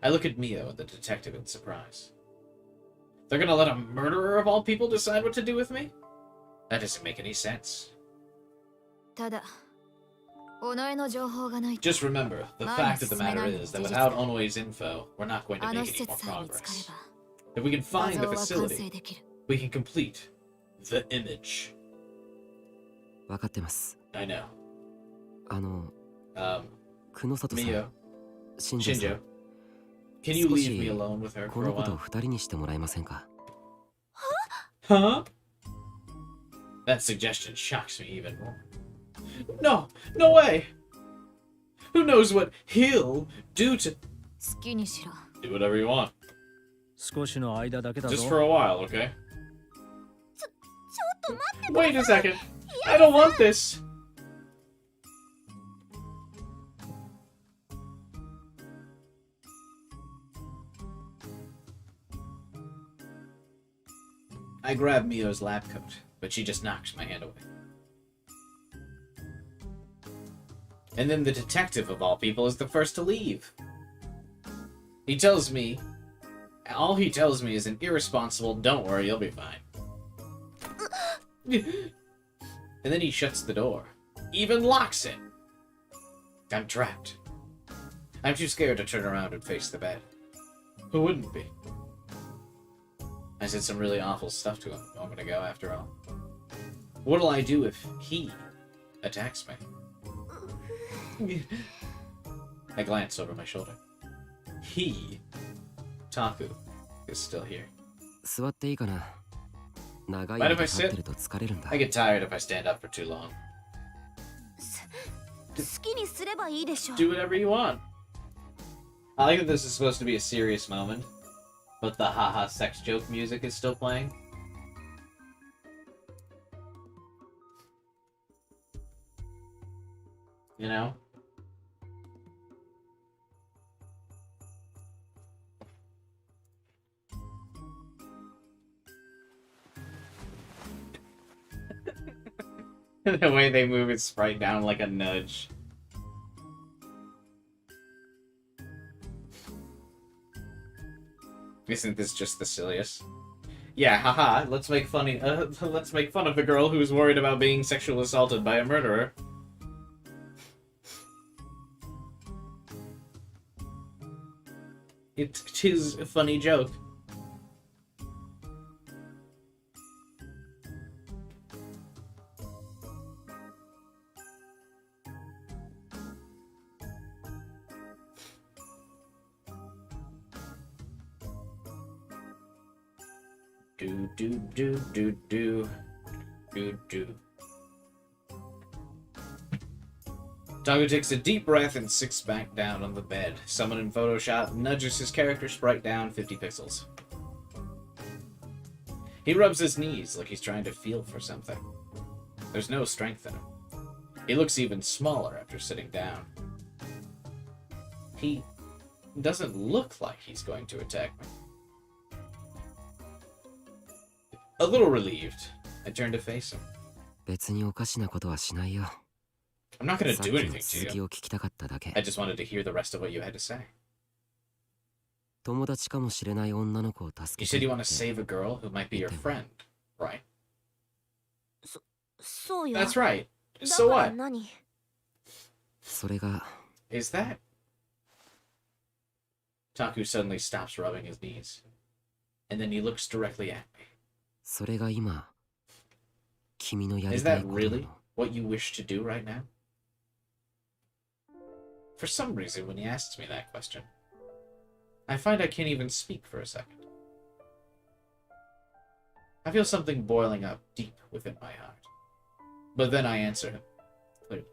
I look at Mio and the detective in surprise. They're gonna let a murderer of all people decide what to do with me? That doesn't make any sense. ただ己の情報がないと Just remember, the fact of the matter is that without Onoe's info, we're not going to あの make 施 any more 設さえ見つかれ progress. ば If we can 画 find 像 the は完成 facility, できる we can complete the image. 分かってます。 I know. 久野里さん、 Mio, 新庄さ Shinjo, ん、 can you 少 leave し me alone with her こ for a のことを while? 二人にしてもらえませんか？ Huh? That suggestion shocks me even more. No, no way! Who knows what he'll do to... 好きにしろ Do whatever you want. 少しの間だけだぞ。 Just for a while, okay? Wait a second. I don't want this. I grab Mio's lab coat, but she just knocks my hand away. And then the detective, of all people, is the first to leave. He tells me... All he tells me is an irresponsible, don't worry, you'll be fine. And then he shuts the door. Even locks it. I'm trapped. I'm too scared to turn around and face the bed. Who wouldn't be? I said some really awful stuff to him a moment ago, after all. What'll I do if he attacks me? I glance over my shoulder. He, Taku, is still here. 座っていいかな。長い Mind 間 if I 立って sit? ると疲れるんだ。 I get tired if I stand up for too long. 好きにすればいいでしょ Do whatever you want. I like that this is supposed to be a serious moment, but the haha sex joke music is still playing. You know? The way they move its sprite down like a nudge. Isn't this just the silliest? Yeah, haha, let's make fun of the girl who's worried about being sexually assaulted by a murderer. Tis a funny joke. Do do do do do do do. Taku takes a deep breath and sits back down on the bed. Someone in Photoshop nudges his character sprite down 50 pixels. He rubs his knees like he's trying to feel for something. There's no strength in him. He looks even smaller after sitting down. He doesn't look like he's going to attack me. A little relieved, I turn to face him. 別におかしなことはしないよ。 I'm not gonna さっき do の anything 続 to き you. を聞きたかっただけ。 I just wanted to hear the rest of what you had to say. 友達かもしれない女の子を You 助け said て you っ want to て save a girl who might be your friend, right? そうよ That's right. だ So から what? 何それが Is that? Taku suddenly stops rubbing his knees. And then he looks directly at me. それが今君のやり Is たい that ことな really の。 what you wish to do right now? For some reason, when he asks me that question, I find I can't even speak for a second. I feel something boiling up deep within my heart. But then I answer him clearly.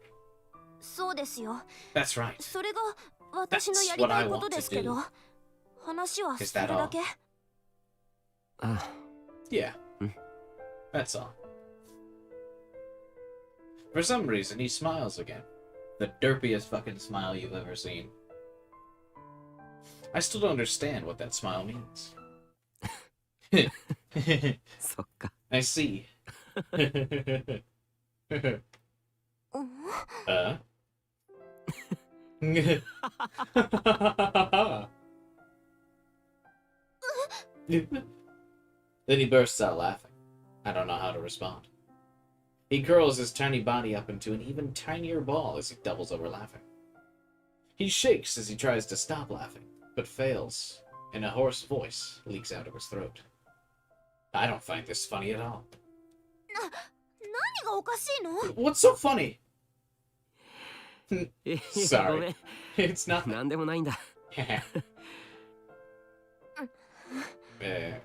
そうですよ That's right. それが私のやりたいことですけど That's 話は Is それ that だけああ Yeah. That's all. For some reason, he smiles again. The derpiest fucking smile you've ever seen. I still don't understand what that smile means. そっか。 I see. Then he bursts out laughing. I don't know how to respond. He curls his tiny body up into an even tinier ball as he doubles over laughing. He shakes as he tries to stop laughing, but fails, and a hoarse voice leaks out of his throat. I don't find this funny at all. 何がおかしいの？ What's so funny? ごめ Sorry. ん It's nothing. なんでもないんだ Eh.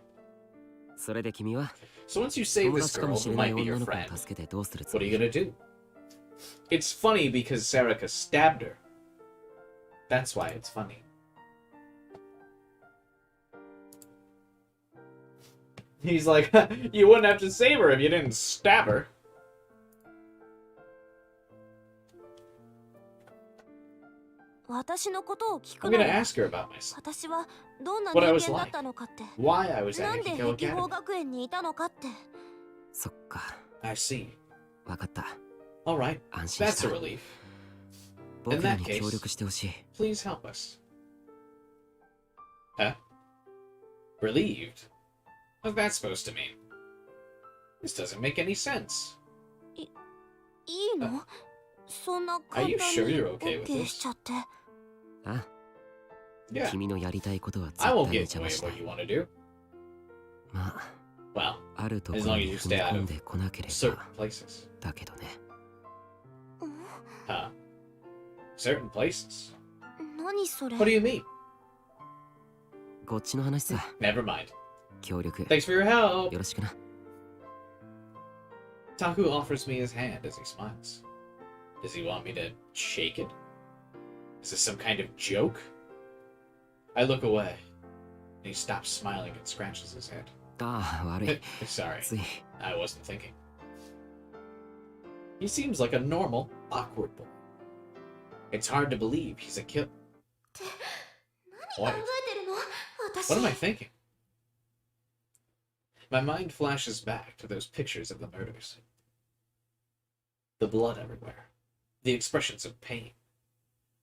それで君は So once you save 友 this 達か girl もし who れない might be 女 your の子 friend, を助けてどうするつ what も are you り gonna do? It's funny because Sarika stabbed her. That's why it's funny. He's like, you wouldn't have to save her if you didn't stab her. 私のことを聞く I'm の gonna よ。 ask her about myself. 私はどんな What I 人 was 間だ like. ったのかって。 Why I was な at んで Hikiko 壁法 Academy. 学園にいたのかって。そっか I see. わかった Alright, 安心し that's た a relief. 僕ら In に that case- 協力してほしい Please help us. Huh? Relieved? What's that supposed to mean? This doesn't make any sense. いいの？そんな Are 簡 you 単 sure に you're okay with OK this? しちゃって。あ Yeah, 君のやりたいことは絶 I 対 won't に get in 邪 the 魔 way し of ない what you want to do. ま Well, ああるとこ as ろ long に as you 踏み stay out 込ん of でこなけれ certain ば places. だけどね Huh? Certain places? 何それ？ What do you mean? こっちの話さ Never mind. 協力 Thanks for your help. よろしくな Taku offers me his hand as he smiles. Does he want me to shake it? Is this some kind of joke? I look away, and he stops smiling and scratches his head. ああ悪い Sorry, つい I wasn't thinking. He seems like a normal, awkward boy. It's hard to believe he's a killer. 何 What? 考えてるの？私。 What am I thinking? My mind flashes back to those pictures of the murders. The blood everywhere. The expressions of pain.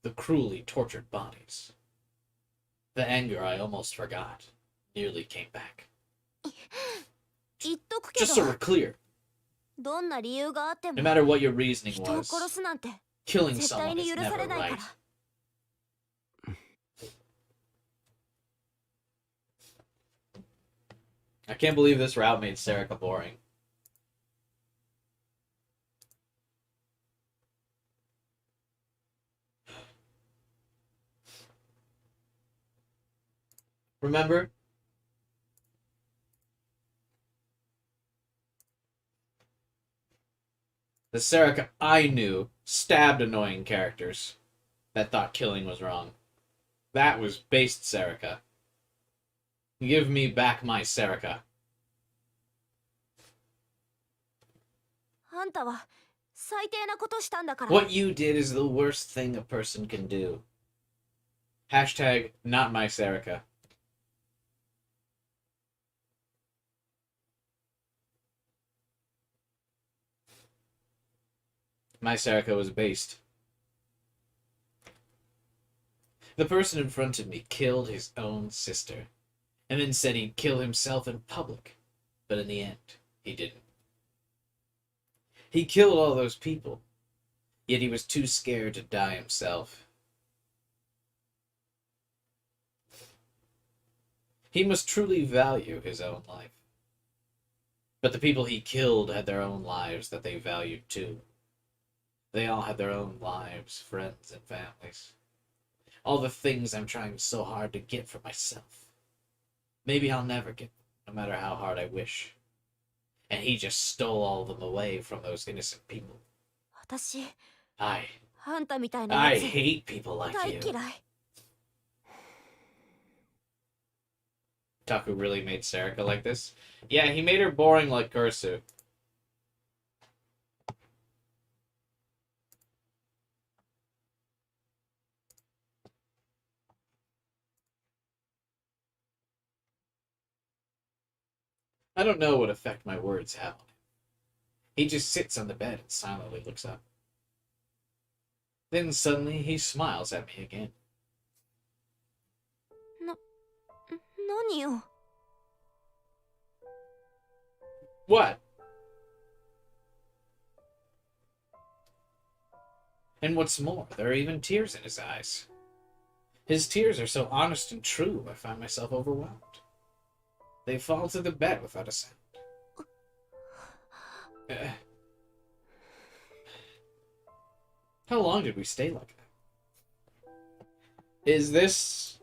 The cruelly tortured bodies. The anger I almost forgot nearly came back. 言っとくけ Just ど so we're clear, どんな理由があっても no matter what your reasoning 人を was, 殺すなんて killing 絶対 someone に is 許さ never れないか right. ら。 I can't believe this route made Serica boring. Remember? The Serica I knew stabbed annoying characters that thought killing was wrong. That was based Serica. Give me back my Serica. あんたは最低なことしたんだから。 What you did is the worst thing a person can do. Hashtag not my Serica. My Serica was based. The person in front of me killed his own sister, and then said he'd kill himself in public, but in the end, he didn't. He killed all those people, yet he was too scared to die himself. He must truly value his own life. But the people he killed had their own lives that they valued too. They all had their own lives, friends, and families. All the things I'm trying so hard to get for myself. Maybe I'll never get them, no matter how hard I wish. And he just stole all of them away from those innocent people. 私、 I あんたみたいなやつ hate people like 大 you. 嫌い。 Taku really made Serica like this? Yeah, he made her boring like Kursu. I don't know what effect my words have on him. He just sits on the bed and silently looks up. Then suddenly he smiles at me again. 何よ。 What? And what's more, there are even tears in his eyes. His tears are so honest and true, I find myself overwhelmed. They fall to the bed without a sound. How long did we stay like that? Is this...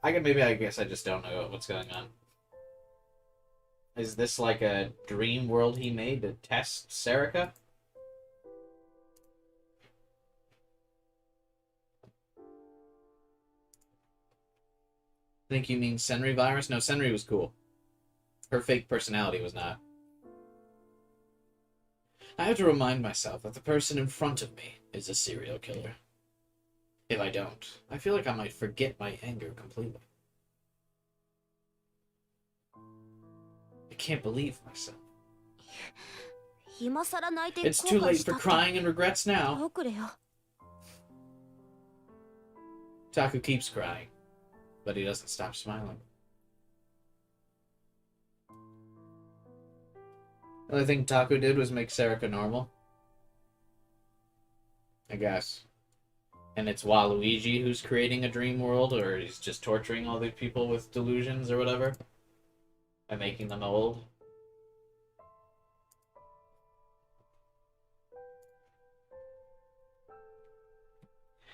I guess I just don't know what's going on. Is this like a dream world he made to test Serica? Think you mean Senri virus? No, Senri was cool. Her fake personality was not. I have to remind myself that the person in front of me is a serial killer. If I don't, I feel like I might forget my anger completely. I can't believe myself. It's too late for crying and regrets now. Taku keeps crying, but he doesn't stop smiling. The only thing Taku did was make Serica normal. I guess. And it's Waluigi who's creating a dream world, or he's just torturing all these people with delusions or whatever, and making them old.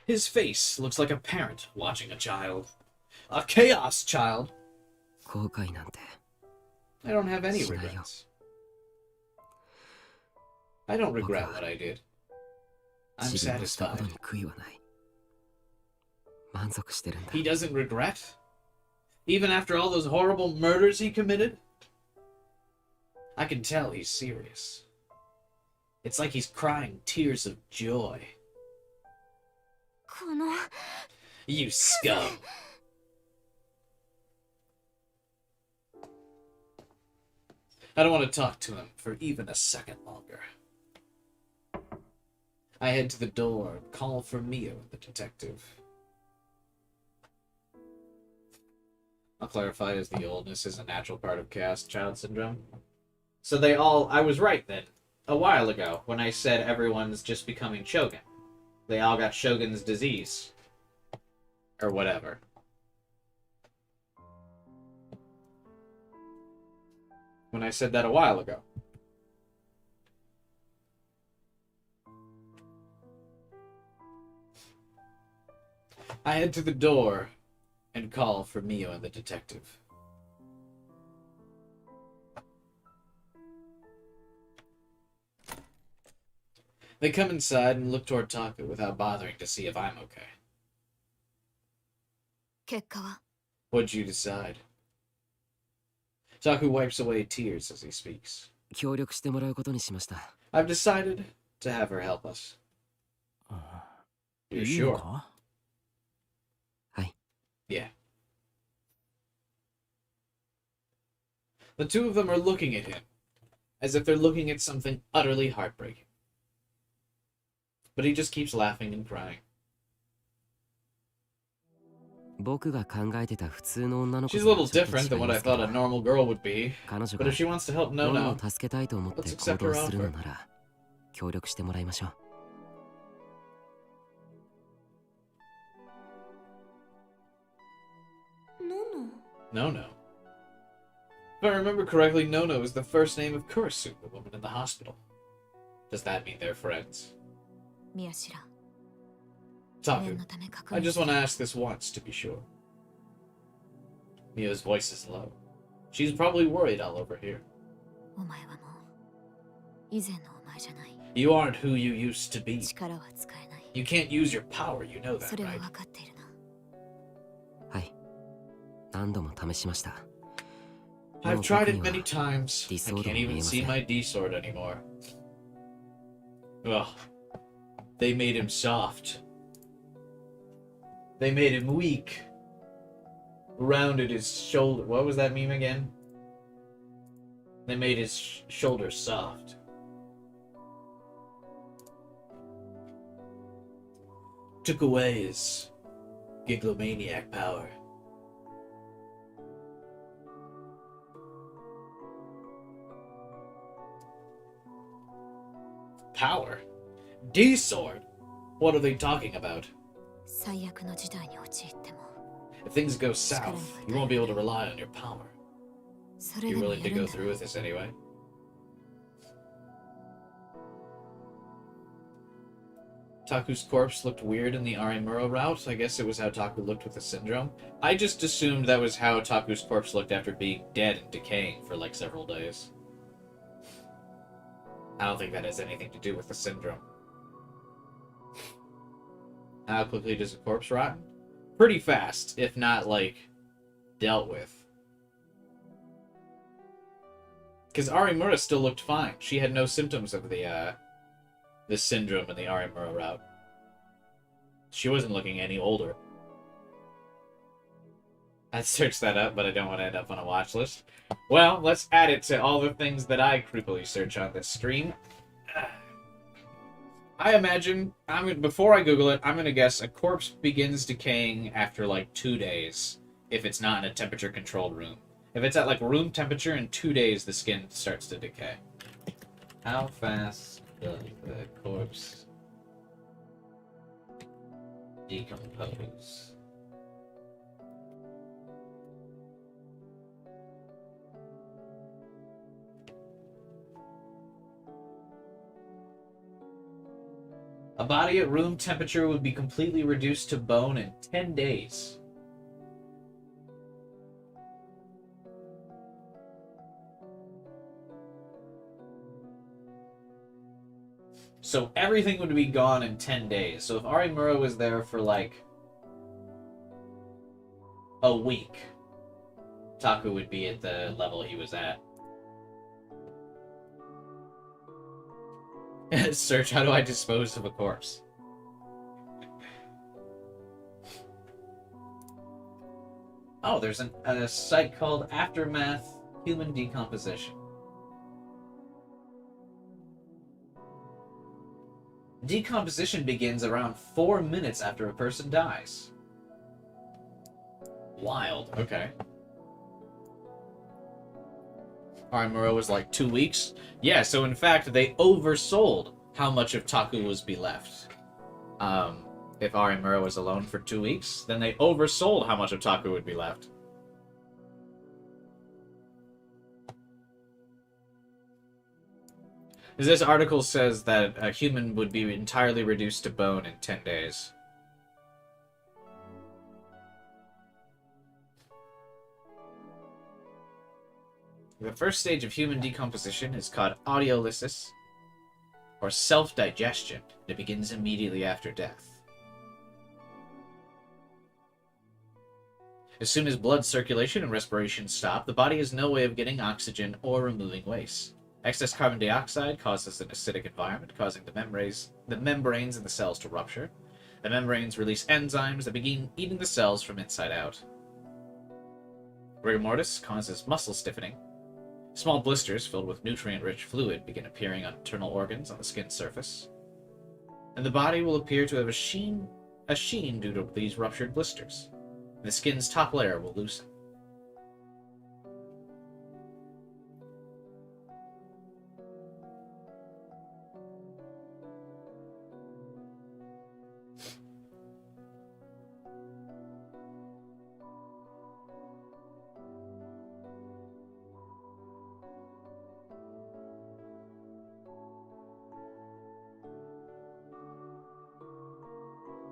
His face looks like a parent watching a child. A chaos child. 後悔なんて I don't have any regrets. I don't regret what I did. I'm 自分のした satisfied. ことに悔いはない満足してるんだ He doesn't regret? Even after all those horrible murders he committed? I can tell he's serious. It's like he's crying tears of joy. You scum! I don't want to talk to him for even a second longer. I head to the door and call for Mio, the detective. I'll clarify as the oldness is a natural part of chaos child syndrome. So I was right then, a while ago, when I said everyone's just becoming Shogun. They all got Shogun's disease. Or whatever. When I said that a while ago. I head to the door and call for Mio and the detective. They come inside and look toward Taku without bothering to see if I'm okay. 結果は What'd you decide? Taku wipes away tears as he speaks. 協力してもらうことにしました I've decided to have her help us. You're いいの sure? か Yeah. The two of them are looking at him, as if they're looking at something utterly heartbreaking. But he just keeps laughing and crying. 僕が考えてた普通の女の子 She's a とは little ちょっと different 違 than い what ま I すけど thought a normal girl would be. 彼女 But が if she wants to help ノノ Nono, を助けたいと思って let's 行 accept her 動するの offer. なら協力してもらいましょう Nono. If I remember correctly, Nono is the first name of Kurisu, the woman in the hospital. Does that mean they're friends? 宮代 Taku, 念のため確 I 認 just want to ask this once to be sure. Mio's voice is low. She's probably worried I'll overhear. お前はもう以前のお前じゃない You aren't who you used to be. 力は使えない You can't use your power, you know そ that, れは right? 分かっているなはい何度も試しました I've tried it many times. I Disorder can't even see 見えません。 my D sword anymore. Ugh. They made him soft. They made him weak. Rounded his shoulder. What was that meme again? They made his shoulders soft. Took away his giglomaniac power. Power? D-sword? What are they talking about? 最悪の事態に陥っても If things go south, you won't be able to rely on your power. それ You でも willing や to るん go だ through with this anyway? Taku's corpse looked weird in the Arimura route. I guess it was how Taku looked with the syndrome. I just assumed that was how Taku's corpse looked after being dead and decaying for like several days. I don't think that has anything to do with the syndrome. How quickly does a corpse rot? Pretty fast, if not, like, dealt with. Because Arimura still looked fine. She had no symptoms of the syndrome in the Arimura route. She wasn't looking any older. I'd search that up, but I don't want to end up on a watch list. Well, let's add it to all the things that I creepily search on this stream. I imagine, before I Google it, I'm going to guess a corpse begins decaying after like 2 days, if it's not in a temperature-controlled room. If it's at like room temperature, in 2 days the skin starts to decay. How fast does the corpse decompose? A body at room temperature would be completely reduced to bone in 10 days. So everything would be gone in 10 days. So if Arimura was there for like a week, Taku would be at the level he was at. Search, how do I dispose of a corpse? Oh, there's a site called Aftermath Human Decomposition. Decomposition begins around 4 minutes after a person dies. Wild, okay. Arimura was like 2 weeks? Yeah, so in fact, they oversold how much of Taku was be left. If Arimura was alone for 2 weeks, then they oversold how much of Taku would be left. This article says that a human would be entirely reduced to bone in 10 days. The first stage of human decomposition is called audiolysis, or self-digestion. It begins immediately after death. As soon as blood circulation and respiration stop, the body has no way of getting oxygen or removing waste. Excess carbon dioxide causes an acidic environment, causing the membranes in the cells to rupture. The membranes release enzymes that begin eating the cells from inside out. Rigor mortis causes muscle stiffening. Small blisters filled with nutrient-rich fluid begin appearing on internal organs on the skin's surface. And the body will appear to have a sheen due to these ruptured blisters. And the skin's top layer will loosen.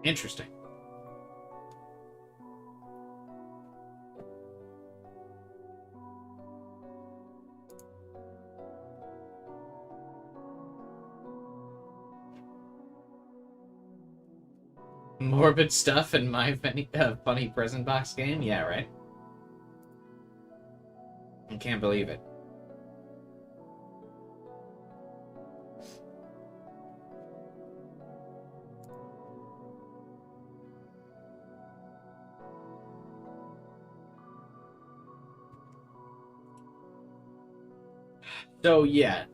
Interesting. Morbid stuff in my funny present box game? Yeah, right? I can't believe it. So yeah,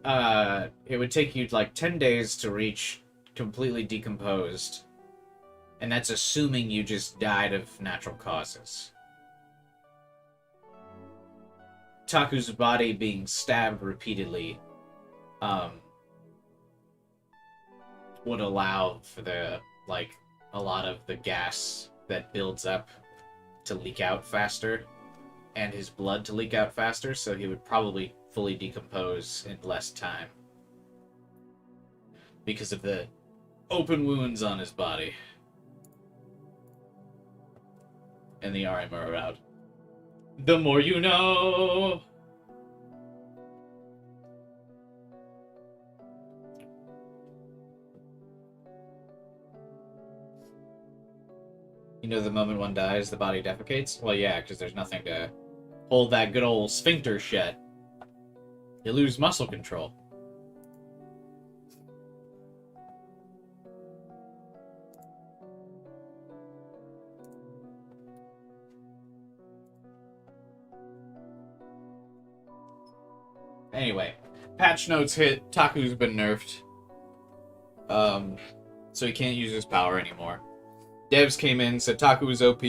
it would take you like 10 days to reach completely decomposed. And that's assuming you just died of natural causes. Taku's body being stabbed repeatedly would allow for the, like, a lot of the gas that builds up to leak out faster, and his blood to leak out faster, so he would probably fully decompose in less time. Because of the open wounds on his body. And the armor around. The more you know! You know, the moment one dies, the body defecates? Well, yeah, because there's nothing to hold that good old sphincter shut. You lose muscle control. Anyway, patch notes hit. Taku's been nerfed. So he can't use his power anymore. Devs came in, said Taku is OP.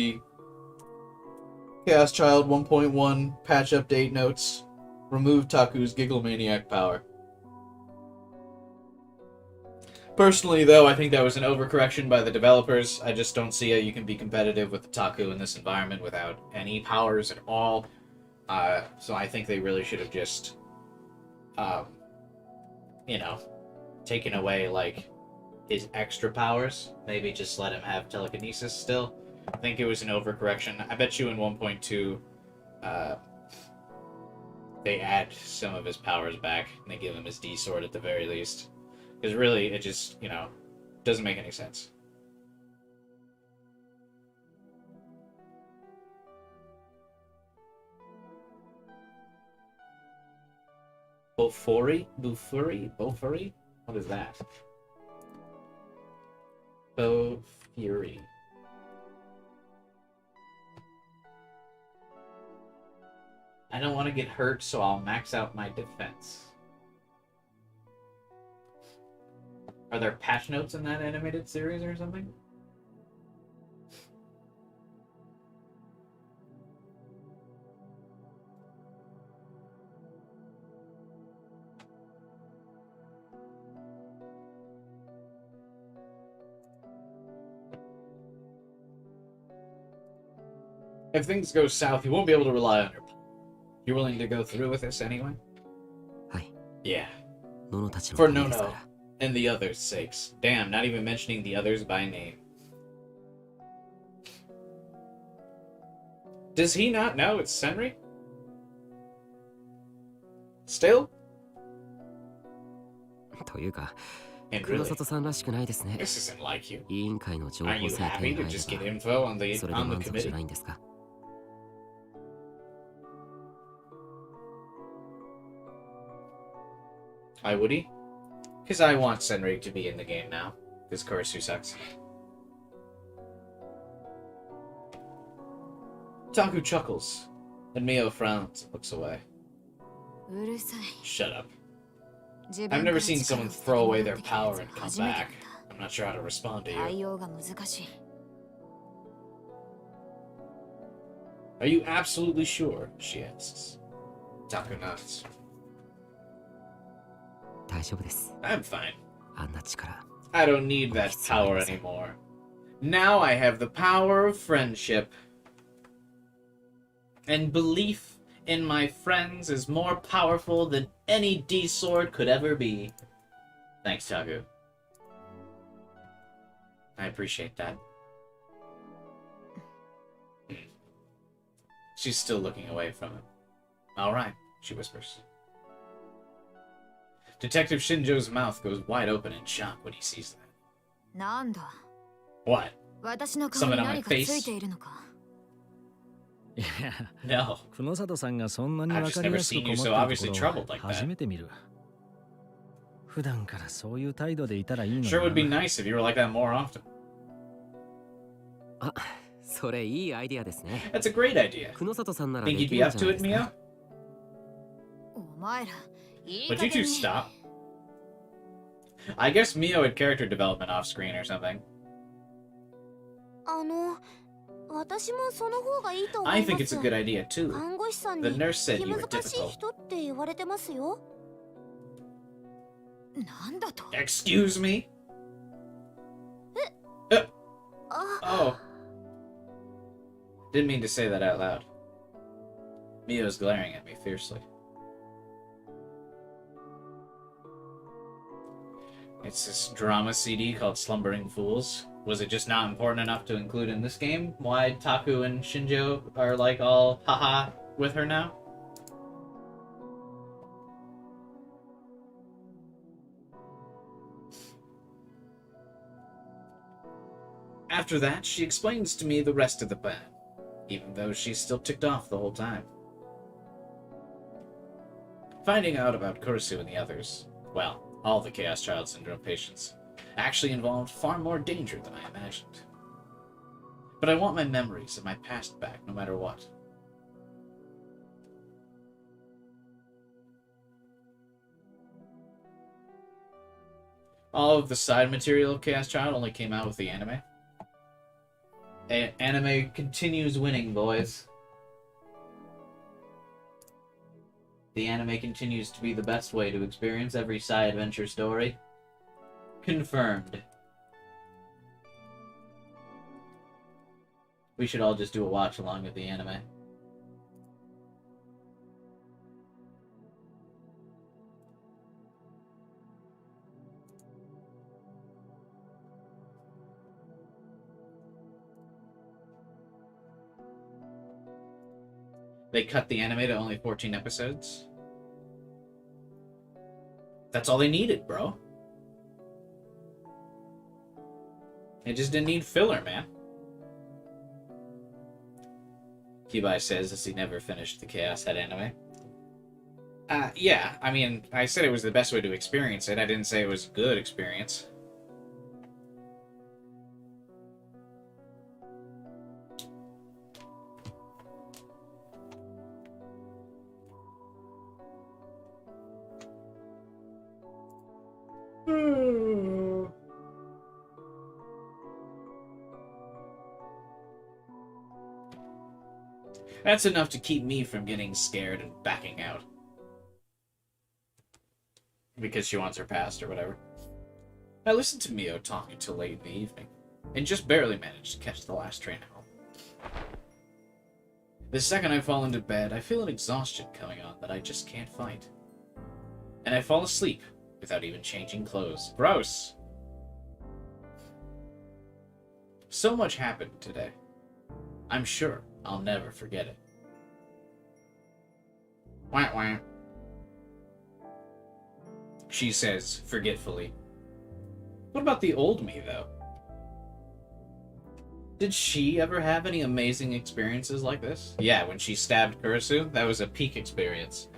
Chaos Child 1.1 patch update notes. Remove Taku's Gigglemaniac power. Personally, though, I think that was an overcorrection by the developers. I just don't see how you can be competitive with the Taku in this environment without any powers at all. So I think they really should have just, you know, taken away, like, his extra powers. Maybe just let him have telekinesis still. I think it was an overcorrection. I bet you in 1.2, they add some of his powers back, and they give him his D-Sword at the very least. Because really, it just, you know, doesn't make any sense. Bofuri? Bofuri? Bofuri? What is that? Bofuri. I don't want to get hurt, so I'll max out my defense. Are there patch notes in that animated series or something? If things go south, you won't be able to rely on your... You're willing to go through with this anyway? Hi. Yeah. For For Nono and the others' sakes. Damn, not even mentioning the others by name. Does he not know it's Senri? Still? というか、 And 黒 really, 里さんらしくないですね。 this isn't like you. 委員会の情 Aren't 報 you 制定 happy が to あ just get れ info on ば、 the それで on the 満足じゃ committee? ないんですか？ Why would he? Because I want Senri to be in the game now. Because Kurisu sucks. Taku chuckles, and Mio frowns and looks away. うるさい。 Shut up. 自 I've 分から never seen 力 someone を throw away 振り their 持ってきた power や and つ come 初めて back. だ。 I'm not sure how to respond to 対 you. 応が難しい。 Are you absolutely sure? She asks. Taku nods. 大丈夫です。 I'm fine. あんな力。 I don't need that power anymore. Now I have the power of friendship. And belief in my friends is more powerful than any D-Sword could ever be. Thanks, Taku. I appreciate that. She's still looking away from him. Alright, she whispers. Detective Shinjo's mouth goes wide open in shock when he sees that. なんだ。 What? 私の顔に Something on my 何かつ face? いているのか。いや、 No. 黒里さんがそんなに I've わ just かり never やすく seen 困 you って so いる obviously ところ troubled は like 初 that. めて見る。普段からそういう態度でいたらいいのに Sure な。 would be nice if you were like that more often. あ、それいいアイディアですね。 That's a great idea. 久野里さんなら Think で you'd き be るん up じゃな to い it, ですか？ Mio? お前ら、いい Would 加 you 減 two に。 stop? I guess Mio had character development off screen or something. 私もその方がいいと思い I ま think it's す a good idea too. 看護師さん The に nurse said 気 you were 難しい difficult. 人って言われてますよなんだと。 Excuse me? Didn't mean to say that out loud. Mio's glaring at me fiercely. It's this drama CD called Slumbering Fools. Was it just not important enough to include in this game? Why Taku and Shinjo are like all haha with her now? After that, she explains to me the rest of the plan, even though she's still ticked off the whole time. Finding out about Kurisu and the others, well, all the Chaos Child Syndrome patients, actually involved far more danger than I imagined. But I want my memories of my past back, no matter what. All of the side material of Chaos Child only came out with the anime. Anime continues winning, boys. The anime continues to be the best way to experience every side adventure story. Confirmed. We should all just do a watch along with the anime. They cut the anime to only 14 episodes. That's all they needed, bro. They just didn't need filler, man. Kibai says as he never finished the Chaos Head anime. Yeah, I mean, I said it was the best way to experience it. I didn't say it was a good experience. That's enough to keep me from getting scared and backing out. Because she wants her past or whatever. I listened to Mio talk until late in the evening, and just barely managed to catch the last train home. The second I fall into bed, I feel an exhaustion coming on that I just can't fight. And I fall asleep without even changing clothes. Gross! So much happened today. I'm sure I'll never forget it. Wah wah. She says, forgetfully. What about the old me, though? Did she ever have any amazing experiences like this? Yeah, when she stabbed Kurisu, that was a peak experience.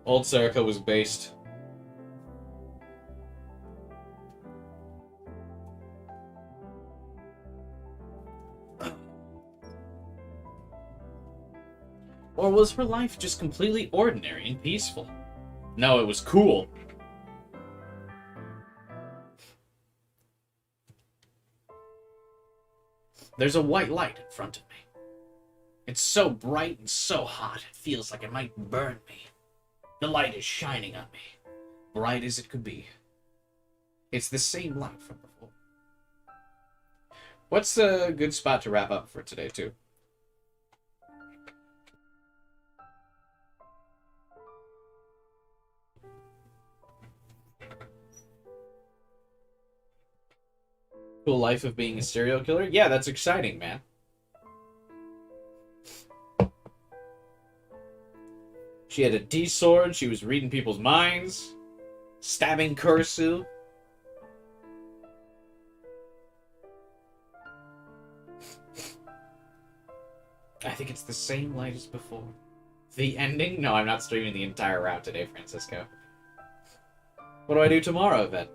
Old Serica was based. Or was her life just completely ordinary and peaceful? No, it was cool. There's a white light in front of me. It's so bright and so hot, it feels like it might burn me. The light is shining on me, bright as it could be. It's the same light from before. What's a good spot to wrap up for today, too? Cool life of being a serial killer? Yeah, that's exciting, man. She had a D-sword, she was reading people's minds, stabbing Kurisu. I think it's the same light as before. The ending? No, I'm not streaming the entire route today, Francisco. What do I do tomorrow, then?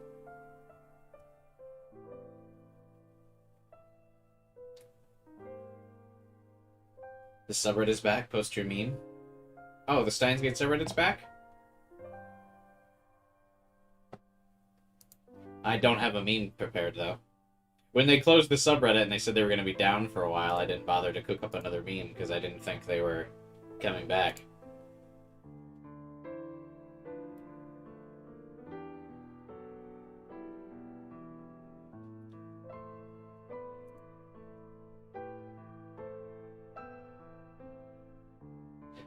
The subreddit is back, post your meme. Oh, the Steins Gate subreddit's back? I don't have a meme prepared, though. When they closed the subreddit and they said they were going to be down for a while, I didn't bother to cook up another meme because I didn't think they were coming back.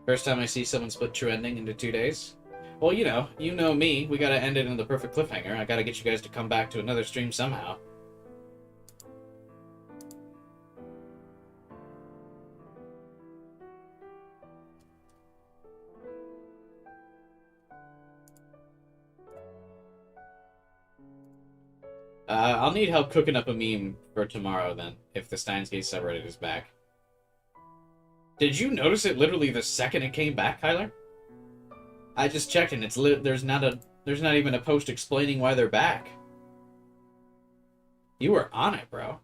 First time I see someone split true ending into 2 days. Well, you know me. We gotta end it in the perfect cliffhanger. I gotta get you guys to come back to another stream somehow. I'll need help cooking up a meme for tomorrow then, if the Steins Gate subreddit is back. Did you notice it literally the second it came back, Kyler? I just checked and there's not even a post explaining why they're back. You were on it, bro.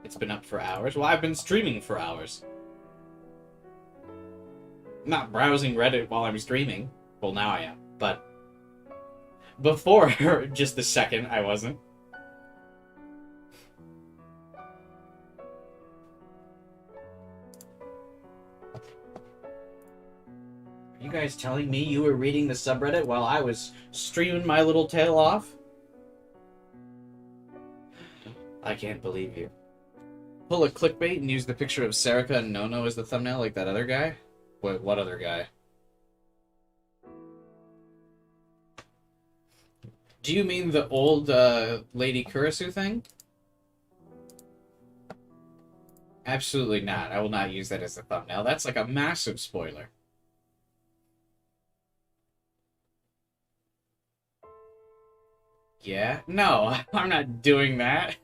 It's been up for hours. Well, I've been streaming for hours. I'm not browsing Reddit while I'm streaming. Well, now I am, but before just the second I wasn't. Are you guys telling me you were reading the subreddit while I was streaming my little tail off? I can't believe you. Pull a clickbait and use the picture of Serica and Nono as the thumbnail like that other guy? What other guy? Do you mean the old Lady Kurisu thing? Absolutely not. I will not use that as the thumbnail. That's like a massive spoiler. Yeah? No, I'm not doing that.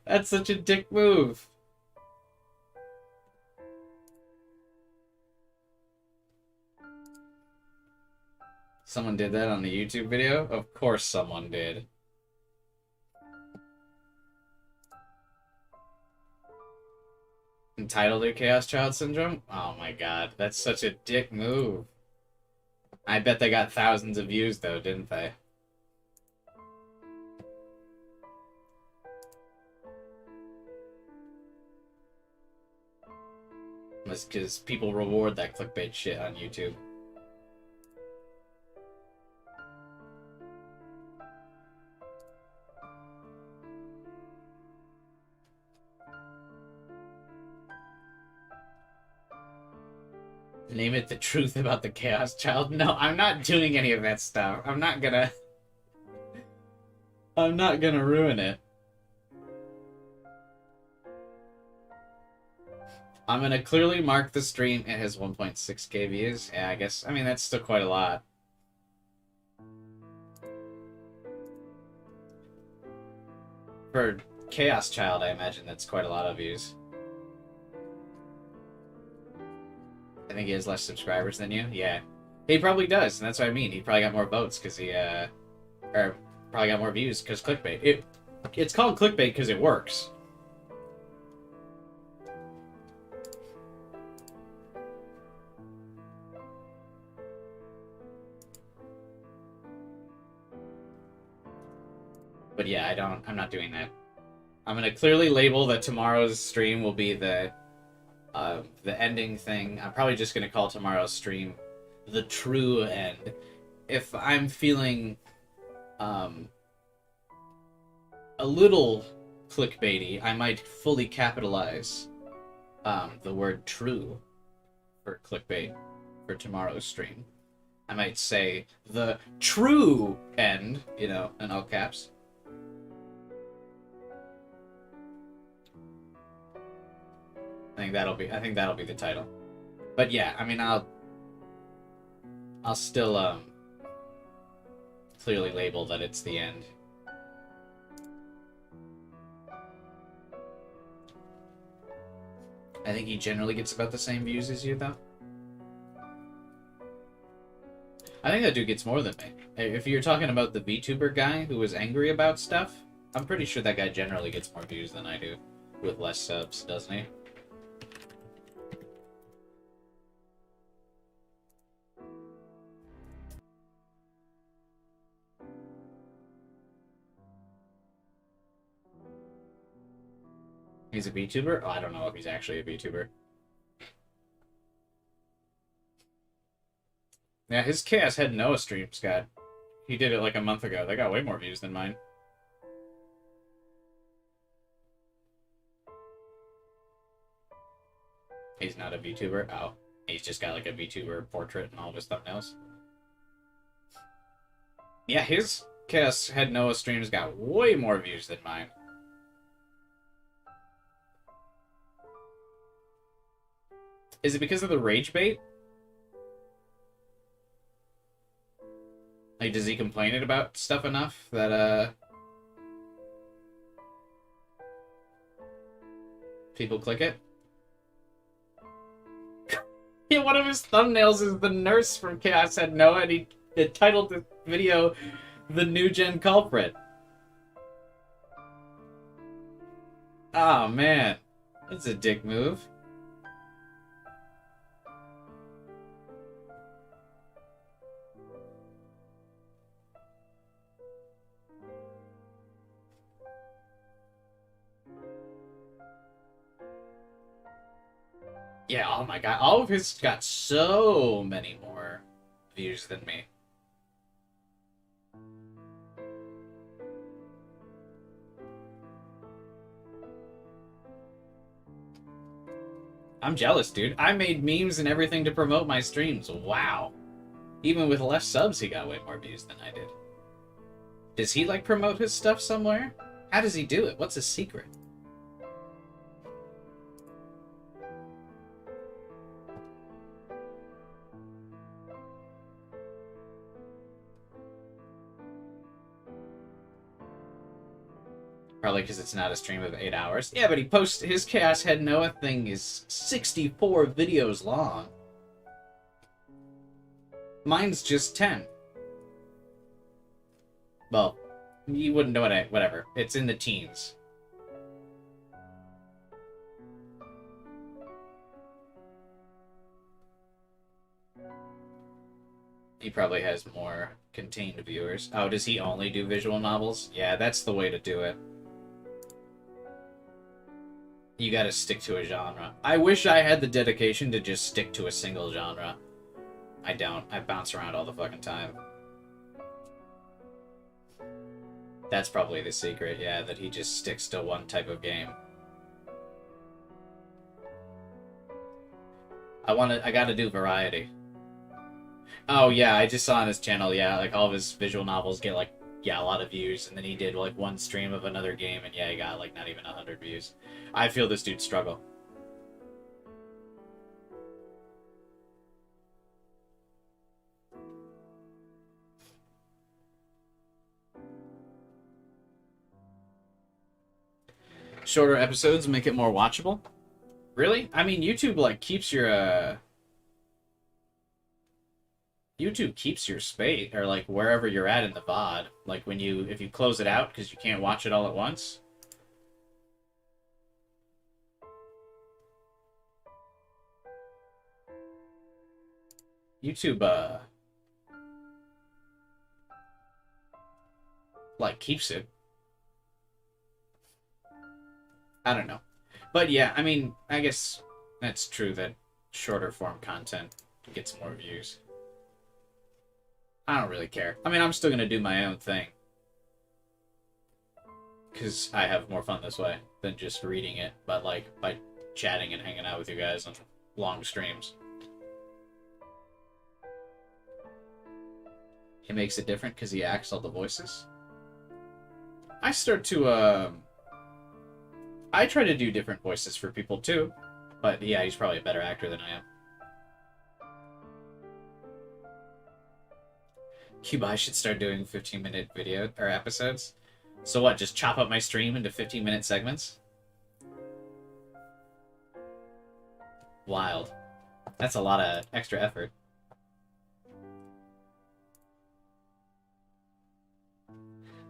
That's such a dick move. Someone did that on the YouTube video? Of course someone did. Entitled to Chaos Child Syndrome? Oh my god, that's such a dick move. I bet they got thousands of views though, didn't they? That's because people reward that clickbait shit on YouTube. Name it the truth about the Chaos Child. No, I'm not doing any of that stuff. I'm not gonna ruin it. I'm gonna clearly mark the stream. It has 1.6k views. Yeah, I mean, that's still quite a lot. For Chaos Child, I imagine that's quite a lot of views. I think he has less subscribers than you. Yeah. He probably does, and that's what I mean. He probably got more votes because he, or probably got more views because clickbait. It's called clickbait because it works. But yeah, I'm not doing that. I'm gonna clearly label that tomorrow's stream will be the ending thing. I'm probably just gonna call tomorrow's stream the true end. If I'm feeling a little clickbaity, I might fully capitalize the word true for clickbait for tomorrow's stream. I might say the true end, in all caps. I think that'll be the title. But yeah, I mean, I'll still clearly label that it's the end. I think he generally gets about the same views as you, though. I think that dude gets more than me. If you're talking about the VTuber guy who was angry about stuff, I'm pretty sure that guy generally gets more views than I do, with less subs, doesn't he? He's a VTuber? Oh, I don't know if he's actually a VTuber. Yeah, his Chaos Head Noah streams got... He did it like a month ago. They got way more views than mine. He's not a VTuber? Oh. He's just got like a VTuber portrait in all of his thumbnails. Yeah, his Chaos Head Noah streams got way more views than mine. Is it because of the rage bait? Like, does he complain about stuff enough that, people click it? Yeah, one of his thumbnails is the nurse from Chaos Head Noah, and he titled the video The New Gen Culprit. Oh, man. That's a dick move. Yeah, oh my god. All of his got so many more views than me. I'm jealous, dude. I made memes and everything to promote my streams. Wow. Even with less subs, he got way more views than I did. Does he, like, promote his stuff somewhere? How does he do it? What's his secret? Probably because it's not a stream of 8 hours. Yeah, but he posts... His Chaos Head Noah thing is 64 videos long. Mine's just 10. Well, you wouldn't know what whatever. It's in the teens. He probably has more contained viewers. Oh, does he only do visual novels? Yeah, that's the way to do it. You gotta stick to a genre. I wish I had the dedication to just stick to a single genre. I don't. I bounce around all the fucking time. That's probably the secret, yeah, that he just sticks to one type of game. I gotta do variety. Oh yeah, I just saw on his channel, yeah, like all of his visual novels get like, yeah, a lot of views, and then he did like one stream of another game, and yeah, he got like not even 100 views. I feel this dude struggle. Shorter episodes make it more watchable? Really? I mean, YouTube like keeps your YouTube keeps your space, or like wherever you're at in the VOD. Like when if you close it out because you can't watch it all at once. YouTube, like keeps it. I don't know. But yeah, I mean, I guess that's true that shorter form content gets more views. I don't really care. I mean, I'm still gonna do my own thing. Because I have more fun this way than just reading it, but like by chatting and hanging out with you guys on long streams. He makes it different because he acts all the voices. I start to, I try to do different voices for people too, but yeah, he's probably a better actor than I am. Cuba, I should start doing 15-minute video or episodes. So what, just chop up my stream into 15-minute segments? Wild. That's a lot of extra effort.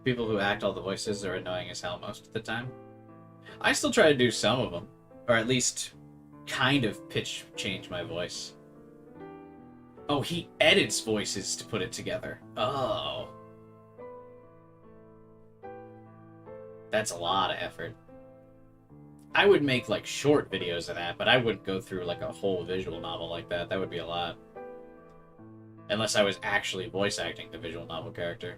People who act all the voices are annoying as hell most of the time. I still try to do some of them, or at least kind of pitch change my voice. Oh, he edits voices to put it together. Oh. That's a lot of effort. I would make, like, short videos of that, but I wouldn't go through, like, a whole visual novel like that. That would be a lot. Unless I was actually voice acting the visual novel character.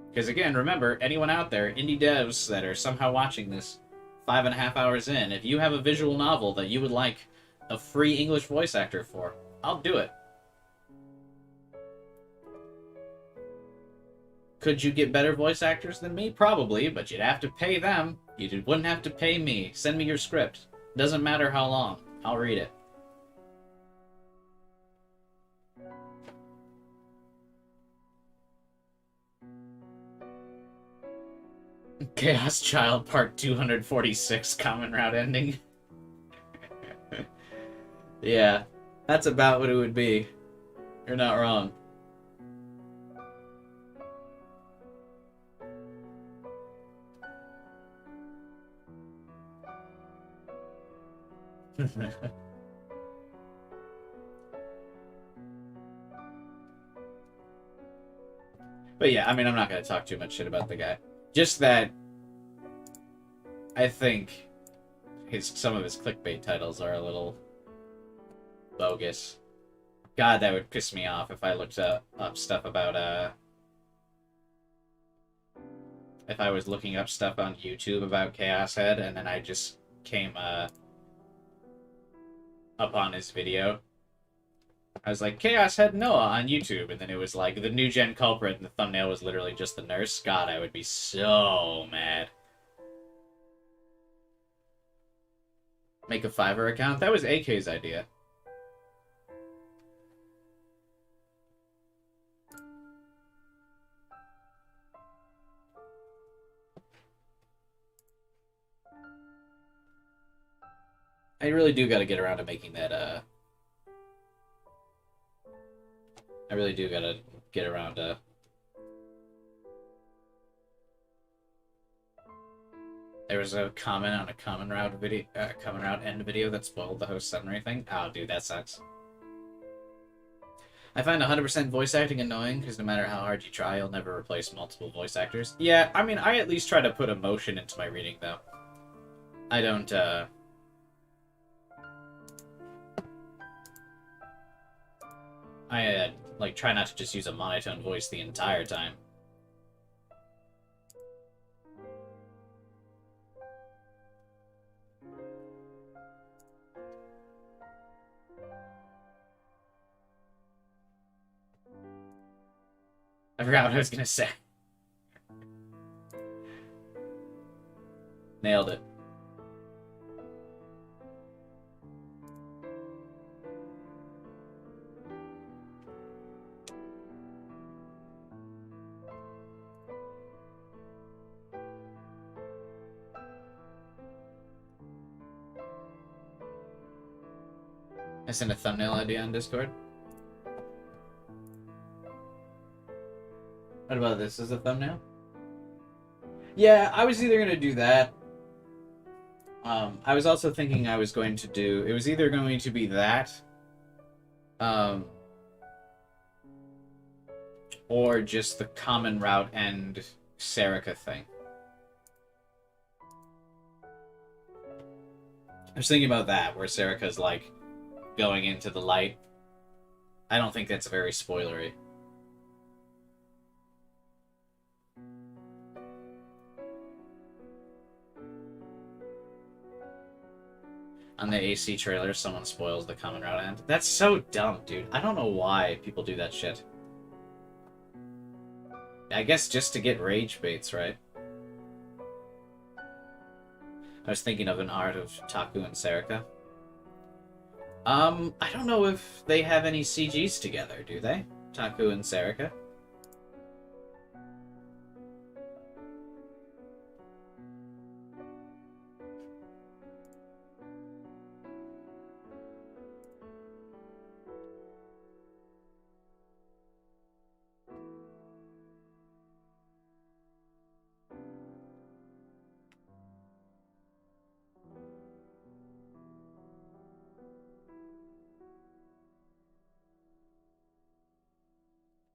Because, again, remember, anyone out there, indie devs that are somehow watching this 5.5 hours in, if you have a visual novel that you would like a free English voice actor for. I'll do it. Could you get better voice actors than me? Probably, but you'd have to pay them. You wouldn't have to pay me. Send me your script. Doesn't matter how long. I'll read it. Chaos Child Part 246 Common Route ending. Yeah, that's about what it would be. You're not wrong. But yeah, I mean, I'm not going to talk too much shit about the guy. Just that I think some of his clickbait titles are a little bogus. God, that would piss me off if I looked up stuff about, if I was looking up stuff on YouTube about Chaos Head, and then I just came, up on his video. I was like, Chaos Head Noah on YouTube, and then it was like, the new gen culprit, and the thumbnail was literally just the nurse. God, I would be so mad. Make a Fiverr account? That was AK's idea. I really do gotta get around to making that, I really do gotta get around to... There was a comment on a Common Route video, Common Route end video that spoiled the host summary thing. Oh, dude, that sucks. I find 100% voice acting annoying, because no matter how hard you try, you'll never replace multiple voice actors. Yeah, I mean, I at least try to put emotion into my reading, though. I don't, like, try not to just use a monotone voice the entire time. I forgot what I was gonna say. Nailed it. I sent a thumbnail idea on Discord. What about this as a thumbnail? Yeah, I was either going to do that. I was also thinking I was going to do... It was either going to be that. Or just the Common Route and Serica thing. I was thinking about that, where Serica's like going into the light. I don't think that's very spoilery. On the AC trailer, someone spoils the Common Route end. That's so dumb, dude. I don't know why people do that shit. I guess just to get rage baits, right? I was thinking of an art of Taku and Serica. I don't know if they have any CGs together, do they? Taku and Serica?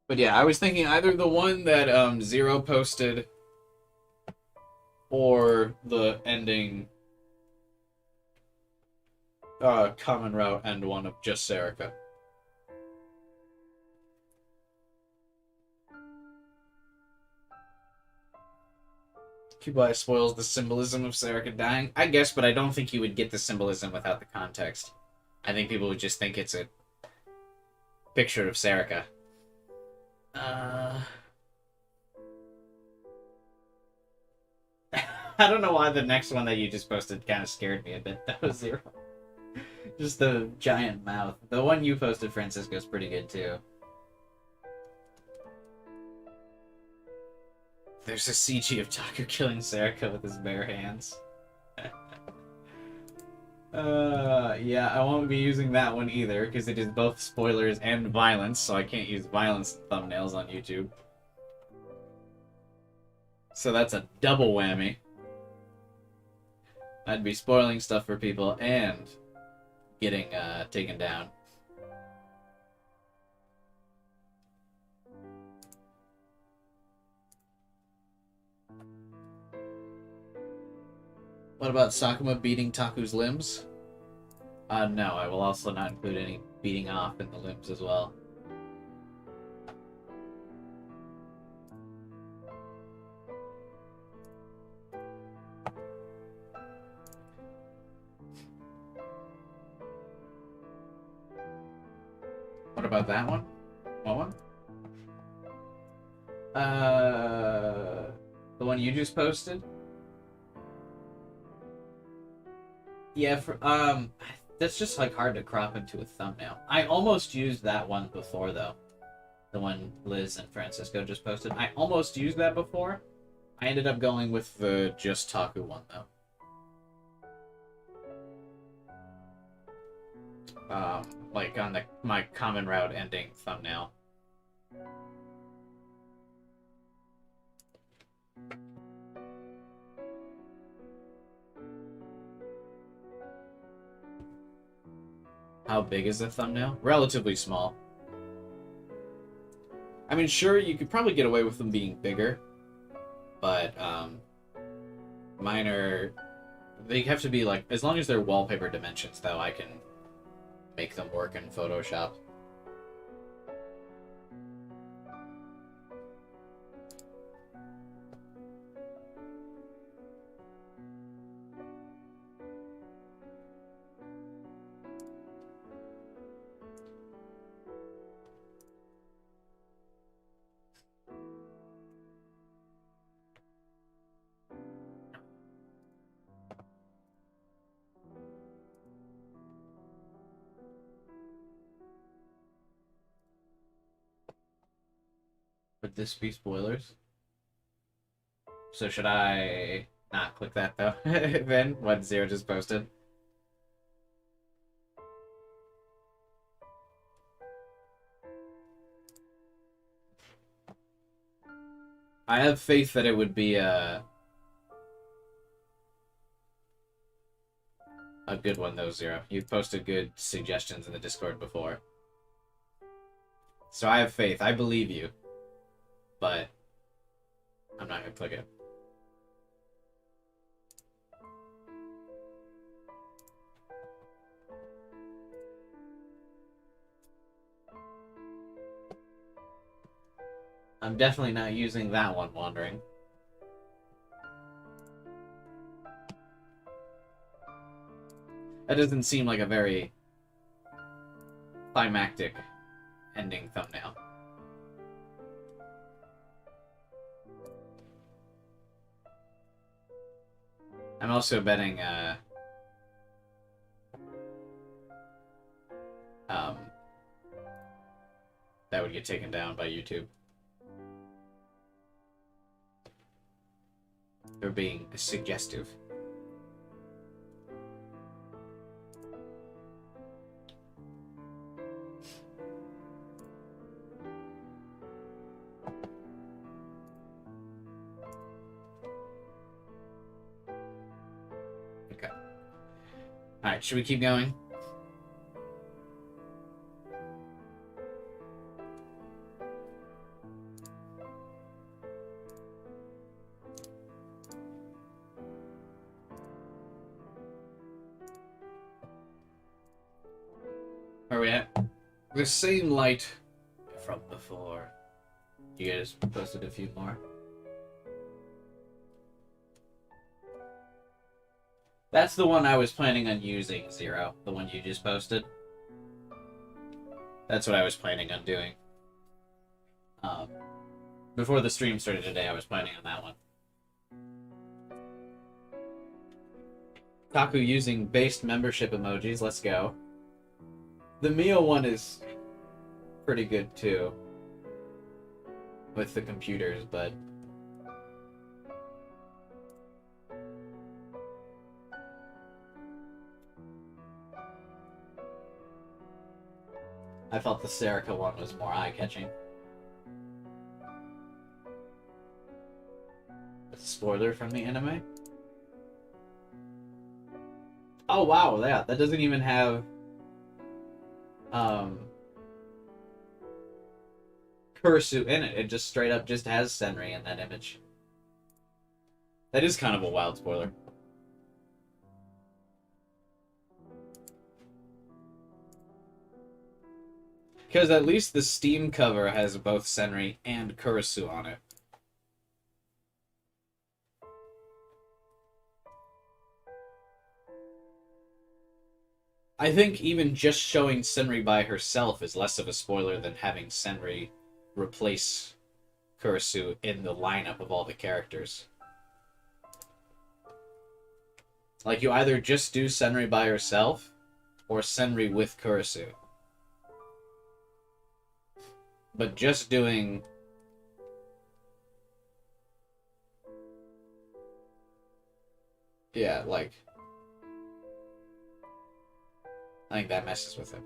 But yeah, I was thinking either the one that Zero posted or the ending Common Route and one of just Serica. Kublai spoils the symbolism of Serica dying. I guess, but I don't think you would get the symbolism without the context. I think people would just think it's a picture of Serica. I don't know why the next one that you just posted kind of scared me a bit. That was Zero. Just the giant mouth. The one you posted, Francisco, is pretty good too. There's a CG of Taku killing Serica with his bare hands. Yeah, I won't be using that one either, because it is both spoilers and violence, so I can't use violence thumbnails on YouTube. So that's a double whammy. I'd be spoiling stuff for people and getting taken down. What about Sakuma beating Taku's limbs? No, I will also not include any beating off in the limbs as well. What about that one? What one? The one you just posted? Yeah, that's just like hard to crop into a thumbnail. I almost used that one before though. The one Liz and Francisco just posted. I almost used that before. I ended up going with the just Taku one though. Like on my common route ending thumbnail. How big is the thumbnail? Relatively small. I mean, sure, you could probably get away with them being bigger, but mine are... They have to be like, as long as they're wallpaper dimensions, though, I can make them work in Photoshop. Would this be spoilers? So should I not click that though? Then what Zero just posted? I have faith that it would be a good one though, Zero. You've posted good suggestions in the Discord before. So I have faith. I believe you. But I'm not gonna click it. I'm definitely not using that one, Wandering. That doesn't seem like a very climactic ending thumbnail. I'm also betting, that would get taken down by YouTube. They're being suggestive. Okay. Alright, should we keep going? Where are we at? The same light from before. You guys posted a few more. That's the one I was planning on using, Zero. The one you just posted. That's what I was planning on doing. Before the stream started today, I was planning on that one. Taku using based membership emojis. Let's go. The Mio one is pretty good too. With the computers, but... I felt the Serica one was more eye-catching. A spoiler from the anime? Oh wow, yeah, that doesn't even have Kurisu in it. It just straight up just has Senri in that image. That is kind of a wild spoiler. Because at least the Steam cover has both Senri and Kurisu on it. I think even just showing Senri by herself is less of a spoiler than having Senri replace Kurisu in the lineup of all the characters. Like, you either just do Senri by herself, or Senri with Kurisu. But just doing... Yeah, like... I think that messes with him.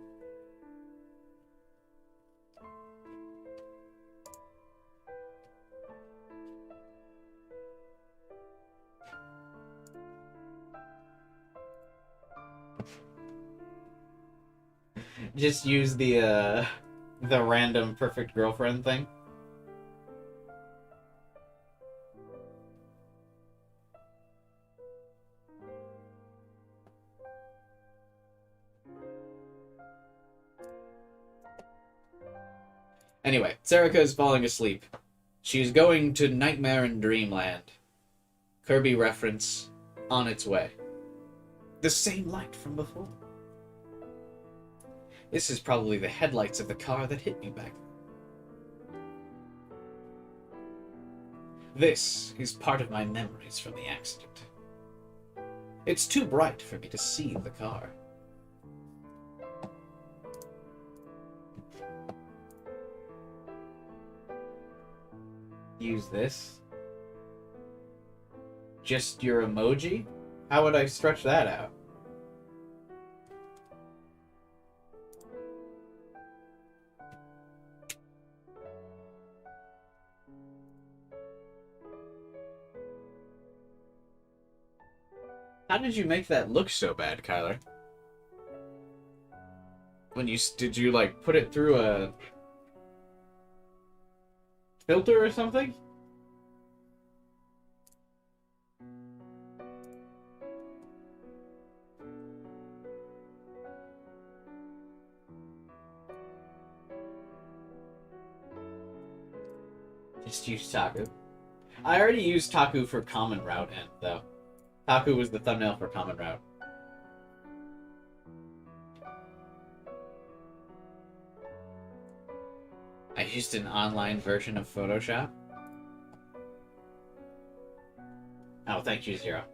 Just use the random perfect girlfriend thing. Anyway, Serica is falling asleep. She's going to Nightmare in Dreamland. Kirby reference on its way. The same light from before. This is probably the headlights of the car that hit me back then. This is part of my memories from the accident. It's too bright for me to see the car. Use this. Just your emoji? How would I stretch that out? How did you make that look so bad, Kyler? When you did you like put it through a filter or something? Just use Taku. I already used Taku for Common Route End, though. Taku was the thumbnail for Common Route. I used an online version of Photoshop. Oh, thank you, Zero.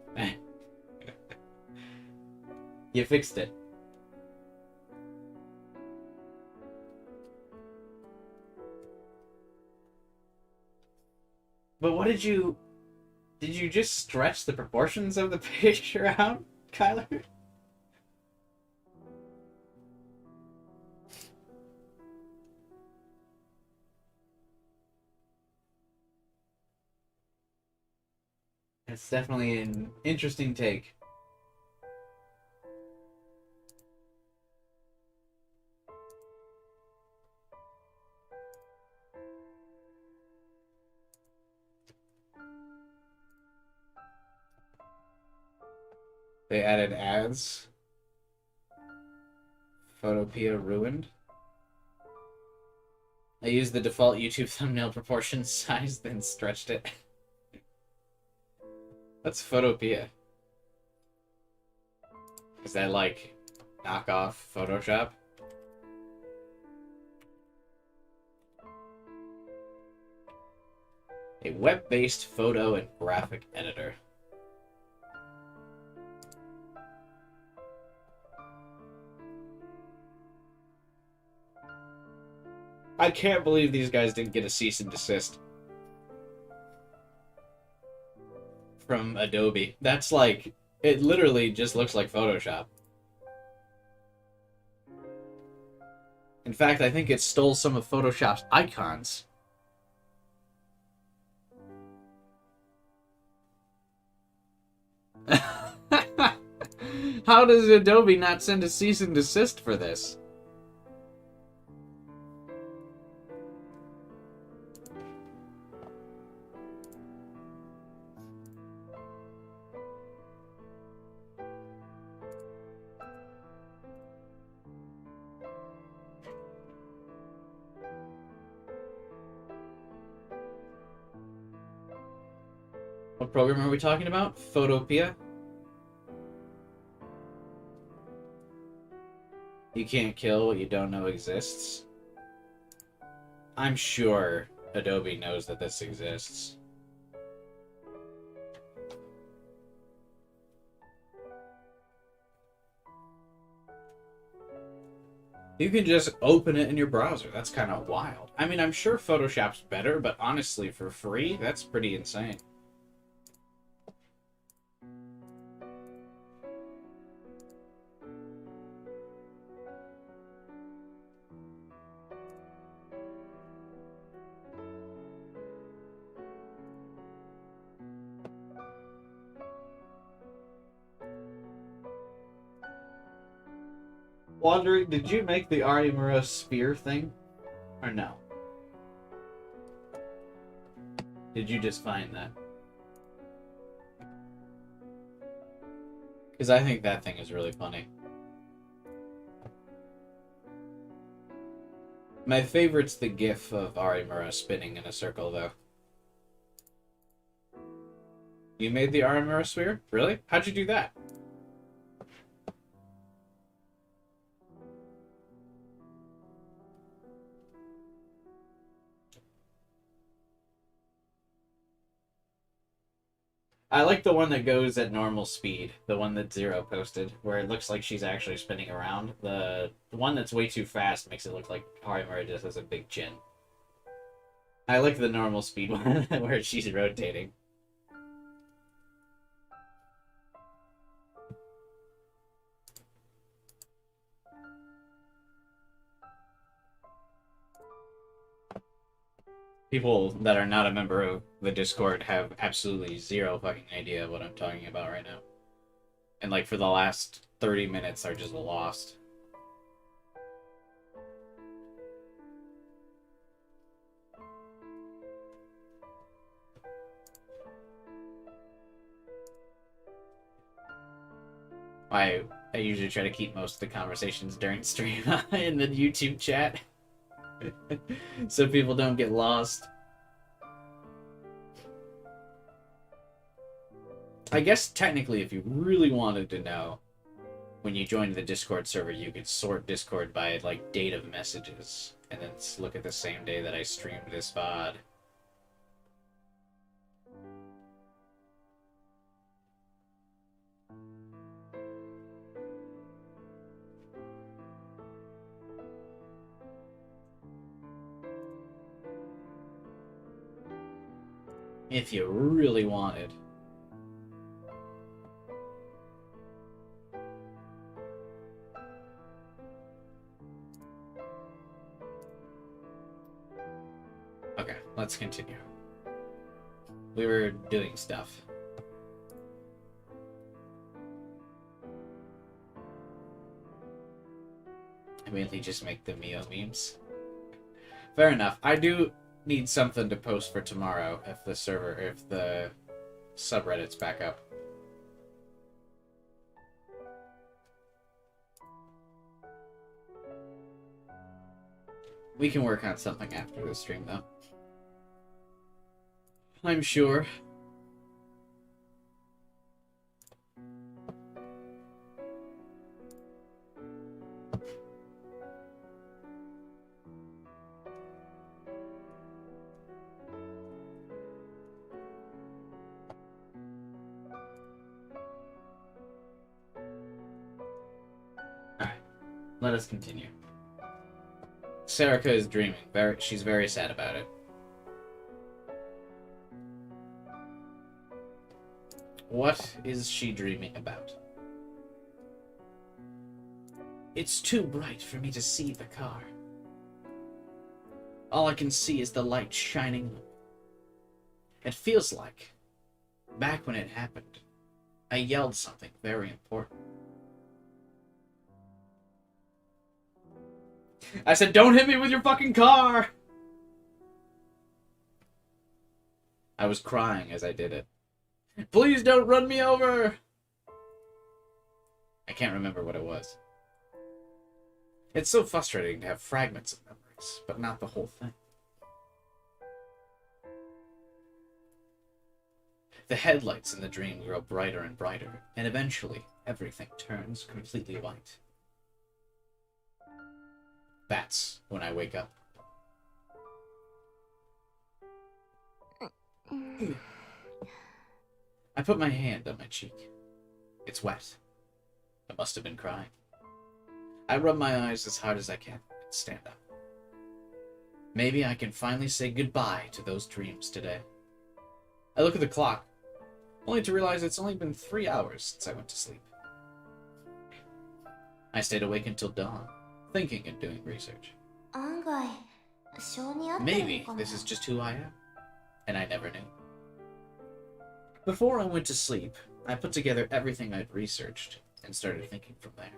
You fixed it. But what did you... Did you just stretch the proportions of the picture out, Kyler? It's definitely an interesting take. They added ads. Photopea ruined. I used the default YouTube thumbnail proportion size, then stretched it. What's Photopea? Is that like knockoff Photoshop? A web-based photo and graphic editor. I can't believe these guys didn't get a cease and desist from Adobe. That's like, it literally just looks like Photoshop. In fact, I think it stole some of Photoshop's icons. How does Adobe not send a cease and desist for this? What program are we talking about? Photopea? You can't kill what you don't know exists. I'm sure Adobe knows that this exists. You can just open it in your browser. That's kind of wild. I mean, I'm sure Photoshop's better, but honestly, for free, that's pretty insane. Wandering, did you make the Arimura spear thing? Or no? Did you just find that? Because I think that thing is really funny. My favorite's the gif of Arimura spinning in a circle, though. You made the Arimura sphere? Really? How'd you do that? I like the one that goes at normal speed. The one that Zero posted, where it looks like she's actually spinning around. The one that's way too fast makes it look like Harimura just has a big chin. I like the normal speed one, where she's rotating. People that are not a member of the Discord have absolutely zero fucking idea what I'm talking about right now. And like for the last 30 minutes are just lost. I usually try to keep most of the conversations during stream in the YouTube chat. So people don't get lost. I guess technically if you really wanted to know, when you joined the Discord server, you could sort Discord by like date of messages, and then look at the same day that I streamed this VOD. If you really wanted. Okay, let's continue. We were doing stuff. I mainly just make the Mio memes. Fair enough. I do need something to post for tomorrow if the subreddit's back up. We can work on something after the stream, though. I'm sure. Let us continue. Serica is dreaming. She's very sad about it. What is she dreaming about? It's too bright for me to see the car. All I can see is the light shining up. It feels like, back when it happened, I yelled something very important. I said, "Don't hit me with your fucking car!" I was crying as I did it. "Please don't run me over!" I can't remember what it was. It's so frustrating to have fragments of memories, but not the whole thing. The headlights in the dream grow brighter and brighter, and eventually everything turns completely white. That's when I wake up. I put my hand on my cheek. It's wet. I must have been crying. I rub my eyes as hard as I can and stand up. Maybe I can finally say goodbye to those dreams today. I look at the clock, only to realize it's only been 3 hours since I went to sleep. I stayed awake until dawn, thinking and doing research. Maybe this is just who I am, and I never knew. Before I went to sleep, I put together everything I'd researched and started thinking from there.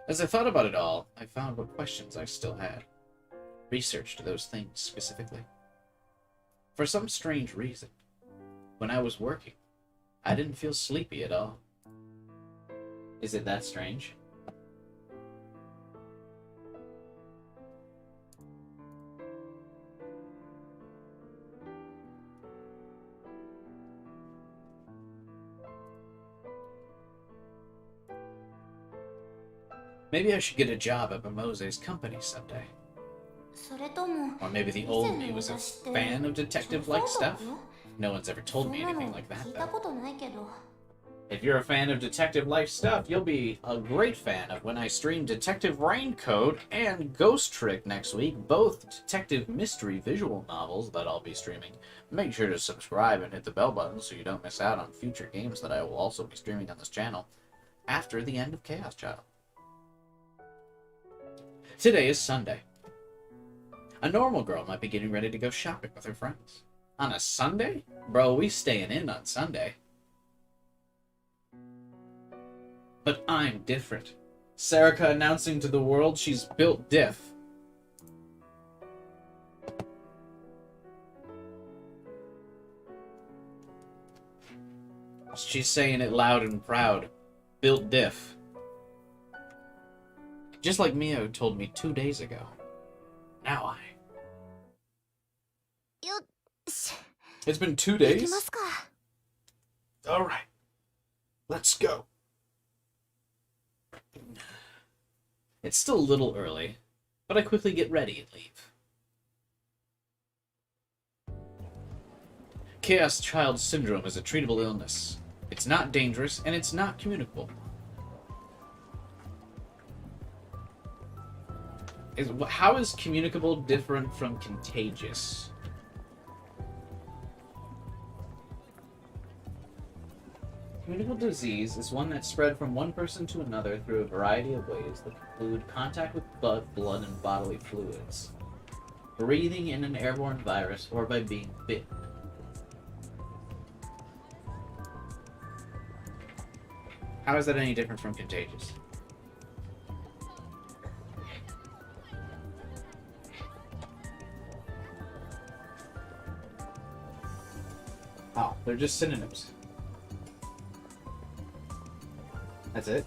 As I thought about it all, I found what questions I still had. Researched those things specifically. For some strange reason, when I was working, I didn't feel sleepy at all. Is it that strange? Maybe I should get a job at Momose's company someday. Or maybe the old me was a fan of detective-like stuff. No one's ever told me anything like that, though. If you're a fan of detective-like stuff, you'll be a great fan of when I stream Detective Raincoat and Ghost Trick next week, both detective mystery visual novels that I'll be streaming. Make sure to subscribe and hit the bell button so you don't miss out on future games that I will also be streaming on this channel after the end of Chaos Child. Today is Sunday. A normal girl might be getting ready to go shopping with her friends. On a Sunday? Bro, we staying in on Sunday. But I'm different. Serica announcing to the world she's built diff. She's saying it loud and proud. Built diff. Just like Mio told me 2 days ago. Now I... It's been 2 days? Alright. Let's go. It's still a little early, but I quickly get ready and leave. Chaos Child Syndrome is a treatable illness. It's not dangerous, and it's not communicable. How is communicable different from contagious? Communicable disease is one that's spread from one person to another through a variety of ways that include contact with blood and bodily fluids, breathing in an airborne virus, or by being bitten. How is that any different from contagious? Oh, they're just synonyms. That's it?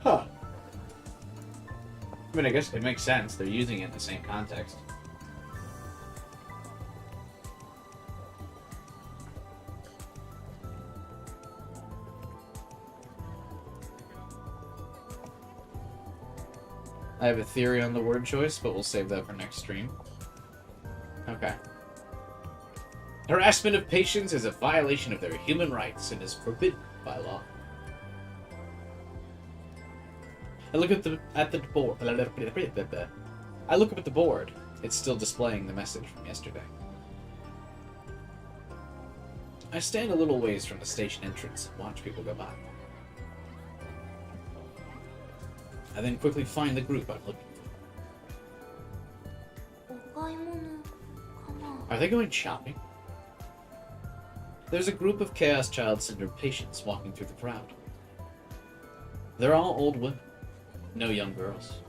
Huh. I mean, I guess it makes sense. They're using it in the same context. I have a theory on the word choice, but we'll save that for next stream. Okay. Harassment of patients is a violation of their human rights and is forbidden by law. I look at the board. I look up at the board. It's still displaying the message from yesterday. I stand a little ways from the station entrance and watch people go by. I then quickly find the group I'm looking for. Are they going shopping? There's a group of Chaos Child Syndrome patients walking through the crowd. They're all old women, no young girls.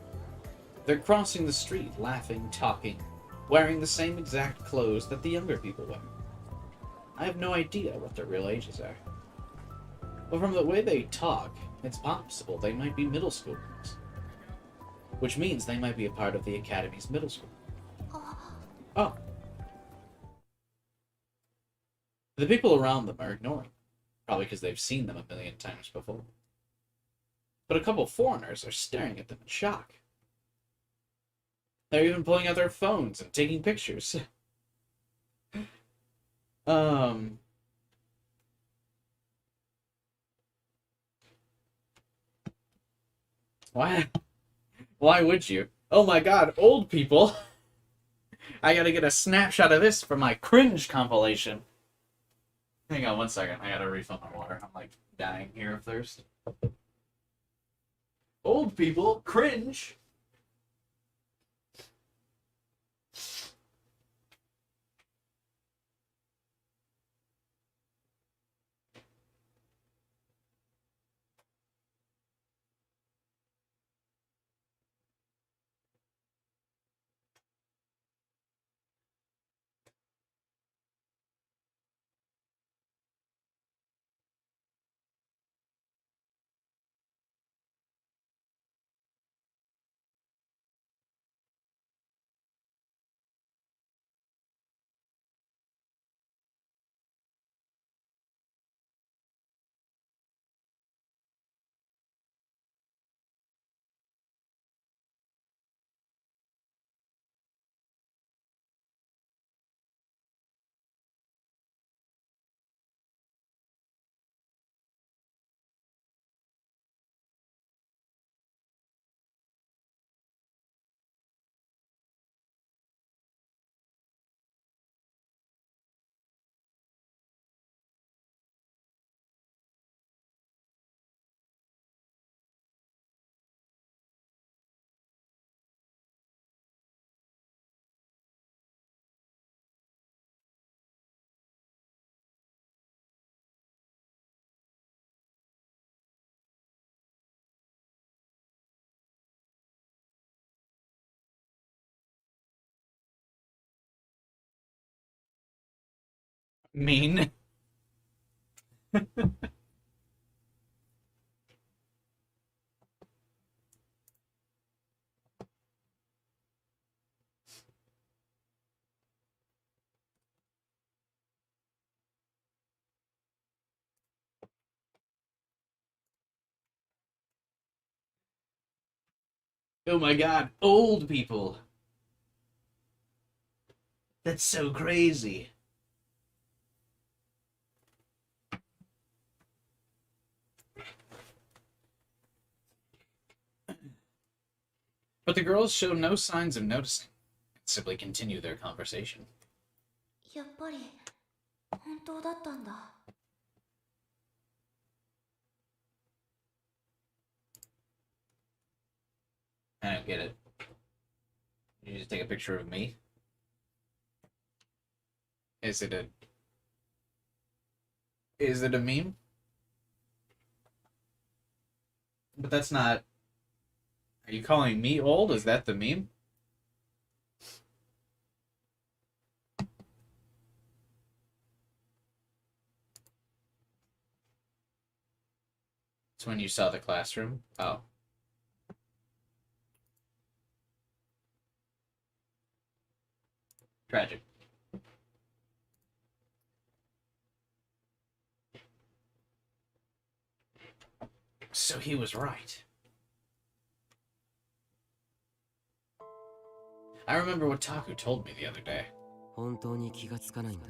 They're crossing the street, laughing, talking, wearing the same exact clothes that the younger people wear. I have no idea what their real ages are. But from the way they talk, it's possible they might be middle school girls. Which means they might be a part of the Academy's middle school. Oh. The people around them are ignoring, probably because they've seen them a million times before. But a couple foreigners are staring at them in shock. They're even pulling out their phones and taking pictures. Why? Why would you? Oh my god, old people! I gotta get a snapshot of this for my cringe compilation. Hang on one second, I gotta refill my water. I'm like dying here of thirst. Old people, cringe! Mean. Oh my god, old people! That's so crazy. But the girls show no signs of noticing, and simply continue their conversation. やっぱり本当だったんだ。I don't get it. You just take a picture of me? Is it a meme? But that's not... Are you calling me old? Is that the meme? It's when you saw the classroom? Oh. Tragic. So he was right. I remember what Taku told me the other day. 本当に気がつかないんだ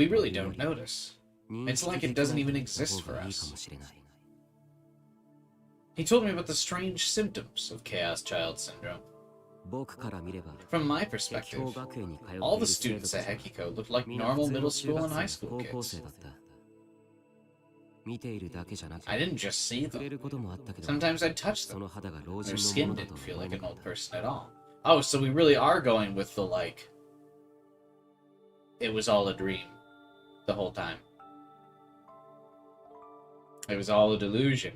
We really don't notice. It's like it doesn't even exist for us. He told me about the strange symptoms of Chaos Child Syndrome. From my perspective, all the students at Hekiko looked like normal middle school and high school kids. I didn't just see them. Sometimes I'd touch them. Their skin didn't feel like an old person at all. Oh, so we really are going with the, like, it was all a dream the whole time. It was all a delusion.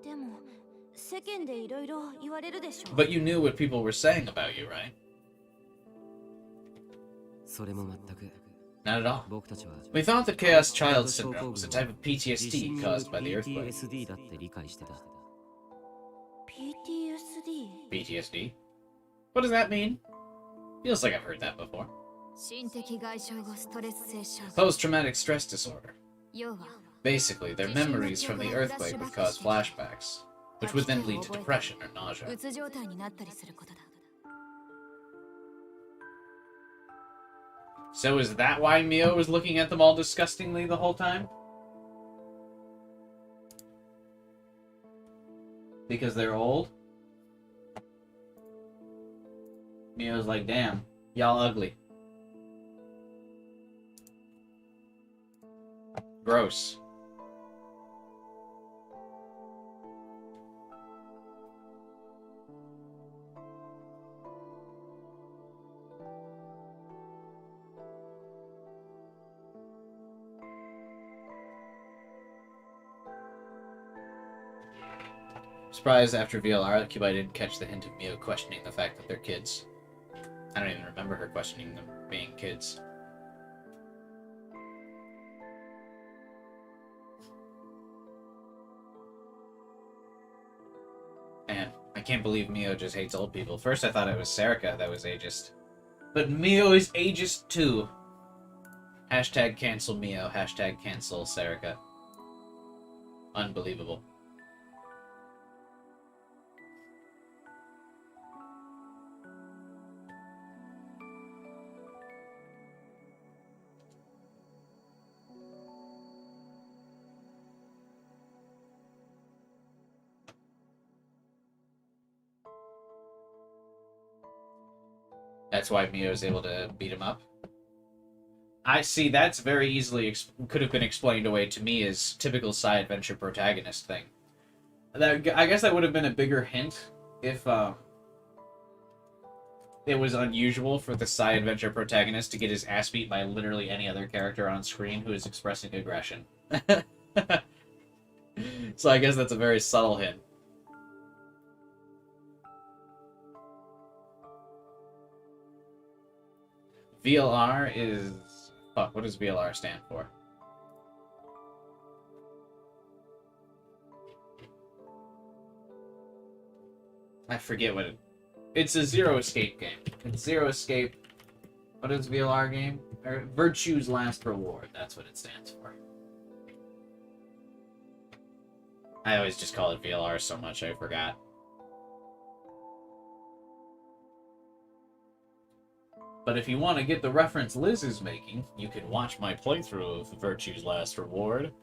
でも世間でいろいろ言われるでしょ。 But you knew what people were saying about you, right? Not at all. We thought that Chaos Child Syndrome was a type of PTSD caused by the earthquake. PTSD? PTSD? What does that mean? Feels like I've heard that before. 心的外傷後ストレス性障害 Post-traumatic stress disorder. 要は Basically, their memories from the earthquake would cause flashbacks, which would then lead to depression or nausea. うつ状態になったりすることだ So is that why Mio was looking at them all disgustingly the whole time? Because they're old? Mio's like, damn, y'all ugly. Gross. Surprised after VLR, Cuba didn't catch the hint of Mio questioning the fact that they're kids. I don't even remember her questioning them being kids. Man, I can't believe Mio just hates old people. First I thought it was Serica that was ageist. But Mio is ageist too. Hashtag cancel Mio, hashtag cancel Serica. Unbelievable. That's why Mio is able to beat him up. I see, that's very easily could have been explained away to me as typical side adventure protagonist thing. I guess that would have been a bigger hint if it was unusual for the side adventure protagonist to get his ass beat by literally any other character on screen who is expressing aggression. So I guess that's a very subtle hint. VLR is... Fuck, what does VLR stand for? I forget what it... It's a Zero Escape game. It's Zero Escape... What is VLR game? Virtue's Last Reward. That's what it stands for. I always just call it VLR so much I forgot. But if you want to get the reference Liz is making, you can watch my playthrough of Virtue's Last Reward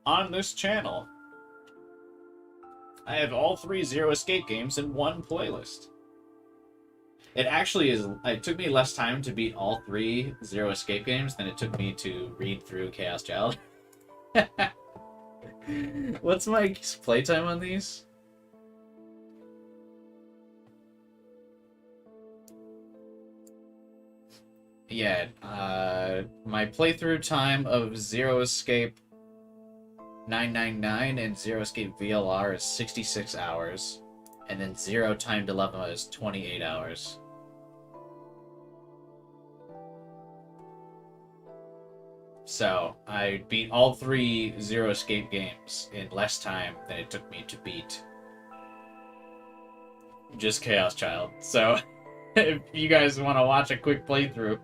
on this channel. I have all 3 Zero Escape games in one playlist. It actually is... It took me less time to beat all 3 Zero Escape games than it took me to read through Chaos Child. What's my playtime on these? Yeah, my playthrough time of Zero Escape 999 and Zero Escape VLR is 66 hours, and then Zero Time Dilemma is 28 hours. So, I beat all 3 Zero Escape games in less time than it took me to beat just Chaos Child. So, if you guys want to watch a quick playthrough,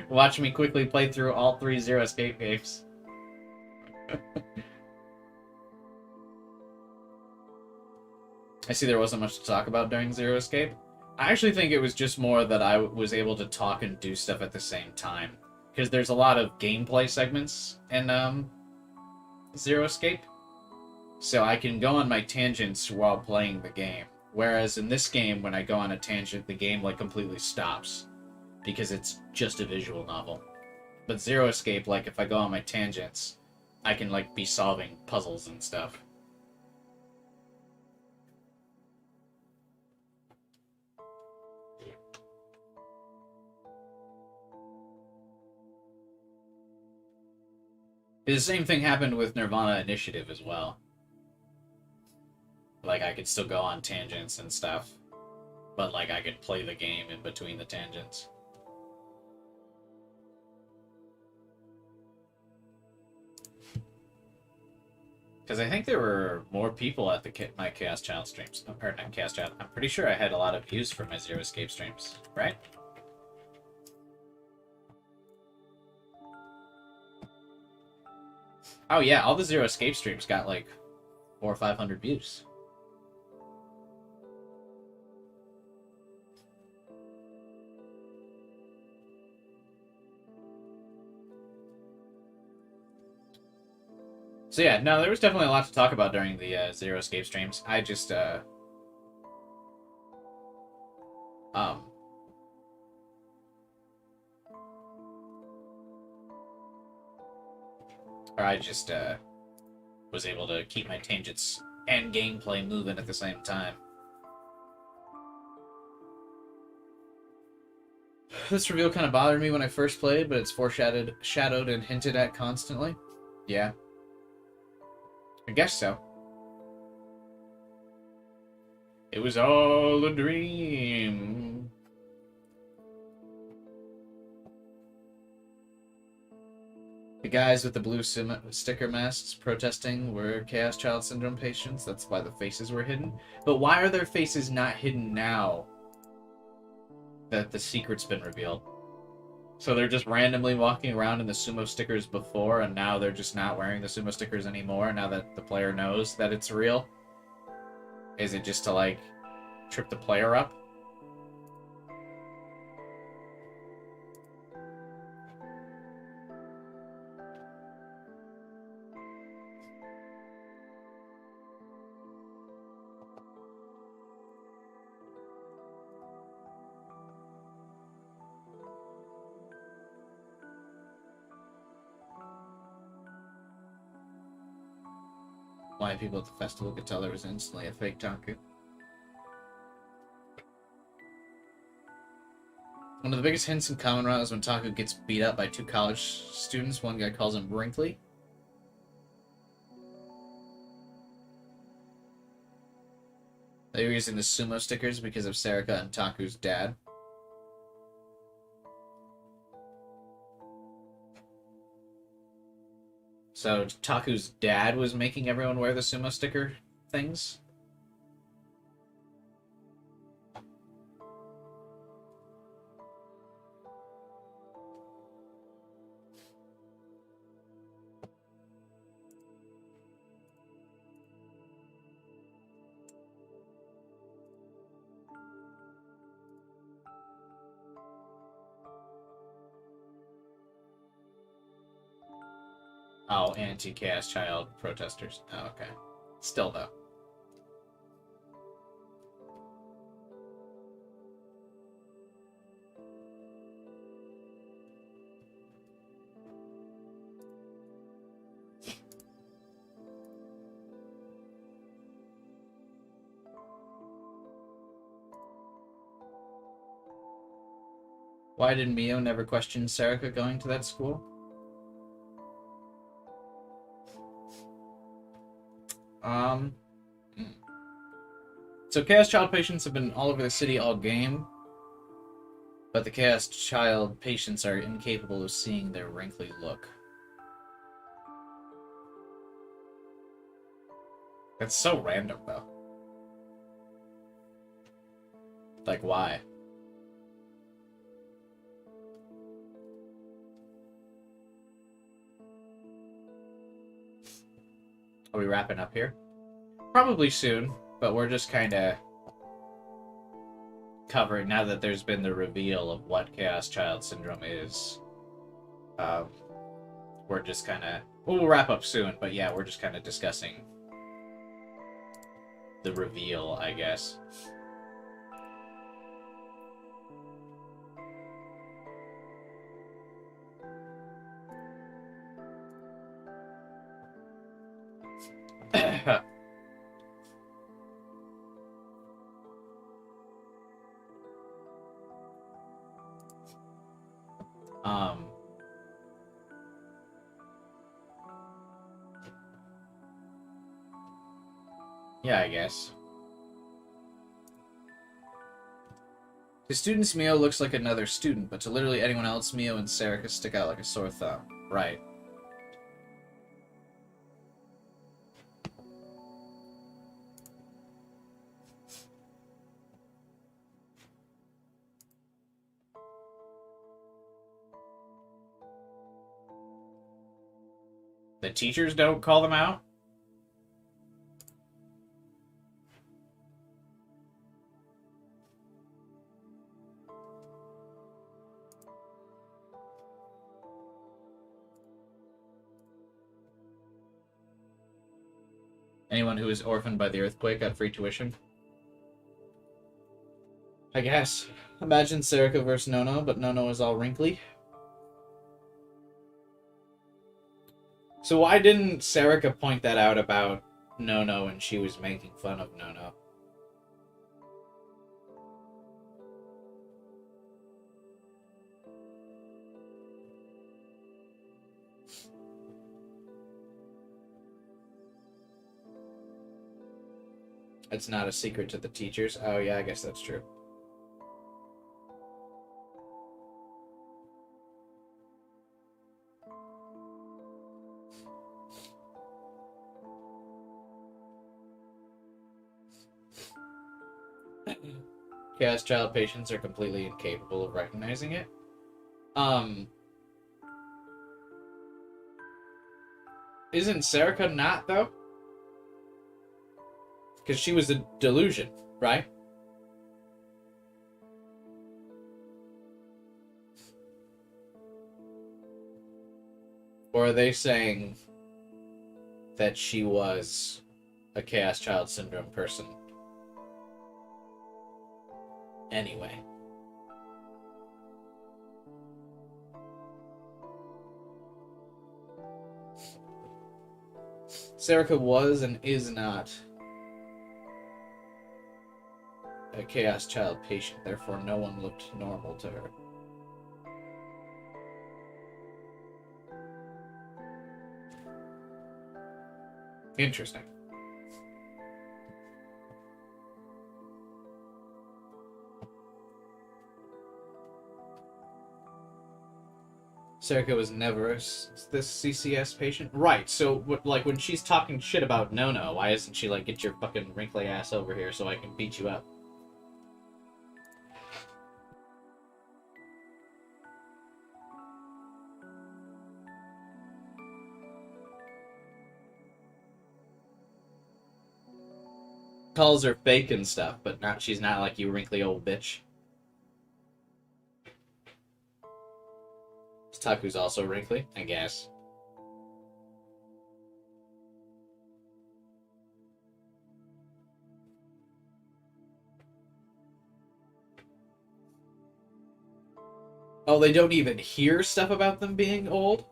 watch me quickly play through all 3 Zero Escape games. I see there wasn't much to talk about during Zero Escape. I actually think it was just more that I was able to talk and do stuff at the same time. Because there's a lot of gameplay segments in Zero Escape. So I can go on my tangents while playing the game. Whereas in this game, when I go on a tangent, the game like completely stops. Because it's just a visual novel. But Zero Escape, like if I go on my tangents, I can like be solving puzzles and stuff. The same thing happened with Nirvana Initiative as well. Like, I could still go on tangents and stuff, but, like, I could play the game in between the tangents. Because I think there were more people at my Chaos Child streams. Or not Chaos Child. I'm pretty sure I had a lot of views for my Zero Escape streams, right? Oh yeah, all the Zero Escape streams got like 400 or 500 views. So yeah, no, there was definitely a lot to talk about during the Zero Escape streams. I just, was able to keep my tangents and gameplay moving at the same time. This reveal kind of bothered me when I first played, but it's shadowed and hinted at constantly. Yeah. I guess so. It was all a dream. The guys with the blue sticker masks protesting were Chaos Child Syndrome patients. That's why the faces were hidden. But why are their faces not hidden now that the secret's been revealed? So they're just randomly walking around in the sumo stickers before, and now they're just not wearing the sumo stickers anymore, now that the player knows that it's real? Is it just to, like, trip the player up? Why people at the festival could tell there was instantly a fake Taku. One of the biggest hints in Kamen Rider is when Taku gets beat up by two college students. One guy calls him Brinkley. They were using the sumo stickers because of Serika and Taku's dad. So Taku's dad was making everyone wear the sumo sticker things? Oh, anti-Chaos Child protesters. Oh, okay. Still, though. Why did Mio never question Serika going to that school? So Chaos Child patients have been all over the city all game, but the Chaos Child patients are incapable of seeing their wrinkly look. That's so random, though. Like, why? Are we wrapping up here? Probably soon, but we're just kind of cover, now that there's been the reveal of what Chaos Child Syndrome is, we're just kind of... We'll wrap up soon, but yeah, we're just kind of discussing the reveal, I guess. Yeah, I guess. The student's Mio looks like another student, but to literally anyone else, Mio and Serica stick out like a sore thumb. Right. The teachers don't call them out? Anyone who was orphaned by the earthquake got free tuition? I guess. Imagine Serica versus Nono, but Nono is all wrinkly. So why didn't Serica point that out about Nono when she was making fun of Nono? It's not a secret to the teachers. Oh yeah, I guess that's true. Chaos Child patients are completely incapable of recognizing it. Isn't Serica not, though? Because she was a delusion, right? Or are they saying that she was a Chaos Child Syndrome person? Anyway. Serica was and is not a Chaos Child patient, therefore no one looked normal to her. Interesting. Serica was never this CCS patient? Right, so, like, when she's talking shit about Nono, why isn't she like, get your fucking wrinkly ass over here so I can beat you up? Calls her fake and stuff, but she's not like, you wrinkly old bitch. Taku's also wrinkly, I guess. Oh, they don't even hear stuff about them being old?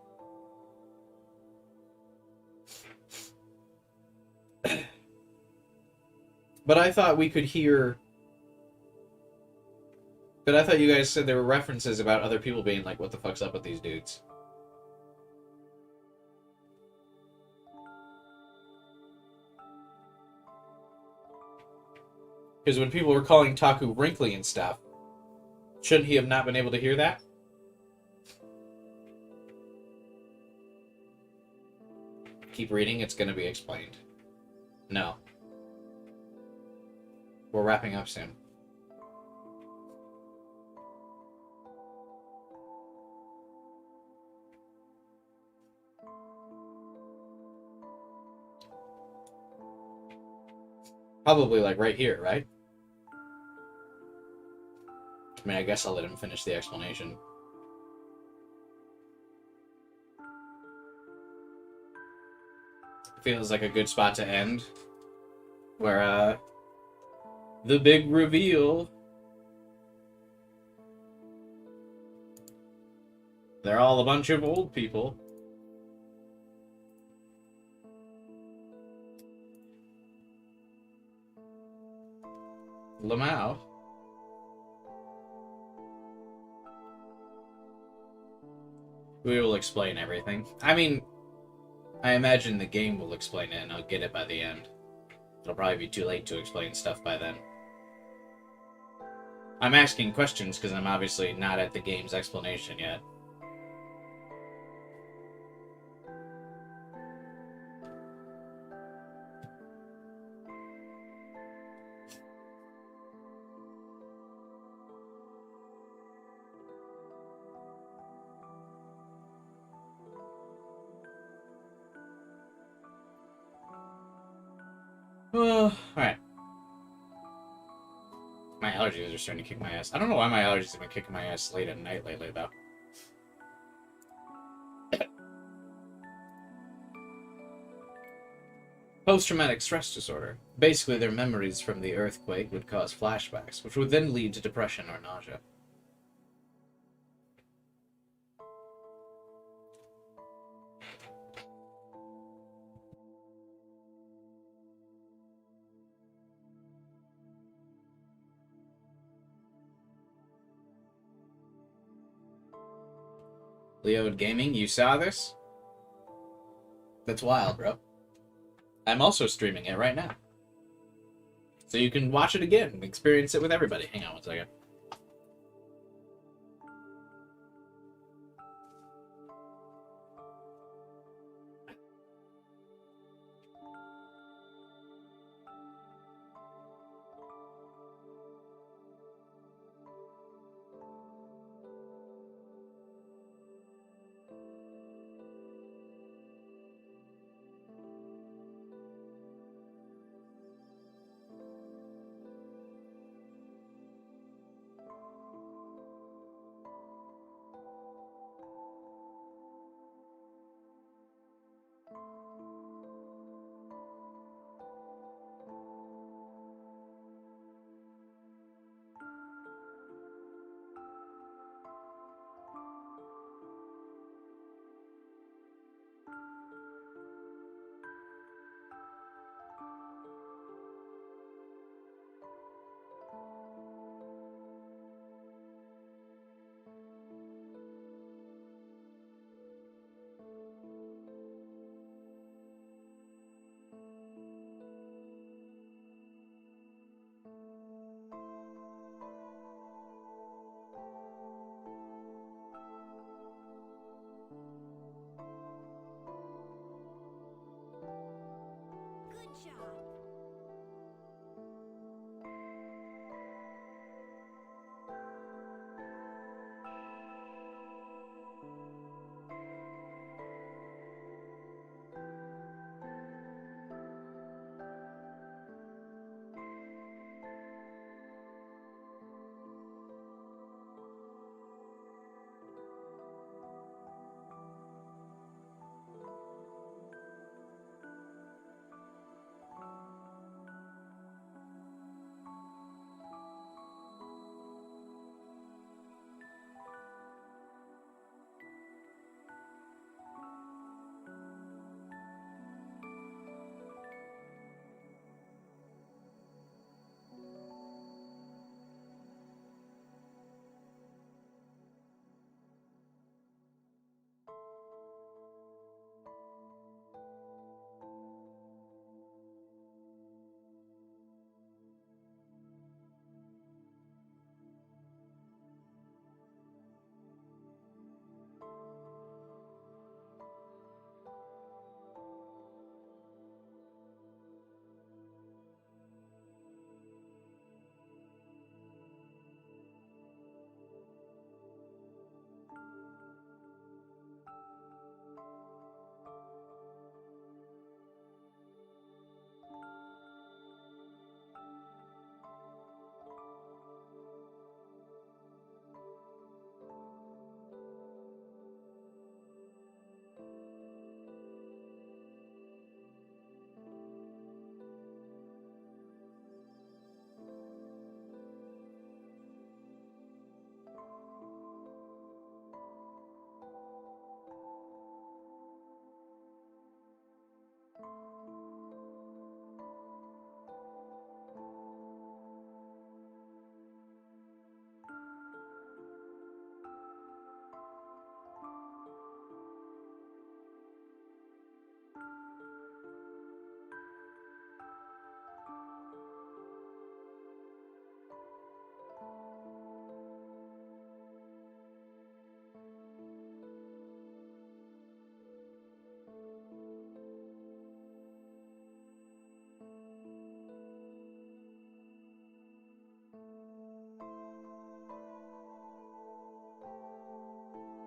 But I thought we could hear... But I thought you guys said there were references about other people being like, what the fuck's up with these dudes? Because when people were calling Taku wrinkly and stuff, shouldn't he have not been able to hear that? Keep reading, it's going to be explained. No. We're wrapping up soon. Probably like right here, right? I mean, I guess I'll let him finish the explanation. Feels like a good spot to end. Where, the big reveal. They're all a bunch of old people. Lamau. We will explain everything. I mean, I imagine the game will explain it and I'll get it by the end. It'll probably be too late to explain stuff by then. I'm asking questions because I'm obviously not at the game's explanation yet. Alright. My allergies are starting to kick my ass. I don't know why my allergies have been kicking my ass late at night lately, though. Post-traumatic stress disorder. Basically, their memories from the earthquake would cause flashbacks, which would then lead to depression or nausea. Leod Gaming, you saw this? That's wild, bro. I'm also streaming it right now. So you can watch it again and experience it with everybody. Hang on one second.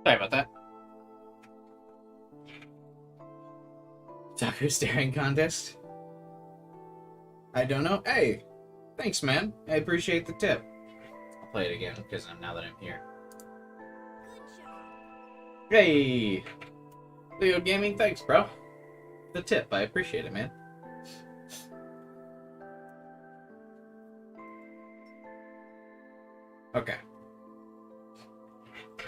Sorry about that. Taco staring contest? I don't know. Hey, thanks, man. I appreciate the tip. I'll play it again because now that I'm here. Hey, Leo Gaming, thanks, bro. The tip, I appreciate it, man. Okay.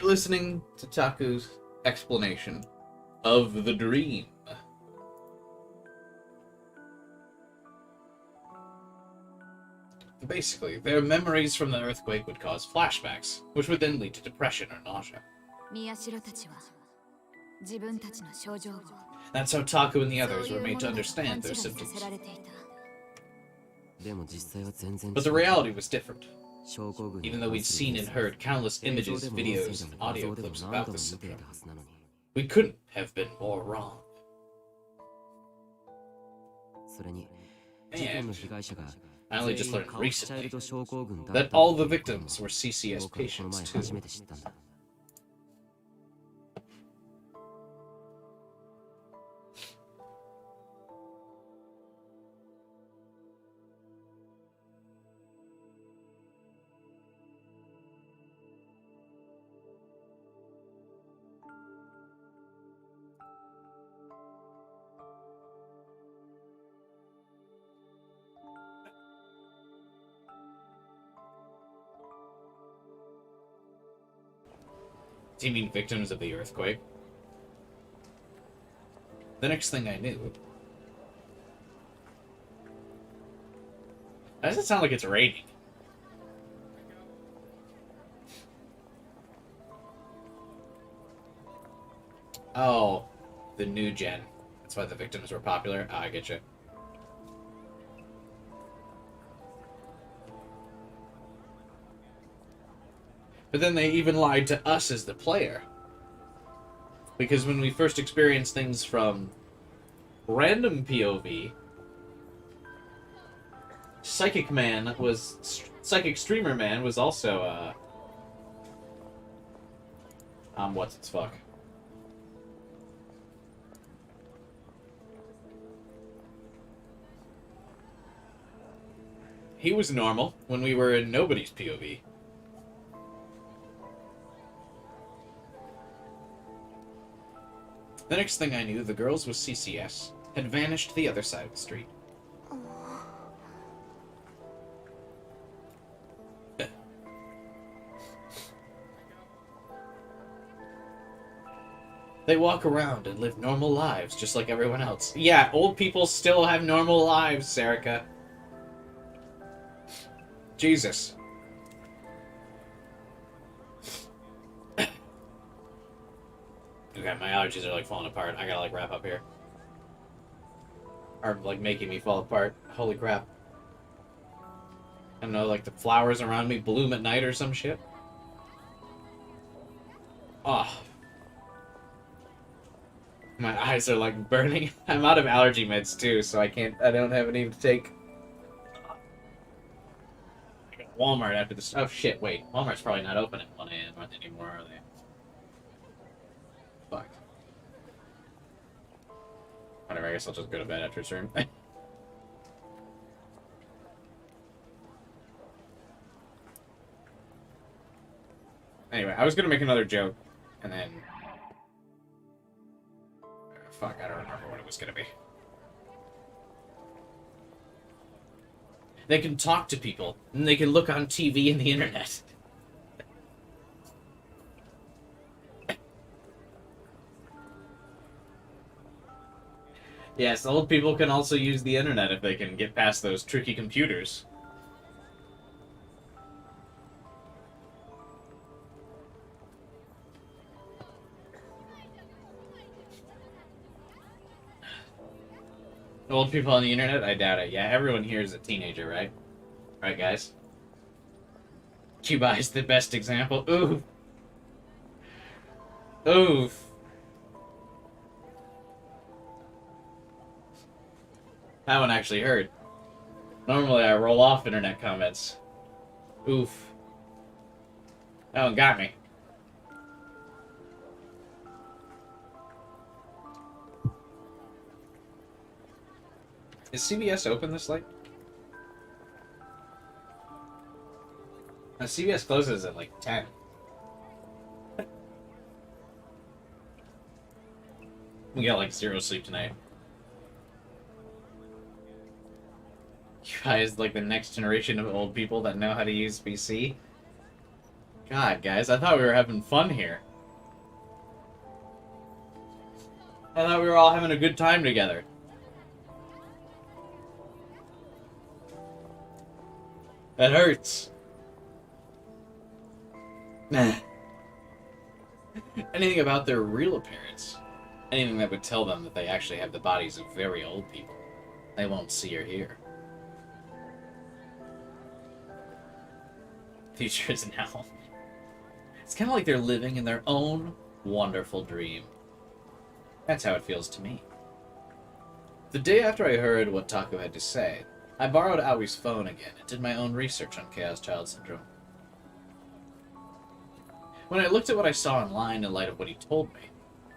Listening to Taku's explanation of the dream. Basically, their memories from the earthquake would cause flashbacks, which would then lead to depression or nausea. 宮代たちは自分たちの症状を That's how Taku and the そう others い were うも made の to だと understand 勘違 their いさ symptoms. せられていた。でも実際は全然違う。 But the reality was different, 症候群に even though we'd 関する seen and heard countless 映像 images, でも videos, 音 and 声で audio も画像でも clips 何 about 度 the も見てい syndrome. たはずなのに、 We couldn't have been more wrong. それに事件 And の被害者が I only just 全員 learned カオスチャイル recently ド症候群だっ that た all the っていうの victims も were CCS 僕はこの patients 前 too. 初めて知ったんだ。Do you mean victims of the earthquake? The next thing I knew... Why does it sound like it's raining? Oh, the new gen. That's why the victims were popular? Ah, I get you. But then they even lied to us as the player. Because when we first experienced things from random POV, Psychic Streamer Man was also, what's its fuck? He was normal when we were in nobody's POV. The next thing I knew, the girls with CCS had vanished to the other side of the street. They walk around and live normal lives just like everyone else. Yeah, old people still have normal lives, Serica. Jesus. Okay, my allergies are like falling apart. I gotta like wrap up here. Are like making me fall apart. Holy crap. I don't know, like the flowers around me bloom at night or some shit. Oh. My eyes are like burning. I'm out of allergy meds too, so I don't have any to take. I got Walmart after this. Oh shit, wait. Walmart's probably not open at 1 a.m. anymore, are they? Fuck. Whatever, I guess I'll just go to bed after stream. Anyway, I was gonna make another joke, and then... Fuck, I don't remember what it was gonna be. They can talk to people, and they can look on TV and the internet. Yes, old people can also use the internet if they can get past those tricky computers. Old people on the internet? I doubt it. Yeah, everyone here is a teenager, right? Right, guys? Cuba is the best example. Oof. Oof. That one actually hurt. Normally I roll off internet comments. Oof. That one got me. Is CVS open this late? CVS closes at like 10. We got like 0 sleep tonight. You guys like the next generation of old people that know how to use PC? God, guys, I thought we were having fun here. I thought we were all having a good time together. That hurts. Nah. Anything about their real appearance. Anything that would tell them that they actually have the bodies of very old people. They won't see or hear. Future is now. It's kind of like they're living in their own wonderful dream. That's how it feels to me. The day after I heard what Taco had to say, I borrowed Aoi's phone again and did my own research on Chaos Child Syndrome. When I looked at what I saw online in light of what he told me,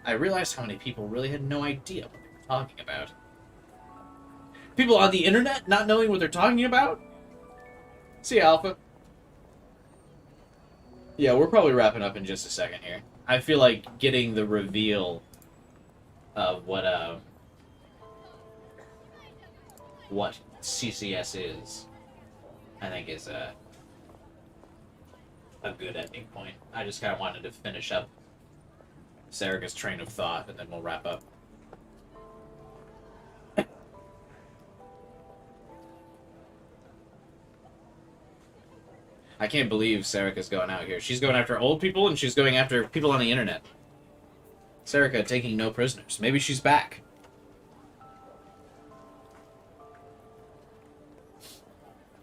I realized how many people really had no idea what they were talking about. People on the internet not knowing what they're talking about? See ya, Alpha. Yeah, we're probably wrapping up in just a second here. I feel like getting the reveal of what CCS is, I think is a good ending point. I just kind of wanted to finish up Sarika's train of thought, and then we'll wrap up. I can't believe Sarika's going out here. She's going after old people, and she's going after people on the internet. Sarika taking no prisoners. Maybe she's back.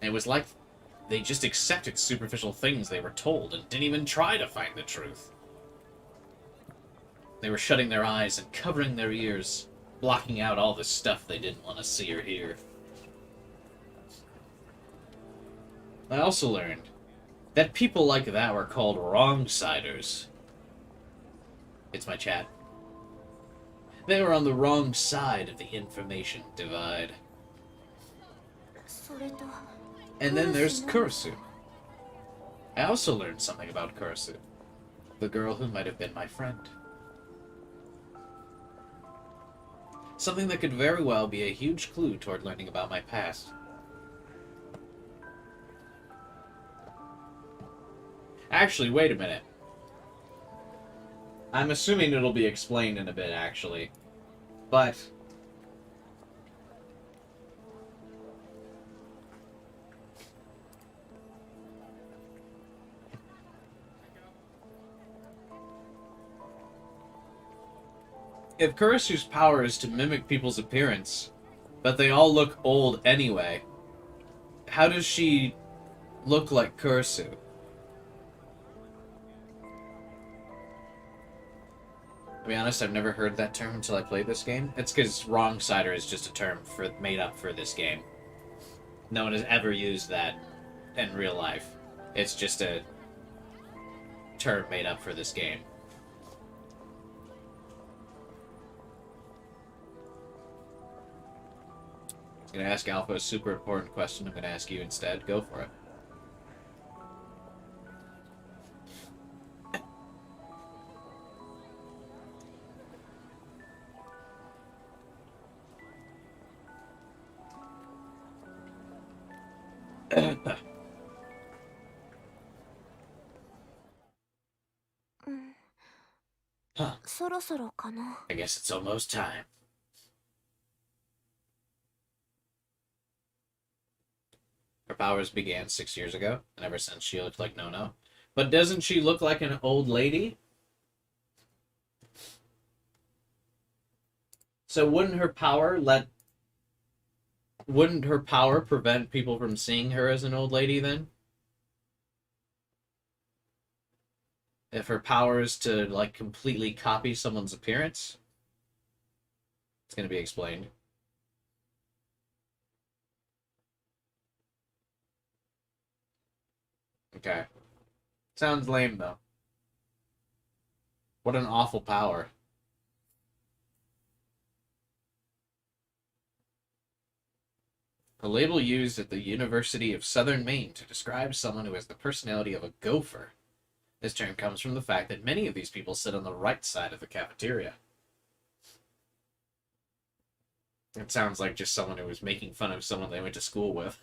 It was like they just accepted superficial things they were told and didn't even try to find the truth. They were shutting their eyes and covering their ears, blocking out all the stuff they didn't want to see or hear. I also learned that people like that were called wrong-siders. It's my chat. They were on the wrong side of the information divide. And then there's Kurisu. I also learned something about Kurisu, the girl who might have been my friend. Something that could very well be a huge clue toward learning about my past. Actually, wait a minute. I'm assuming it'll be explained in a bit, actually. But if Kurisu's power is to mimic people's appearance, but they all look old anyway, how does she look like Kurisu? To be honest, I've never heard that term until I played this game. It's because wrong-sider is just a term made up for this game. No one has ever used that in real life. It's just a term made up for this game. I'm going to ask Alpha a super important question. I'm going to ask you instead. Go for it. Huh. I guess it's almost time. Her powers began 6 years ago, and ever since she looked like no-no. But doesn't she look like an old lady? So wouldn't her power prevent people from seeing her as an old lady then? If her power is to, like, completely copy someone's appearance? It's gonna be explained. Okay. Sounds lame, though. What an awful power. A label used at the University of Southern Maine to describe someone who has the personality of a gopher. This term comes from the fact that many of these people sit on the right side of the cafeteria. It sounds like just someone who was making fun of someone they went to school with.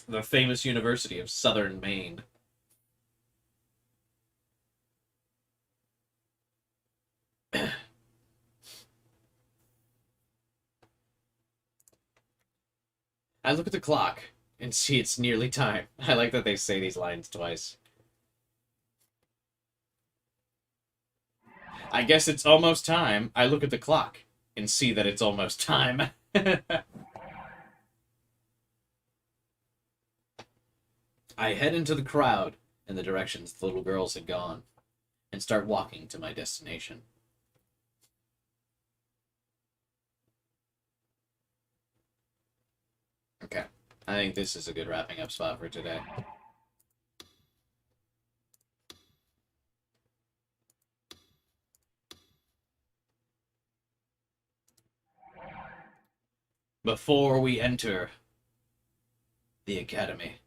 The famous University of Southern Maine. I look at the clock and see it's nearly time. I like that they say these lines twice. I guess it's almost time. I look at the clock and see that it's almost time. I head into the crowd in the directions the little girls had gone and start walking to my destination. Okay, I think this is a good wrapping up spot for today. Before we enter the academy,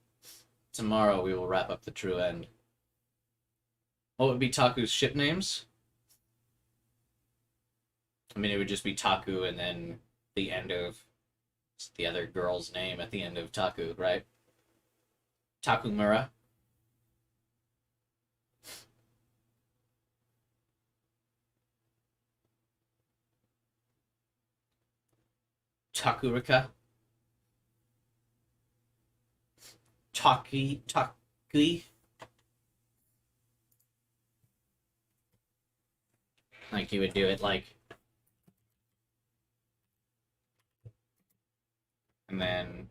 tomorrow we will wrap up the true end. What would be Taku's ship names? I mean, it would just be Taku and then the end of the other girl's name at the end of Taku, right? Takumura. Takurika. Taki. Like you would do it like. And then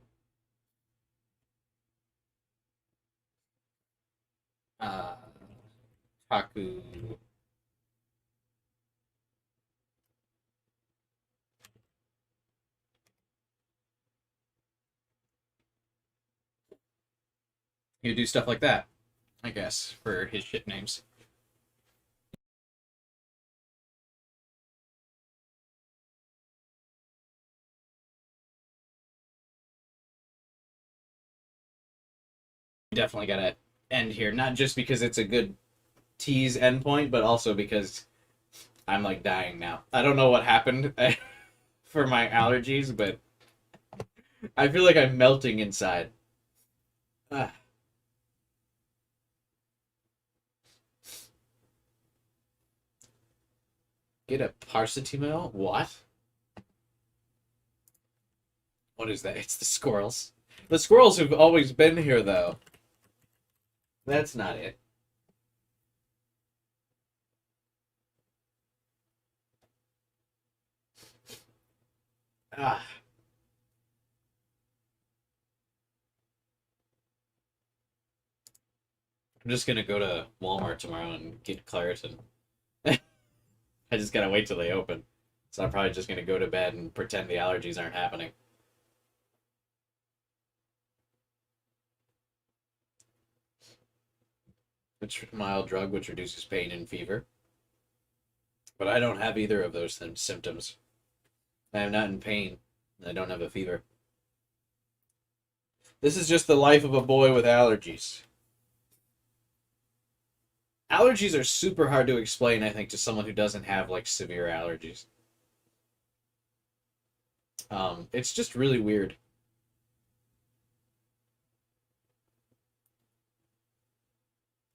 Taku. You do stuff like that, I guess, for his ship names. Definitely gotta end here, not just because it's a good tease endpoint, but also because I'm like dying now. I don't know what happened for my allergies, but I feel like I'm melting inside. Ah. Get a parcetimo? What? What is that? It's the squirrels. The squirrels have always been here, though. That's not it. Ah. I'm just gonna go to Walmart tomorrow and get Claritin. I just gotta wait till they open. So I'm probably just gonna go to bed and pretend the allergies aren't happening. It's a mild drug which reduces pain and fever. But I don't have either of those symptoms. I am not in pain. I don't have a fever. This is just the life of a boy with allergies. Allergies are super hard to explain, I think, to someone who doesn't have, like, severe allergies. It's just really weird.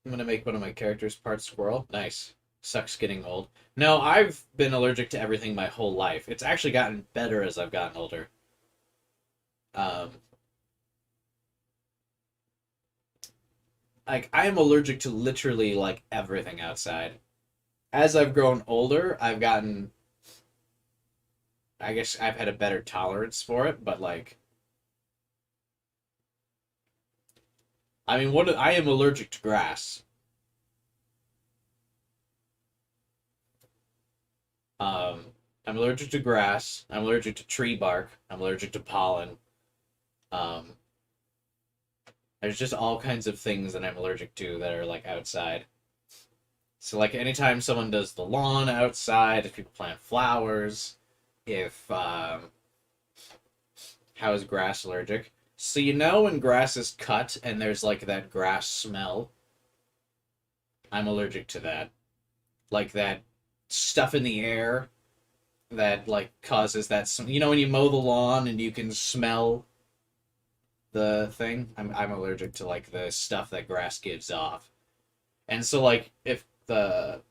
I'm gonna make one of my characters part squirrel. Nice. Sucks getting old. No, I've been allergic to everything my whole life. It's actually gotten better as I've gotten older. Like, I am allergic to literally, like, everything outside. As I've grown older, I've gotten... I guess I've had a better tolerance for it, but, like... I mean, I am allergic to grass. I'm allergic to grass. I'm allergic to tree bark. I'm allergic to pollen. Um, there's just all kinds of things that I'm allergic to that are, like, outside. So, like, anytime someone does the lawn outside, if people plant flowers, if how is grass allergic? So you know when grass is cut and there's like that grass smell? I'm allergic to that. Like that stuff in the air that like causes that you know when you mow the lawn and you can smell the thing? I'm allergic to like the stuff that grass gives off. And so like if the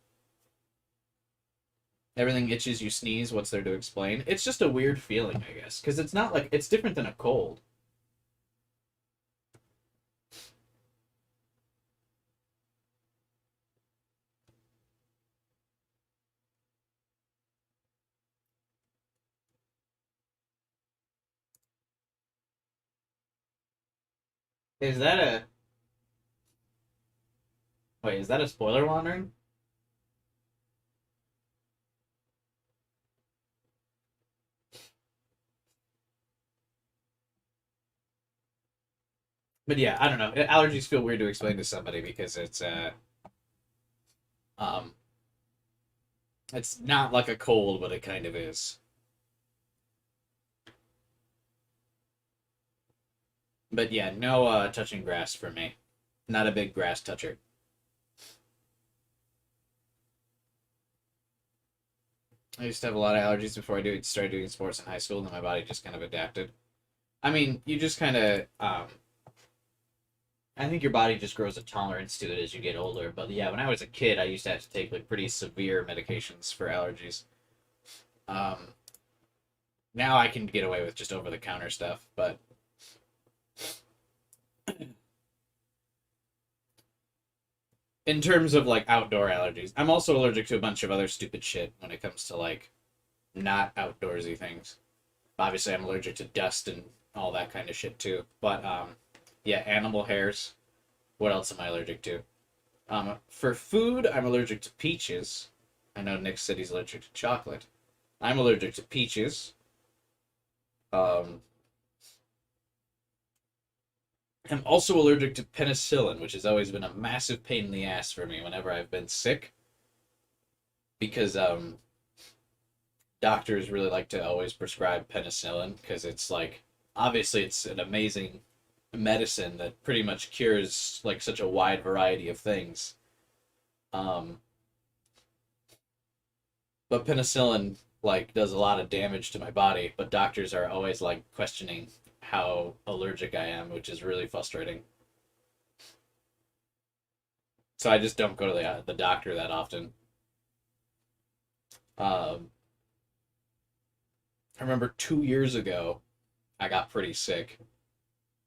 everything itches, you sneeze, what's there to explain? It's just a weird feeling, I guess, because it's not like it's different than a cold. Is that a wait? Is that a spoiler wandering? But yeah, I don't know. Allergies feel weird to explain to somebody because um it's not like a cold, but it kind of is. But yeah, no touching grass for me. Not a big grass toucher. I used to have a lot of allergies before started doing sports in high school, and then my body just kind of adapted. I mean, you just kind of I think your body just grows a tolerance to it as you get older. But yeah, when I was a kid, I used to have to take like pretty severe medications for allergies. Um, Now I can get away with just over the counter stuff, but in terms of like outdoor allergies, I'm also allergic to a bunch of other stupid shit when it comes to like not outdoorsy things. Obviously, I'm allergic to dust and all that kind of shit too. But yeah, animal hairs. What else am I allergic to? For food, I'm allergic to peaches. I know Nick said he's allergic to chocolate. I'm allergic to peaches. Um, I'm also allergic to penicillin, which has always been a massive pain in the ass for me whenever I've been sick, because doctors really like to always prescribe penicillin because it's like obviously it's an amazing medicine that pretty much cures like such a wide variety of things. Um, but penicillin like does a lot of damage to my body, but doctors are always like questioning how allergic I am, which is really frustrating. So I just don't go to the doctor that often. Um, I remember 2 years ago, I got pretty sick,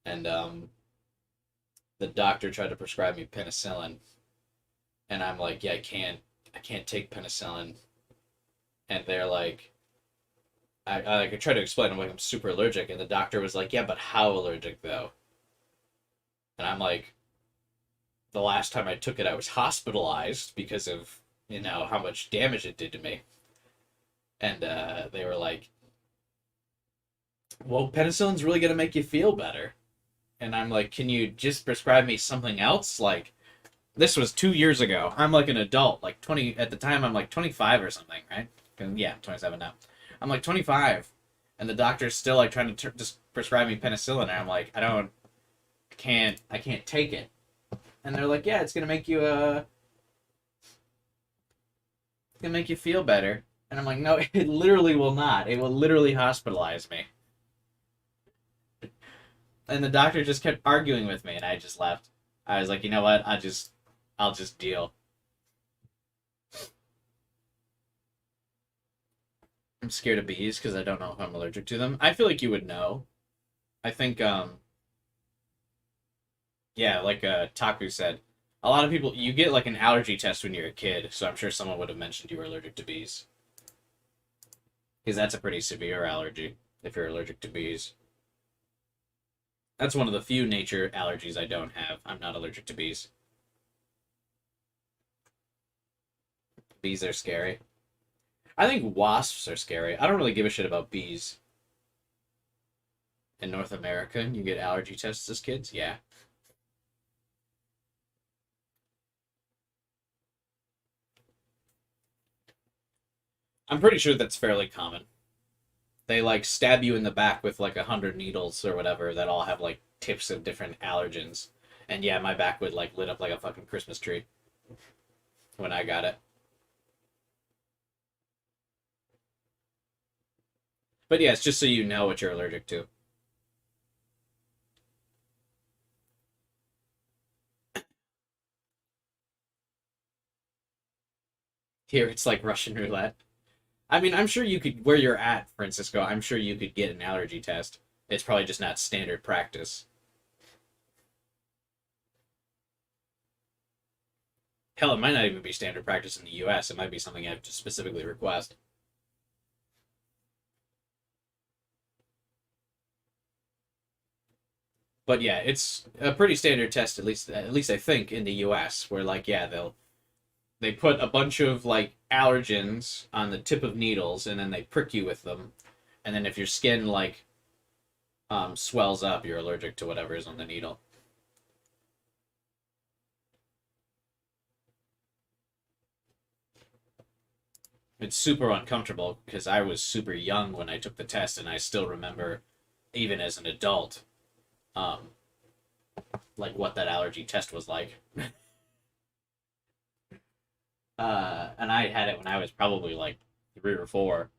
and the doctor tried to prescribe me penicillin, and I'm like, yeah, I can't take penicillin, and they're like, I try to explain, I'm like, I'm super allergic, and the doctor was like, yeah, but how allergic though? And I'm like, the last time I took it, I was hospitalized because of how much damage it did to me, and they were like, well, penicillin's really gonna make you feel better. And I'm like, can you just prescribe me something else? Like, this was 2 years ago. I'm like an adult, like 20 at the time. I'm like 25 or something, right? And yeah, 27 now. I'm like 25, and the doctor's still like trying to just prescribe me penicillin, and I'm like, I can't take it. And they're like, yeah, it's gonna make you feel better. And I'm like, no, it literally will not. It will literally hospitalize me. And the doctor just kept arguing with me, and I just left. I was like, you know what? I'll just deal. I'm scared of bees because I don't know if I'm allergic to them. I feel like you would know. I think, yeah, like Taku said, a lot of people you get like an allergy test when you're a kid, so I'm sure someone would have mentioned you were allergic to bees because that's a pretty severe allergy if you're allergic to bees. That's one of the few nature allergies I don't have. I'm not allergic to bees. Bees are scary. I think wasps are scary. I don't really give a shit about bees. In North America, you get allergy tests as kids? Yeah. I'm pretty sure that's fairly common. They like stab you in the back with like 100 needles or whatever that all have like tips of different allergens. And yeah, my back would like lit up like a fucking Christmas tree when I got it. But yeah, it's just so you know what you're allergic to. Here it's like Russian roulette. I mean, I'm sure you could, where you're at, Francisco, I'm sure you could get an allergy test. It's probably just not standard practice. Hell, it might not even be standard practice in the US. It might be something I have to specifically request. But yeah, it's a pretty standard test, at least I think in the US, where like yeah, they put a bunch of like allergens on the tip of needles and then they prick you with them. And then if your skin like swells up, you're allergic to whatever is on the needle. It's super uncomfortable because I was super young when I took the test, and I still remember, even as an adult, um, like what that allergy test was like. And I had it when I was probably like 3 or 4.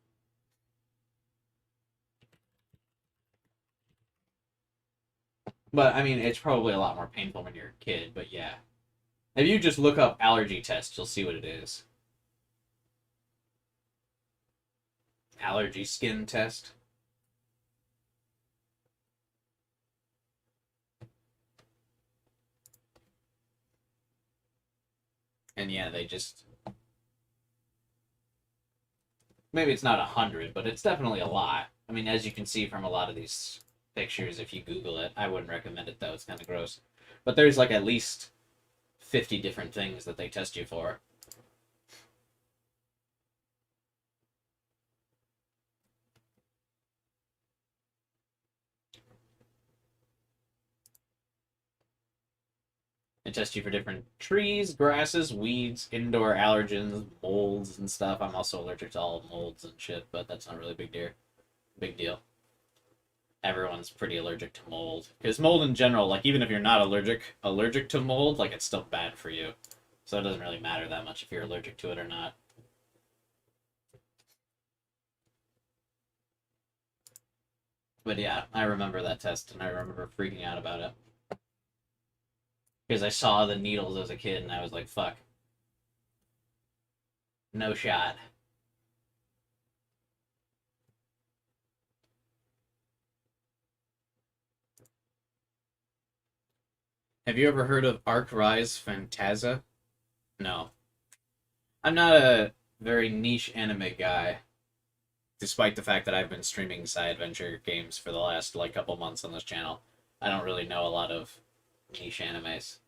But I mean, it's probably a lot more painful when you're a kid. But yeah, if you just look up allergy test, you'll see what it is. Allergy skin test. And yeah, they just maybe it's not 100, but it's definitely a lot. I mean, as you can see from a lot of these pictures, if you Google it, I wouldn't recommend it though. It's kind of gross. But there's like at least 50 different things that they test you for. They test you for different trees, grasses, weeds, indoor allergens, molds, and stuff. I'm also allergic to all molds and shit, but that's not really a big deal. Big deal. Everyone's pretty allergic to mold because mold in general, like even if you're not allergic to mold, like it's still bad for you. So it doesn't really matter that much if you're allergic to it or not. But yeah, I remember that test and I remember freaking out about it. Because I saw the needles as a kid and I was like, fuck. No shot. Have you ever heard of Arc Rise Phantasia? No. I'm not a very niche anime guy, despite the fact that I've been streaming side adventure games for the last like couple months on this channel. I don't really know a lot of niche animes.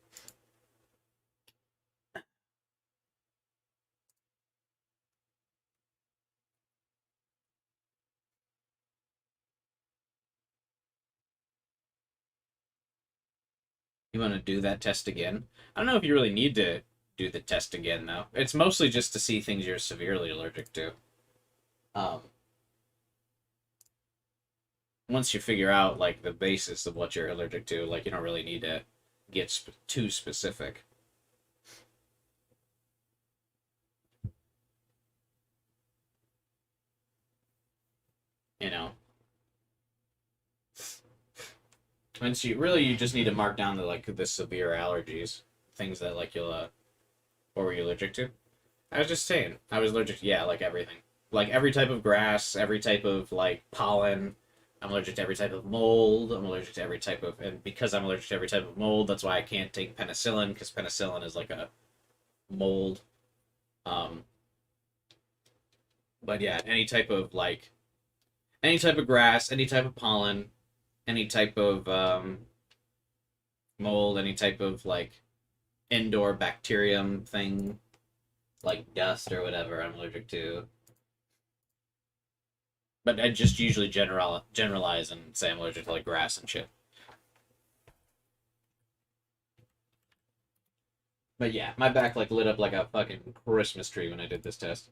You want to do that test again? I don't know if you really need to do the test again, though. It's mostly just to see things you're severely allergic to. Um, Once you figure out like the basis of what you're allergic to, like you don't really need to get too specific. You know, once you just need to mark down the severe allergies, things that like you'll what were you allergic to? I was just saying I was allergic to yeah like everything, like every type of grass, every type of like pollen. I'm allergic to every type of mold. I'm allergic to every type of, and because I'm allergic to every type of mold, that's why I can't take penicillin because penicillin is like a mold. Um, but yeah, any type of grass, any type of pollen, any type of mold, any type of like indoor bacterium thing, like dust or whatever, I'm allergic to. But I just usually generalize and say I'm allergic to like grass and shit. But yeah, my back like lit up like a fucking Christmas tree when I did this test.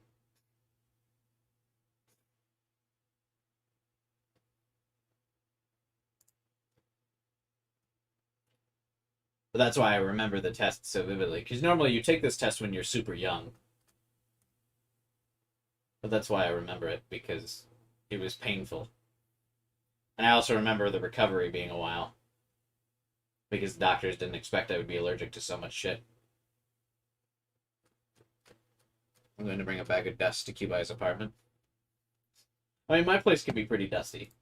But that's why I remember the test so vividly. Because normally you take this test when you're super young. But that's why I remember it, because it was painful. And I also remember the recovery being a while. Because the doctors didn't expect I would be allergic to so much shit. I'm going to bring a bag of dust to Cubai's apartment. I mean, my place can be pretty dusty.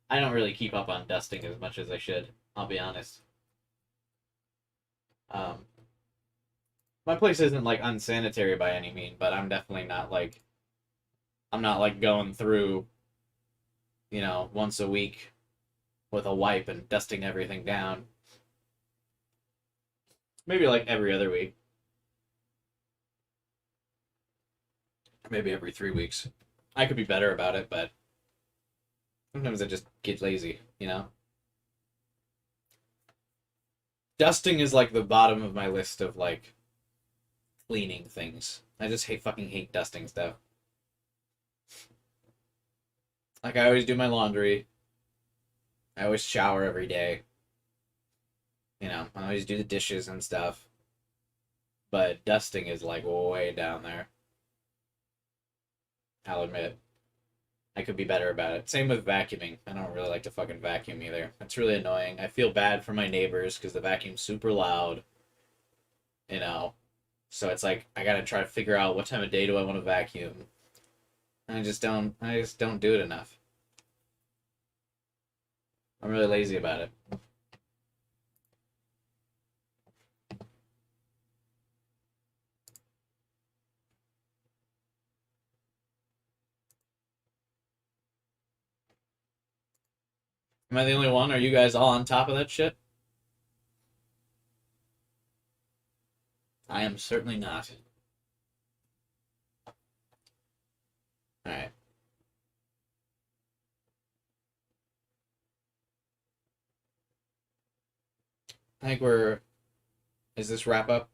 I don't really keep up on dusting as much as I should, I'll be honest. My place isn't, like, unsanitary by any means, but I'm definitely not, like... I'm not, like, going through, you know, once a week with a wipe and dusting everything down. Maybe, like, every other week. Maybe every 3 weeks. I could be better about it, but sometimes I just get lazy, you know? Dusting is, like, the bottom of my list of, like, cleaning things. I just fucking hate dusting stuff. Like, I always do my laundry. I always shower every day. You know, I always do the dishes and stuff. But dusting is, like, way down there. I'll admit. I could be better about it. Same with vacuuming. I don't really like to fucking vacuum either. It's really annoying. I feel bad for my neighbors because the vacuum's super loud. You know? So it's like, I gotta try to figure out what time of day do I want to vacuum. And I just don't do it enough. I'm really lazy about it. Am I the only one? Are you guys all on top of that shit? I am certainly not. Alright. I think we're... Is this wrap up?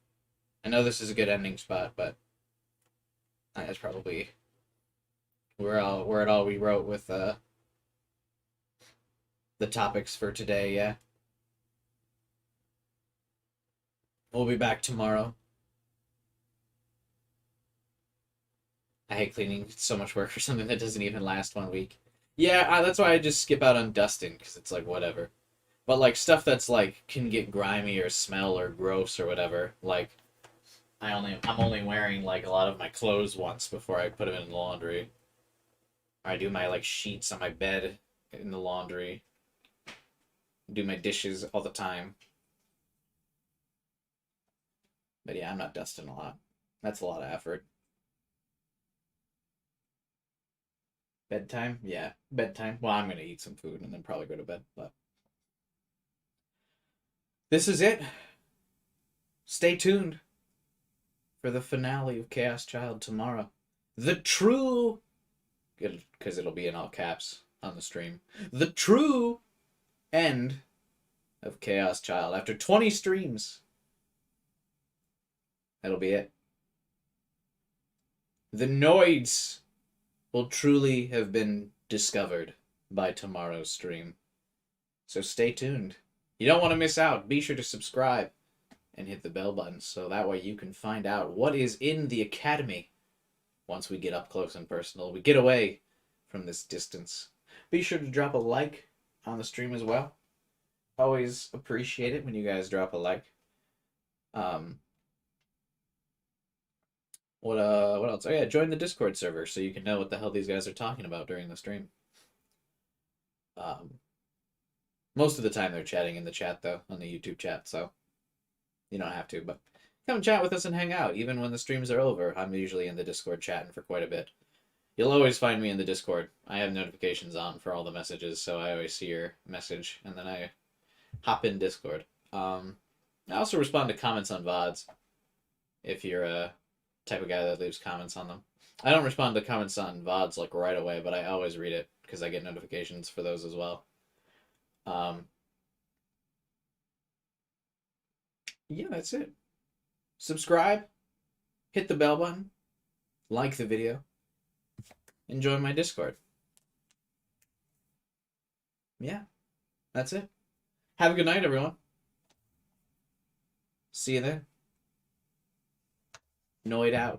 I know this is a good ending spot, but... That's probably... We're at all we wrote with, the topics for today, yeah. We'll be back tomorrow. I hate cleaning. It's so much work for something that doesn't even last 1 week. Yeah, that's why I just skip out on dusting, because it's like, whatever. But, like, stuff that's, like, can get grimy or smell or gross or whatever, like, I'm only wearing, like, a lot of my clothes once before I put them in the laundry. Or I do my, like, sheets on my bed in the laundry. Do my dishes all the time. But yeah, I'm not dusting a lot. That's a lot of effort. Bedtime? Yeah, bedtime. Well, I'm gonna eat some food and then probably go to bed, but... This is it. Stay tuned for the finale of Chaos Child tomorrow. The true... Because it'll be in all caps on the stream. The true end of Chaos Child. After 20 streams. That'll be it. The Noids will truly have been discovered by tomorrow's stream. So stay tuned. You don't want to miss out. Be sure to subscribe and hit the bell button so that way you can find out what is in the Academy once we get up close and personal. We get away from this distance. Be sure to drop a like on the stream as well. Always appreciate it when you guys drop a like. What else? Oh yeah, join the Discord server so you can know what the hell these guys are talking about during the stream. Most of the time they're chatting in the chat though, on the YouTube chat, so you don't have to, but come chat with us and hang out. Even when the streams are over, I'm usually in the Discord chatting for quite a bit. You'll always find me in the Discord. I have notifications on for all the messages, so I always see your message, and then I hop in Discord. I also respond to comments on VODs, if you're a type of guy that leaves comments on them. I don't respond to comments on VODs, like, right away, but I always read it, because I get notifications for those as well. Yeah, that's it. Subscribe, hit the bell button, like the video, and join my Discord. Yeah, that's it. Have a good night, everyone. See you then. Noid out.